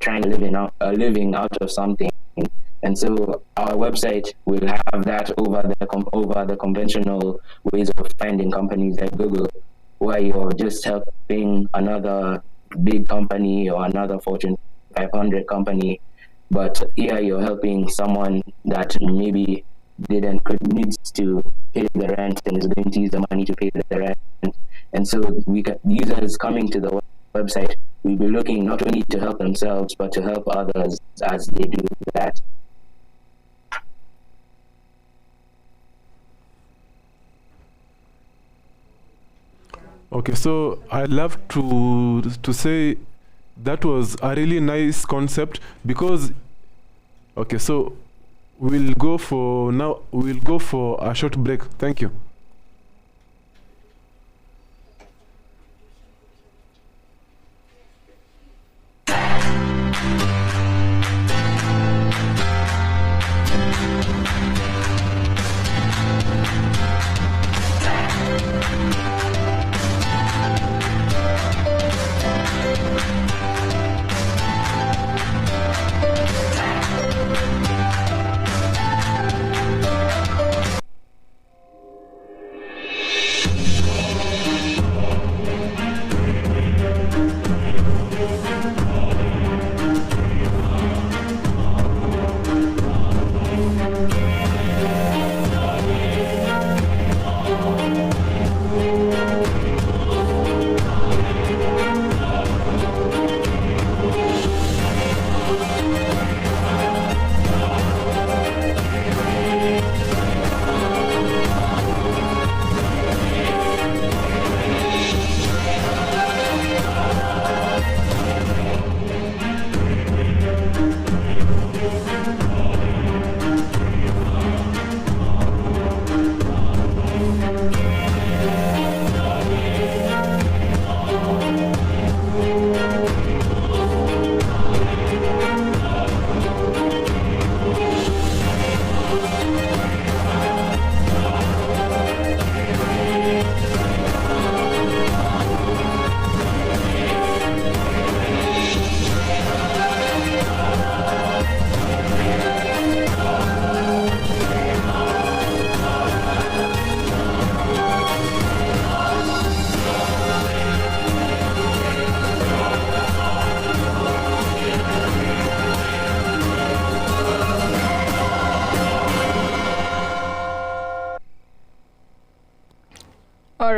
trying to living out of something. And so our website will have that over the conventional ways of finding companies like Google, where you're just helping another big company or another Fortune 500 company. But here you're helping someone that maybe needs to pay the rent and is going to use the money to pay the rent. And so users coming to the website will be looking not only to help themselves, but to help others as they do that. Okay, so I'd love to say that was a really nice concept because, okay, so we'll go for a short break. Thank you.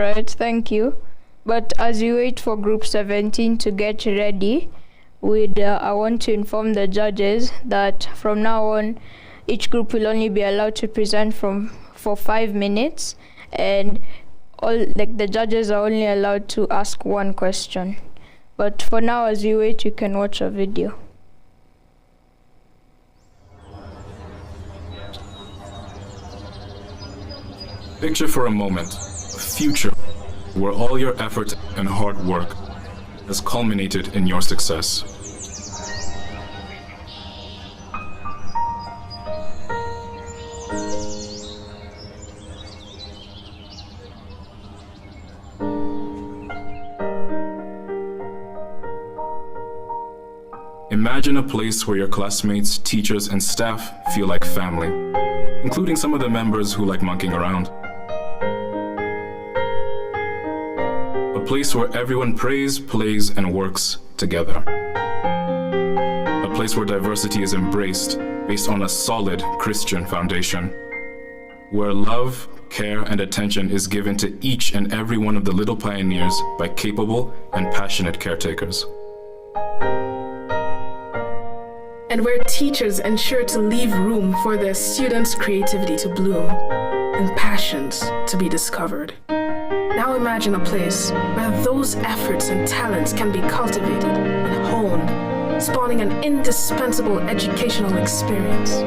Alright, thank you. But as you wait for group 17 to get ready, I want to inform the judges that from now on, each group will only be allowed to present for 5 minutes, and the judges are only allowed to ask one question. But for now, as you wait, you can watch a video. Picture for a moment a future where all your effort and hard work has culminated in your success. Imagine a place where your classmates, teachers, and staff feel like family, including some of the members who like monkeying around. A place where everyone prays, plays, and works together. A place where diversity is embraced based on a solid Christian foundation. Where love, care, and attention is given to each and every one of the little pioneers by capable and passionate caretakers. And where teachers ensure to leave room for their students' creativity to bloom and passions to be discovered. Now imagine a place where those efforts and talents can be cultivated and honed, spawning an indispensable educational experience.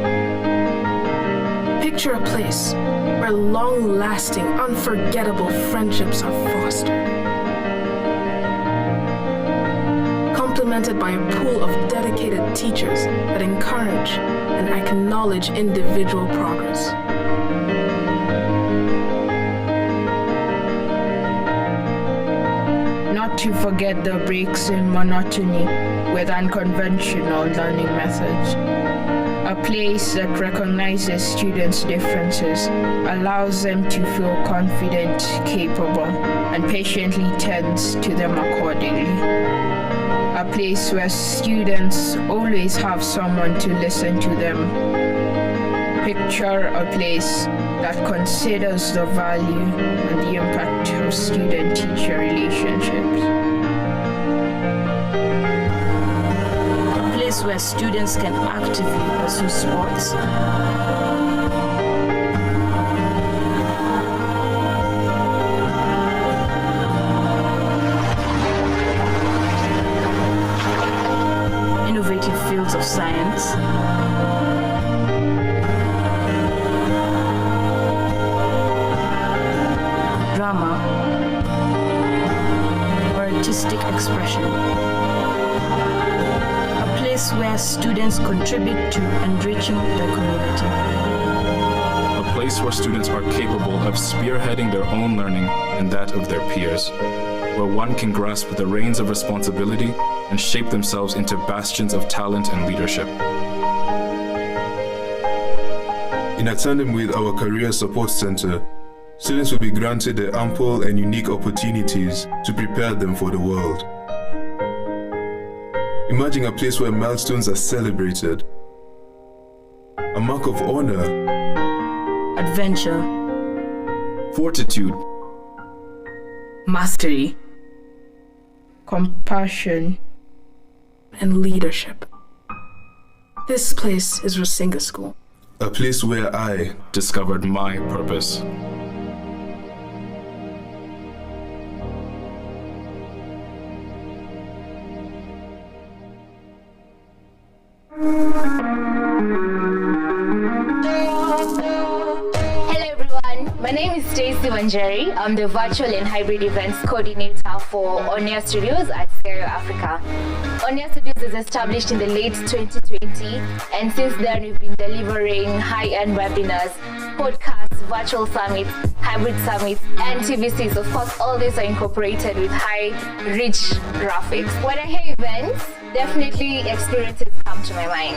Picture a place where long-lasting, unforgettable friendships are fostered, complemented by a pool of dedicated teachers that encourage and acknowledge individual progress. Not to forget the breaks in monotony with unconventional learning methods. A place that recognizes students' differences, allows them to feel confident, capable, and patiently tends to them accordingly. A place where students always have someone to listen to them. Picture a place that considers the value and the impact of student-teacher relationships. A place where students can actively pursue sports. Innovative fields of science. Drama or artistic expression. A place where students contribute to enriching their community. A place where students are capable of spearheading their own learning and that of their peers, where one can grasp the reins of responsibility and shape themselves into bastions of talent and leadership. In tandem with our Career Support Center, students will be granted the ample and unique opportunities to prepare them for the world. Imagine a place where milestones are celebrated, a mark of honor, adventure, fortitude, mastery, compassion, and leadership. This place is Rusinga School. A place where I discovered my purpose. My name is Stacey Wanjeri. I'm the Virtual and Hybrid Events Coordinator for Onia Studios at Stereo Africa. Onia Studios is established in the late 2020, and since then we've been delivering high-end webinars, podcasts, virtual summits, hybrid summits, and TVCs. Of course, all these are incorporated with high, rich graphics. When I hear events, definitely experiences come to my mind.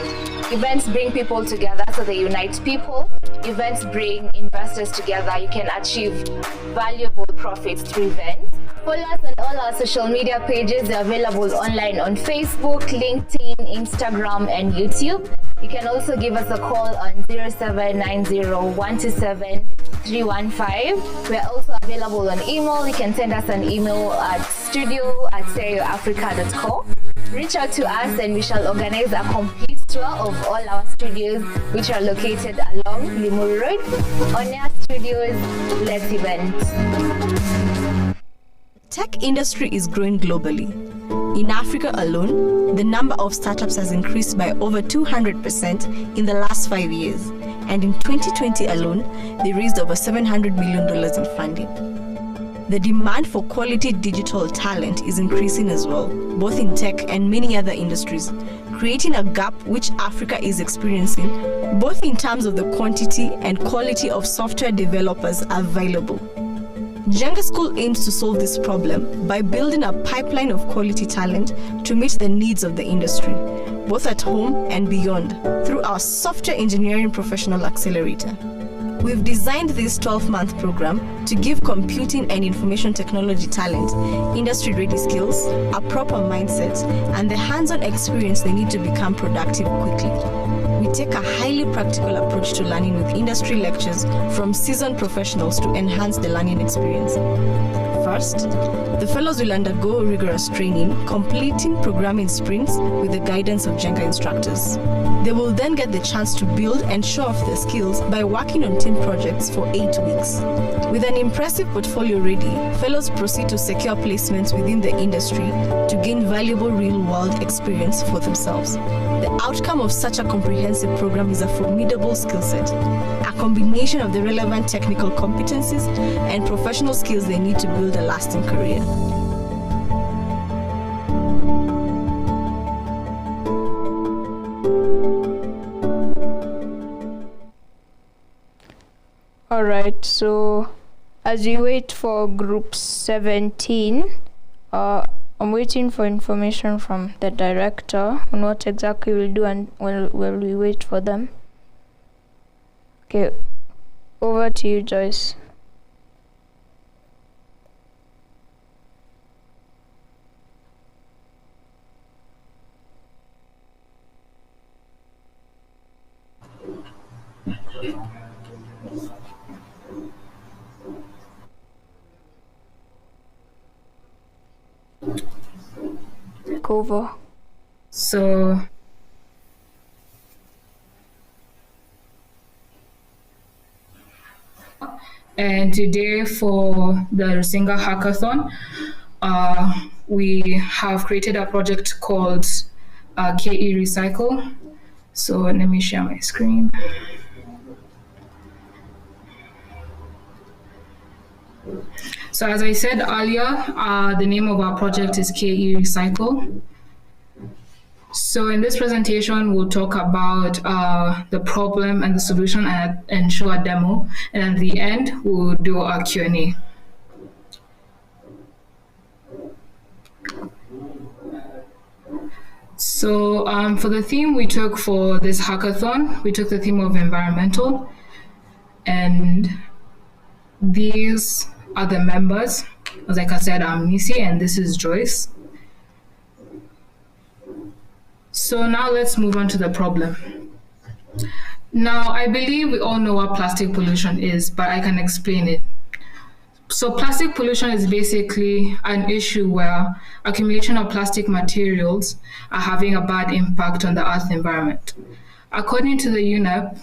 Events bring people together, so they unite people. Events bring investors together. You can achieve valuable profits through events. Follow us on all our social media pages. They're available online on Facebook, LinkedIn, Instagram, and YouTube. You can also give us a call on 0790-127-315. We're also available on email. You can send us an email at studio@stereoafrica.com. Reach out to us and we shall organize a complete tour of all our studios, which are located along Limuru Road. Onia Studios, let's event. Tech industry is growing globally. In Africa alone, the number of startups has increased by over 200% in the last 5 years. And in 2020 alone, they raised over $700 million in funding. The demand for quality digital talent is increasing as well, both in tech and many other industries, creating a gap which Africa is experiencing, both in terms of the quantity and quality of software developers available. Jenga School aims to solve this problem by building a pipeline of quality talent to meet the needs of the industry, both at home and beyond, through our Software Engineering Professional Accelerator. We've designed this 12-month program to give computing and information technology talent industry-ready skills, a proper mindset, and the hands-on experience they need to become productive quickly. We take a highly practical approach to learning with industry lectures from seasoned professionals to enhance the learning experience. First, the fellows will undergo rigorous training, completing programming sprints with the guidance of Jenga instructors. They will then get the chance to build and show off their skills by working on team projects for 8 weeks. With an impressive portfolio ready, fellows proceed to secure placements within the industry to gain valuable real-world experience for themselves. The outcome of such a comprehensive program is a formidable skill set, a combination of the relevant technical competencies and professional skills they need to build a lasting career. All right, so as we wait for group 17, I'm waiting for information from the director on what exactly we'll do and while we wait for them. Okay, over to you, Joyce. Over. So and today for the Rusinga Hackathon, we have created a project called KE Recycle. So let me share my screen. So as I said earlier, the name of our project is KE Recycle. So in this presentation, we'll talk about the problem and the solution and show a demo. And at the end, we'll do a Q&A. So for the theme we took for this hackathon, we took the theme of environmental. And these are the members. Like I said, I'm Nisi and this is Joyce. So now let's move on to the problem. Now, I believe we all know what plastic pollution is, but I can explain it. So plastic pollution is basically an issue where accumulation of plastic materials are having a bad impact on the earth environment. According to the UNEP,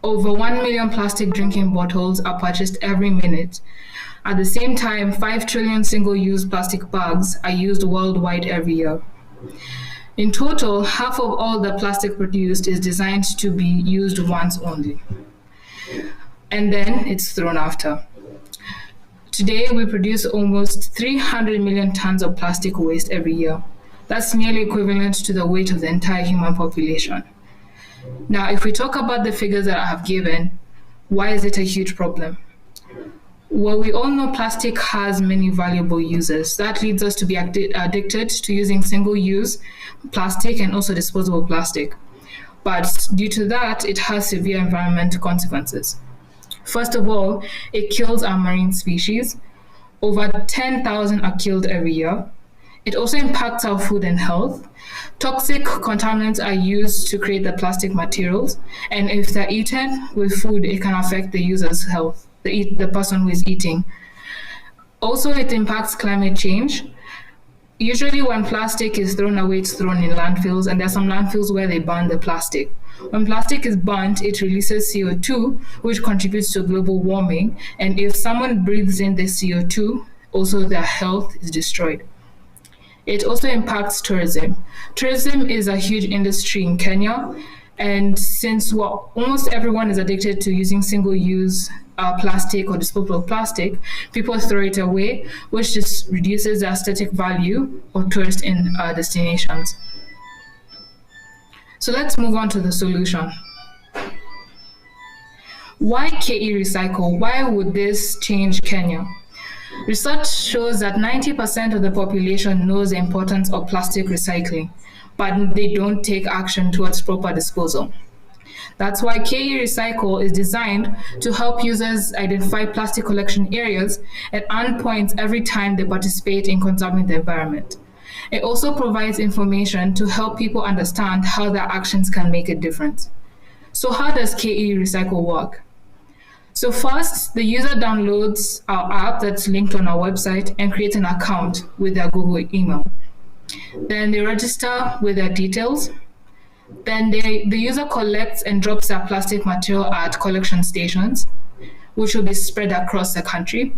over 1 million plastic drinking bottles are purchased every minute. At the same time, 5 trillion single-use plastic bags are used worldwide every year. In total, half of all the plastic produced is designed to be used once only. And then it's thrown after. Today, we produce almost 300 million tons of plastic waste every year. That's nearly equivalent to the weight of the entire human population. Now, if we talk about the figures that I have given, why is it a huge problem? Well, we all know plastic has many valuable uses. That leads us to be addicted to using single-use plastic and also disposable plastic. But due to that, it has severe environmental consequences. First of all, it kills our marine species. Over 10,000 are killed every year. It also impacts our food and health. Toxic contaminants are used to create the plastic materials, and if they're eaten with food, it can affect the user's health, the person who is eating. Also, it impacts climate change. Usually when plastic is thrown away, it's thrown in landfills, and there are some landfills where they burn the plastic. When plastic is burnt, it releases CO2, which contributes to global warming, and if someone breathes in the CO2, also their health is destroyed. It also impacts tourism. Tourism is a huge industry in Kenya, and since almost everyone is addicted to using single-use plastic or disposable plastic, people throw it away, which just reduces the aesthetic value of tourist destinations. So let's move on to the solution. Why KE Recycle? Why would this change Kenya? Research shows that 90% of the population knows the importance of plastic recycling, but they don't take action towards proper disposal. That's why KE Recycle is designed to help users identify plastic collection areas and earn points every time they participate in conserving the environment. It also provides information to help people understand how their actions can make a difference. So how does KE Recycle work? So first, the user downloads our app that's linked on our website and creates an account with their Google email. Then they register with their details. Then the user collects and drops their plastic material at collection stations, which will be spread across the country.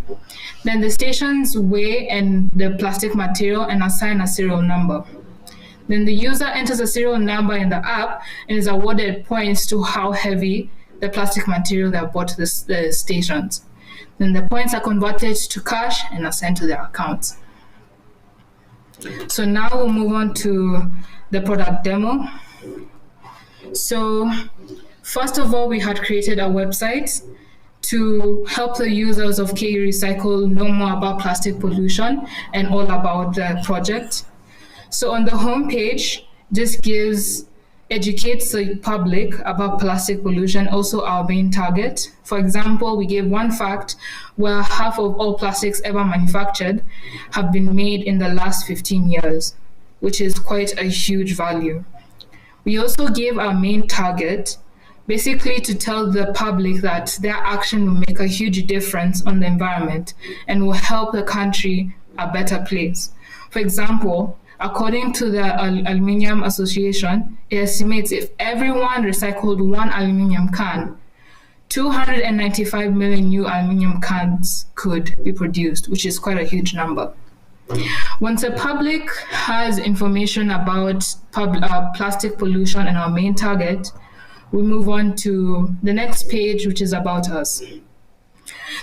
Then the stations weigh the plastic material and assign a serial number. Then the user enters a serial number in the app and is awarded points to how heavy the plastic material they bought to the stations. Then the points are converted to cash and assigned to their accounts. So now we'll move on to the product demo. So first of all, we had created a website to help the users of KE Recycle know more about plastic pollution and all about the project. So on the homepage, this educates the public about plastic pollution, also our main target. For example, we gave one fact where half of all plastics ever manufactured have been made in the last 15 years, which is quite a huge value. We also gave our main target, basically to tell the public that their action will make a huge difference on the environment and will help the country a better place. For example, according to the Aluminium Association, it estimates if everyone recycled one aluminium can, 295 million new aluminium cans could be produced, which is quite a huge number. Once the public has information about plastic pollution and our main target, we move on to the next page, which is About Us.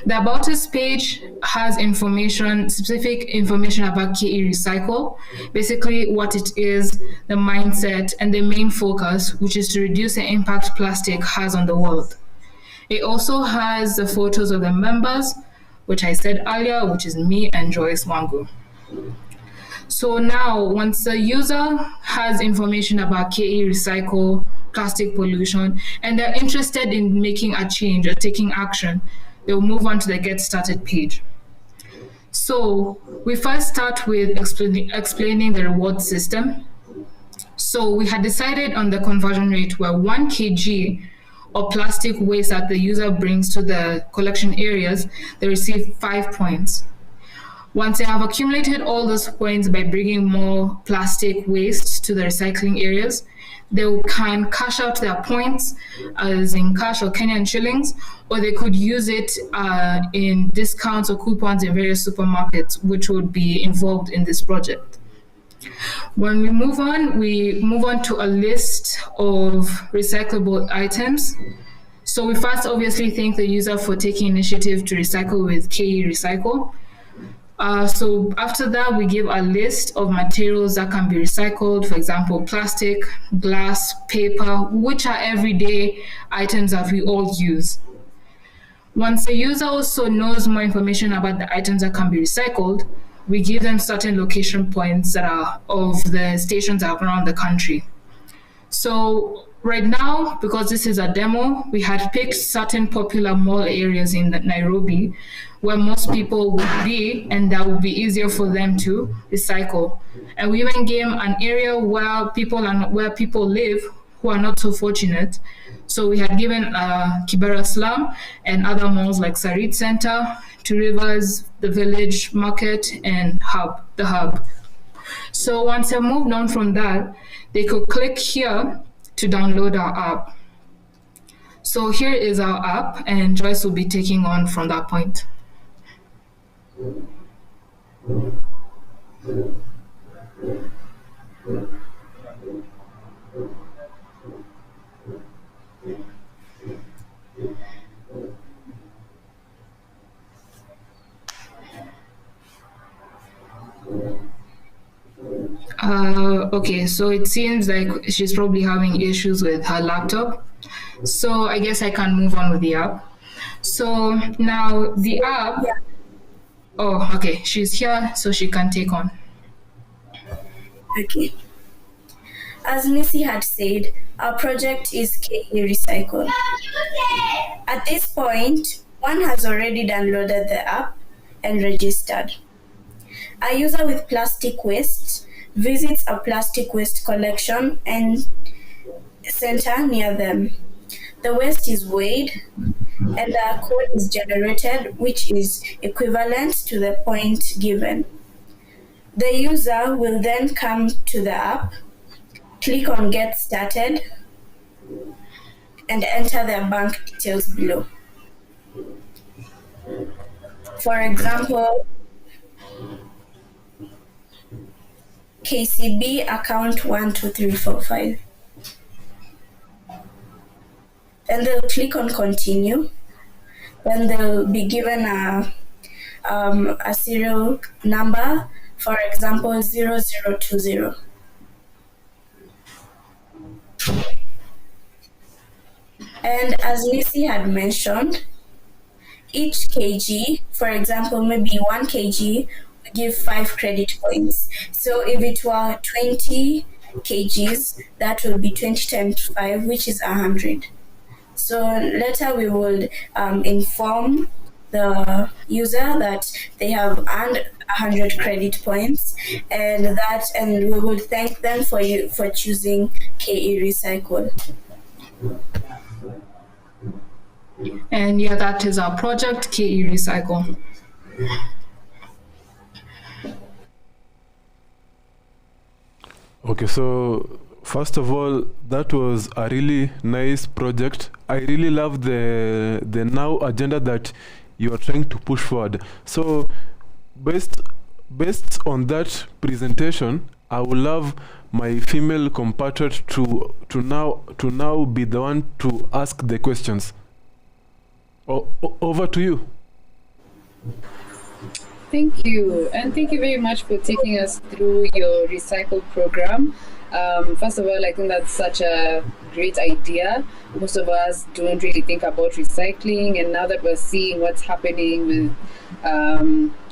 The About Us page has specific information about KE Recycle, basically what it is, the mindset, and the main focus, which is to reduce the impact plastic has on the world. It also has the photos of the members, which I said earlier, which is me and Joyce Wangu. So now, once the user has information about KE Recycle, plastic pollution, and they're interested in making a change or taking action, they'll move on to the Get Started page. So we first start with explaining the reward system. So we had decided on the conversion rate where 1 kg of plastic waste that the user brings to the collection areas, they receive 5 points. Once they have accumulated all those points by bringing more plastic waste to the recycling areas, they can cash out their points as in cash or Kenyan shillings, or they could use it in discounts or coupons in various supermarkets, which would be involved in this project. When we move on to a list of recyclable items. So we first obviously thank the user for taking initiative to recycle with KE Recycle. So after that, we give a list of materials that can be recycled, for example, plastic, glass, paper, which are everyday items that we all use. Once the user also knows more information about the items that can be recycled, we give them certain location points that are of the stations around the country. So right now, because this is a demo, we had picked certain popular mall areas in Nairobi where most people would be, and that would be easier for them to recycle. And we even gave an area where people live who are not so fortunate. So we had given Kibera Slum and other malls like Sarit Center, Two Rivers, the Village Market, and the Hub. So once I moved on from that, they could click here to download our app. So here is our app, and Joyce will be taking on from that point. Okay, so it seems like she's probably having issues with her laptop. So I guess I can move on with the app. So now the app, oh, okay, she's here, so she can take on. Okay. As Missy had said, our project is KE Recycle. At this point, one has already downloaded the app and registered. A user with plastic waste visits a plastic waste collection and center near them. The waste is weighed and a code is generated, which is equivalent to the point given. The user will then come to the app, click on Get Started, and enter their bank details below. For example, KCB account 12345. Then they'll click on Continue. Then they'll be given a serial number, for example, 0020. And as Missy had mentioned, each kg, for example, maybe 1 kg, we give 5 credit points. So if it were 20 kgs, that will be 20 times 5, which is 100. So later we will inform the user that they have earned 100 credit points, and we will thank them for choosing KE Recycle. And yeah, that is our project, KE Recycle. Okay, so first of all, that was a really nice project. I really love the now agenda that you are trying to push forward. So based on that presentation, I would love my female compatriot to now be the one to ask the questions. Over to you. Thank you, and thank you very much for taking us through your recycle program. First of all, I think that's such a great idea. Most of us don't really think about recycling, and now that we're seeing what's happening with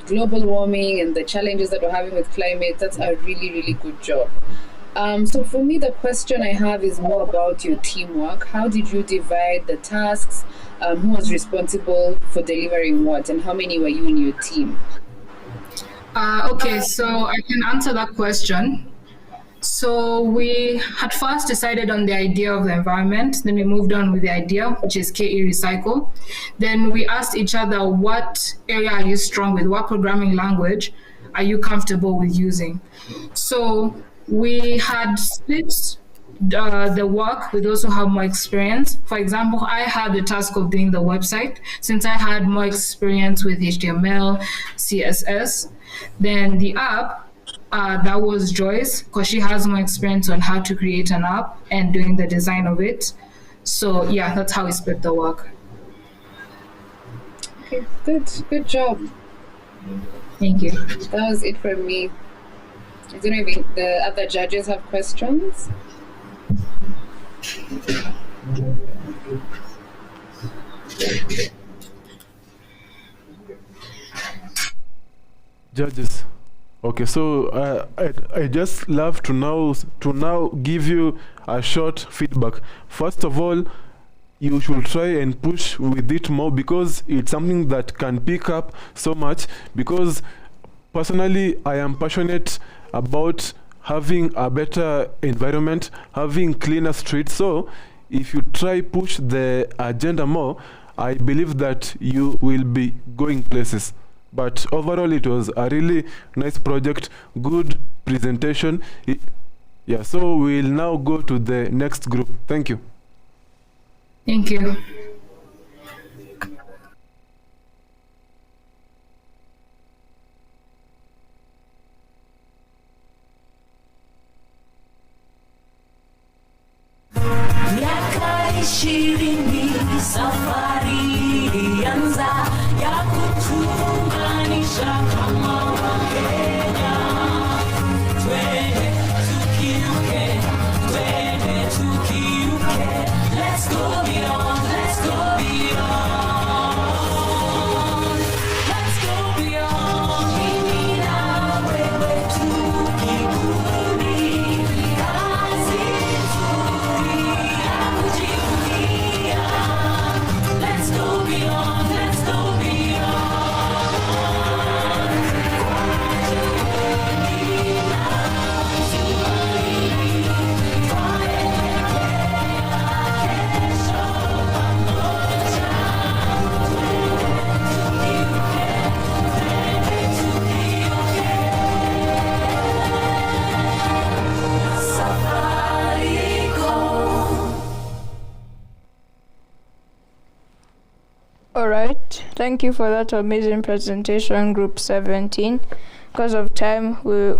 global warming and the challenges that we're having with climate, that's a really, really good job. So for me, the question I have is more about your teamwork. How did you divide the tasks? Who was responsible for delivering what, and how many were you in your team? Okay, so I can answer that question. So we had first decided on the idea of the environment, then we moved on with the idea, which is KE Recycle. Then we asked each other, what area are you strong with? What programming language are you comfortable with using? So we had split the work with those who have more experience. For example, I had the task of doing the website since I had more experience with HTML, CSS. Then the app, that was Joyce, because she has more experience on how to create an app and doing the design of it. So yeah, that's how we split the work. Okay, good job. Thank you. That was it from me. I don't know if the other judges have questions. Judges, Okay, so I just love to now give you a short feedback. First of all, you should try and push with it more because it's something that can pick up so much. Because personally, I am passionate about having a better environment, having cleaner streets. So if you try push the agenda more, I believe that you will be going places. But overall, it was a really nice project, good presentation. Yeah, so we'll now go to the next group. Thank you. Thank you. Miaka 20 safari ilianza ya kutuunganisha kama Wakenya. Twende tukiuke, twende tukiuke. Let's go beyond, let's go beyond. Let's go beyond. Mimi na wewe tukibuni kazi nzuri ya kujivunia. Let's go beyond, let's go All right, thank you for that amazing presentation, Group 17. Because of time,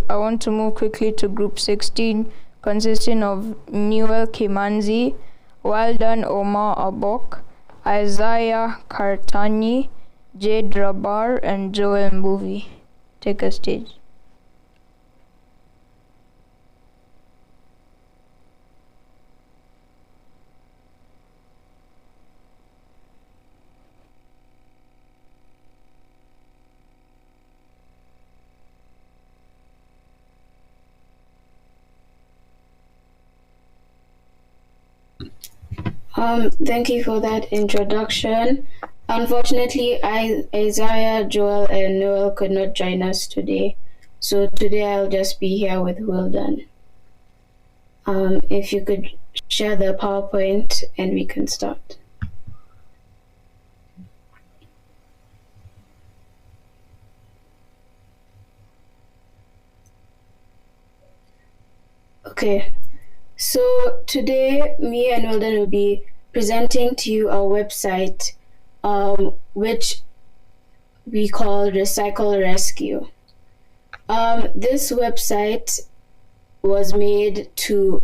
I want to move quickly to Group 16, consisting of Newell Kimanzi, Walden Omar Abok, Isaiah Kartani, Jade Rabar, and Joel Mbuvi. Take a stage. Thank you for that introduction. Unfortunately, Isaiah, Joel, and Noel could not join us today. So today I'll just be here with Wilden. If you could share the PowerPoint and we can start. Okay. So today, me and Wilden will be presenting to you our website, which we call Recycle Rescue. This website was made to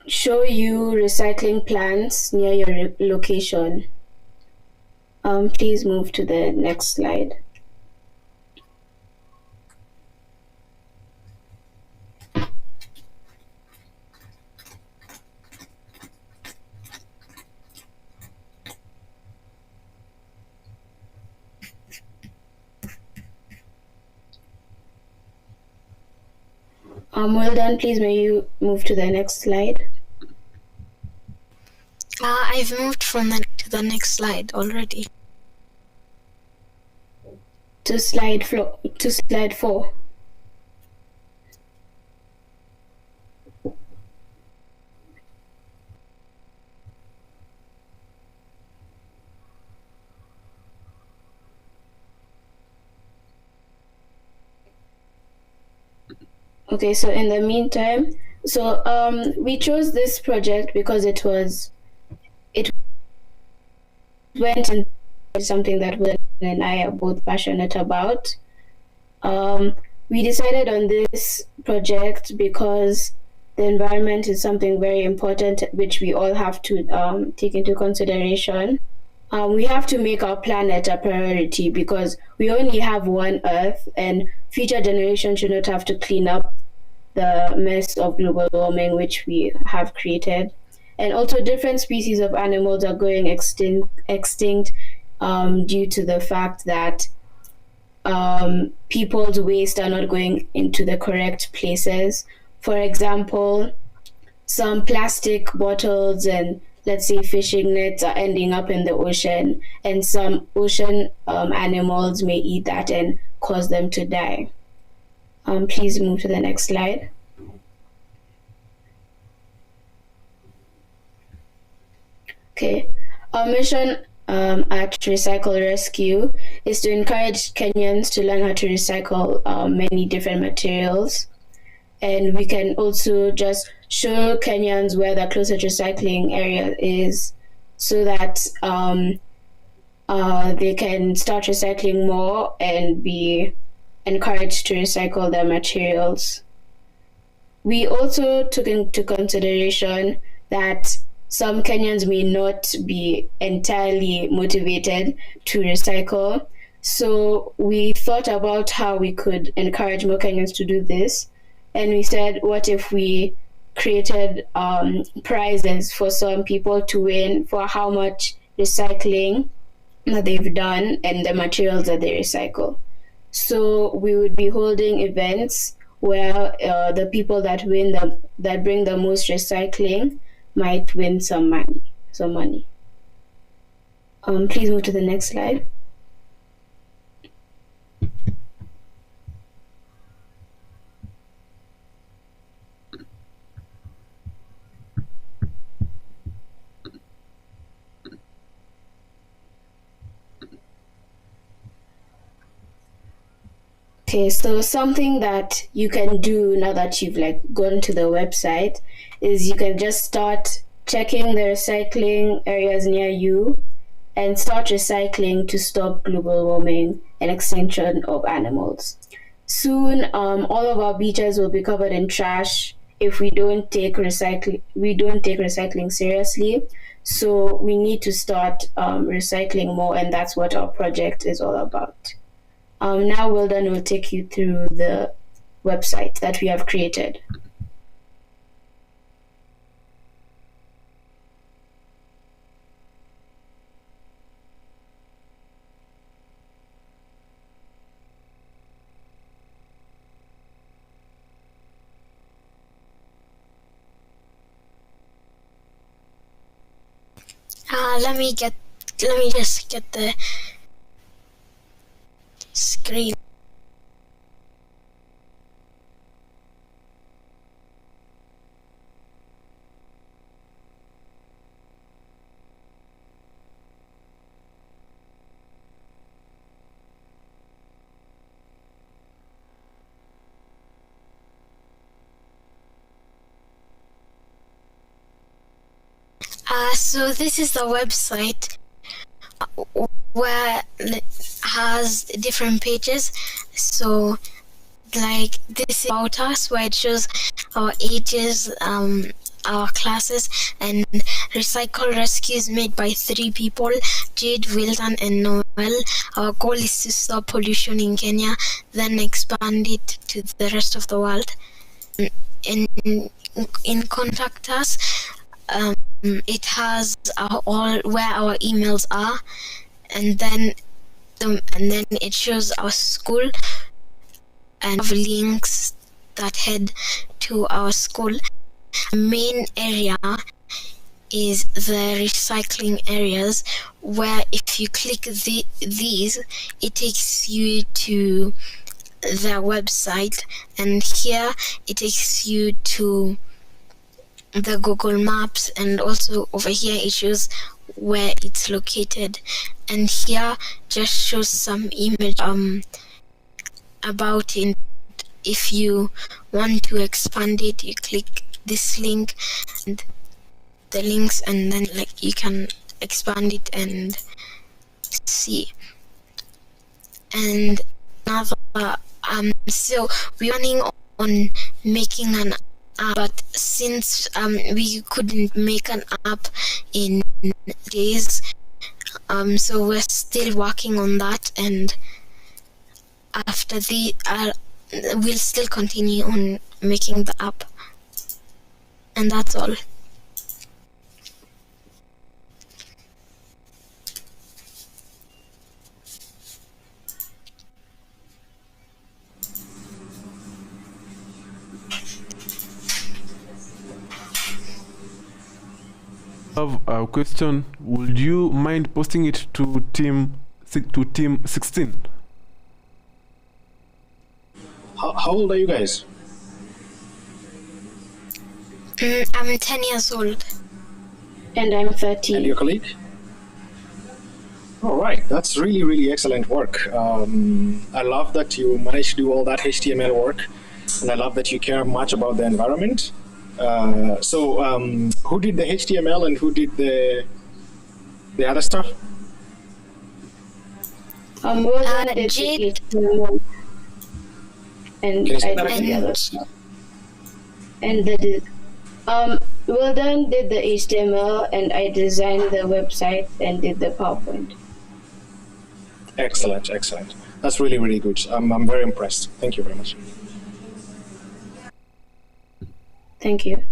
show you recycling plants near your location. Please move to the next slide. Well done. Please, may you move to the next slide? I've moved from to the next slide already. To slide 4. Okay, so in the meantime, we chose this project because it went into something that Will and I are both passionate about. We decided on this project because the environment is something very important, which we all have to take into consideration. We have to make our planet a priority because we only have one Earth, and future generations should not have to clean up the mess of global warming which we have created. And also different species of animals are going extinct due to the fact that people's waste are not going into the correct places. For example, some plastic bottles and, let's say, fishing nets are ending up in the ocean, and some ocean animals may eat that and cause them to die. Please move to the next slide. Okay, our mission at Recycle Rescue is to encourage Kenyans to learn how to recycle many different materials. And we can also just show Kenyans where the closest recycling area is, so that they can start recycling more and be encouraged to recycle their materials. We also took into consideration that some Kenyans may not be entirely motivated to recycle. So we thought about how we could encourage more Kenyans to do this. And we said, what if we created prizes for some people to win for how much recycling that they've done and the materials that they recycle. So we would be holding events where the people that bring the most recycling might win some money. Please move to the next slide. Okay, so something that you can do now that you've gone to the website is you can just start checking the recycling areas near you and start recycling to stop global warming and extinction of animals. Soon, all of our beaches will be covered in trash if we don't take recycling seriously. So we need to start recycling more, and that's what our project is all about. Now Wilden will take you through the website that we have created. Let me just get the screen. So this is the website where it has different pages. So this is about us, where it shows our ages, our classes, and Recycle Rescue is made by 3 people, Jade, Wilton, and Noel. Our goal is to stop pollution in Kenya, then expand it to the rest of the world. In contact us, it has all where our emails are, and then it shows our school and have links that head to our school. The main area is the recycling areas, where if you click these, it takes you to their website, and here it takes you to the Google Maps, and also over here it shows where it's located, and here just shows some image about it. If you want to expand it, you click this link and the links, and then you can expand it and see. And another so we're running on making an app, but since we couldn't make an app in days, so we're still working on that, and after we'll still continue on making the app, and that's all. have a question. Would you mind posting it to team 16? How old are you guys? I'm 10 years old. And I'm 13. And your colleague? All right, that's really, really excellent work. I love that you managed to do all that HTML work, and I love that you care much about the environment. So who did the HTML and who did the other stuff? Well done did the HTML, and I did the other stuff. And well done did the HTML, and I designed the website and did the PowerPoint. Excellent, excellent. That's really, really good. I'm very impressed. Thank you very much. Thank you.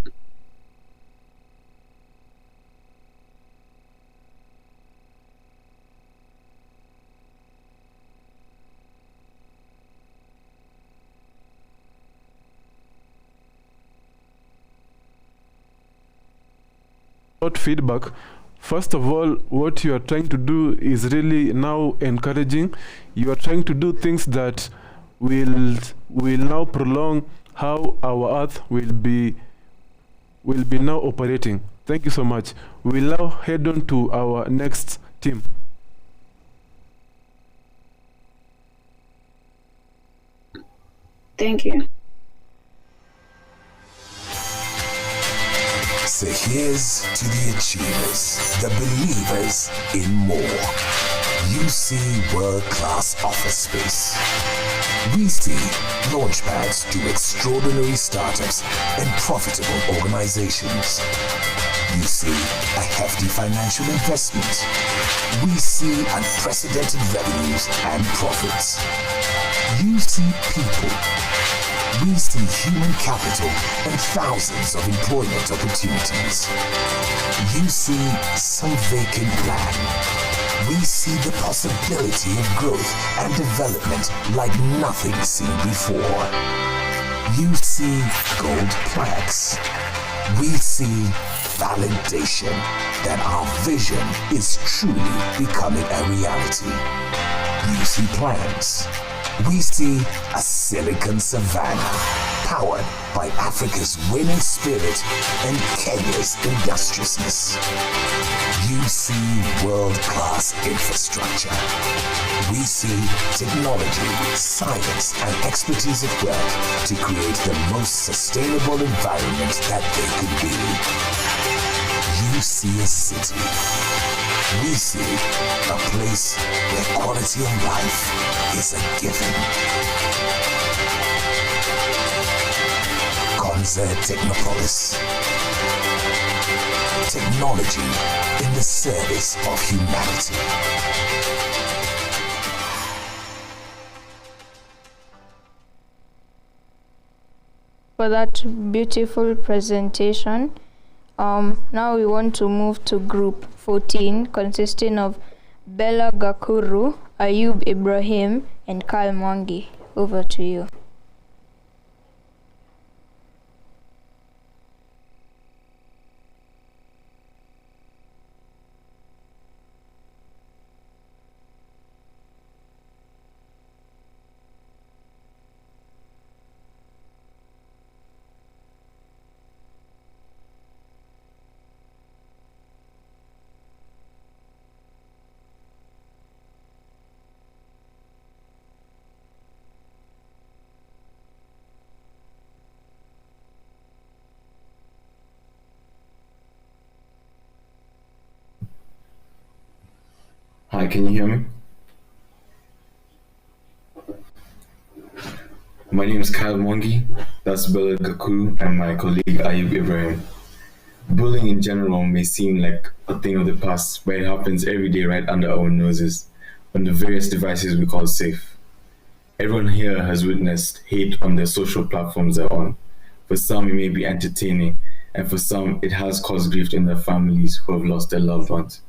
About feedback, first of all, what you are trying to do is really now encouraging. You are trying to do things that will now prolong how our Earth will be now operating. Thank you so much. We'll now head on to our next team. Thank you. So here's to the achievers, the believers in more. You see world-class office space. We see launchpads to extraordinary startups and profitable organizations. You see a hefty financial investment. We see unprecedented revenues and profits. You see people. We see human capital and thousands of employment opportunities. You see some vacant land. We see the possibility of growth and development like nothing seen before. You see gold plaques. We see validation that our vision is truly becoming a reality. You see plans. We see a silicon savannah powered by Africa's winning spirit and Kenya's industriousness. You see world-class infrastructure. We see technology, science, and expertise at work to create the most sustainable environment that they could be. You see a city. We see a place where quality of life is a given. Konza Technopolis. Technology in the service of humanity. For that beautiful presentation. Now we want to move to group 14, consisting of Bella Gakuru, Ayub Ibrahim, and Kyle Mwangi. Over to you. Hi, can you hear me? My name is Kyle Mwangi, that's Bella Gakuru, and my colleague Ayub Ibrahim. Bullying in general may seem like a thing of the past, but it happens every day right under our noses, on the various devices we call safe. Everyone here has witnessed hate on the social platforms they're on. For some, it may be entertaining, and for some, it has caused grief in their families who have lost their loved ones.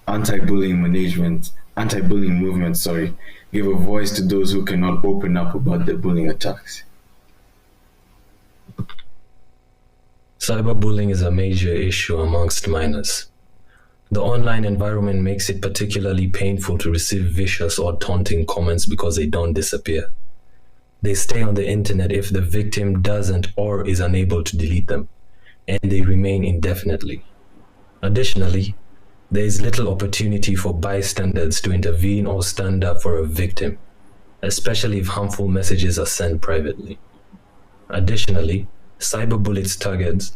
Anti-bullying movement, give a voice to those who cannot open up about their bullying attacks. Cyberbullying is a major issue amongst minors. The online environment makes it particularly painful to receive vicious or taunting comments because they don't disappear. They stay on the internet if the victim doesn't or is unable to delete them, and they remain indefinitely. Additionally, there is little opportunity for bystanders to intervene or stand up for a victim, especially if harmful messages are sent privately. Additionally, cyberbullies target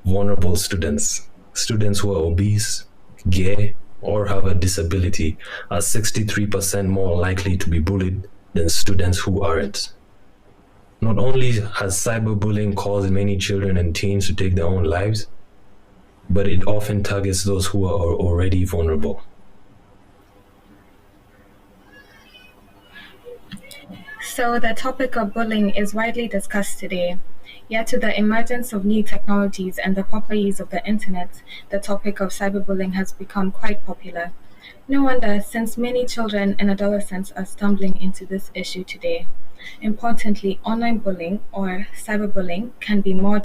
vulnerable students. Students who are obese, gay, or have a disability are 63% more likely to be bullied than students who aren't. Not only has cyberbullying caused many children and teens to take their own lives, but it often targets those who are already vulnerable. So the topic of bullying is widely discussed today. Yet with the emergence of new technologies and the proper use of the internet, the topic of cyberbullying has become quite popular. No wonder, since many children and adolescents are stumbling into this issue today. Importantly, online bullying or cyberbullying can be more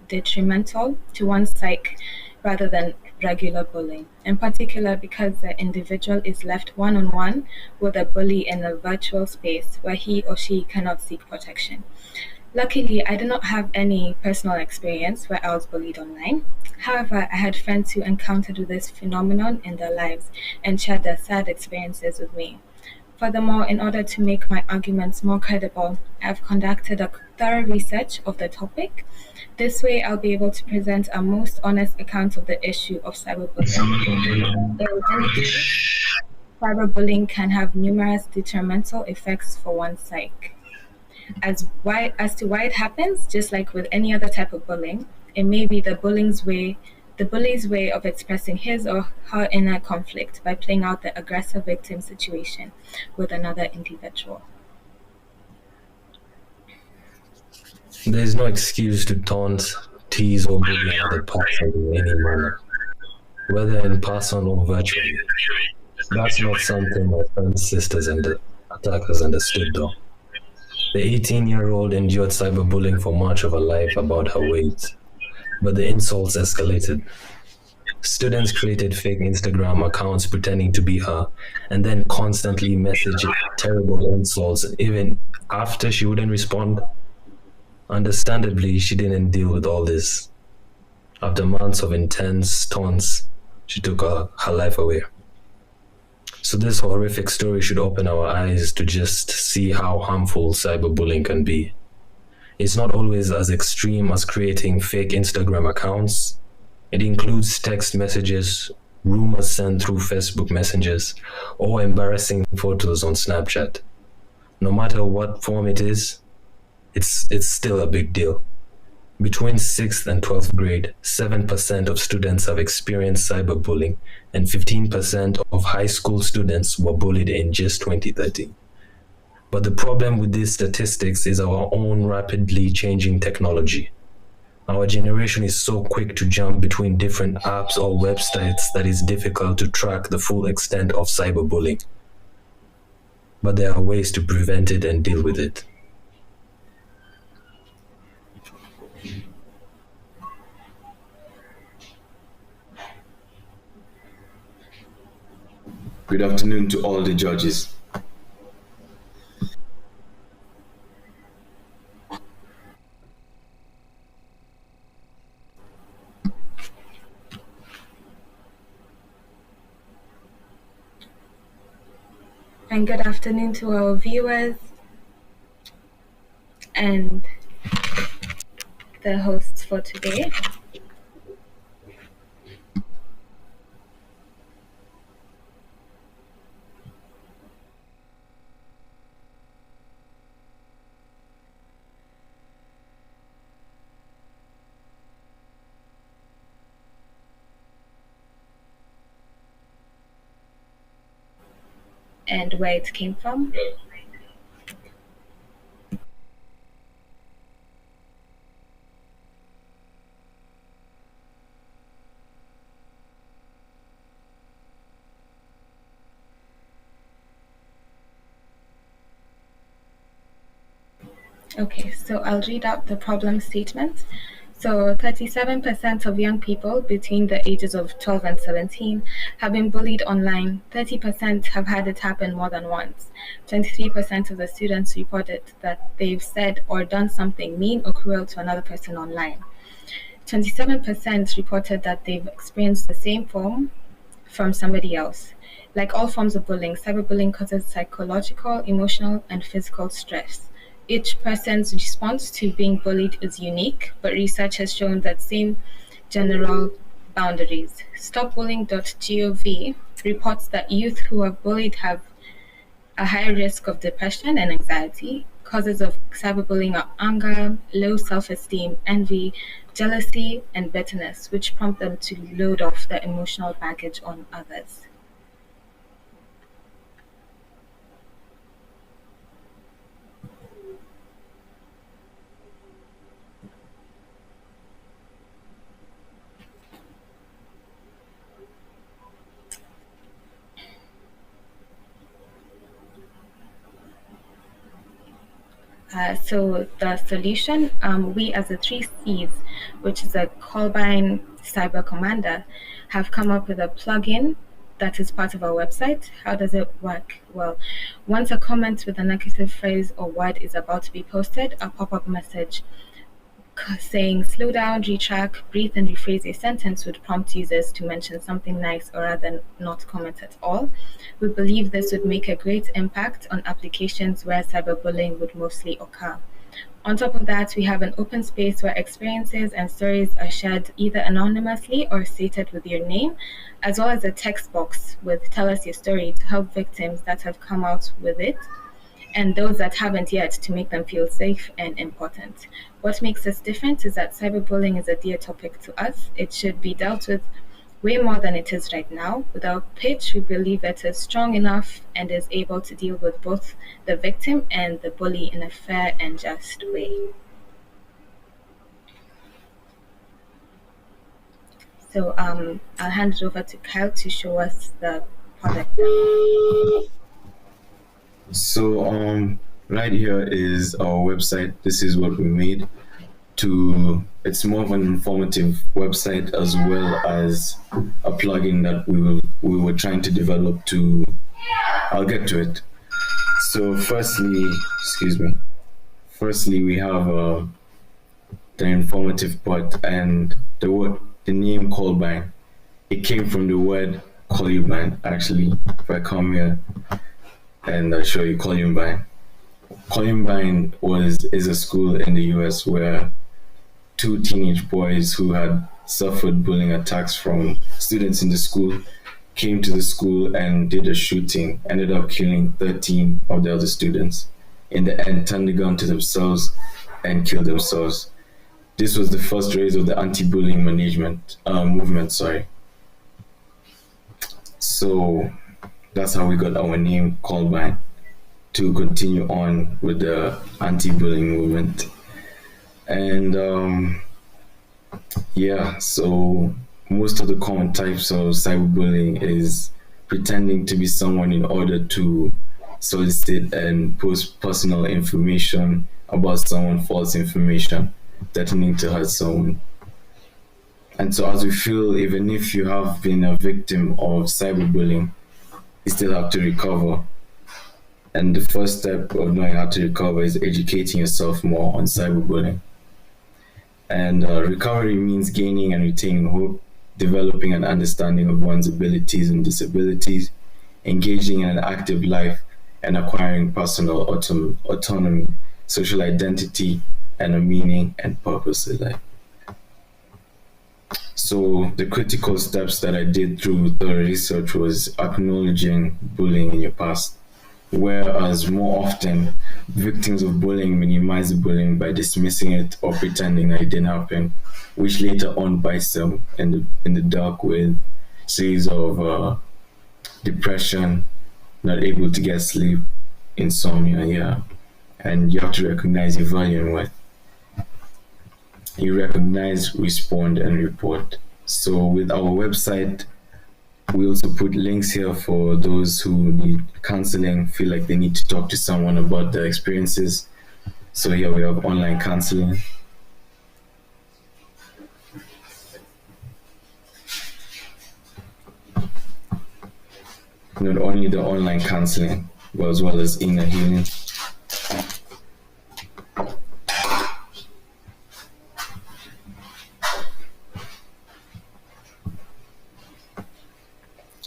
detrimental to one's psyche rather than regular bullying, in particular because the individual is left one-on-one with a bully in a virtual space where he or she cannot seek protection. Luckily, I did not have any personal experience where I was bullied online. However, I had friends who encountered this phenomenon in their lives and shared their sad experiences with me. Furthermore, in order to make my arguments more credible, I've conducted a thorough research of the topic. This way, I'll be able to present a most honest account of the issue of cyberbullying. Cyberbullying can have numerous detrimental effects for one's psyche. As to why it happens, just like with any other type of bullying, it may be the bully's way of expressing his or her inner conflict by playing out the aggressor victim situation with another individual. There is no excuse to taunt, tease, or bully another person in any manner, whether in person or virtually. That's not something my friends, sisters, and the attackers understood, though. The 18-year-old endured cyberbullying for much of her life about her weight, but the insults escalated. Students created fake Instagram accounts pretending to be her, and then constantly messaged terrible insults even after she wouldn't respond. Understandably, she didn't deal with all this. After months of intense taunts, she took her life away. So this horrific story should open our eyes to just see how harmful cyberbullying can be. It's not always as extreme as creating fake Instagram accounts. It includes text messages, rumors sent through Facebook messengers, or embarrassing photos on Snapchat. No matter what form it is, it's still a big deal. Between 6th and 12th grade, 7% of students have experienced cyberbullying, and 15% of high school students were bullied in just 2013. But the problem with these statistics is our own rapidly changing technology. Our generation is so quick to jump between different apps or websites that it's difficult to track the full extent of cyberbullying. But there are ways to prevent it and deal with it. Good afternoon to all the judges. And good afternoon to our viewers and the hosts for today. And where it came from. Okay, so I'll read out the problem statement. So 37% of young people between the ages of 12 and 17 have been bullied online. 30% have had it happen more than once. 23% of the students reported that they've said or done something mean or cruel to another person online. 27% reported that they've experienced the same form from somebody else. Like all forms of bullying, cyberbullying causes psychological, emotional, and physical stress. Each person's response to being bullied is unique, but research has shown that same general boundaries. StopBullying.gov reports that youth who are bullied have a higher risk of depression and anxiety. Causes of cyberbullying are anger, low self-esteem, envy, jealousy, and bitterness, which prompt them to load off their emotional baggage on others. So the solution, we as the 3Cs, which is a Kolbein Cyber Commander, have come up with a plugin that is part of our website. How does it work? Well, once a comment with a negative phrase or word is about to be posted, a pop-up message saying slow down, retract, breathe, and rephrase a sentence would prompt users to mention something nice or rather not comment at all. We believe this would make a great impact on applications where cyberbullying would mostly occur. On top of that, we have an open space where experiences and stories are shared either anonymously or stated with your name, as well as a text box with tell us your story to help victims that have come out with it and those that haven't yet to make them feel safe and important. What makes us different is that cyberbullying is a dear topic to us. It should be dealt with way more than it is right now. With our pitch, we believe it is strong enough and is able to deal with both the victim and the bully in a fair and just way. So I'll hand it over to Kyle to show us the product. So right here is our website. This is what we made. It's more of an informative website as well as a plugin that we were trying to develop to. I'll get to it. So firstly, we have the informative part and the name Kolbein. It came from the word Columbine, actually. If I come here and I'll show you Columbine. Columbine is a school in the US where two teenage boys who had suffered bullying attacks from students in the school came to the school and did a shooting, ended up killing 13 of the other students. In the end, turned the gun to themselves and killed themselves. This was the first raise of the anti-bullying movement. So that's how we got our name, Kolbein, to continue on with the anti-bullying movement. And so most of the common types of cyberbullying is pretending to be someone in order to solicit and post personal information about someone, false information, threatening to hurt someone. And so as we feel, even if you have been a victim of cyberbullying, you still have to recover. And the first step of knowing how to recover is educating yourself more on cyberbullying. And recovery means gaining and retaining hope, developing an understanding of one's abilities and disabilities, engaging in an active life, and acquiring personal autonomy, social identity, and a meaning and purpose in life. So the critical steps that I did through the research was acknowledging bullying in your past. Whereas more often, victims of bullying minimize the bullying by dismissing it or pretending that it didn't happen, which later on bites them in the dark with series of depression, not able to get sleep, insomnia, and you have to recognize your value and worth. You recognize, respond, and report. So with our website, we also put links here for those who need counseling, feel like they need to talk to someone about their experiences. So here we have online counseling. not only the online counseling, but as well as inner healing.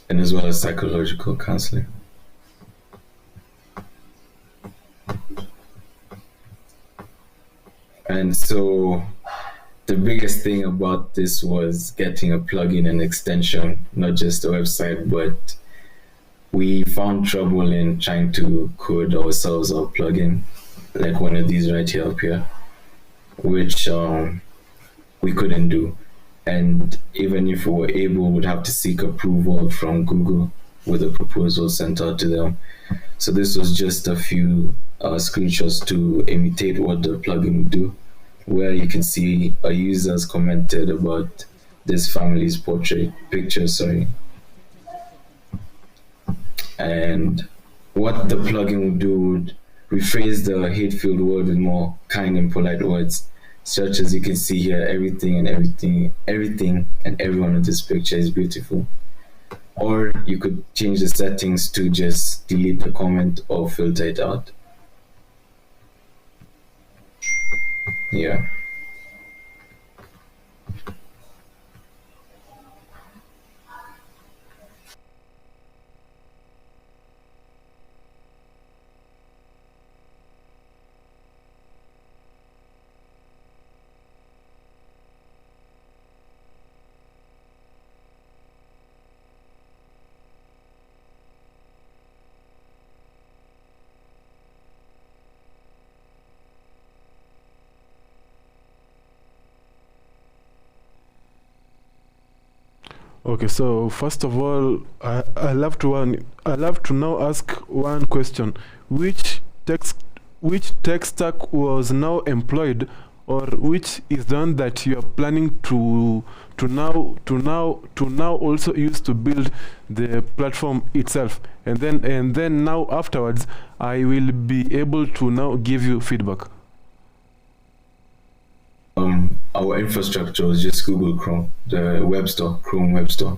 And as well as psychological counseling. And so the biggest thing about this was getting a plugin and extension, not just a website, but we found trouble in trying to code ourselves our plugin, like one of these right here up here, which we couldn't do. And even if we were able, we'd have to seek approval from Google with a proposal sent out to them. So this was just a few screenshots to imitate what the plugin would do, where you can see a user's commented about this family's picture, and what the plugin would do would rephrase the hate-filled word with more kind and polite words, such as you can see here, everything and everyone in this picture is beautiful. Or you could change the settings to just delete the comment or filter it out. Yeah. Okay, so first of all, I love to now ask one question: which tech stack was now employed, or which is the one that you are planning to now also use to build the platform itself, and then now afterwards I will be able to now give you feedback. Our infrastructure was just Google Chrome, the web store, Chrome web store.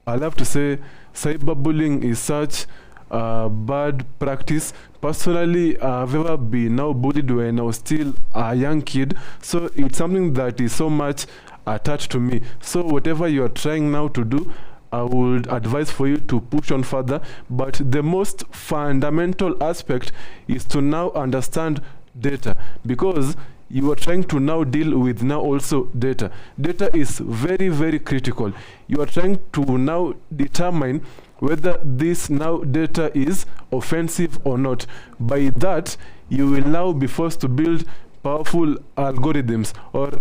I love to say cyberbullying is such a bad practice. Personally, I've ever been now bullied when I was still a young kid, so it's something that is so much attached to me. So whatever you are trying now to do, I would advise for you to push on further. But the most fundamental aspect is to now understand data, because you are trying to now deal with now also data. Data is very, very critical. You are trying to now determine whether this now data is offensive or not. By that, you will now be forced to build powerful algorithms, or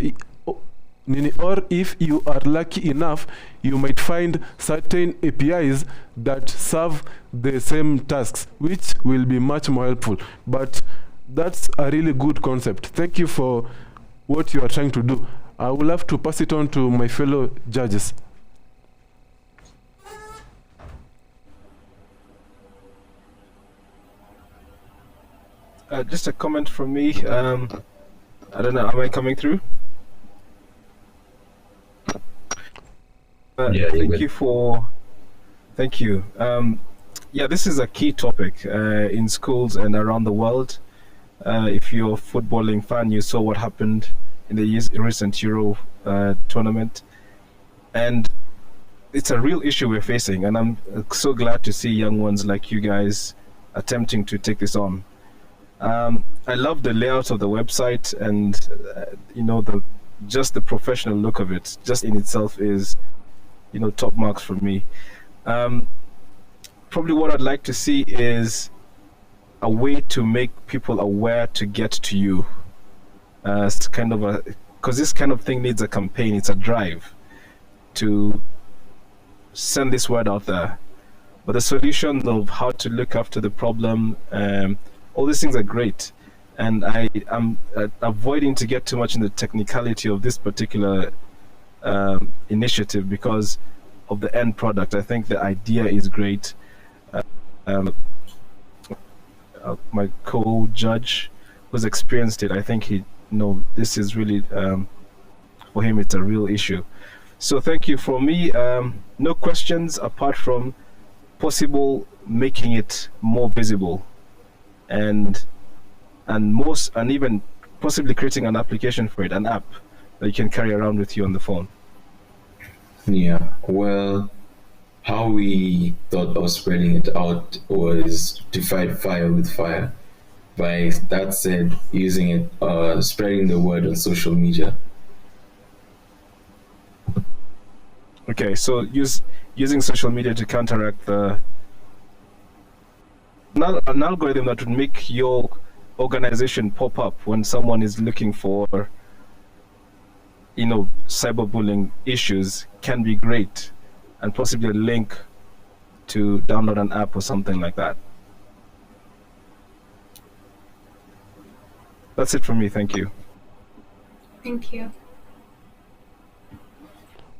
if you are lucky enough, you might find certain APIs that serve the same tasks, which will be much more helpful. But that's a really good concept. Thank you for what you are trying to do. I will have to pass it on to my fellow judges. Just a comment from me. I don't know, am I coming through? Yeah, thank you. Yeah, this is a key topic in schools and around the world. If you're a footballing fan, you saw what happened in the recent Euro tournament. And it's a real issue we're facing. And I'm so glad to see young ones like you guys attempting to take this on. I love the layout of the website, and just the professional look of it just in itself is top marks for me. Probably what I'd like to see is a way to make people aware to get to you. It's kind of because this kind of thing needs a campaign, it's a drive to send this word out there. But the solution of how to look after the problem, all these things are great. And I am avoiding to get too much in the technicality of this particular initiative because of the end product. I think the idea is great. My co-judge who's experienced it, I think this is really, for him, it's a real issue. So thank you. For me, no questions apart from possible making it more visible, and even possibly creating an application for it, an app that you can carry around with you on the phone. Yeah, well, how we thought of spreading it out was to fight fire with fire. By that said, using it, spreading the word on social media. Okay, so using social media to counteract an algorithm that would make your organization pop up when someone is looking for, cyberbullying issues can be great, and possibly a link to download an app or something like that. That's it from me. Thank you. Thank you.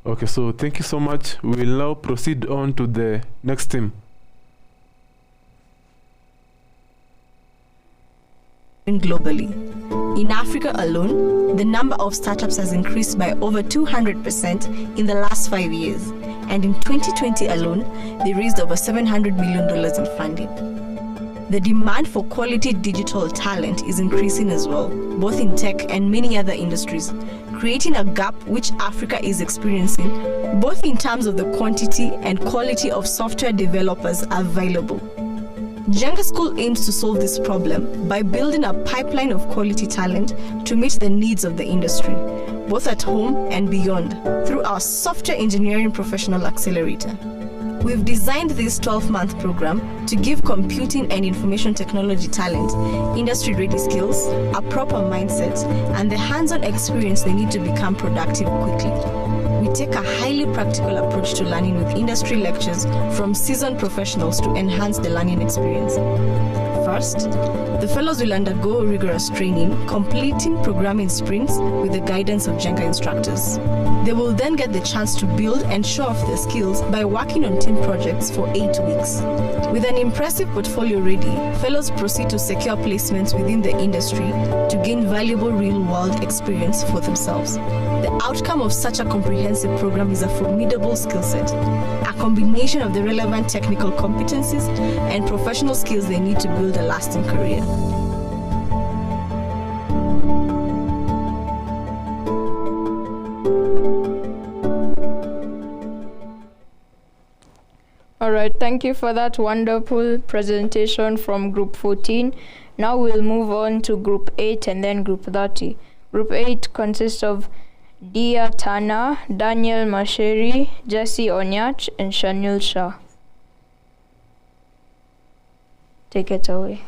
Okay, so thank you so much. We will now proceed on to the next team. Globally. In Africa alone, the number of startups has increased by over 200% in the last 5 years. And in 2020 alone, they raised over $700 million in funding. The demand for quality digital talent is increasing as well, both in tech and many other industries, creating a gap which Africa is experiencing, both in terms of the quantity and quality of software developers available. Jenga School aims to solve this problem by building a pipeline of quality talent to meet the needs of the industry, both at home and beyond, through our Software Engineering Professional Accelerator. We've designed this 12-month program to give computing and information technology talent industry-ready skills, a proper mindset, and the hands-on experience they need to become productive quickly. We take a highly practical approach to learning with industry lectures from seasoned professionals to enhance the learning experience. First, the fellows will undergo rigorous training, completing programming sprints with the guidance of Jenga instructors. They will then get the chance to build and show off their skills by working on team projects for 8 weeks. With an impressive portfolio ready, fellows proceed to secure placements within the industry to gain valuable real-world experience for themselves. The outcome of such a comprehensive program is a formidable skill set, a combination of the relevant technical competencies and professional skills they need to build a lasting career. All right, thank you for that wonderful presentation from Group 14. Now we'll move on to Group 8 and then Group 30. Group 8 consists of Dia Tana, Daniel Masheri, Jesse Onyach, and Shanil Shah. Take it away.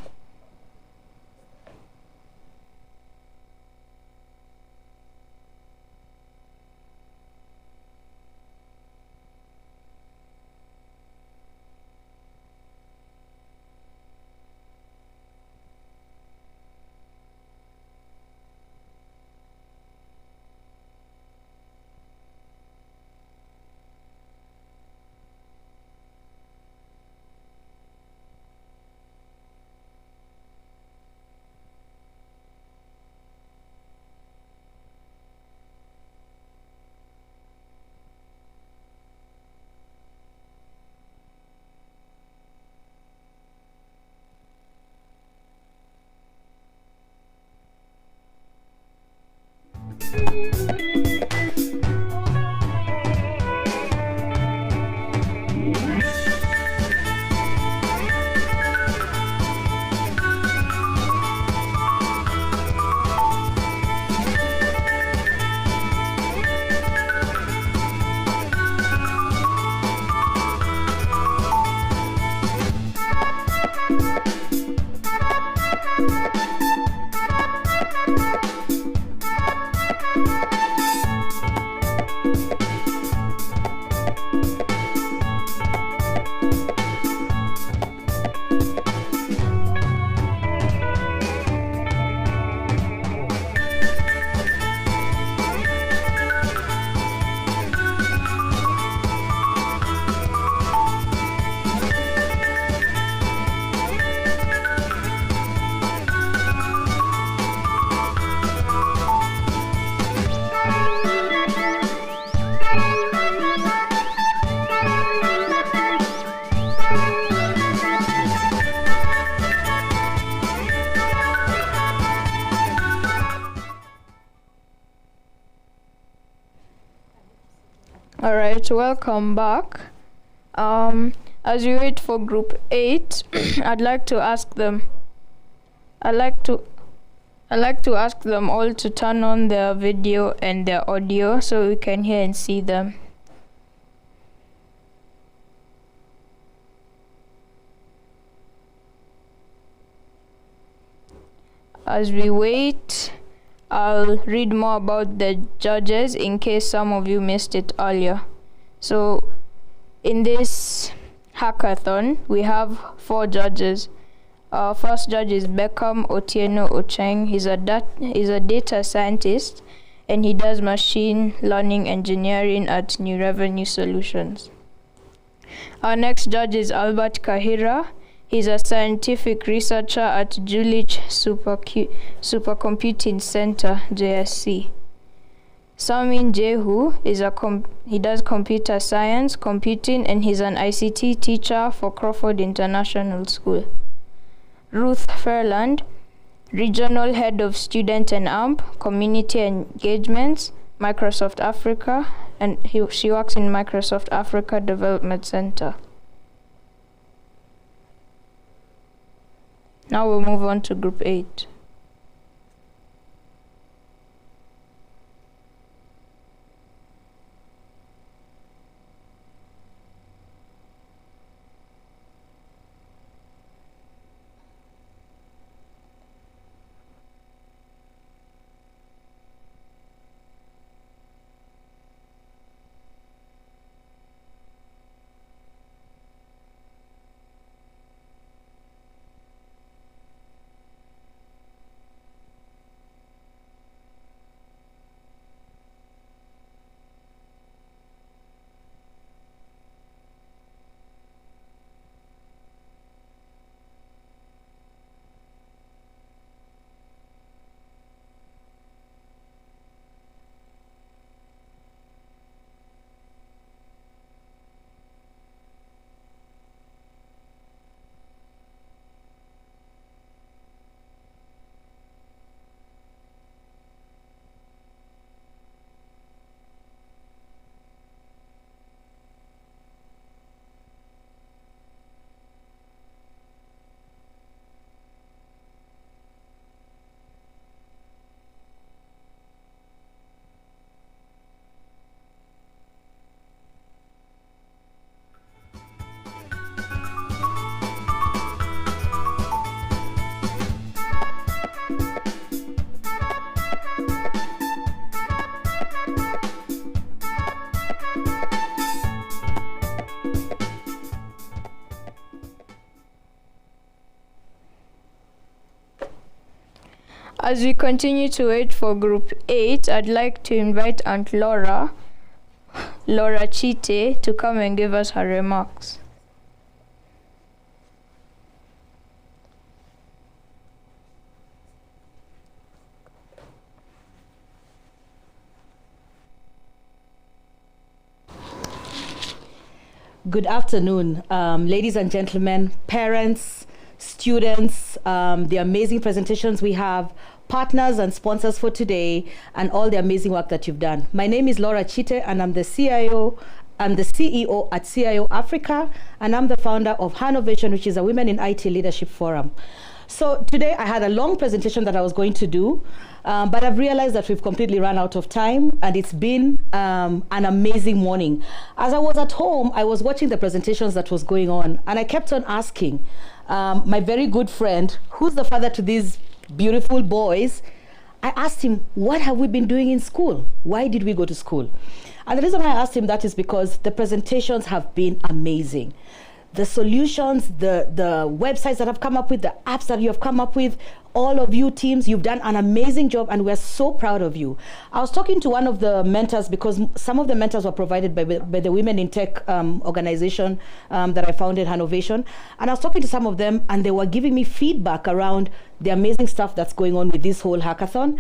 All right, welcome back. As we wait for group 8, I'd like to ask them all to turn on their video and their audio so we can hear and see them. As we wait, I'll read more about the judges in case some of you missed it earlier. So in this hackathon, we have 4 judges. Our first judge is Beckham Otieno Ocheng. He's a data scientist and he does machine learning engineering at New Revenue Solutions. Our next judge is Albert Kahira. He's a scientific researcher at Jülich Supercomputing Center, JSC. Samin Jehu he does computer science, computing, and he's an ICT teacher for Crawford International School. Ruth Fairland, regional head of student and AMP, community engagements, Microsoft Africa, and she works in Microsoft Africa Development Center. Now we'll move on to group 8. As we continue to wait for group 8, I'd like to invite Aunt Laura Chite, to come and give us her remarks. Good afternoon, ladies and gentlemen, parents, students, the amazing presentations we have, partners and sponsors for today, and all the amazing work that you've done. My name is Laura Chite, and I'm the CEO at CIO Africa, and I'm the founder of Hanovation, which is a Women in IT Leadership Forum. So today I had a long presentation that I was going to do, but I've realized that we've completely run out of time, and it's been an amazing morning. As I was at home, I was watching the presentations that was going on, and I kept on asking my very good friend, who's the father to these beautiful boys, I asked him, what have we been doing in school? Why did we go to school? And the reason I asked him that is because the presentations have been amazing. The solutions, the websites that I've come up with, the apps that you have come up with, all of you teams, you've done an amazing job, and we're so proud of you. I was talking to one of the mentors, because some of the mentors were provided by the Women in Tech organization that I founded, Hanovation, and I was talking to some of them, and they were giving me feedback around the amazing stuff that's going on with this whole hackathon.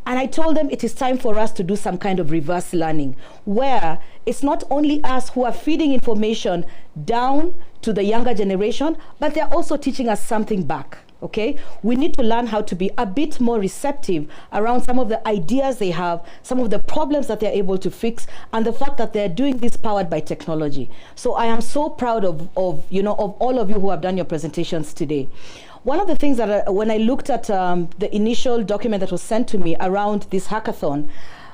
And I told them it is time for us to do some kind of reverse learning, where it's not only us who are feeding information down to the younger generation, but they're also teaching us something back. Okay, we need to learn how to be a bit more receptive around some of the ideas they have, some of the problems that they're able to fix, and the fact that they're doing this powered by technology. So I am so proud of all of you who have done your presentations today. One of the things that when I looked at the initial document that was sent to me around this hackathon,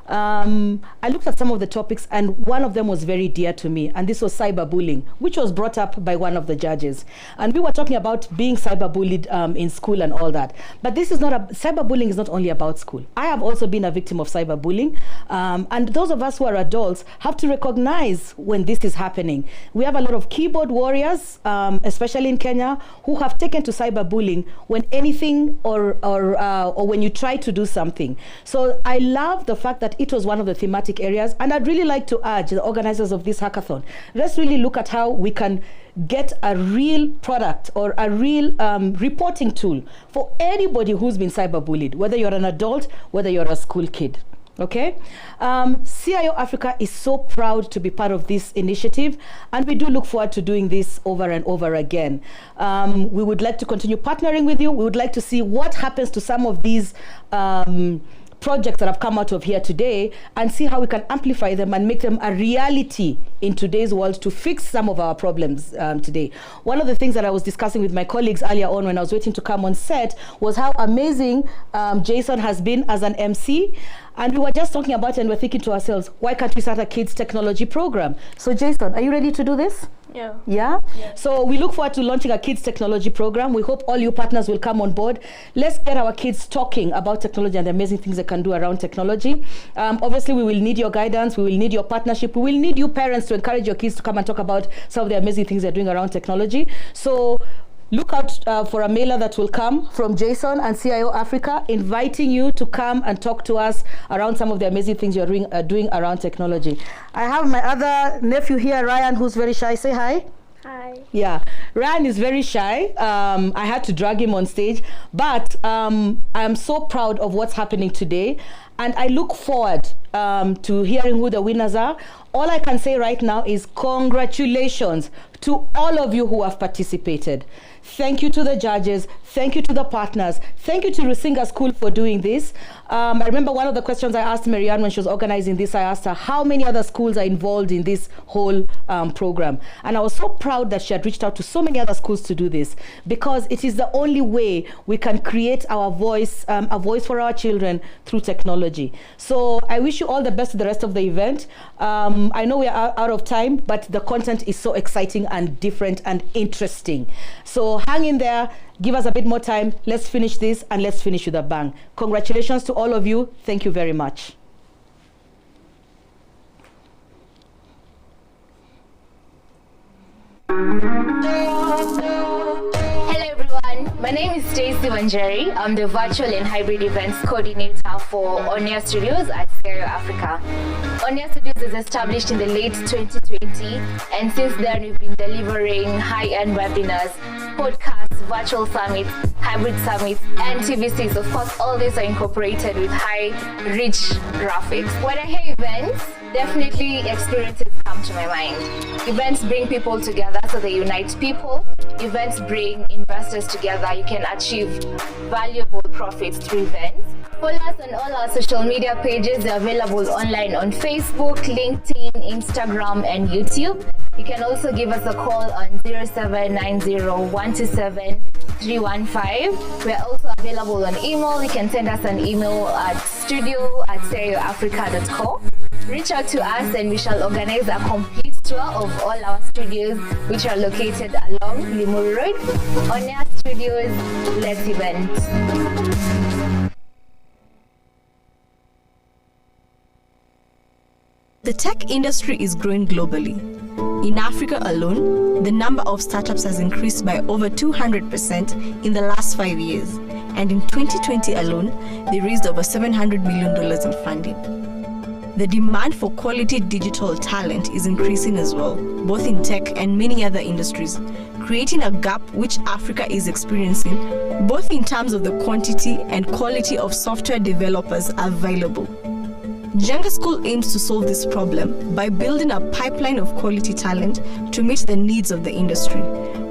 I looked at some of the topics, and one of them was very dear to me, and this was cyberbullying, which was brought up by one of the judges. And we were talking about being cyberbullied in school and all that. But this is not cyberbullying is not only about school. I have also been a victim of cyberbullying, and those of us who are adults have to recognize when this is happening. We have a lot of keyboard warriors, especially in Kenya, who have taken to cyberbullying when anything or when you try to do something. So I love the fact that it was one of the thematic areas, and I'd really like to urge the organizers of this hackathon, let's really look at how we can get a real product or a real reporting tool for anybody who's been cyberbullied, whether you're an adult, whether you're a school kid. Okay, CIO Africa is so proud to be part of this initiative, and we do look forward to doing this over and over again. We would like to continue partnering with you. We would like to see what happens to some of these projects that have come out of here today, and see how we can amplify them and make them a reality in today's world to fix some of our problems today. One of the things that I was discussing with my colleagues earlier on when I was waiting to come on set was how amazing Jason has been as an MC. And we were just talking about it, and we're thinking to ourselves, why can't we start a kids technology program? So Jason, are you ready to do this? Yeah. Yeah? So we look forward to launching a kids technology program. We hope all you partners will come on board. Let's get our kids talking about technology and the amazing things they can do around technology. Obviously, we will need your guidance. We will need your partnership. We will need you parents to encourage your kids to come and talk about some of the amazing things they're doing around technology. So look out for a mailer that will come from Jason and CIO Africa, inviting you to come and talk to us around some of the amazing things you're doing around technology. I have my other nephew here, Ryan, who's very shy. Say hi. Hi. Yeah, Ryan is very shy. I had to drag him on stage, but I'm so proud of what's happening today, and I look forward to hearing who the winners are. All I can say right now is congratulations to all of you who have participated. Thank you to the judges. Thank you to the partners. Thank you to Rusinga School for doing this. I remember one of the questions I asked Marianne when she was organizing this, I asked her how many other schools are involved in this whole program. And I was so proud that she had reached out to so many other schools to do this, because it is the only way we can create our voice, a voice for our children through technology. So I wish you all the best to the rest of the event. I know we are out of time, but the content is so exciting and different and interesting. So hang in there, give us a bit more time. Let's finish this, and let's finish with a bang. Congratulations to all of you. Thank you very much. Hello everyone, my name is Stacey Wanjeri. I'm the Virtual and Hybrid Events Coordinator for Onia Studios at CIO Africa. Onia Studios is established in the late 2020, and since then we've been delivering high-end webinars, podcasts, virtual summits, hybrid summits, and TVCs. Of course, all these are incorporated with high, rich graphics. When I hear events, definitely experiences come to my mind. Events bring people together, so they unite people. Events bring investors together. You can achieve valuable profits through events. Follow us on all our social media pages. They're available online on Facebook, LinkedIn, Instagram, and YouTube. You can also give us a call on 0790-127-315. We're also available on email. You can send us an email at studio@serioafrica.com. Reach out to us and we shall organize a complete tour of all our studios, which are located along Limuru Road. Onia Studios, let's event. The tech industry is growing globally. In Africa alone, the number of startups has increased by over 200% in the last 5 years. And in 2020 alone, they raised over $700 million in funding. The demand for quality digital talent is increasing as well, both in tech and many other industries, creating a gap which Africa is experiencing, both in terms of the quantity and quality of software developers available. Jenga School aims to solve this problem by building a pipeline of quality talent to meet the needs of the industry,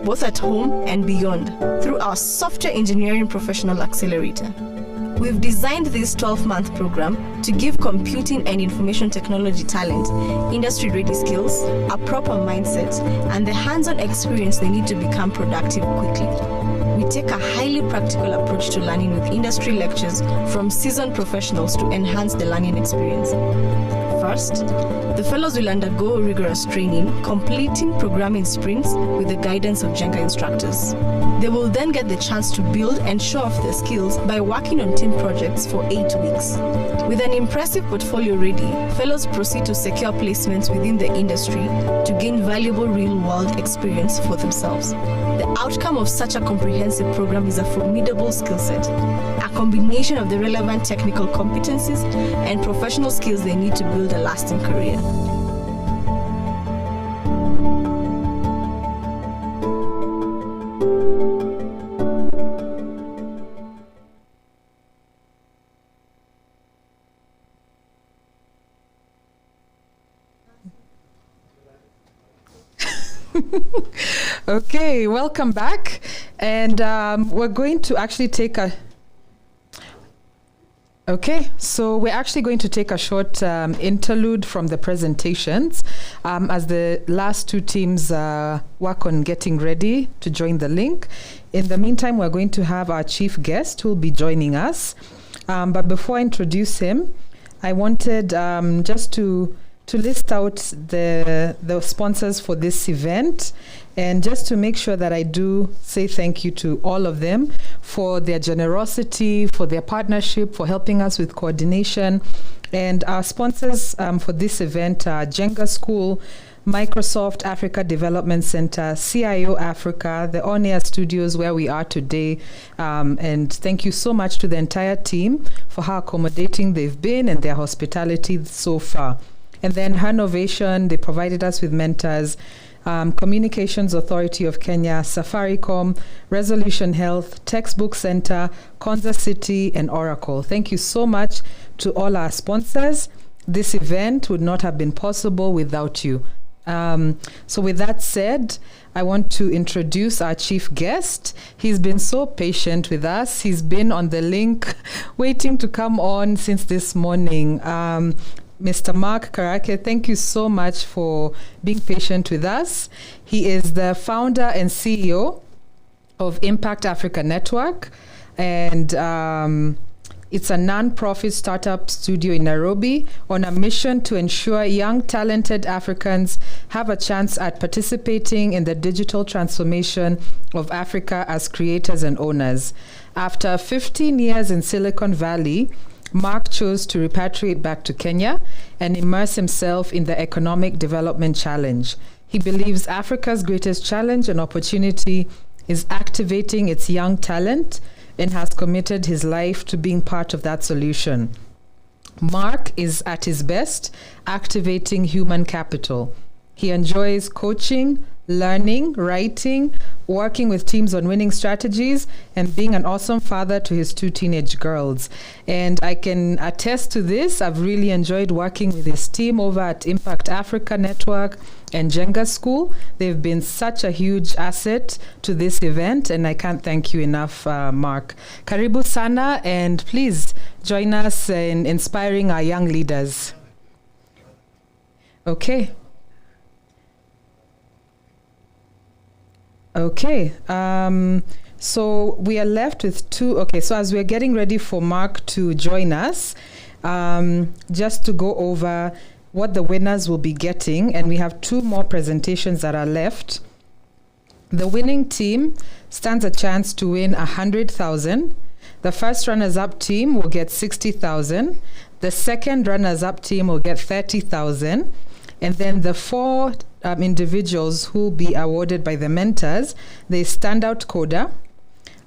both at home and beyond, through our Software Engineering Professional Accelerator. We've designed this 12-month program to give computing and information technology talent industry-ready skills, a proper mindset, and the hands-on experience they need to become productive quickly. We take a highly practical approach to learning with industry lectures from seasoned professionals to enhance the learning experience. First, the fellows will undergo rigorous training, completing programming sprints with the guidance of Jenga instructors. They will then get the chance to build and show off their skills by working on team projects for 8 weeks. With an impressive portfolio ready, fellows proceed to secure placements within the industry to gain valuable real-world experience for themselves. The outcome of such a comprehensive program is a formidable skill set, a combination of the relevant technical competencies and professional skills they need to build a lasting career. Okay, welcome back. And we're going to actually take a... Okay, so we're actually going to take a short interlude from the presentations as the last two teams work on getting ready to join the link. In the meantime, we're going to have our chief guest who will be joining us. But before I introduce him, I wanted just to list out the sponsors for this event, and just to make sure that I do say thank you to all of them for their generosity, for their partnership, for helping us with coordination. And our sponsors for this event are Jenga School, Microsoft Africa Development Center, CIO Africa, the On Air Studios where we are today. And thank you so much to the entire team for how accommodating they've been and their hospitality so far. And then Hernovation, they provided us with mentors, Communications Authority of Kenya, Safaricom, Resolution Health, Textbook Center, Konza City, and Oracle. Thank you so much to all our sponsors. This event would not have been possible without you. So with that said, I want to introduce our chief guest. He's been so patient with us. He's been on the link waiting to come on since this morning. Mr. Mark Karake, thank you so much for being patient with us. He is the founder and CEO of Impact Africa Network, and it's a non-profit startup studio in Nairobi on a mission to ensure young, talented Africans have a chance at participating in the digital transformation of Africa as creators and owners. After 15 years in Silicon Valley, Mark chose to repatriate back to Kenya and immerse himself in the economic development challenge. He believes Africa's greatest challenge and opportunity is activating its young talent and has committed his life to being part of that solution. Mark is at his best activating human capital. He enjoys coaching, learning, writing, working with teams on winning strategies, and being an awesome father to his 2 teenage girls. And I can attest to this. I've really enjoyed working with his team over at Impact Africa Network and Jenga School. They've been such a huge asset to this event, and I can't thank you enough, Mark. Karibu sana, and please join us in inspiring our young leaders. Okay. Okay, so we are left with 2. Okay, so as we're getting ready for Mark to join us, just to go over what the winners will be getting, and we have 2 more presentations that are left. The winning team stands a chance to win 100,000. The first runners-up team will get 60,000. The second runners-up team will get 30,000. And then the 4 individuals who will be awarded by the mentors, the standout coder,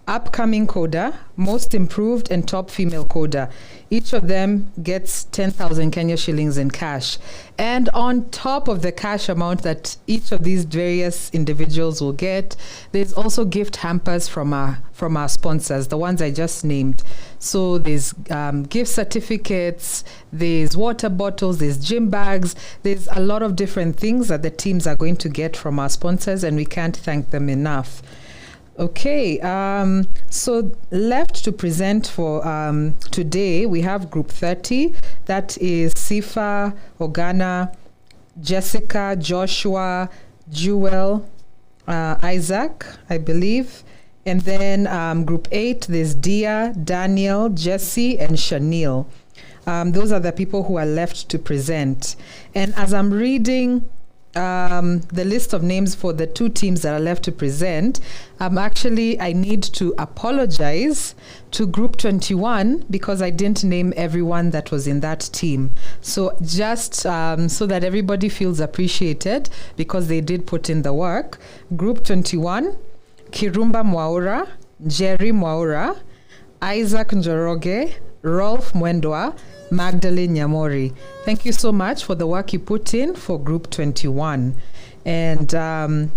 upcoming coder, most improved, and top female coder. Each of them gets 10,000 Kenya shillings in cash. And on top of the cash amount that each of these various individuals will get, there's also gift hampers from our sponsors, the ones I just named. So there's gift certificates, there's water bottles, there's gym bags, there's a lot of different things that the teams are going to get from our sponsors, and we can't thank them enough. Okay, so left to present for today, we have Group 30. That is Sifa, Ogana, Jessica, Joshua, Jewel, Isaac, I believe. And then Group 8, there's Dia, Daniel, Jesse, and Shanil. Those are the people who are left to present. And as I'm reading the list of names for the two teams that are left to present, I need to apologize to Group 21 because I didn't name everyone that was in that team. So just so that everybody feels appreciated because they did put in the work. Group 21, Kirumba Mwaura, Jerry Mwaura, Isaac Njoroge, Rolf Mwendwa, Magdalene Nyamori. Thank you so much for the work you put in for Group 21. And I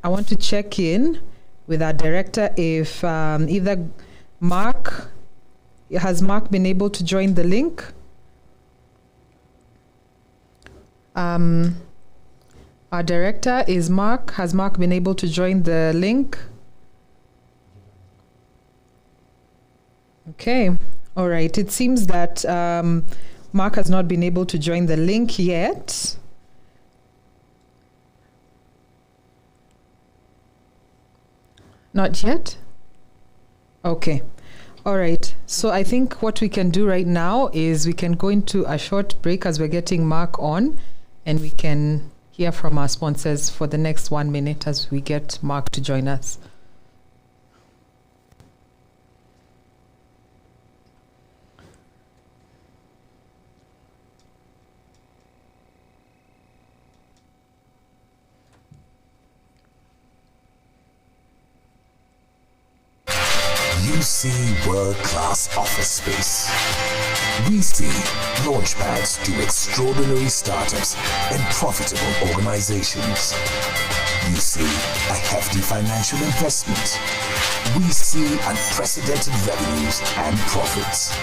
want to check in with our director if either has Mark been able to join the link? Our director is Mark. Has Mark been able to join the link? Okay. All right. It seems that Mark has not been able to join the link yet. Not yet? Okay. All right. So I think what we can do right now is we can go into a short break as we're getting Mark on, and we can hear from our sponsors for the next 1 minute as we get Mark to join us. You see world-class office space. We see launchpads to extraordinary startups and profitable organizations. You see a hefty financial investment. We see unprecedented revenues and profits.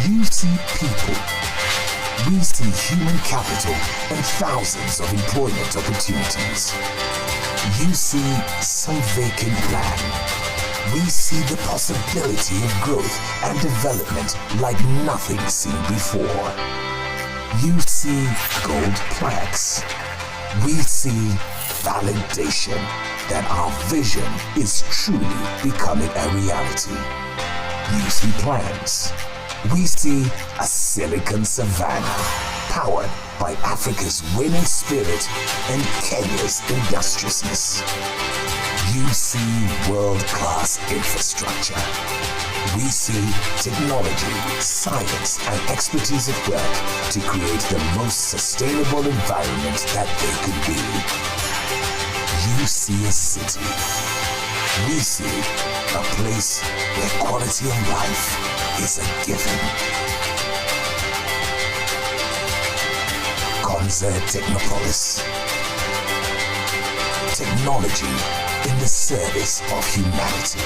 You see people. We see human capital and thousands of employment opportunities. You see some vacant land. We see the possibility of growth and development like nothing seen before. You see gold plaques. We see validation that our vision is truly becoming a reality. You see plans. We see a silicon savannah powered by Africa's winning spirit and Kenya's industriousness. You see world-class infrastructure. We see technology, science, and expertise at work to create the most sustainable environment that they could be. You see a city. We see a place where quality of life is a given. Konza Technopolis. Technology in the service of humanity.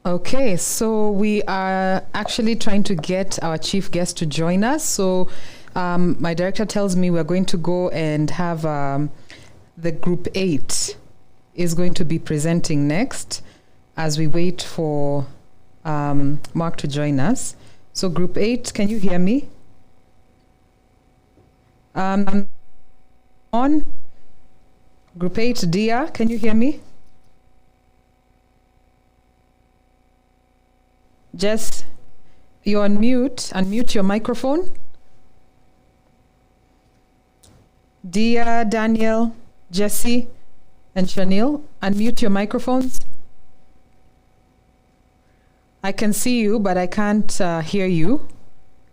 Okay, so we are actually trying to get our chief guest to join us. So my director tells me we're going to go and have the Group 8 is going to be presenting next as we wait for Mark to join us. So Group 8, can you hear me? On. Group 8, Dia, can you hear me? Jess, you're on mute. Unmute your microphone. Dia, Daniel, Jesse, and Shanil, unmute your microphones. I can see you, but I can't hear you.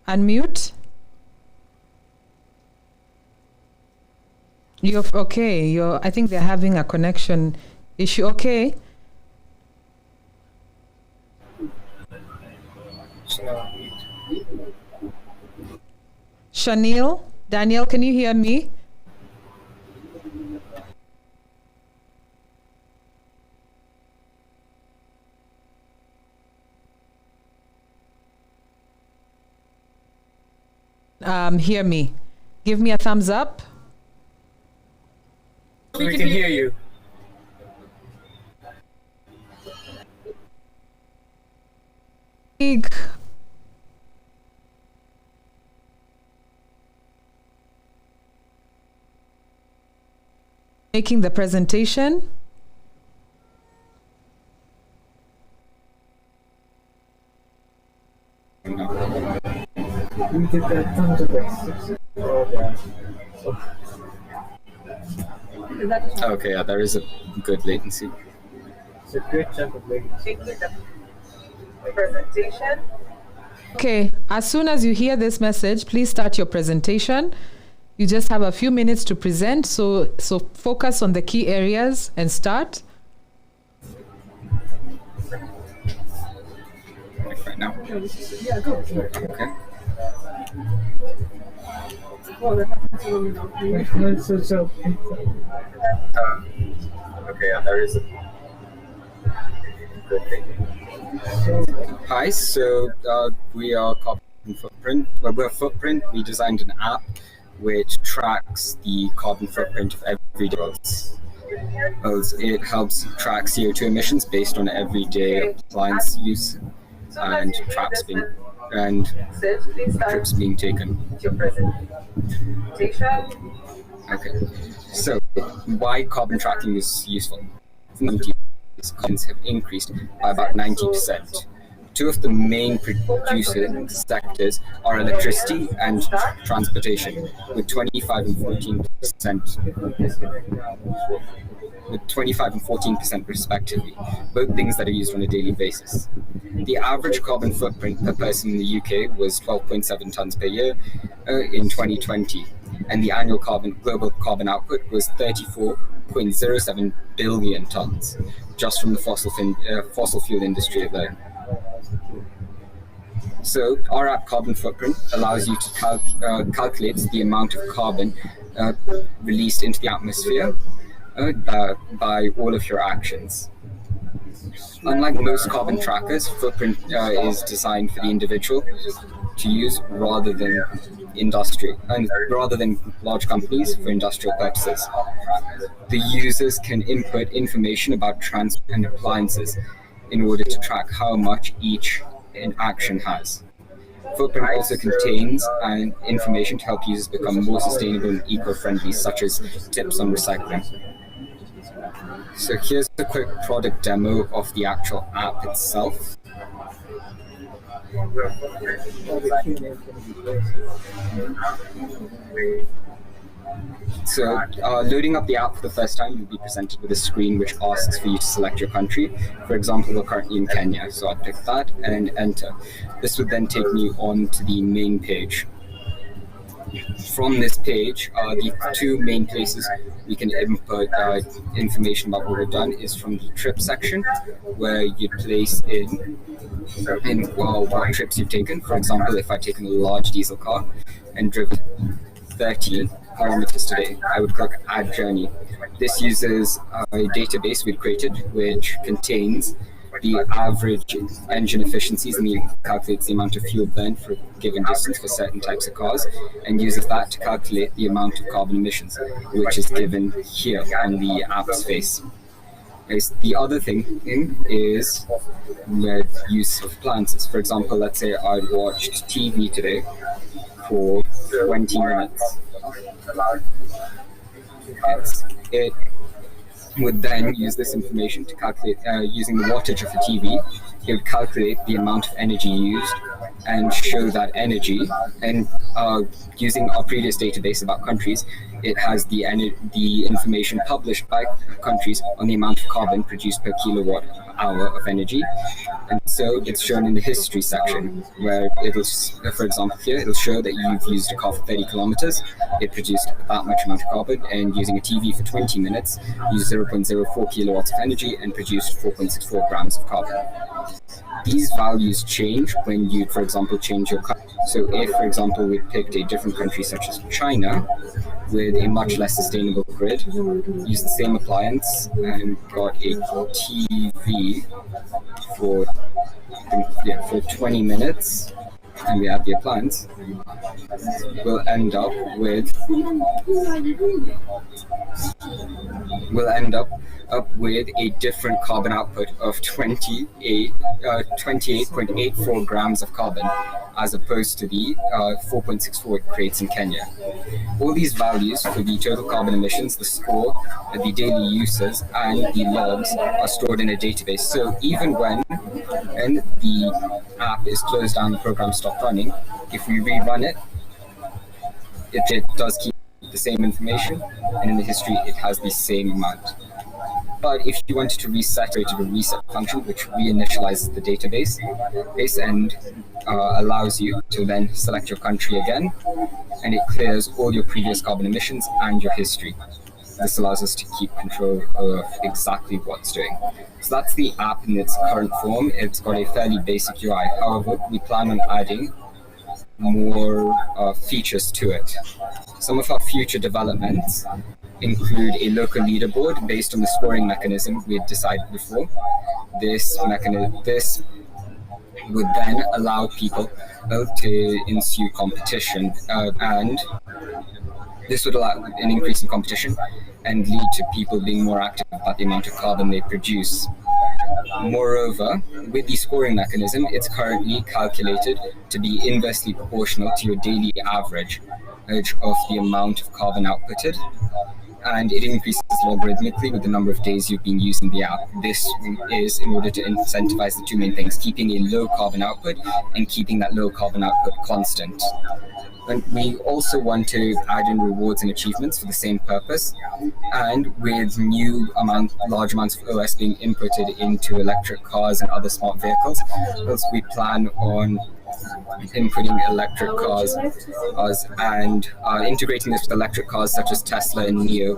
Unmute. You're okay. I think they're having a connection issue. Okay. Shanil, Daniel, can you hear me? Hear me. Give me a thumbs up. We can hear you. Making the presentation. We did that thumbs up. Okay, yeah, there is a good latency. It's a good chunk of latency. Presentation. Okay, as soon as you hear this message, please start your presentation. You just have a few minutes to present, so focus on the key areas and start. Right now. Yeah, go. Okay. Okay, yeah, there is a good thing. Hi, so we are Carbon Footprint. We're Footprint. We designed an app which tracks the carbon footprint of everyday roads. It helps track CO2 emissions based on everyday appliance use and trips being taken. Okay, so why carbon tracking is useful? Carbons have increased by about 90%. Two of the main producer sectors are electricity and transportation, with 25 and 14% respectively, both things that are used on a daily basis. The average carbon footprint per person in the UK was 12.7 tons per year in 2020, and the annual global carbon output was 34.07 billion tons, just from the fossil fuel industry alone. So our app Carbon Footprint allows you to calculate the amount of carbon released into the atmosphere by all of your actions. Unlike most carbon trackers, Footprint is designed for the individual to use rather than large companies for industrial purposes. The users can input information about transport and appliances in order to track how much each action has. Footprint also contains information to help users become more sustainable and eco-friendly, such as tips on recycling. So here's a quick product demo of the actual app itself. So loading up the app for the first time, you'll be presented with a screen which asks for you to select your country. For example, we're currently in Kenya, so I'll pick that and enter. This would then take me on to the main page. From this page, the two main places we can input information about what we've done is from the trip section, where you place in what trips you've taken. For example, if I've taken a large diesel car and driven 30 kilometers today, I would click Add Journey. This uses a database we've created which contains the average engine efficiencies and calculates the amount of fuel burned for a given distance for certain types of cars, and uses that to calculate the amount of carbon emissions, which is given here on the app's face. The other thing is the use of appliances. For example, let's say I watched TV today for 20 minutes. It would then use this information to calculate, using the wattage of the TV, it would calculate the amount of energy used and show that energy. And using our previous database about countries, it has the information published by countries on the amount of carbon produced per kilowatt hour of energy. And so it's shown in the history section, where it'll, for example here, it'll show that you've used a car for 30 kilometers, it produced that much amount of carbon, and using a TV for 20 minutes, used 0.04 kilowatts of energy and produced 4.64 grams of carbon. these values change when you, for example, change your country. So if, for example, we picked a different country such as China with a much less sustainable grid, used the same appliance and got a TV for 20 minutes, and we have the appliance, we'll end up with a different carbon output of 28.84 grams of carbon, as opposed to the 4.64 it creates in Kenya. All these values for the total carbon emissions, the score, the daily uses, and the logs are stored in a database. So even when the app is closed down, the program stopped running, if we rerun it, it does keep the same information, and in the history it has the same amount. But if you wanted to reset it to the reset function, which reinitializes the database and allows you to then select your country again, and it clears all your previous carbon emissions and your history. This allows us to keep control of exactly what's doing. So that's the app in its current form. It's got a fairly basic UI. However, we plan on adding more features to it. Some of our future developments include a local leaderboard based on the scoring mechanism we had decided before. This would then allow people to ensue competition, and this would allow an increase in competition and lead to people being more active about the amount of carbon they produce. Moreover, with the scoring mechanism, it's currently calculated to be inversely proportional to your daily average of the amount of carbon outputted, and it increases logarithmically with the number of days you've been using the app. This is in order to incentivize the two main things: keeping a low carbon output and keeping that low carbon output constant. And we also want to add in rewards and achievements for the same purpose. And with large amounts of OS being inputted into electric cars and other smart vehicles, we plan on inputting electric cars and integrating this with electric cars such as Tesla and NIO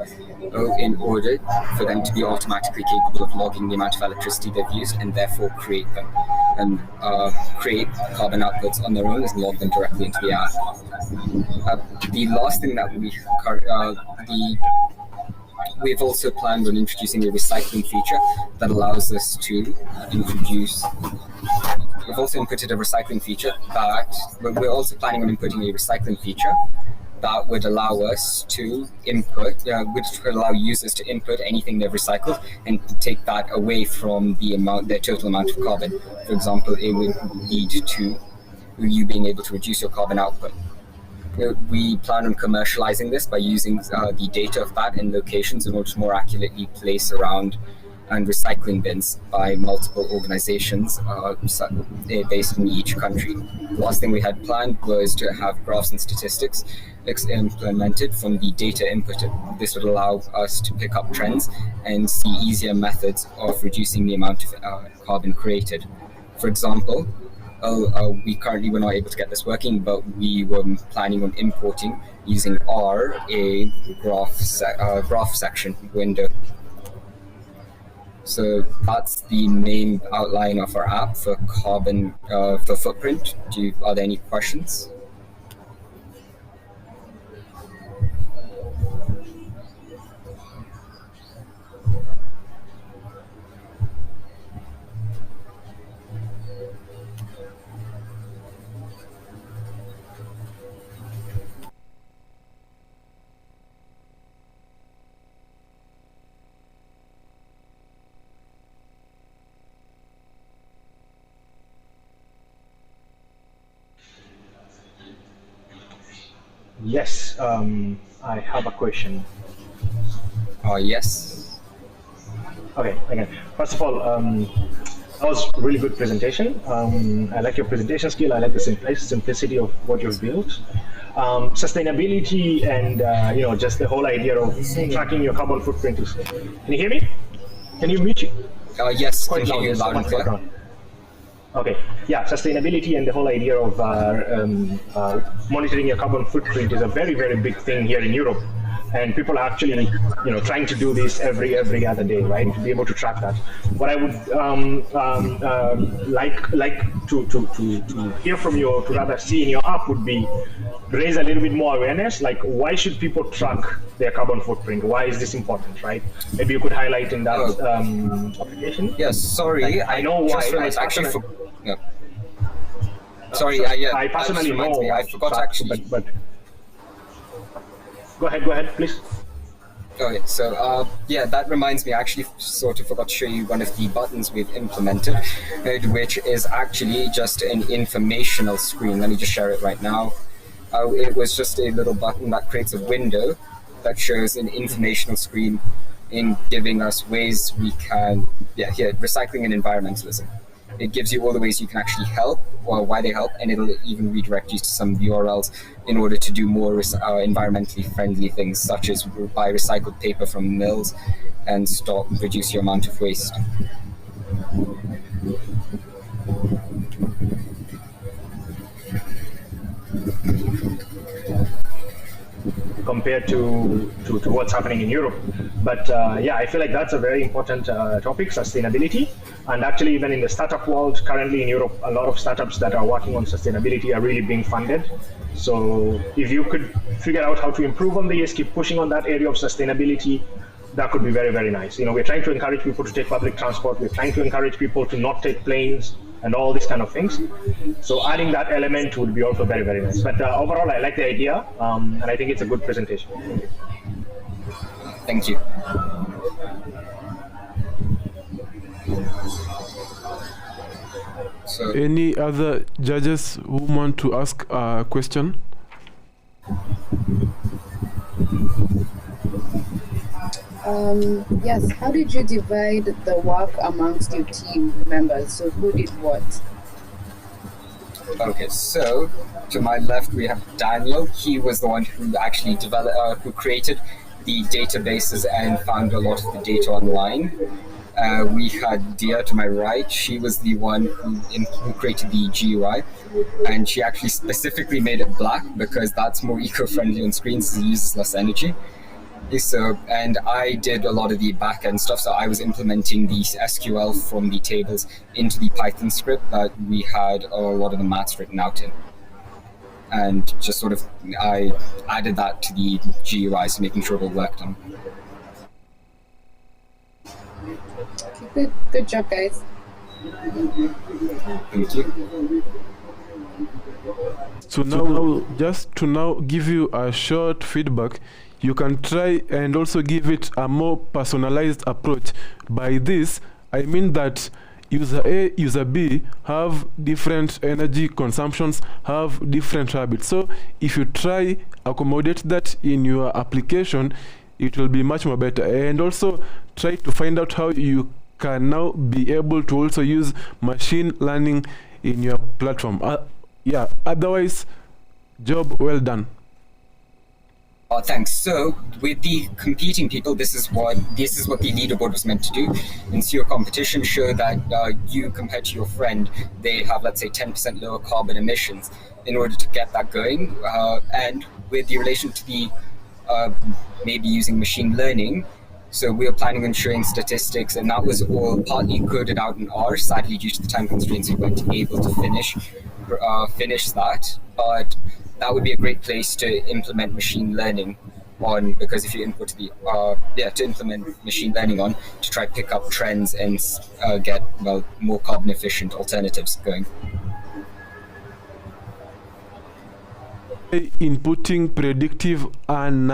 in order for them to be automatically capable of logging the amount of electricity they've used and therefore create them and create carbon outputs on their own and log them directly into the app. The last thing that we've also planned on introducing a recycling feature that allows us to introduce. We've also inputted a recycling feature we're also planning on inputting a recycling feature that would allow us to input, which would allow users to input anything they've recycled and take that away from their total amount of carbon. For example, it would lead to you being able to reduce your carbon output. We plan on commercializing this by using the data of that in locations in order to more accurately place around and recycling bins by multiple organizations based in each country. The last thing we had planned was to have graphs and statistics implemented from the data inputted. This would allow us to pick up trends and see easier methods of reducing the amount of carbon created. For example, we currently were not able to get this working, but we were planning on importing using R a graph section window. So that's the main outline of our app for carbon for footprint. Are there any questions? Yes, I have a question. Yes. Okay. First of all, that was a really good presentation. I like your presentation skill. I like the simplicity of what you've built. Sustainability and just the whole idea of tracking your carbon footprint. Can you hear me? Can you mute? Yes. Quite loud. Yes, loud and clear. Okay, yeah, sustainability and the whole idea of monitoring your carbon footprint is a very, very big thing here in Europe. and people are actually, trying to do this every other day, right? To be able to track that. What I would like to hear from you, or to rather see in your app, would be raise a little bit more awareness. Like, why should people track their carbon footprint? Why is this important, right? Maybe you could highlight in that application. Yes, sorry, I know why. just realized actually. Yeah. Sorry, yeah. I personally just reminds know. me, I forgot actually. But go ahead, please. Okay, so yeah, that reminds me. I actually sort of forgot to show you one of the buttons we've implemented, which is actually just an informational screen. Let me just share it right now. It was just a little button that creates a window that shows an informational screen in giving us ways we can, here, recycling and environmentalism. It gives you all the ways you can actually help, or why they help, and it'll even redirect you to some URLs in order to do more environmentally friendly things, such as buy recycled paper from mills and reduce your amount of waste. Compared to what's happening in Europe. But yeah, I feel like that's a very important topic, sustainability. And actually, even in the startup world, currently in Europe, a lot of startups that are working on sustainability are really being funded. So if you could figure out how to improve on this, keep pushing on that area of sustainability, that could be very, very nice. We're trying to encourage people to take public transport. We're trying to encourage people to not take planes and all these kind of things. So adding that element would be also very, very nice. But overall, I like the idea, and I think it's a good presentation. Thank you. So, any other judges who want to ask a question? Yes, how did you divide the work amongst your team members? So who did what? Okay, so to my left we have Daniel. He was the one who actually who created the databases and found a lot of the data online. We had Dia to my right. She was the one who created the GUI, and she actually specifically made it black because that's more eco-friendly on screens, it uses less energy. So, and I did a lot of the back-end stuff, so I was implementing the SQL from the tables into the Python script that we had a lot of the maths written out in. And just sort of, I added that to the GUI, so making sure it all worked on. Good job, guys. Thank you. So now, just to now give you a short feedback, you can try and also give it a more personalized approach. By this, I mean that user A, user B have different energy consumptions, have different habits. So if you try accommodate that in your application, it will be much more better. And also try to find out how you can now be able to also use machine learning in your platform. Yeah, otherwise, job well done. Thanks. So with the competing people, this is what the leaderboard was meant to do. And so your competition show that you compared to your friend, they have, let's say, 10% lower carbon emissions in order to get that going. And with the relation to the maybe using machine learning, so we were planning on showing statistics, and that was all partly coded out in R. Sadly, due to the time constraints, we weren't able to finish that. But that would be a great place to implement machine learning on, because if you input to implement machine learning on to try to pick up trends and get more carbon efficient alternatives going. Inputting predictive and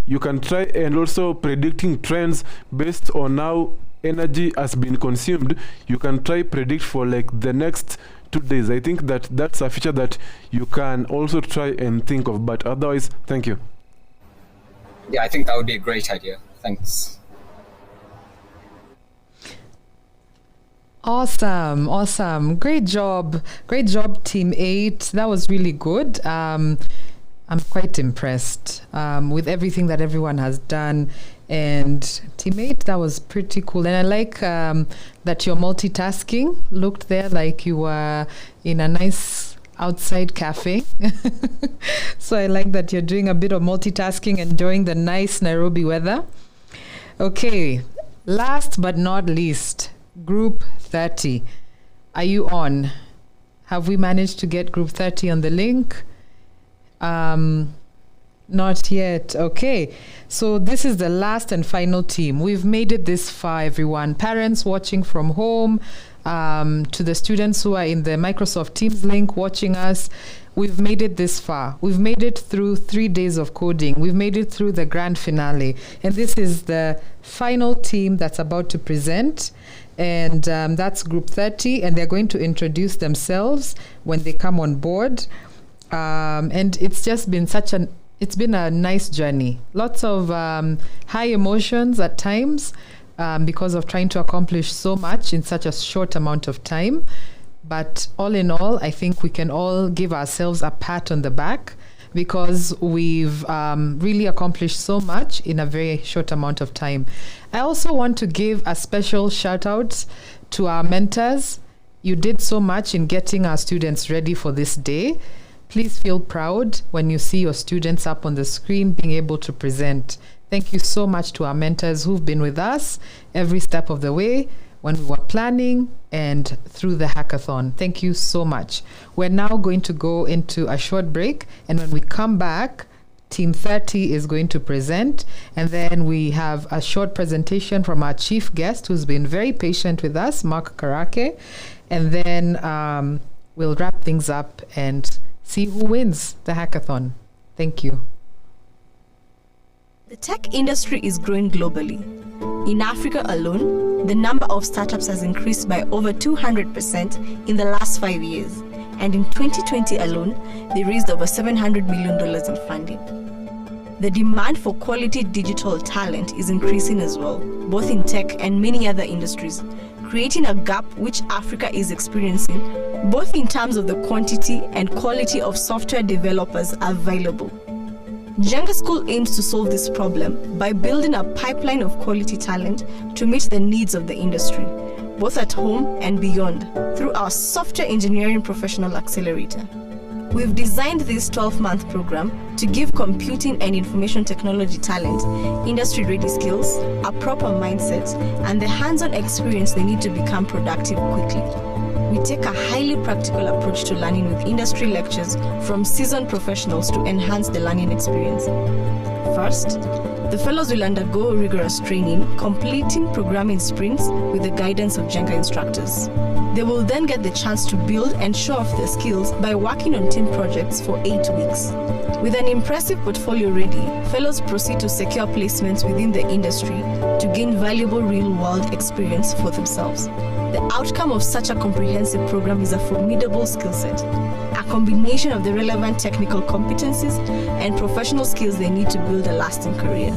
you can try and also predicting trends based on how energy has been consumed. You can try predict for like the next 2 days. I think that's a feature that you can also try and think of, but otherwise, thank you. Yeah, I think that would be a great idea. Thanks. Awesome. Great job, Team 8. That was really good. I'm quite impressed with everything that everyone has done. And Team 8, that was pretty cool. And I like that your multitasking looked there like you were in a nice outside cafe. So I like that you're doing a bit of multitasking, enjoying the nice Nairobi weather. Okay, last but not least, Group 30. Are you on? Have we managed to get Group 30 on the link? Not yet. Okay. So this is the last and final team. We've made it this far, everyone. Parents watching from home, to the students who are in the Microsoft Teams link watching us. We've made it this far. We've made it through 3 days of coding. We've made it through the grand finale. And this is the final team that's about to present. And that's Group 30. And they're going to introduce themselves when they come on board. And it's just been it's been a nice journey. Lots of high emotions at times because of trying to accomplish so much in such a short amount of time. But all in all, I think we can all give ourselves a pat on the back because we've really accomplished so much in a very short amount of time. I also want to give a special shout out to our mentors. You did so much in getting our students ready for this day. Please feel proud when you see your students up on the screen being able to present. Thank you so much to our mentors who've been with us every step of the way when we were planning and through the hackathon. Thank you so much. We're now going to go into a short break, and when we come back, Team 30 is going to present, and then we have a short presentation from our chief guest who's been very patient with us, Mark Karake, and then we'll wrap things up and see who wins the hackathon. Thank you. The tech industry is growing globally. In Africa alone, the number of startups has increased by over 200% in the last 5 years. And in 2020 alone, they raised over $700 million in funding. The demand for quality digital talent is increasing as well, both in tech and many other industries, creating a gap which Africa is experiencing, both in terms of the quantity and quality of software developers available. Jenga School aims to solve this problem by building a pipeline of quality talent to meet the needs of the industry, both at home and beyond, through our Software Engineering Professional Accelerator. We've designed this 12-month program to give computing and information technology talent industry-ready skills, a proper mindset, and the hands-on experience they need to become productive quickly. We take a highly practical approach to learning with industry lectures from seasoned professionals to enhance the learning experience. First, the fellows will undergo rigorous training, completing programming sprints with the guidance of Jenga instructors. They will then get the chance to build and show off their skills by working on team projects for 8 weeks. With an impressive portfolio ready, fellows proceed to secure placements within the industry to gain valuable real-world experience for themselves. The outcome of such a comprehensive program is a formidable skill set, a combination of the relevant technical competencies and professional skills they need to build a lasting career.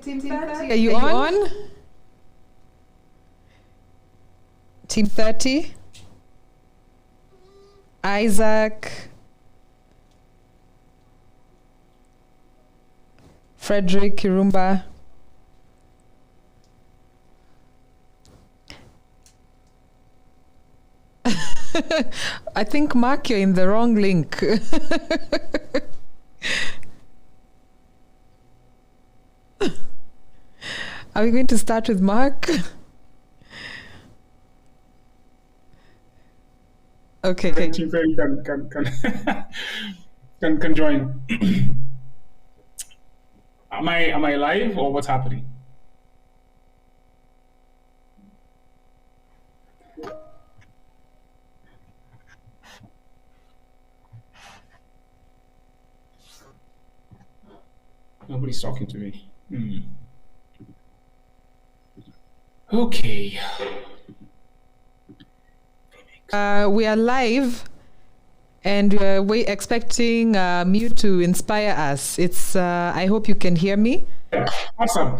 Team 30, are you on? Team 30? Isaac? Frederick, Kirumba? I think, Mark, you're in the wrong link. Are we going to start with Mark? Okay. Team 30 can join. Am I live or what's happening? Nobody's talking to me. Okay. We are live, and we're expecting you to inspire us. It's. I hope you can hear me. Awesome.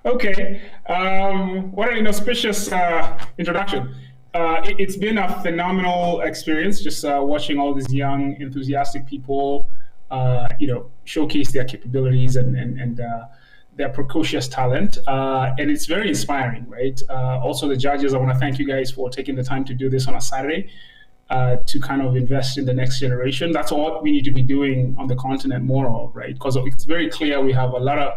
Okay. What an inauspicious introduction. It's been a phenomenal experience just watching all these young, enthusiastic people, showcase their capabilities and their precocious talent. And it's very inspiring, right? Also, the judges, I want to thank you guys for taking the time to do this on a Saturday to kind of invest in the next generation. That's what we need to be doing on the continent more of, right? Because it's very clear we have a lot of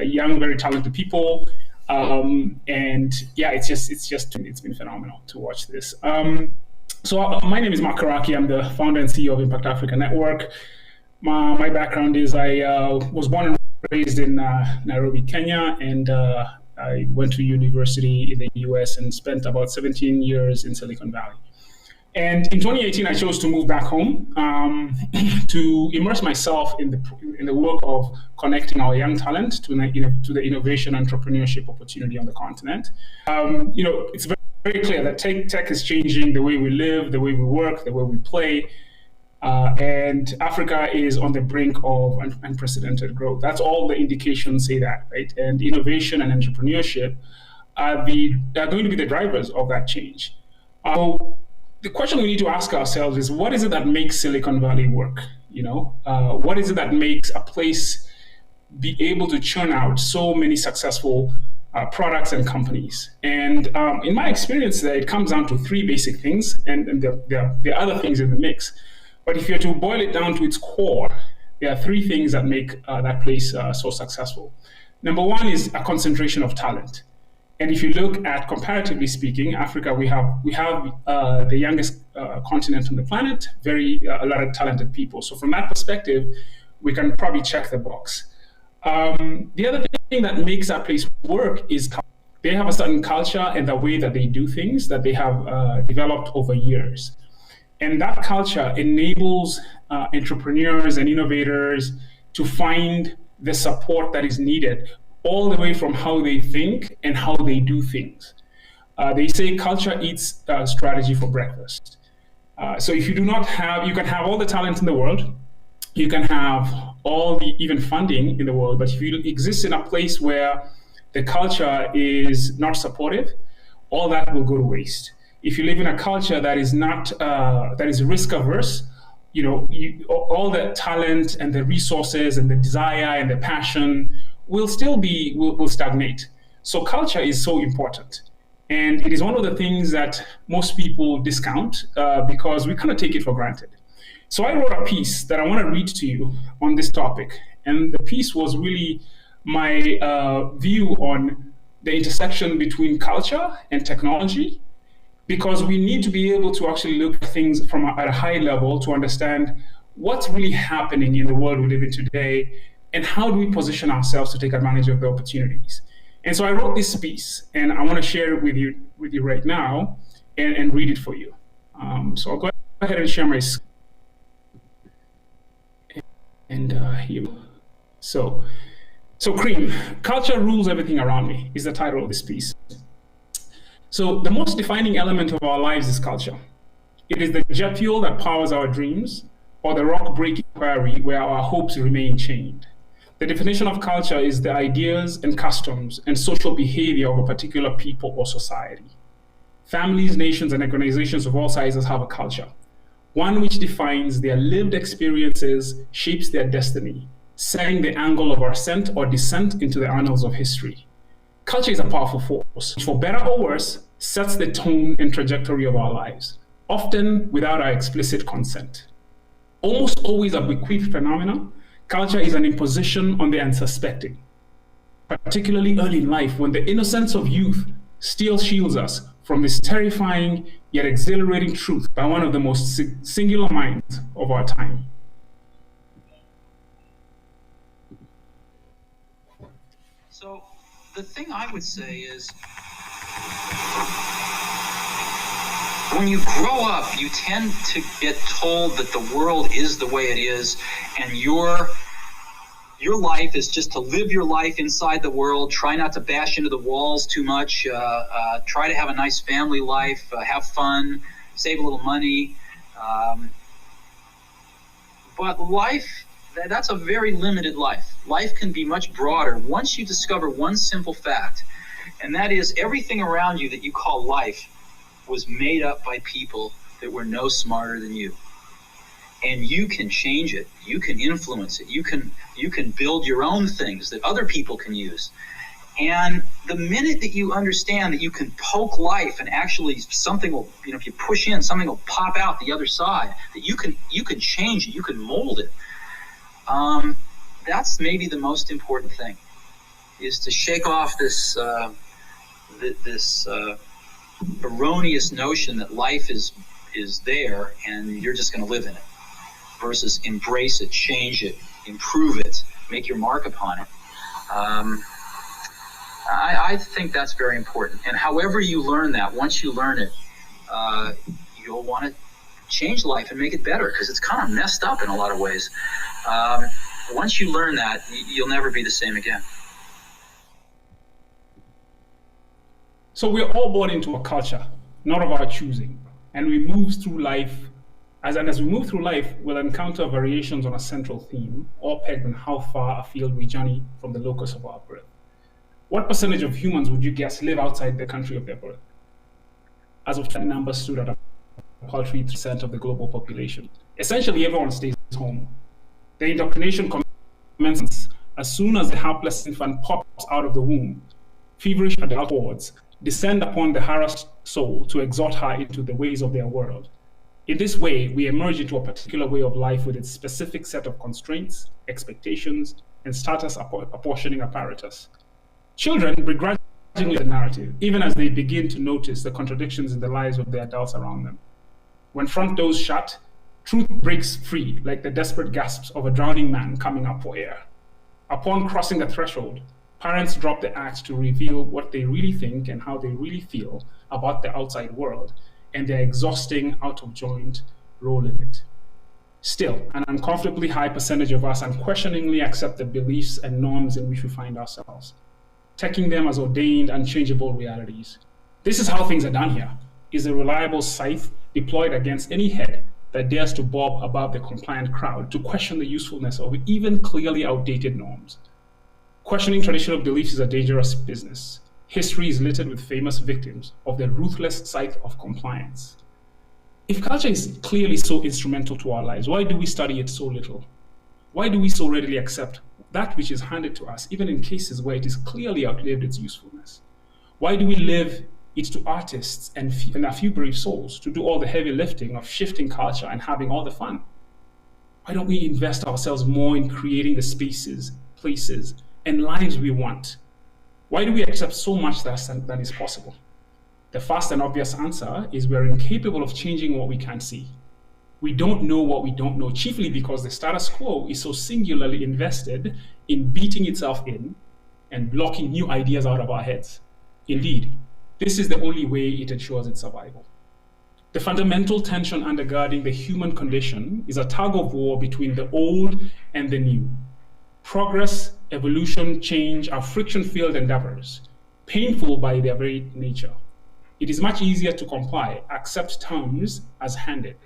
young, very talented people. And yeah, it's been phenomenal to watch this. So my name is Mark Karaki. I'm the founder and CEO of Impact Africa Network. My background is I was born and raised in Nairobi, Kenya, and I went to university in the US and spent about 17 years in Silicon Valley. And in 2018, I chose to move back home to immerse myself in the work of connecting our young talent to the innovation and entrepreneurship opportunity on the continent. It's very clear that tech is changing the way we live, the way we work, the way we play. And Africa is on the brink of unprecedented growth. That's all the indications say that, right? And innovation and entrepreneurship are going to be the drivers of that change. The question we need to ask ourselves is, what is it that makes Silicon Valley work? What is it that makes a place be able to churn out so many successful products and companies? And in my experience there, it comes down to three basic things, and there are other things in the mix. But if you're to boil it down to its core, there are three things that make that place so successful. Number one is a concentration of talent. And if you look at, comparatively speaking, Africa, we have the youngest continent on the planet, a lot of talented people. So from that perspective, we can probably check the box. The other thing that makes that place work is they have a certain culture and the way that they do things that they have developed over years. And that culture enables entrepreneurs and innovators to find the support that is needed, all the way from how they think and how they do things. They say culture eats strategy for breakfast. So if you do not have, you can have all the talent in the world, you can have all the even funding in the world, but if you exist in a place where the culture is not supportive, all that will go to waste. If you live in a culture that is not, that is risk averse, all the talent and the resources and the desire and the passion will stagnate. So culture is so important. And it is one of the things that most people discount because we kind of take it for granted. So I wrote a piece that I want to read to you on this topic. And the piece was really my view on the intersection between culture and technology, because we need to be able to actually look at things at a high level to understand what's really happening in the world we live in today, and how do we position ourselves to take advantage of the opportunities. And so I wrote this piece, and I want to share it with you right now and read it for you. So I'll go ahead and share my screen. And here we go. So Cream, culture rules everything around me is the title of this piece. So the most defining element of our lives is culture. It is the jet fuel that powers our dreams, or the rock-breaking quarry where our hopes remain chained. The definition of culture is the ideas and customs and social behavior of a particular people or society. Families, nations, and organizations of all sizes have a culture, one which defines their lived experiences, shapes their destiny, setting the angle of our ascent or descent into the annals of history. Culture is a powerful force, which for better or worse, sets the tone and trajectory of our lives, often without our explicit consent. Almost always a bequeathed phenomenon, culture is an imposition on the unsuspecting, particularly early in life when the innocence of youth still shields us from this terrifying yet exhilarating truth by one of the most singular minds of our time. So the thing I would say is, when you grow up, you tend to get told that the world is the way it is, and your life is just to live your life inside the world, try not to bash into the walls too much, try to have a nice family life, have fun, save a little money. But life, that's a very limited life. Life can be much broader once you discover one simple fact, and that is everything around you that you call life was made up by people that were no smarter than you. And you can change it. You can influence it. You can build your own things that other people can use. And the minute that you understand that you can poke life and actually something will, if you push in, something will pop out the other side, that you can change it, you can mold it. That's maybe the most important thing, is to shake off this erroneous notion that life is there and you're just going to live in it, versus embrace it, change it, improve it, make your mark upon it. I think that's very important. And however you learn that, once you learn it, you'll want to change life and make it better, because it's kind of messed up in a lot of ways. Once you learn that, you'll never be the same again. So we're all born into a culture, not of our choosing, and we move through life. As we move through life, we'll encounter variations on a central theme, all pegged on how far afield we journey from the locus of our birth. What percentage of humans would you guess live outside the country of their birth? As of that number stood at a paltry 3% of the global population. Essentially, everyone stays home. The indoctrination commences as soon as the helpless infant pops out of the womb. Feverish adult hordes descend upon the harassed soul to exhort her into the ways of their world. In this way, we emerge into a particular way of life with its specific set of constraints, expectations, and status apportioning apparatus. Children begrudgingly the narrative, even as they begin to notice the contradictions in the lives of the adults around them. When front doors shut, truth breaks free like the desperate gasps of a drowning man coming up for air. Upon crossing the threshold, parents drop the act to reveal what they really think and how they really feel about the outside world, and their exhausting, out-of-joint role in it. Still, an uncomfortably high percentage of us unquestioningly accept the beliefs and norms in which we find ourselves, taking them as ordained, unchangeable realities. This is how things are done here, is a reliable scythe deployed against any head that dares to bob above the compliant crowd to question the usefulness of even clearly outdated norms. Questioning traditional beliefs is a dangerous business. History is littered with famous victims of the ruthless scythe of compliance. If culture is clearly so instrumental to our lives, why do we study it so little? Why do we so readily accept that which is handed to us, even in cases where it is clearly outlived its usefulness? Why do we leave it to artists and a few brave souls to do all the heavy lifting of shifting culture and having all the fun? Why don't we invest ourselves more in creating the spaces, places, and lives we want? Why do we accept so much that is possible? The fast and obvious answer is we're incapable of changing what we can't see. We don't know what we don't know, chiefly because the status quo is so singularly invested in beating itself in and blocking new ideas out of our heads. Indeed, this is the only way it ensures its survival. The fundamental tension undergirding the human condition is a tug of war between the old and the new. Progress, evolution, change are friction-filled endeavors, painful by their very nature. It is much easier to comply, accept terms as handed.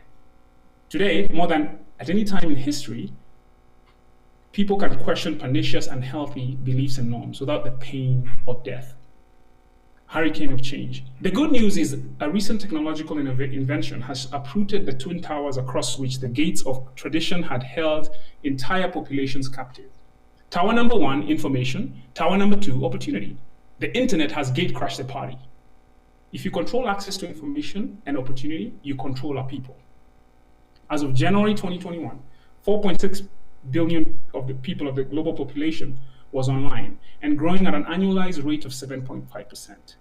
Today, more than at any time in history, people can question pernicious and healthy beliefs and norms without the pain of death. Hurricane of change. The good news is a recent technological invention has uprooted the twin towers across which the gates of tradition had held entire populations captive. Tower number 1, information. Tower number 2, opportunity. The internet has gate crashed the party. If you control access to information and opportunity, you control our people. As of January 2021, 4.6 billion of the people of the global population was online and growing at an annualized rate of 7.5%.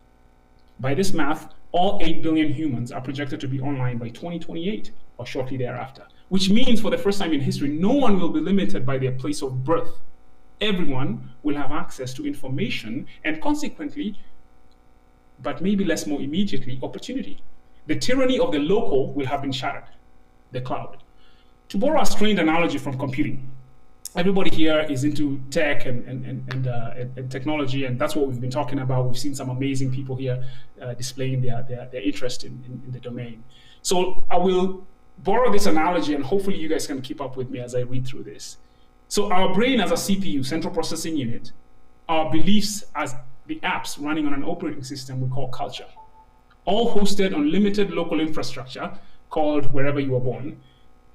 By this math, all 8 billion humans are projected to be online by 2028 or shortly thereafter, which means for the first time in history, no one will be limited by their place of birth. Everyone will have access to information and consequently, but maybe less more immediately, opportunity. The tyranny of the local will have been shattered, the cloud. To borrow a strained analogy from computing, everybody here is into tech and technology, and that's what we've been talking about. We've seen some amazing people here displaying their interest in the domain. So I will borrow this analogy, and hopefully you guys can keep up with me as I read through this. So our brain as a CPU, central processing unit, our beliefs as the apps running on an operating system we call culture, all hosted on limited local infrastructure called wherever you were born,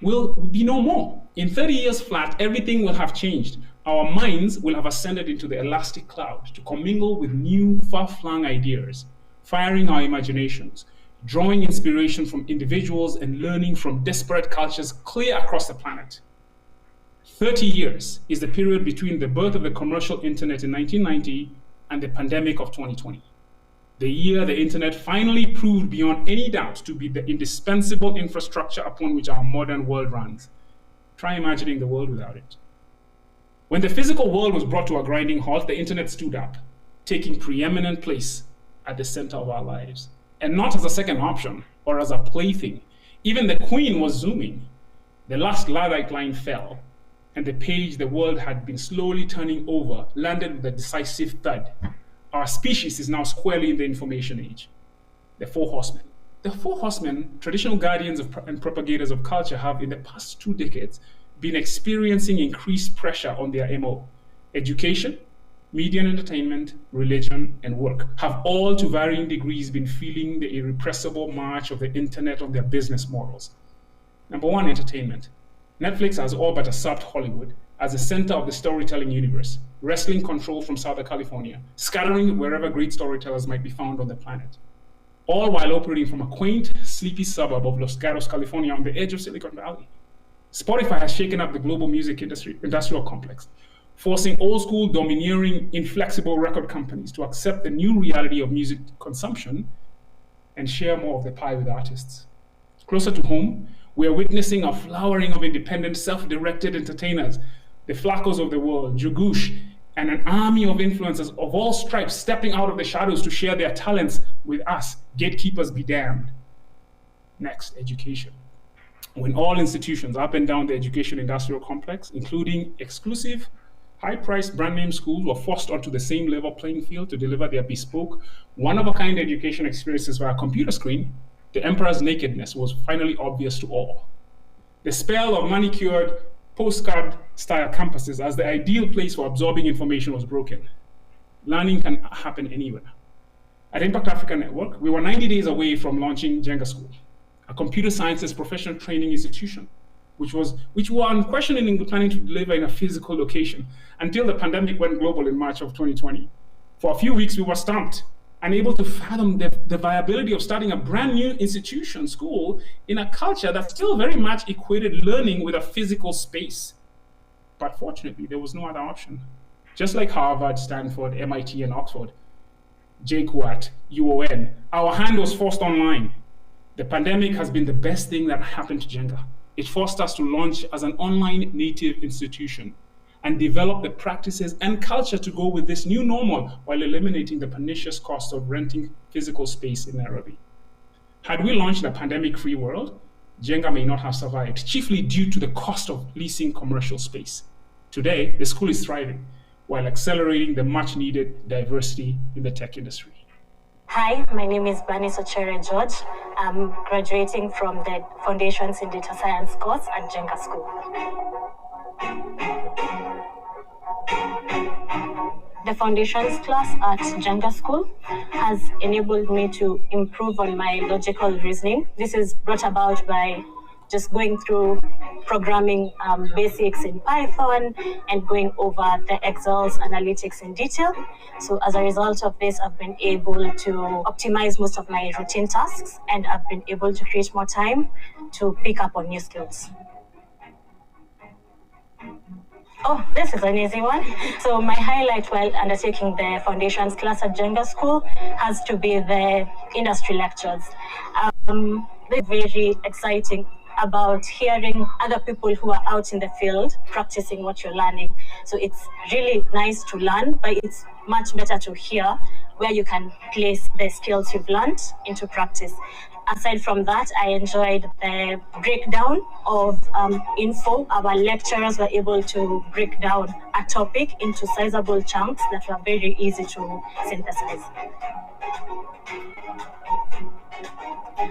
will be no more. In 30 years flat, everything will have changed. Our minds will have ascended into the elastic cloud to commingle with new, far-flung ideas, firing our imaginations, drawing inspiration from individuals and learning from disparate cultures clear across the planet. 30 years is the period between the birth of the commercial internet in 1990 and the pandemic of 2020. The year the internet finally proved beyond any doubt to be the indispensable infrastructure upon which our modern world runs. Try imagining the world without it. When the physical world was brought to a grinding halt, the internet stood up, taking preeminent place at the center of our lives. And not as a second option or as a plaything. Even the Queen was zooming. The last light fell, and the page the world had been slowly turning over landed with a decisive thud. Our species is now squarely in the information age. The Four Horsemen. The Four Horsemen, traditional guardians and propagators of culture, have in the past 2 decades been experiencing increased pressure on their MO. Education, media and entertainment, religion, and work have all to varying degrees been feeling the irrepressible march of the internet on their business models. Number 1, entertainment. Netflix has all but usurped Hollywood as the center of the storytelling universe, wresting control from Southern California, scattering wherever great storytellers might be found on the planet, all while operating from a quaint, sleepy suburb of Los Gatos, California, on the edge of Silicon Valley. Spotify has shaken up the global music industrial complex, forcing old-school, domineering, inflexible record companies to accept the new reality of music consumption and share more of the pie with artists. Closer to home, we are witnessing a flowering of independent, self-directed entertainers, the Flacos of the world, Jugoosh, and an army of influencers of all stripes stepping out of the shadows to share their talents with us. Gatekeepers be damned. Next, education. When all institutions up and down the education industrial complex, including exclusive, high-priced brand name schools, were forced onto the same level playing field to deliver their bespoke, one-of-a-kind education experiences via computer screen, the emperor's nakedness was finally obvious to all. The spell of manicured postcard-style campuses as the ideal place for absorbing information was broken. Learning can happen anywhere. At Impact Africa Network, we were 90 days away from launching Jenga School, a computer sciences professional training institution, which we were unquestioningly planning to deliver in a physical location until the pandemic went global in March of 2020. For a few weeks, we were stumped, unable to fathom the viability of starting a brand new institution, school, in a culture that still very much equated learning with a physical space. But fortunately, there was no other option. Just like Harvard, Stanford, MIT, and Oxford, JQuat, UON, our hand was forced online. The pandemic has been the best thing that happened to Jenga. It forced us to launch as an online native institution and develop the practices and culture to go with this new normal while eliminating the pernicious cost of renting physical space in Nairobi. Had we launched in a pandemic-free world, Jenga may not have survived, chiefly due to the cost of leasing commercial space. Today, the school is thriving while accelerating the much-needed diversity in the tech industry. Hi, my name is Bani Sochere George. I'm graduating from the Foundations in Data Science course at Jenga School. The Foundations class at Jenga School has enabled me to improve on my logical reasoning. This is brought about by just going through programming basics in Python and going over the Excel's analytics in detail. So as a result of this, I've been able to optimize most of my routine tasks, and I've been able to create more time to pick up on new skills. Oh, this is an easy one. So my highlight while undertaking the Foundations class at Jenga School has to be the industry lectures. They're very exciting about hearing other people who are out in the field practicing what you're learning. So it's really nice to learn, but it's much better to hear where you can place the skills you've learned into practice. Aside from that, I enjoyed the breakdown of info. Our lecturers were able to break down a topic into sizable chunks that were very easy to synthesize.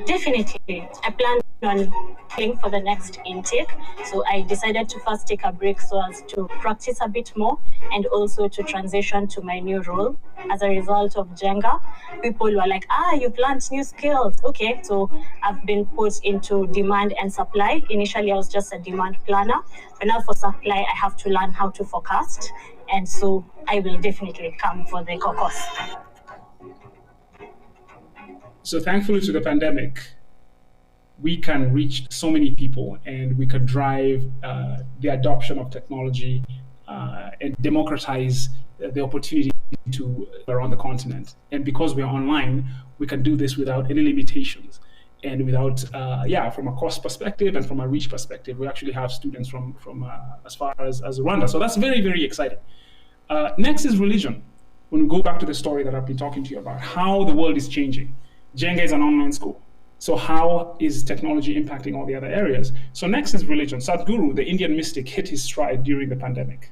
Definitely, I plan on playing for the next intake. So I decided to first take a break so as to practice a bit more and also to transition to my new role. As a result of Jenga, people were like, you've learned new skills. Okay, so I've been put into demand and supply. Initially, I was just a demand planner, but now for supply, I have to learn how to forecast. And so I will definitely come for the caucus. So thankfully to the pandemic, we can reach so many people and we can drive the adoption of technology and democratize the opportunity to around the continent. And because we're online, we can do this without any limitations and without, from a cost perspective and from a reach perspective, we actually have students from as far as Rwanda. So that's very, very exciting. Next is religion. When we go back to the story that I've been talking to you about, how the world is changing. Jenga is an online school. So how is technology impacting all the other areas? So next is religion. Sadhguru, the Indian mystic, hit his stride during the pandemic,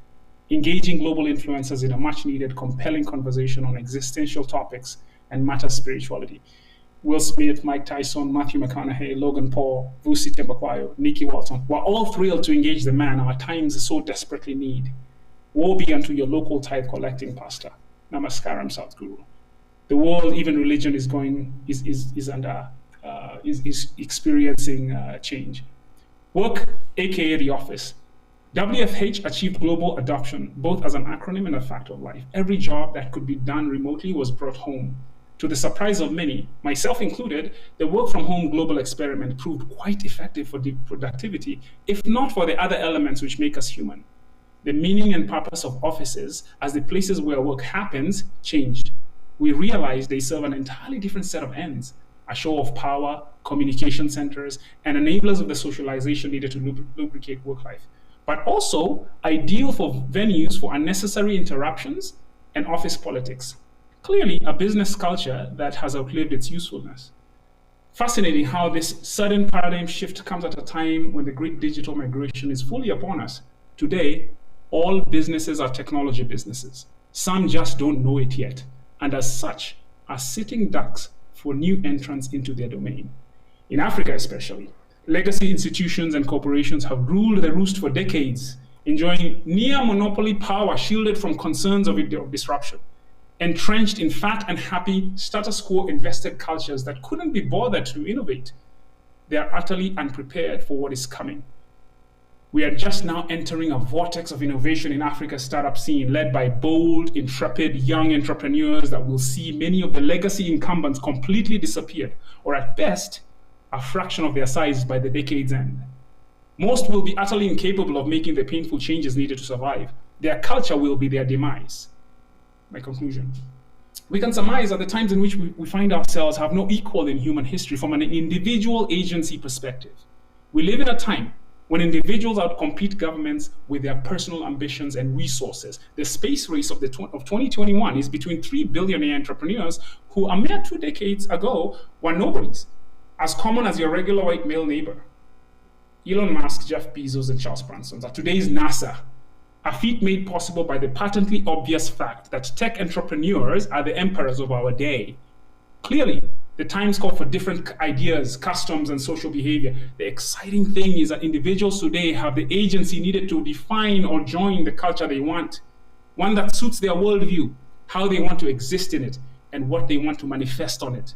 engaging global influencers in a much needed, compelling conversation on existential topics and matter spirituality. Will Smith, Mike Tyson, Matthew McConaughey, Logan Paul, Vusi Tembakwayo, Nikki Walton were all thrilled to engage the man our times so desperately need. Woe be unto your local tithe collecting pastor. Namaskaram, Sadhguru. The world, even religion, is experiencing change. Work, aka the office. WFH achieved global adoption, both as an acronym and a fact of life. Every job that could be done remotely was brought home. To the surprise of many, myself included, the work from home global experiment proved quite effective for productivity, if not for the other elements which make us human. The meaning and purpose of offices as the places where work happens changed. We realized they serve an entirely different set of ends: a show of power, communication centers, and enablers of the socialization needed to lubricate work life, but also ideal for venues for unnecessary interruptions and office politics. Clearly, a business culture that has outlived its usefulness. Fascinating how this sudden paradigm shift comes at a time when the great digital migration is fully upon us. Today, all businesses are technology businesses. Some just don't know it yet, and as such, are sitting ducks for new entrants into their domain. In Africa especially, legacy institutions and corporations have ruled the roost for decades, enjoying near monopoly power shielded from concerns of disruption, entrenched in fat and happy status quo invested cultures that couldn't be bothered to innovate. They are utterly unprepared for what is coming. We are just now entering a vortex of innovation in Africa's startup scene, led by bold, intrepid young entrepreneurs that will see many of the legacy incumbents completely disappear, or at best, a fraction of their size by the decade's end. Most will be utterly incapable of making the painful changes needed to survive. Their culture will be their demise. My conclusion. We can surmise that the times in which we find ourselves have no equal in human history from an individual agency perspective. We live in a time when individuals outcompete governments with their personal ambitions and resources. The space race of 2021 is between 3 billionaire entrepreneurs who a mere 2 decades ago were nobodies, as common as your regular white male neighbor. Elon Musk, Jeff Bezos, and Charles Branson are today's NASA, a feat made possible by the patently obvious fact that tech entrepreneurs are the emperors of our day. Clearly, the times call for different ideas, customs, and social behavior. The exciting thing is that individuals today have the agency needed to define or join the culture they want, one that suits their worldview, how they want to exist in it, and what they want to manifest on it.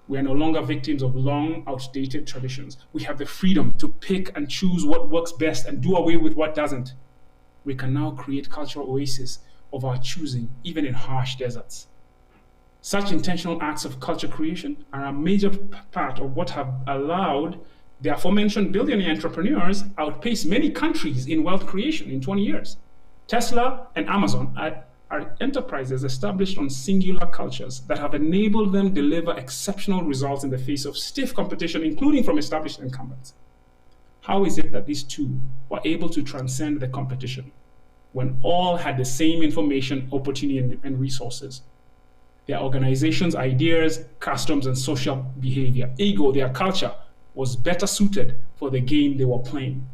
We are no longer victims of long, outdated traditions. We have the freedom to pick and choose what works best and do away with what doesn't. We can now create cultural oases of our choosing, even in harsh deserts. Such intentional acts of culture creation are a major part of what have allowed the aforementioned billionaire entrepreneurs outpace many countries in wealth creation in 20 years. Tesla and Amazon are enterprises established on singular cultures that have enabled them deliver exceptional results in the face of stiff competition, including from established incumbents. How is it that these two were able to transcend the competition when all had the same information, opportunity, and resources? Their organization's ideas, customs, and social behavior, ego, their culture, was better suited for the game they were playing.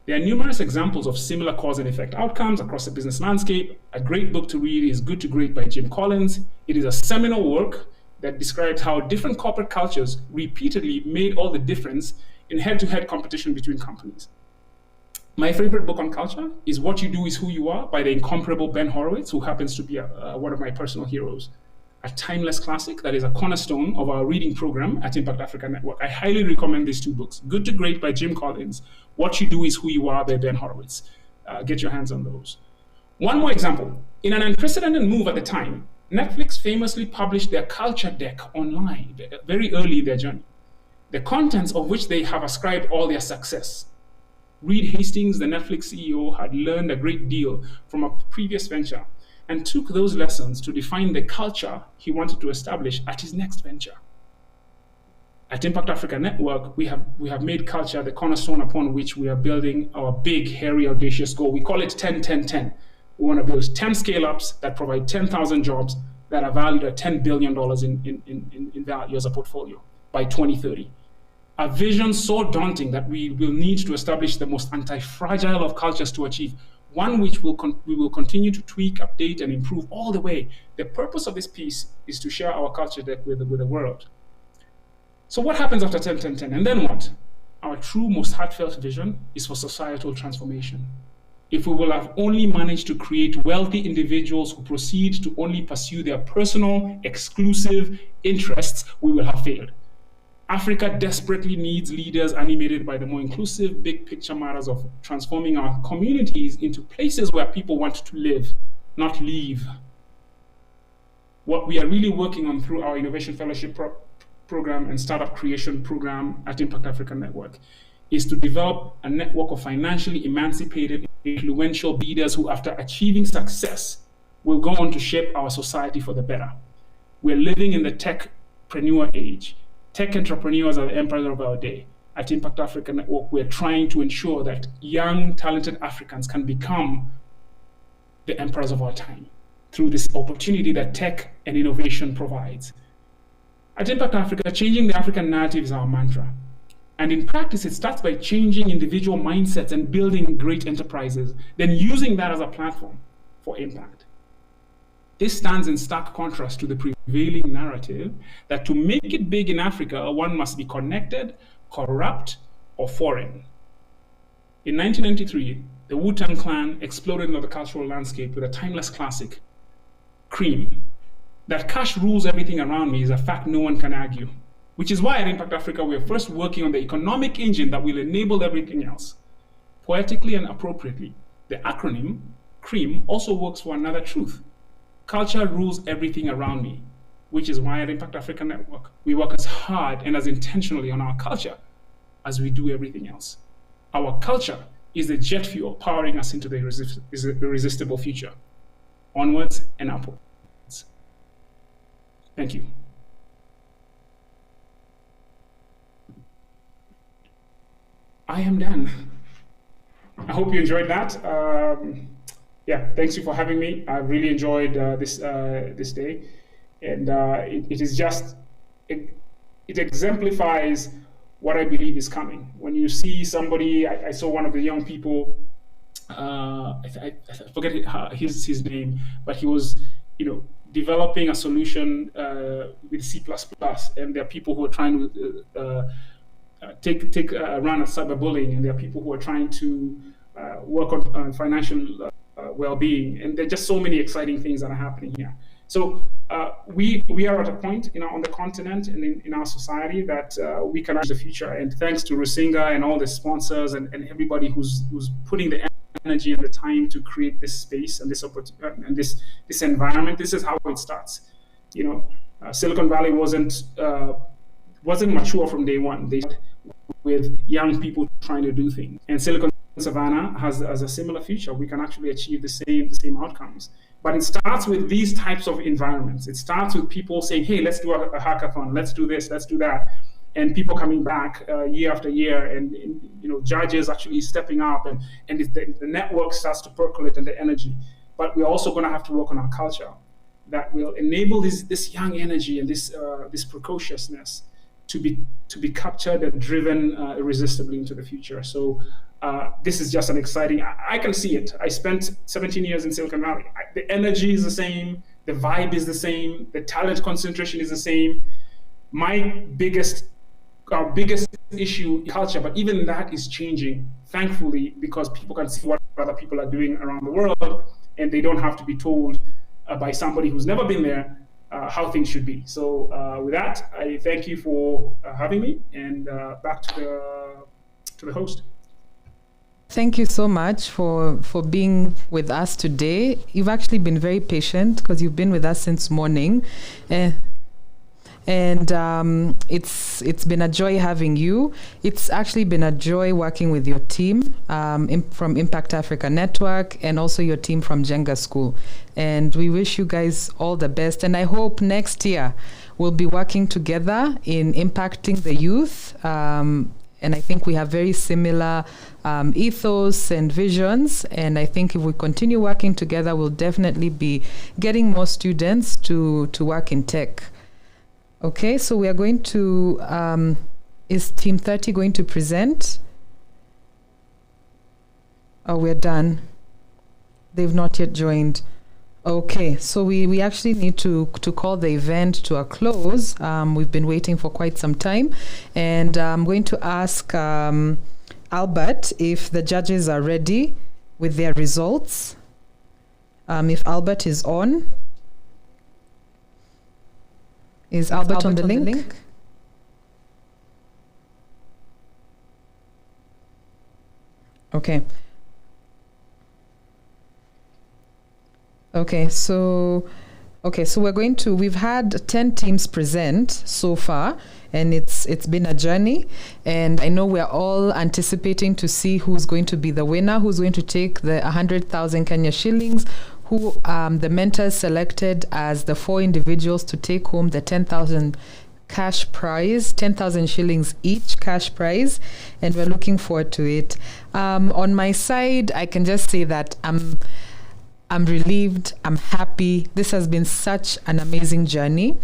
There are numerous examples of similar cause and effect outcomes across the business landscape. A great book to read is Good to Great by Jim Collins. It is a seminal work that describes how different corporate cultures repeatedly made all the difference in head-to-head competition between companies. My favorite book on culture is What You Do Is Who You Are by the incomparable Ben Horowitz, who happens to be one of my personal heroes. A timeless classic that is a cornerstone of our reading program at Impact Africa Network. I highly recommend these two books, Good to Great by Jim Collins, What You Do Is Who You Are by Ben Horowitz. Get your hands on those. One more example. In an unprecedented move at the time, Netflix famously published their culture deck online very early in their journey, the contents of which they have ascribed all their success. Reed Hastings, the Netflix CEO, had learned a great deal from a previous venture and took those lessons to define the culture he wanted to establish at his next venture. At Impact Africa Network, we have made culture the cornerstone upon which we are building our big, hairy, audacious goal. We call it 10-10-10. We want to build 10 scale-ups that provide 10,000 jobs that are valued at $10 billion in value as a portfolio. by 2030. A vision so daunting that we will need to establish the most anti-fragile of cultures to achieve, one which we will continue to tweak, update, and improve all the way. The purpose of this piece is to share our culture deck with the world. So what happens after 10-10-10? And then what? Our true, most heartfelt vision is for societal transformation. If we will have only managed to create wealthy individuals who proceed to only pursue their personal, exclusive interests, we will have failed. Africa desperately needs leaders animated by the more inclusive, big picture matters of transforming our communities into places where people want to live, not leave. What we are really working on through our Innovation Fellowship program and Startup Creation program at Impact Africa Network is to develop a network of financially emancipated, influential leaders who, after achieving success, will go on to shape our society for the better. We're living in the techpreneur age. Tech entrepreneurs are the emperors of our day. At Impact Africa Network, we're trying to ensure that young, talented Africans can become the emperors of our time through this opportunity that tech and innovation provides. At Impact Africa, changing the African narrative is our mantra. And in practice, it starts by changing individual mindsets and building great enterprises, then using that as a platform for impact. This stands in stark contrast to the prevailing narrative that to make it big in Africa, one must be connected, corrupt, or foreign. In 1993, the Wu-Tang Clan exploded into the cultural landscape with a timeless classic, Cream. That cash rules everything around me is a fact no one can argue, which is why at Impact Africa, we're first working on the economic engine that will enable everything else. Poetically and appropriately, the acronym, CREAM, also works for another truth. Culture rules everything around me, which is why at Impact Africa Network, we work as hard and as intentionally on our culture as we do everything else. Our culture is the jet fuel powering us into the irresistible future. Onwards and upwards. Thank you. I am done. I hope you enjoyed that. Yeah, thanks you for having me. I really enjoyed this day, and it is just it exemplifies what I believe is coming. When you see somebody, I saw one of the young people. I forget his name, but he was, developing a solution with C++, and there are people who are trying to take a run at cyberbullying, and there are people who are trying to work on financial well-being, and there are just so many exciting things that are happening here. So we are at a point on the continent and in our society that we can change the future. And thanks to Rusinga and all the sponsors and everybody who's putting the energy and the time to create this space and this opportunity and this environment, this is how it starts. Silicon Valley wasn't mature from day one. They started with young people trying to do things, and Silicon Savannah has a similar future. We can actually achieve the same outcomes. But it starts with these types of environments. It starts with people saying, hey, let's do a hackathon, let's do this, let's do that. And people coming back year after year, and judges actually stepping up, and the network starts to percolate and the energy. But we're also going to have to work on our culture that will enable this young energy and this precociousness to be captured and driven irresistibly into the future. So this is just an exciting, I can see it. I spent 17 years in Silicon Valley. The energy is the same, the vibe is the same, the talent concentration is the same. Our biggest issue is culture, but even that is changing, thankfully, because people can see what other people are doing around the world, and they don't have to be told by somebody who's never been there how things should be. So with that, I thank you for having me, and back to the host. Thank you so much for being with us today. You've actually been very patient because you've been with us since morning. And it's been a joy having you. It's actually been a joy working with your team from Impact Africa Network, and also your team from Jenga School. And we wish you guys all the best. And I hope next year we'll be working together in impacting the youth. And I think we have very similar ethos and visions. And I think if we continue working together, we'll definitely be getting more students to work in tech. Okay, so we are going to, is Team 30 going to present? Oh, we're done. They've not yet joined. Okay, so we actually need to call the event to a close. We've been waiting for quite some time. And I'm going to ask Albert if the judges are ready with their results. If Albert is on. Is Albert on the link? Okay. Okay, so we've had 10 teams present so far, and it's been a journey, and I know we're all anticipating to see who's going to be the winner, who's going to take the 100,000 Kenya shillings, who the mentors selected as the 4 individuals to take home the 10,000 cash prize, 10,000 shillings each cash prize, and we're looking forward to it. On my side, I can just say that I'm relieved, I'm happy. This has been such an amazing journey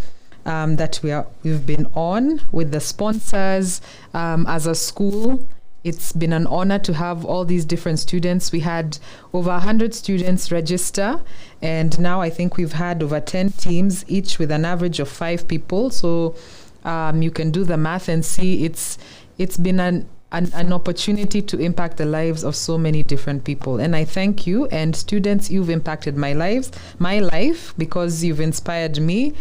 that we've been on with the sponsors. As a school, it's been an honor to have all these different students. We had over 100 students register, and now I think we've had over 10 teams, each with an average of 5 people. So you can do the math and see it's been an opportunity to impact the lives of so many different people. And I thank you, and students, you've impacted my life, because you've inspired me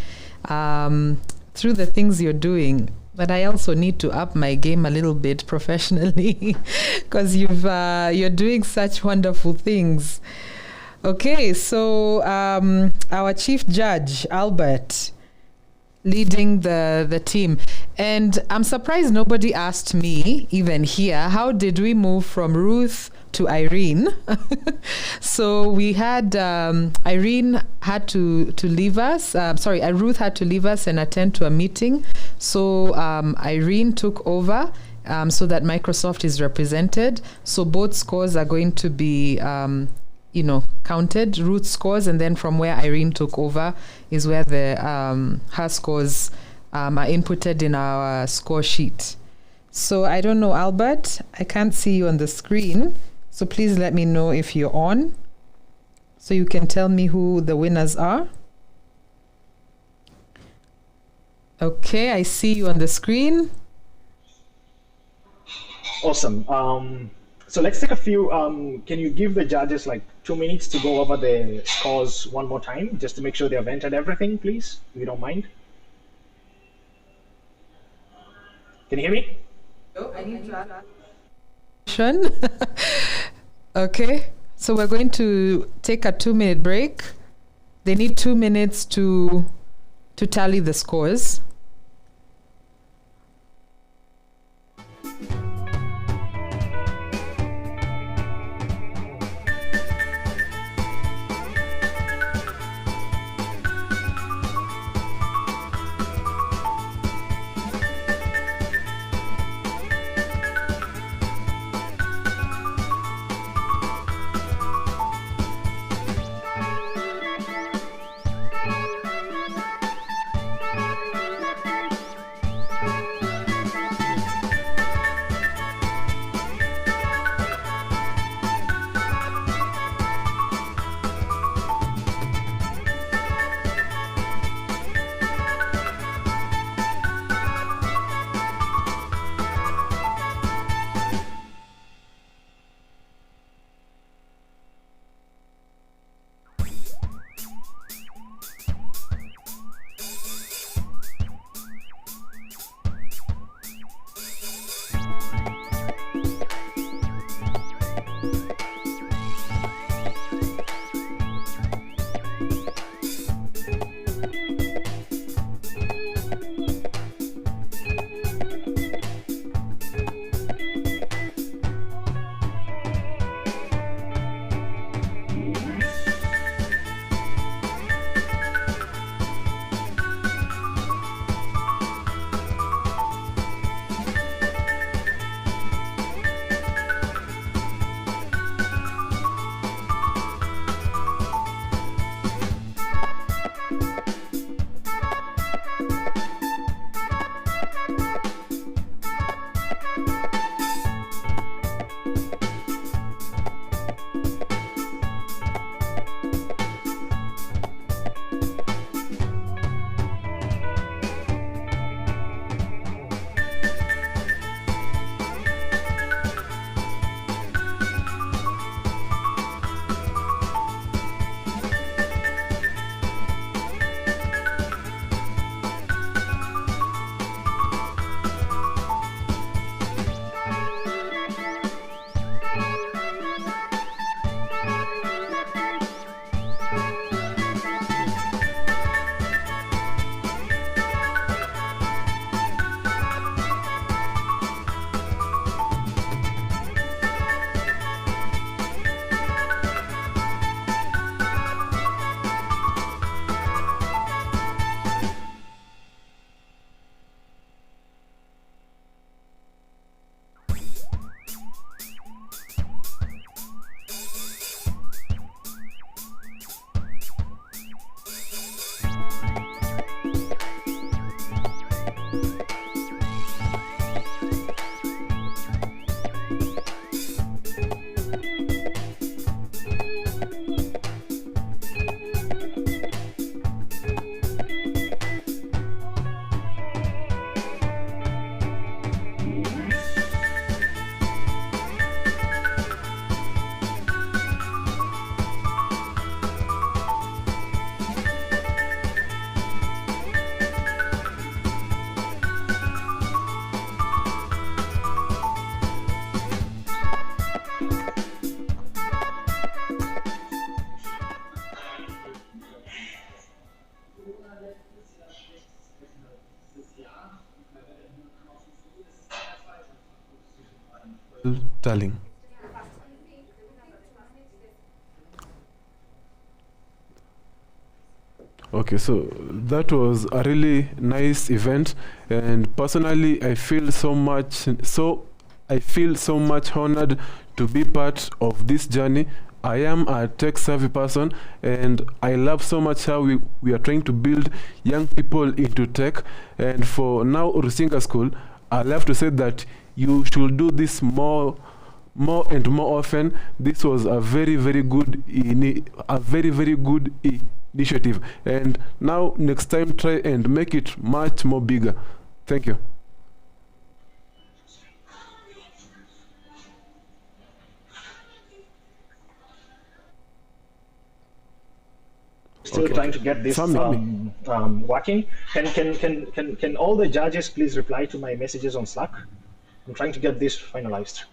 through the things you're doing. But I also need to up my game a little bit professionally because you're doing such wonderful things. Okay, so our chief judge, Albert, leading the team. And I'm surprised nobody asked me, even here, how did we move from Ruth to Irene? So we had, Irene had to leave us. Ruth had to leave us and attend to a meeting. So Irene took over so that Microsoft is represented. So both scores are going to be counted, Ruth's scores, and then from where Irene took over is where her scores are inputted in our score sheet. So I don't know, Albert, I can't see you on the screen, so please let me know if you're on, so you can tell me who the winners are. Okay, I see you on the screen. Awesome. So let's take a few, can you give the judges like 2 minutes to go over the scores one more time, just to make sure they've entered everything, please, if you don't mind? Can you hear me? No, I need to add. Okay, so we're going to take a 2-minute break. They need 2 minutes to tally the scores. Darling. Okay, so that was a really nice event, and personally, I feel so much honored to be part of this journey. I am a tech-savvy person, and I love so much how we are trying to build young people into tech. And for now, Rusinga School, I love to say that you should do this more and more often. This was a very good initiative, and now next time try and make it much more bigger. Thank you. Still trying to get this working. Can all the judges please reply to my messages on Slack? I'm trying to get this finalized.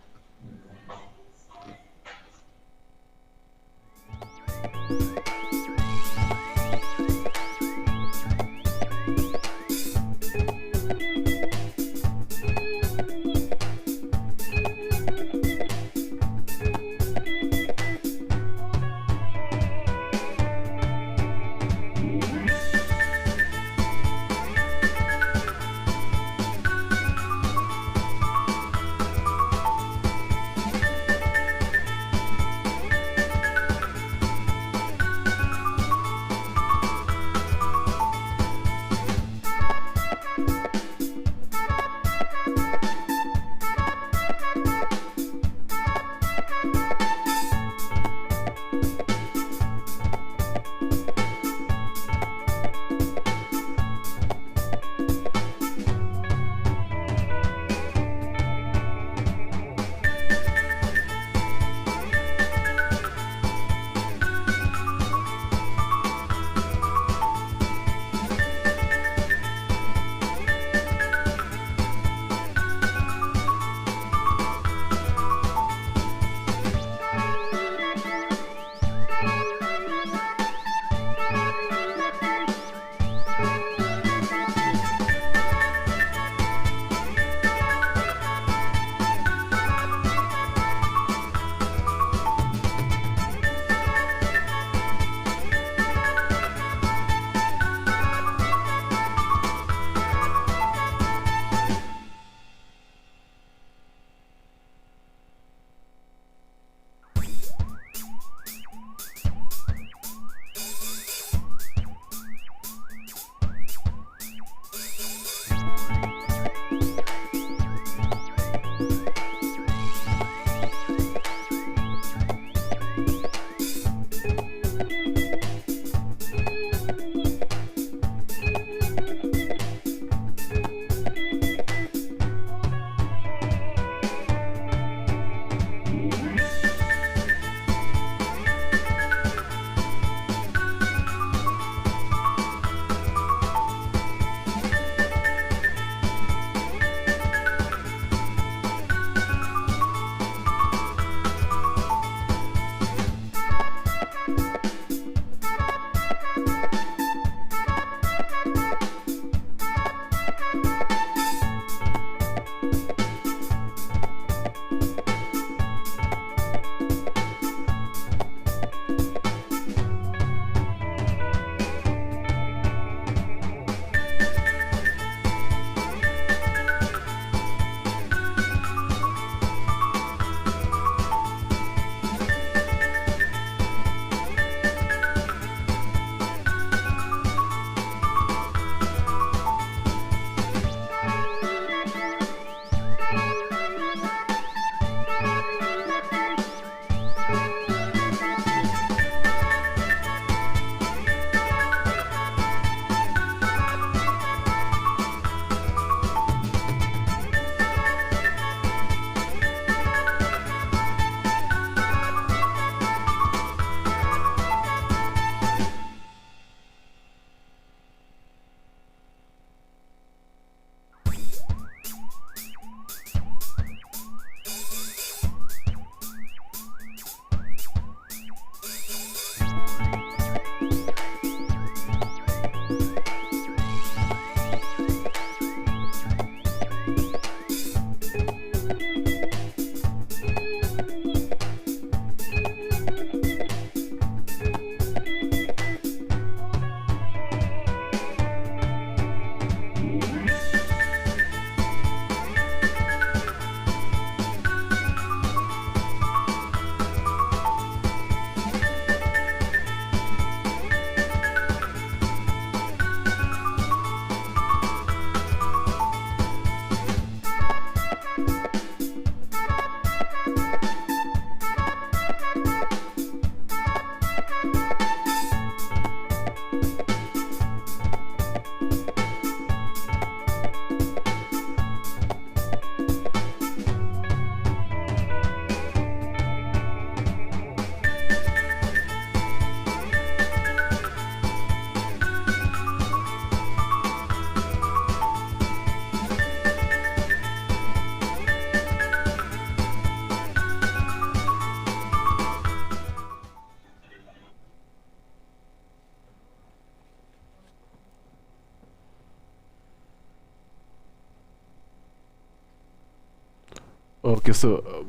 Okay, so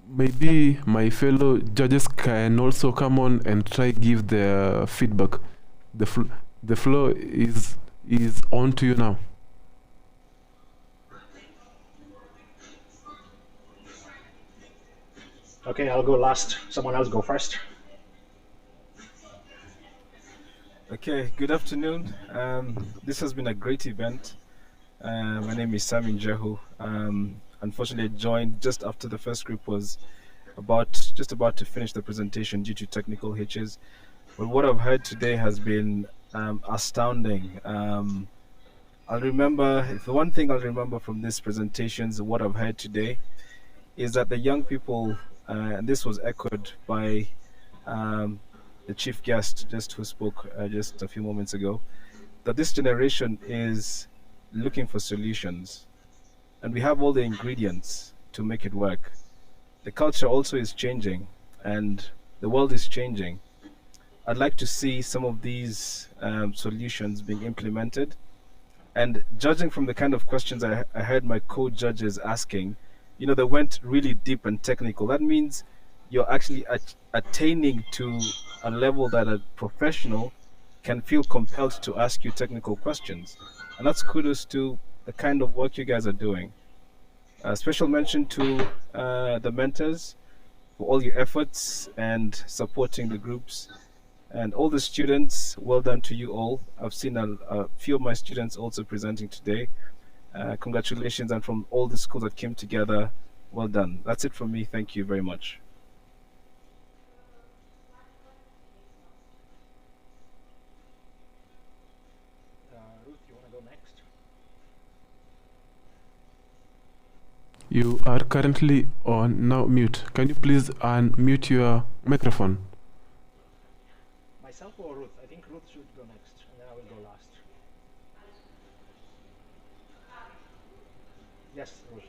maybe my fellow judges can also come on and try give their feedback. The floor is on to you now. Okay, I'll go last. Someone else go first. Okay, good afternoon. This has been a great event. My name is Samin Jehu. Unfortunately, I joined just after the first group was just about to finish the presentation due to technical hitches. But what I've heard today has been astounding. If the one thing I'll remember from these presentations, what I've heard today, is that the young people, and this was echoed by the chief guest who spoke just a few moments ago, that this generation is looking for solutions, and we have all the ingredients to make it work. The culture also is changing, and the world is changing. I'd like to see some of these solutions being implemented. And judging from the kind of questions I heard my co-judges asking, they went really deep and technical. That means you're actually attaining to a level that a professional can feel compelled to ask you technical questions. And that's kudos to the kind of work you guys are doing. Special mention to the mentors for all your efforts and supporting the groups. And all the students, well done to you all. I've seen a few of my students also presenting today. Congratulations, and from all the schools that came together, well done. That's it from me. Thank you very much. Ruth, you want to go next? You are currently on now mute. Can you please unmute your microphone? Myself or Ruth? I think Ruth should go next, and then I will go last. Yes, Ruth.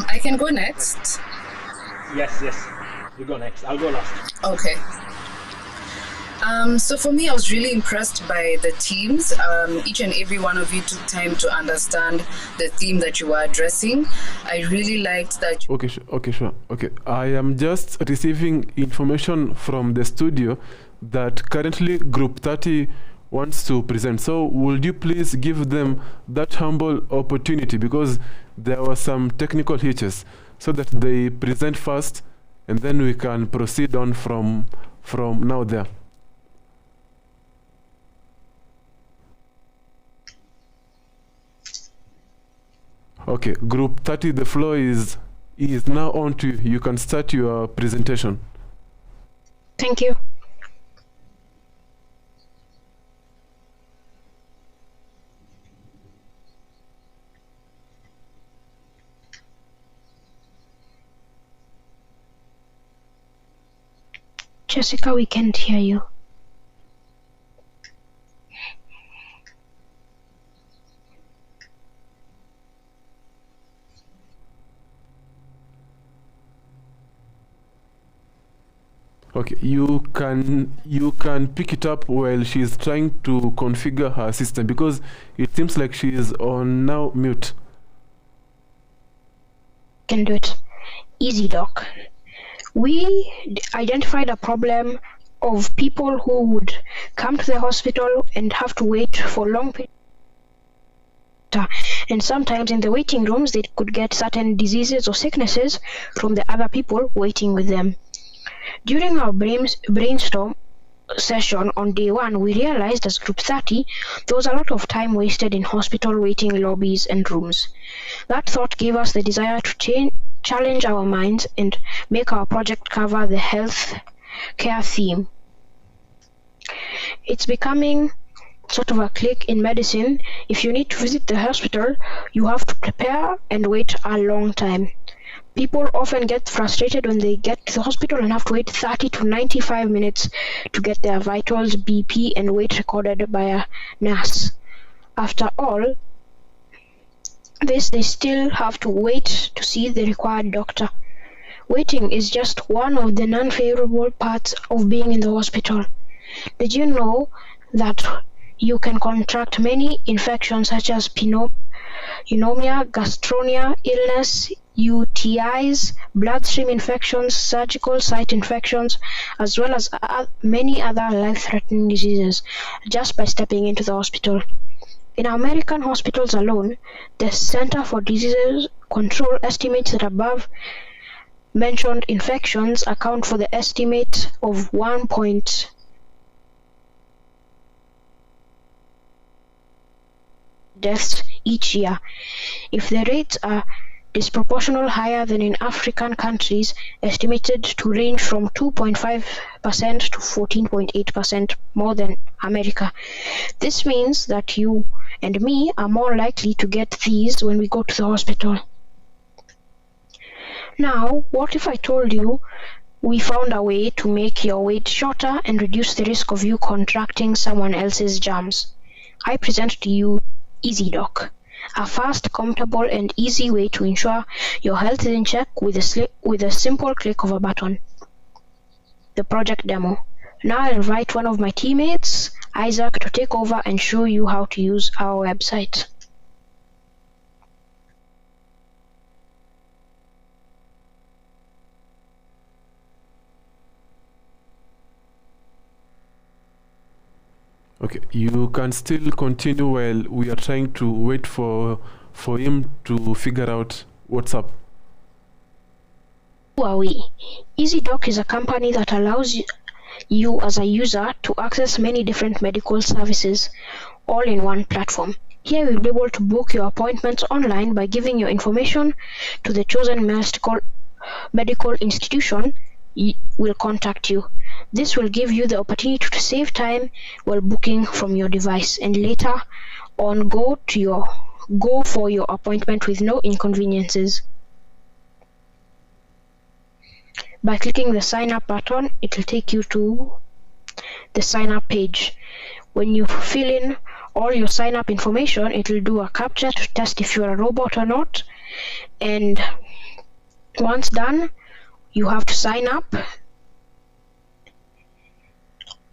I can go next. Yes. You go next. I'll go last. Okay. So for me, I was really impressed by the teams. Each and every one of you took time to understand the theme that you were addressing. I really liked that. Okay, sure. Okay, I am just receiving information from the studio that currently Group 30 wants to present. So would you please give them that humble opportunity, because there were some technical hitches, so that they present first, and then we can proceed on from now there. Okay, Group 30, the floor is now on to you. You can start your presentation. Thank you. Jessica, we can't hear you. Okay, you can pick it up while she's trying to configure her system, because it seems like she is on now mute. Can do it. Easy, Doc. We identified a problem of people who would come to the hospital and have to wait for long periods. And sometimes in the waiting rooms, they could get certain diseases or sicknesses from the other people waiting with them. During our brainstorm session on day one, we realized as Group 30, there was a lot of time wasted in hospital waiting lobbies and rooms. That thought gave us the desire to challenge our minds and make our project cover the health care theme. It's becoming sort of a click in medicine. If you need to visit the hospital, you have to prepare and wait a long time. People often get frustrated when they get to the hospital and have to wait 30 to 95 minutes to get their vitals, BP, and weight recorded by a nurse. After all, this, they still have to wait to see the required doctor. Waiting is just one of the non-favorable parts of being in the hospital. Did you know that you can contract many infections such as pneumonia, gastronia, illness, UTIs, bloodstream infections, surgical site infections, as well as many other life-threatening diseases just by stepping into the hospital? In American hospitals alone, the Center for Disease Control estimates that above mentioned infections account for the estimate of 1. deaths each year. If the rates are disproportionately higher than in African countries, estimated to range from 2.5% to 14.8% more than America. This means that you and me are more likely to get these when we go to the hospital. Now, what if I told you we found a way to make your wait shorter and reduce the risk of you contracting someone else's germs? I present to you EasyDoc, a fast, comfortable, and easy way to ensure your health is in check with a simple click of a button. The project demo. Now I'll invite one of my teammates, Isaac, to take over and show you how to use our website. Okay, you can still continue while we are trying to wait for him to figure out what's up. Who are we? EasyDoc is a company that allows you as a user to access many different medical services all in one platform. Here you'll be able to book your appointments online by giving your information to the chosen medical institution will contact you. This will give you the opportunity to save time while booking from your device and later on go for your appointment with no inconveniences. By clicking the sign up button, it will take you to the sign up page. When you fill in all your sign up information, it will do a captcha to test if you're a robot or not. And once done, you have to sign up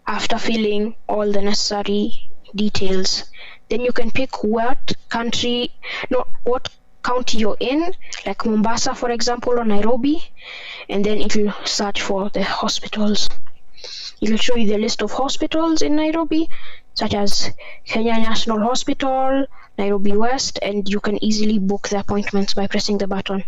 after filling all the necessary details. Then you can pick what county you're in, like Mombasa, for example, or Nairobi, and then it will search for the hospitals. It will show you the list of hospitals in Nairobi, such as Kenya National Hospital, Nairobi West, and you can easily book the appointments by pressing the button.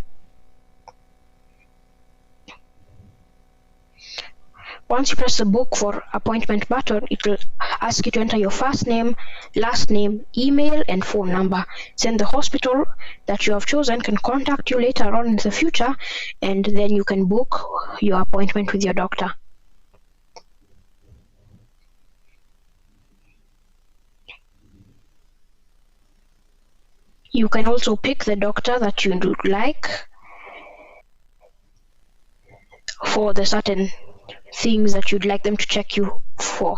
Once you press the book for appointment button, it will ask you to enter your first name, last name, email, and phone number. Then the hospital that you have chosen can contact you later on in the future, and then you can book your appointment with your doctor. You can also pick the doctor that you would like for the certain things that you'd like them to check you for,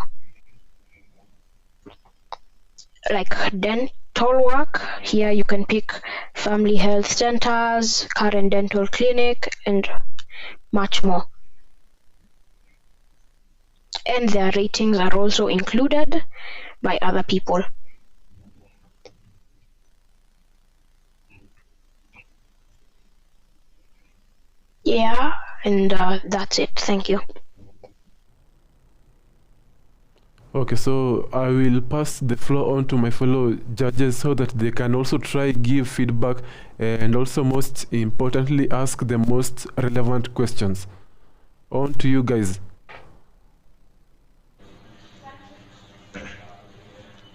like dental work. Here you can pick family health centers, current dental clinic, and much more. And their ratings are also included by other people. Yeah, and that's it. Thank you. Okay, so I will pass the floor on to my fellow judges so that they can also try give feedback and also most importantly ask the most relevant questions. On to you guys.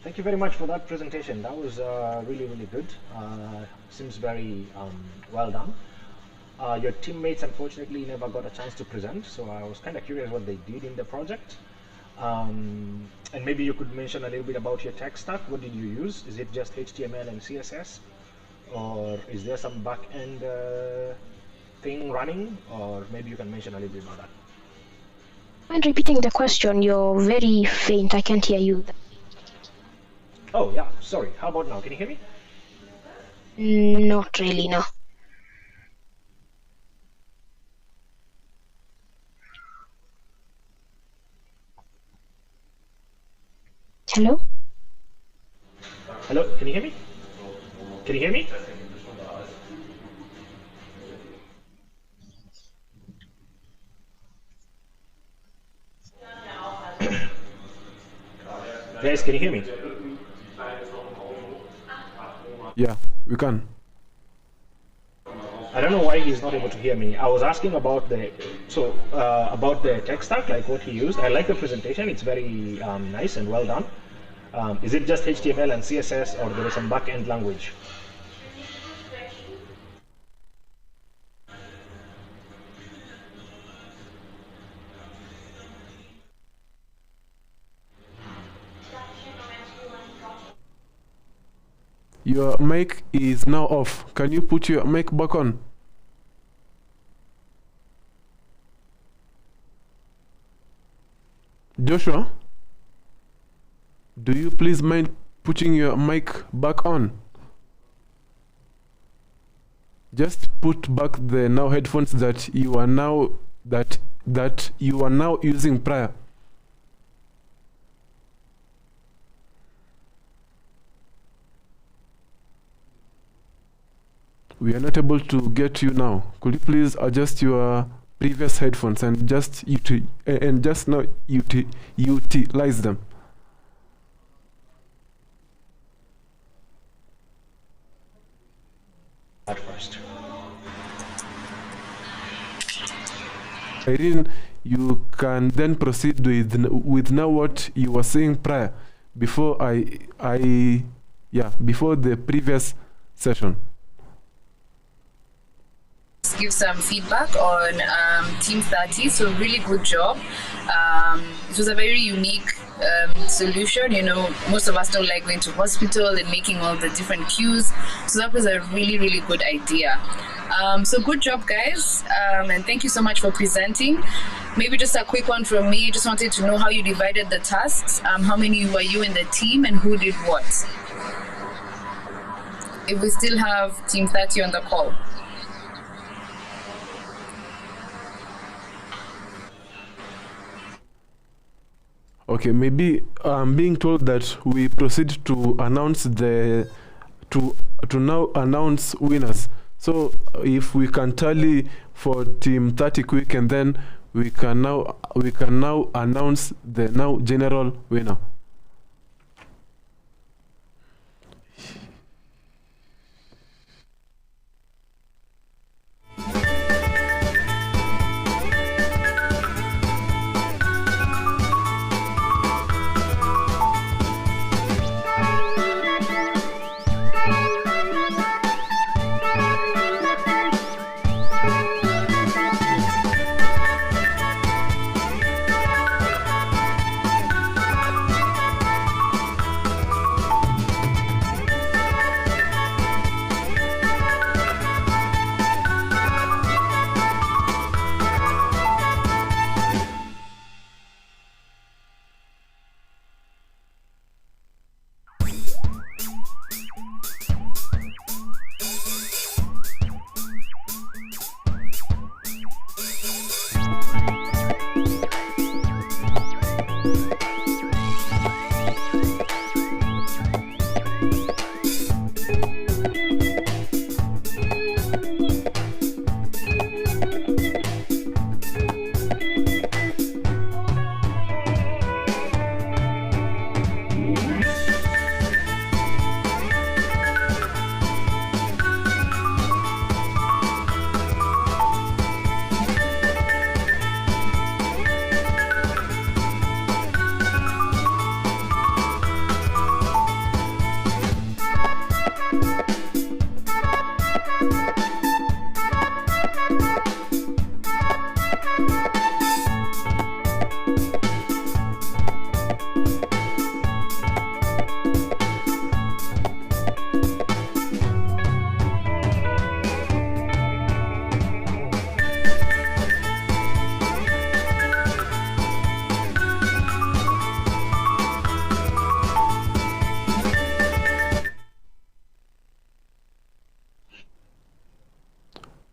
Thank you very much for that presentation. That was really, really good. Seems very well done. Your teammates unfortunately never got a chance to present, so I was kind of curious what they did in the project. And maybe you could mention a little bit about your tech stack. What did you use? Is it just HTML and CSS, or is there some back-end thing running? Or maybe you can mention a little bit about that. Mind repeating the question? You're very faint. I can't hear you. Oh yeah, sorry. How about now? Can you hear me? Not really, no. Hello? Hello, can you hear me? Can you hear me? Guys, can you hear me? Yeah, we can. I don't know why he's not able to hear me. I was asking about about the tech stack, like what he used. I like the presentation. It's very nice and well done. Is it just HTML and CSS, or there is some back-end language? Your mic is now off. Can you put your mic back on? Joshua, do you please mind putting your mic back on? Just put back the now headphones that you are now using prior. We are not able to get you now. Could you please adjust your previous headphones and just now utilize them? At first. Irene, you can then proceed with now what you were saying prior, before before the previous session. Give some feedback on Team 30. So really good job. It was a very unique solution. You know, most of us don't like going to hospital and making all the different queues. So that was a really, really good idea. So good job, guys. And thank you so much for presenting. Maybe just a quick one from me. Just wanted to know how you divided the tasks. How many were you in the team and who did what? If we still have Team 30 on the call. Okay, maybe I'm being told that we proceed to announce to now announce winners. So if we can tally for Team 30 quick, and then we can now announce the now general winner.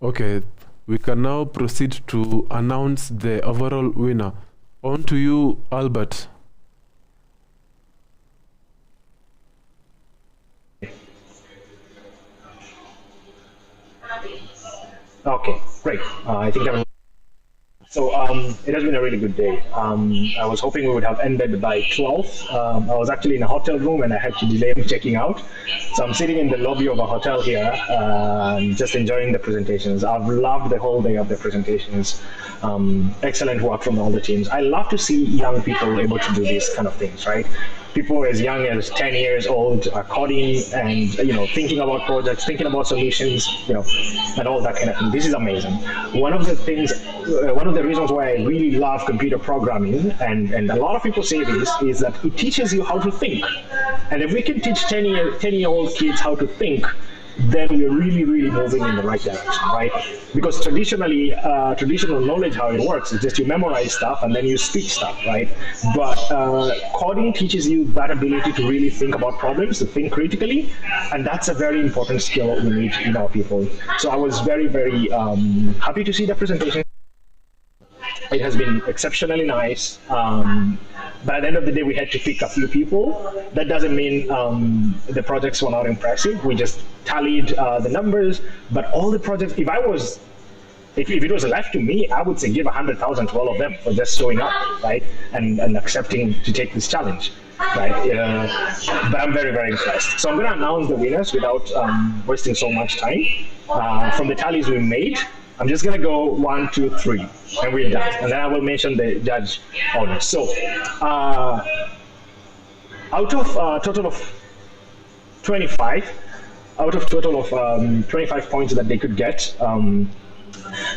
Okay, we can now proceed to announce the overall winner. On to you, Albert. Okay, great. I think so. It has been a really good day. I was hoping we would have ended by 12. I was actually in a hotel room and I had to delay checking out. So I'm sitting in the lobby of a hotel here, just enjoying the presentations. I've loved the whole day of the presentations. Excellent work from all the teams. I love to see young people able to do these kind of things, right? People as young as 10 years old are coding and thinking about projects, thinking about solutions, and all that kind of thing. This is amazing. One of the reasons why I really love computer programming, and a lot of people say this, is that it teaches you how to think. And if we can teach 10-year-old kids how to think, then we're really, really moving in the right direction, right? Because traditionally, traditional knowledge, how it works, is just you memorize stuff and then you speak stuff, right? But coding teaches you that ability to really think about problems, to think critically, and that's a very important skill we need in our people. So I was very, very happy to see the presentation. It has been exceptionally nice. But at the end of the day, we had to pick a few people. That doesn't mean the projects were not impressive. We just tallied the numbers. But all the projects, if it was left to me, I would say give 100,000 to all of them for just showing up, right? And accepting to take this challenge, right? But I'm very, very impressed. So I'm going to announce the winners without wasting so much time. From the tallies we made, I'm just going to go 1, 2, 3, and we're done. And then I will mention the judge honors. So out of total of 25, out of total of 25 points that they could get,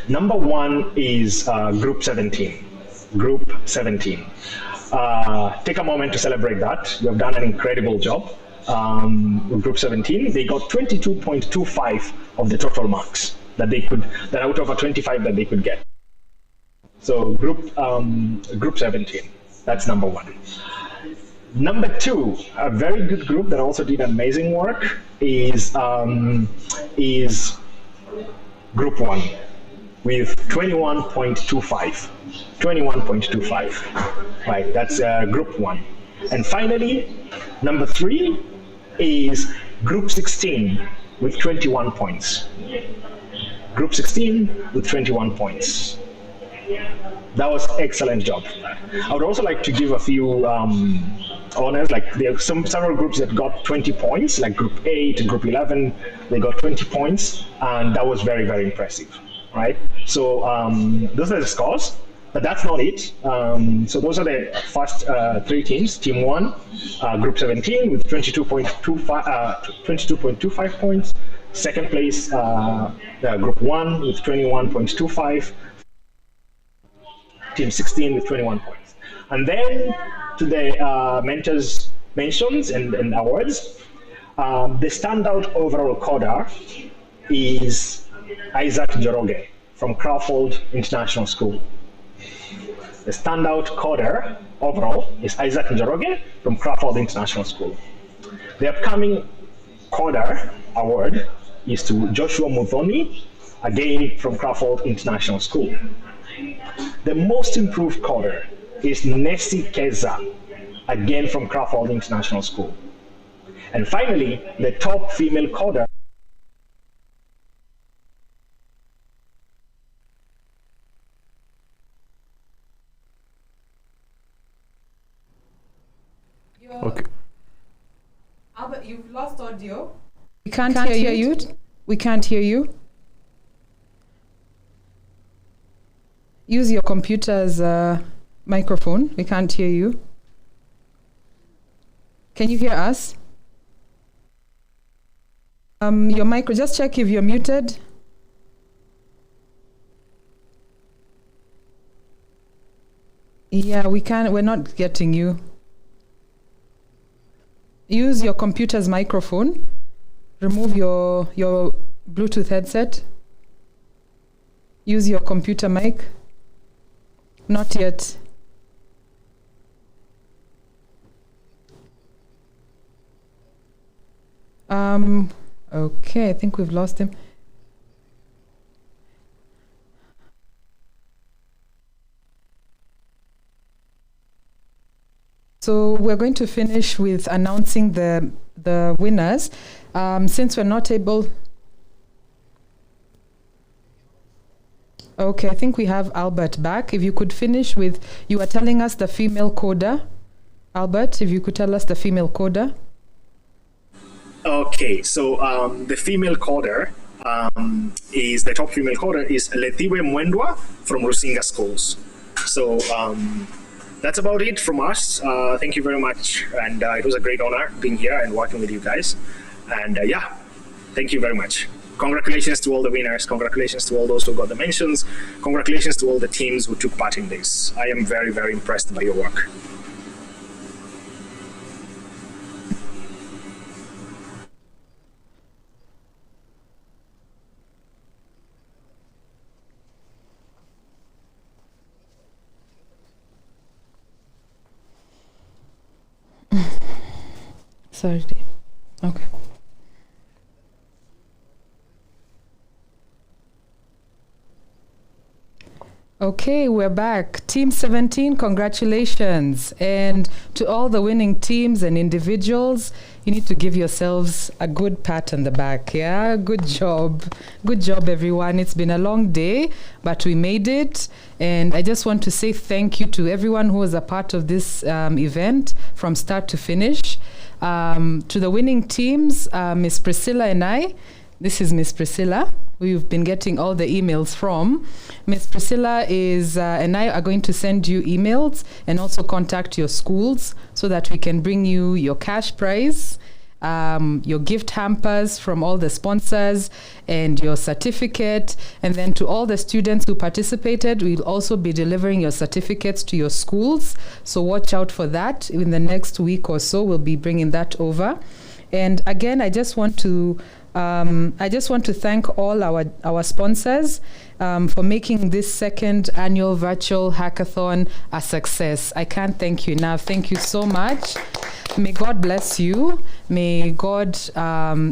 number 1 is Group 17. Group 17. Take a moment to celebrate that. You have done an incredible job. Group 17, they got 22.25 of the total marks that out of a 25 that they could get. So group 17, that's number 1. Number 2, a very good group that also did amazing work is Group 1 with 21.25. 21.25, right? That's Group 1. And finally, number 3 is Group 16 with 21 points. Group 16 with 21 points. That was excellent job. I would also like to give a few honors. Like there are several groups that got 20 points, like Group 8 and Group 11. They got 20 points, and that was very, very impressive, right? So those are the scores, but that's not it. So those are the first 3 teams. Team 1, Group 17 with 22.25 points. Second place, Group 1 with 21.25. Team 16 with 21 points. And then to the mentors mentions and awards, the standout overall coder is Isaac Njoroge from Crawford International School. The standout coder overall is Isaac Njoroge from Crawford International School. The upcoming coder award is to Joshua Muthoni, again from Crawford International School. The most improved coder is Nessie Keza, again from Crawford International School. And finally, the top female coder Okay. Albert, you've lost audio. We can't hear you. We can't hear you. Use your computer's microphone. We can't hear you. Can you hear us? Your micro, just check if you're muted. Yeah, we're not getting you. Use your computer's microphone. Remove your Bluetooth headset. Use your computer mic. Not yet. Okay, I think we've lost him. So we're going to finish with announcing the winners. Since we're not able... Okay, I think we have Albert back. If you could finish with, you were telling us the female coder. Albert, if you could tell us the female coder. Okay, so the female coder is, the top female coder is Letiwe Mwendwa from Rusinga Schools. So that's about it from us. Thank you very much. And it was a great honor being here and working with you guys. And yeah, thank you very much. Congratulations to all the winners. Congratulations to all those who got the mentions. Congratulations to all the teams who took part in this. I am very, very impressed by your work. Sorry. Okay. Okay, we're back. Team 17, congratulations. And to all the winning teams and individuals, you need to give yourselves a good pat on the back, yeah? Good job. Good job, everyone. It's been a long day, but we made it. And I just want to say thank you to everyone who was a part of this event from start to finish. To the winning teams, Miss Priscilla and I, this is Miss Priscilla, who you've been getting all the emails from. Miss Priscilla is and I are going to send you emails and also contact your schools so that we can bring you your cash prize, your gift hampers from all the sponsors, and your certificate. And then to all the students who participated, we'll also be delivering your certificates to your schools. So watch out for that. In the next week or so, we'll be bringing that over. And again, I just want to thank all our sponsors for making this second annual virtual hackathon a success. I can't thank you enough. Thank you so much. May God bless you. May God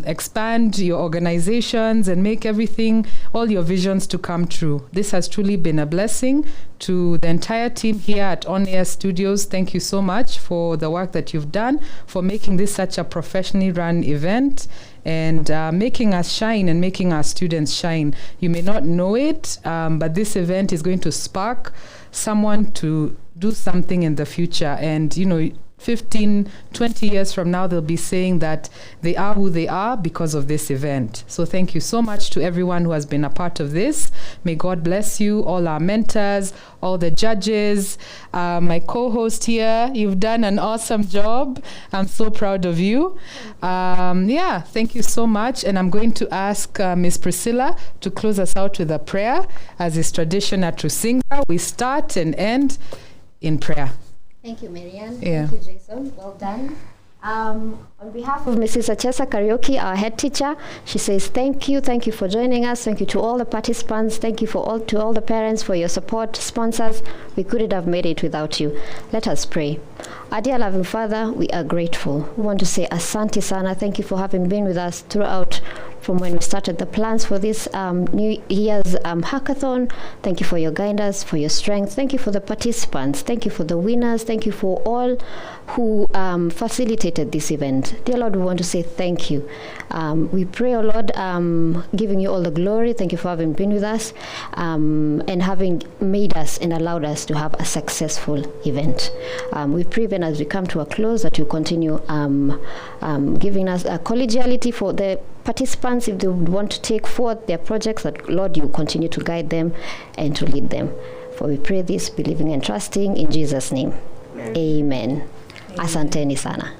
expand your organizations and make everything, all your visions to come true. This has truly been a blessing. To the entire team here at On Air Studios, thank you so much for the work that you've done, for making this such a professionally run event, and making us shine and making our students shine. You may not know it, but this event is going to spark someone to do something in the future. And, 15, 20 years from now, they'll be saying that they are who they are because of this event. So thank you so much to everyone who has been a part of this. May God bless you, all our mentors, all the judges, my co-host here. You've done an awesome job. I'm so proud of you. Thank you so much. And I'm going to ask Ms. Priscilla to close us out with a prayer. As is tradition at Rusinga, we start and end in prayer. Thank you, Marianne. Yeah. Thank you, Jason. Well done. On behalf of Mrs. Achesa Karaoke, our head teacher, she says thank you for joining us. Thank you to all the participants. Thank you to all the parents for your support, sponsors. We couldn't have made it without you. Let us pray. Our dear loving Father, we are grateful. We want to say Asante Sana. Thank you for having been with us throughout from when we started the plans for this New Year's hackathon. Thank you for your guidance, for your strength. Thank you for the participants. Thank you for the winners. Thank you for all who facilitated this event. Dear Lord, we want to say thank you. We pray, oh Lord, giving you all the glory. Thank you for having been with us and having made us and allowed us to have a successful event. We pray even as we come to a close that you continue giving us a collegiality for the participants if they would want to take forth their projects, that Lord, you continue to guide them and to lead them. For we pray this, believing and trusting in Jesus' name. Amen. Asanteni sana.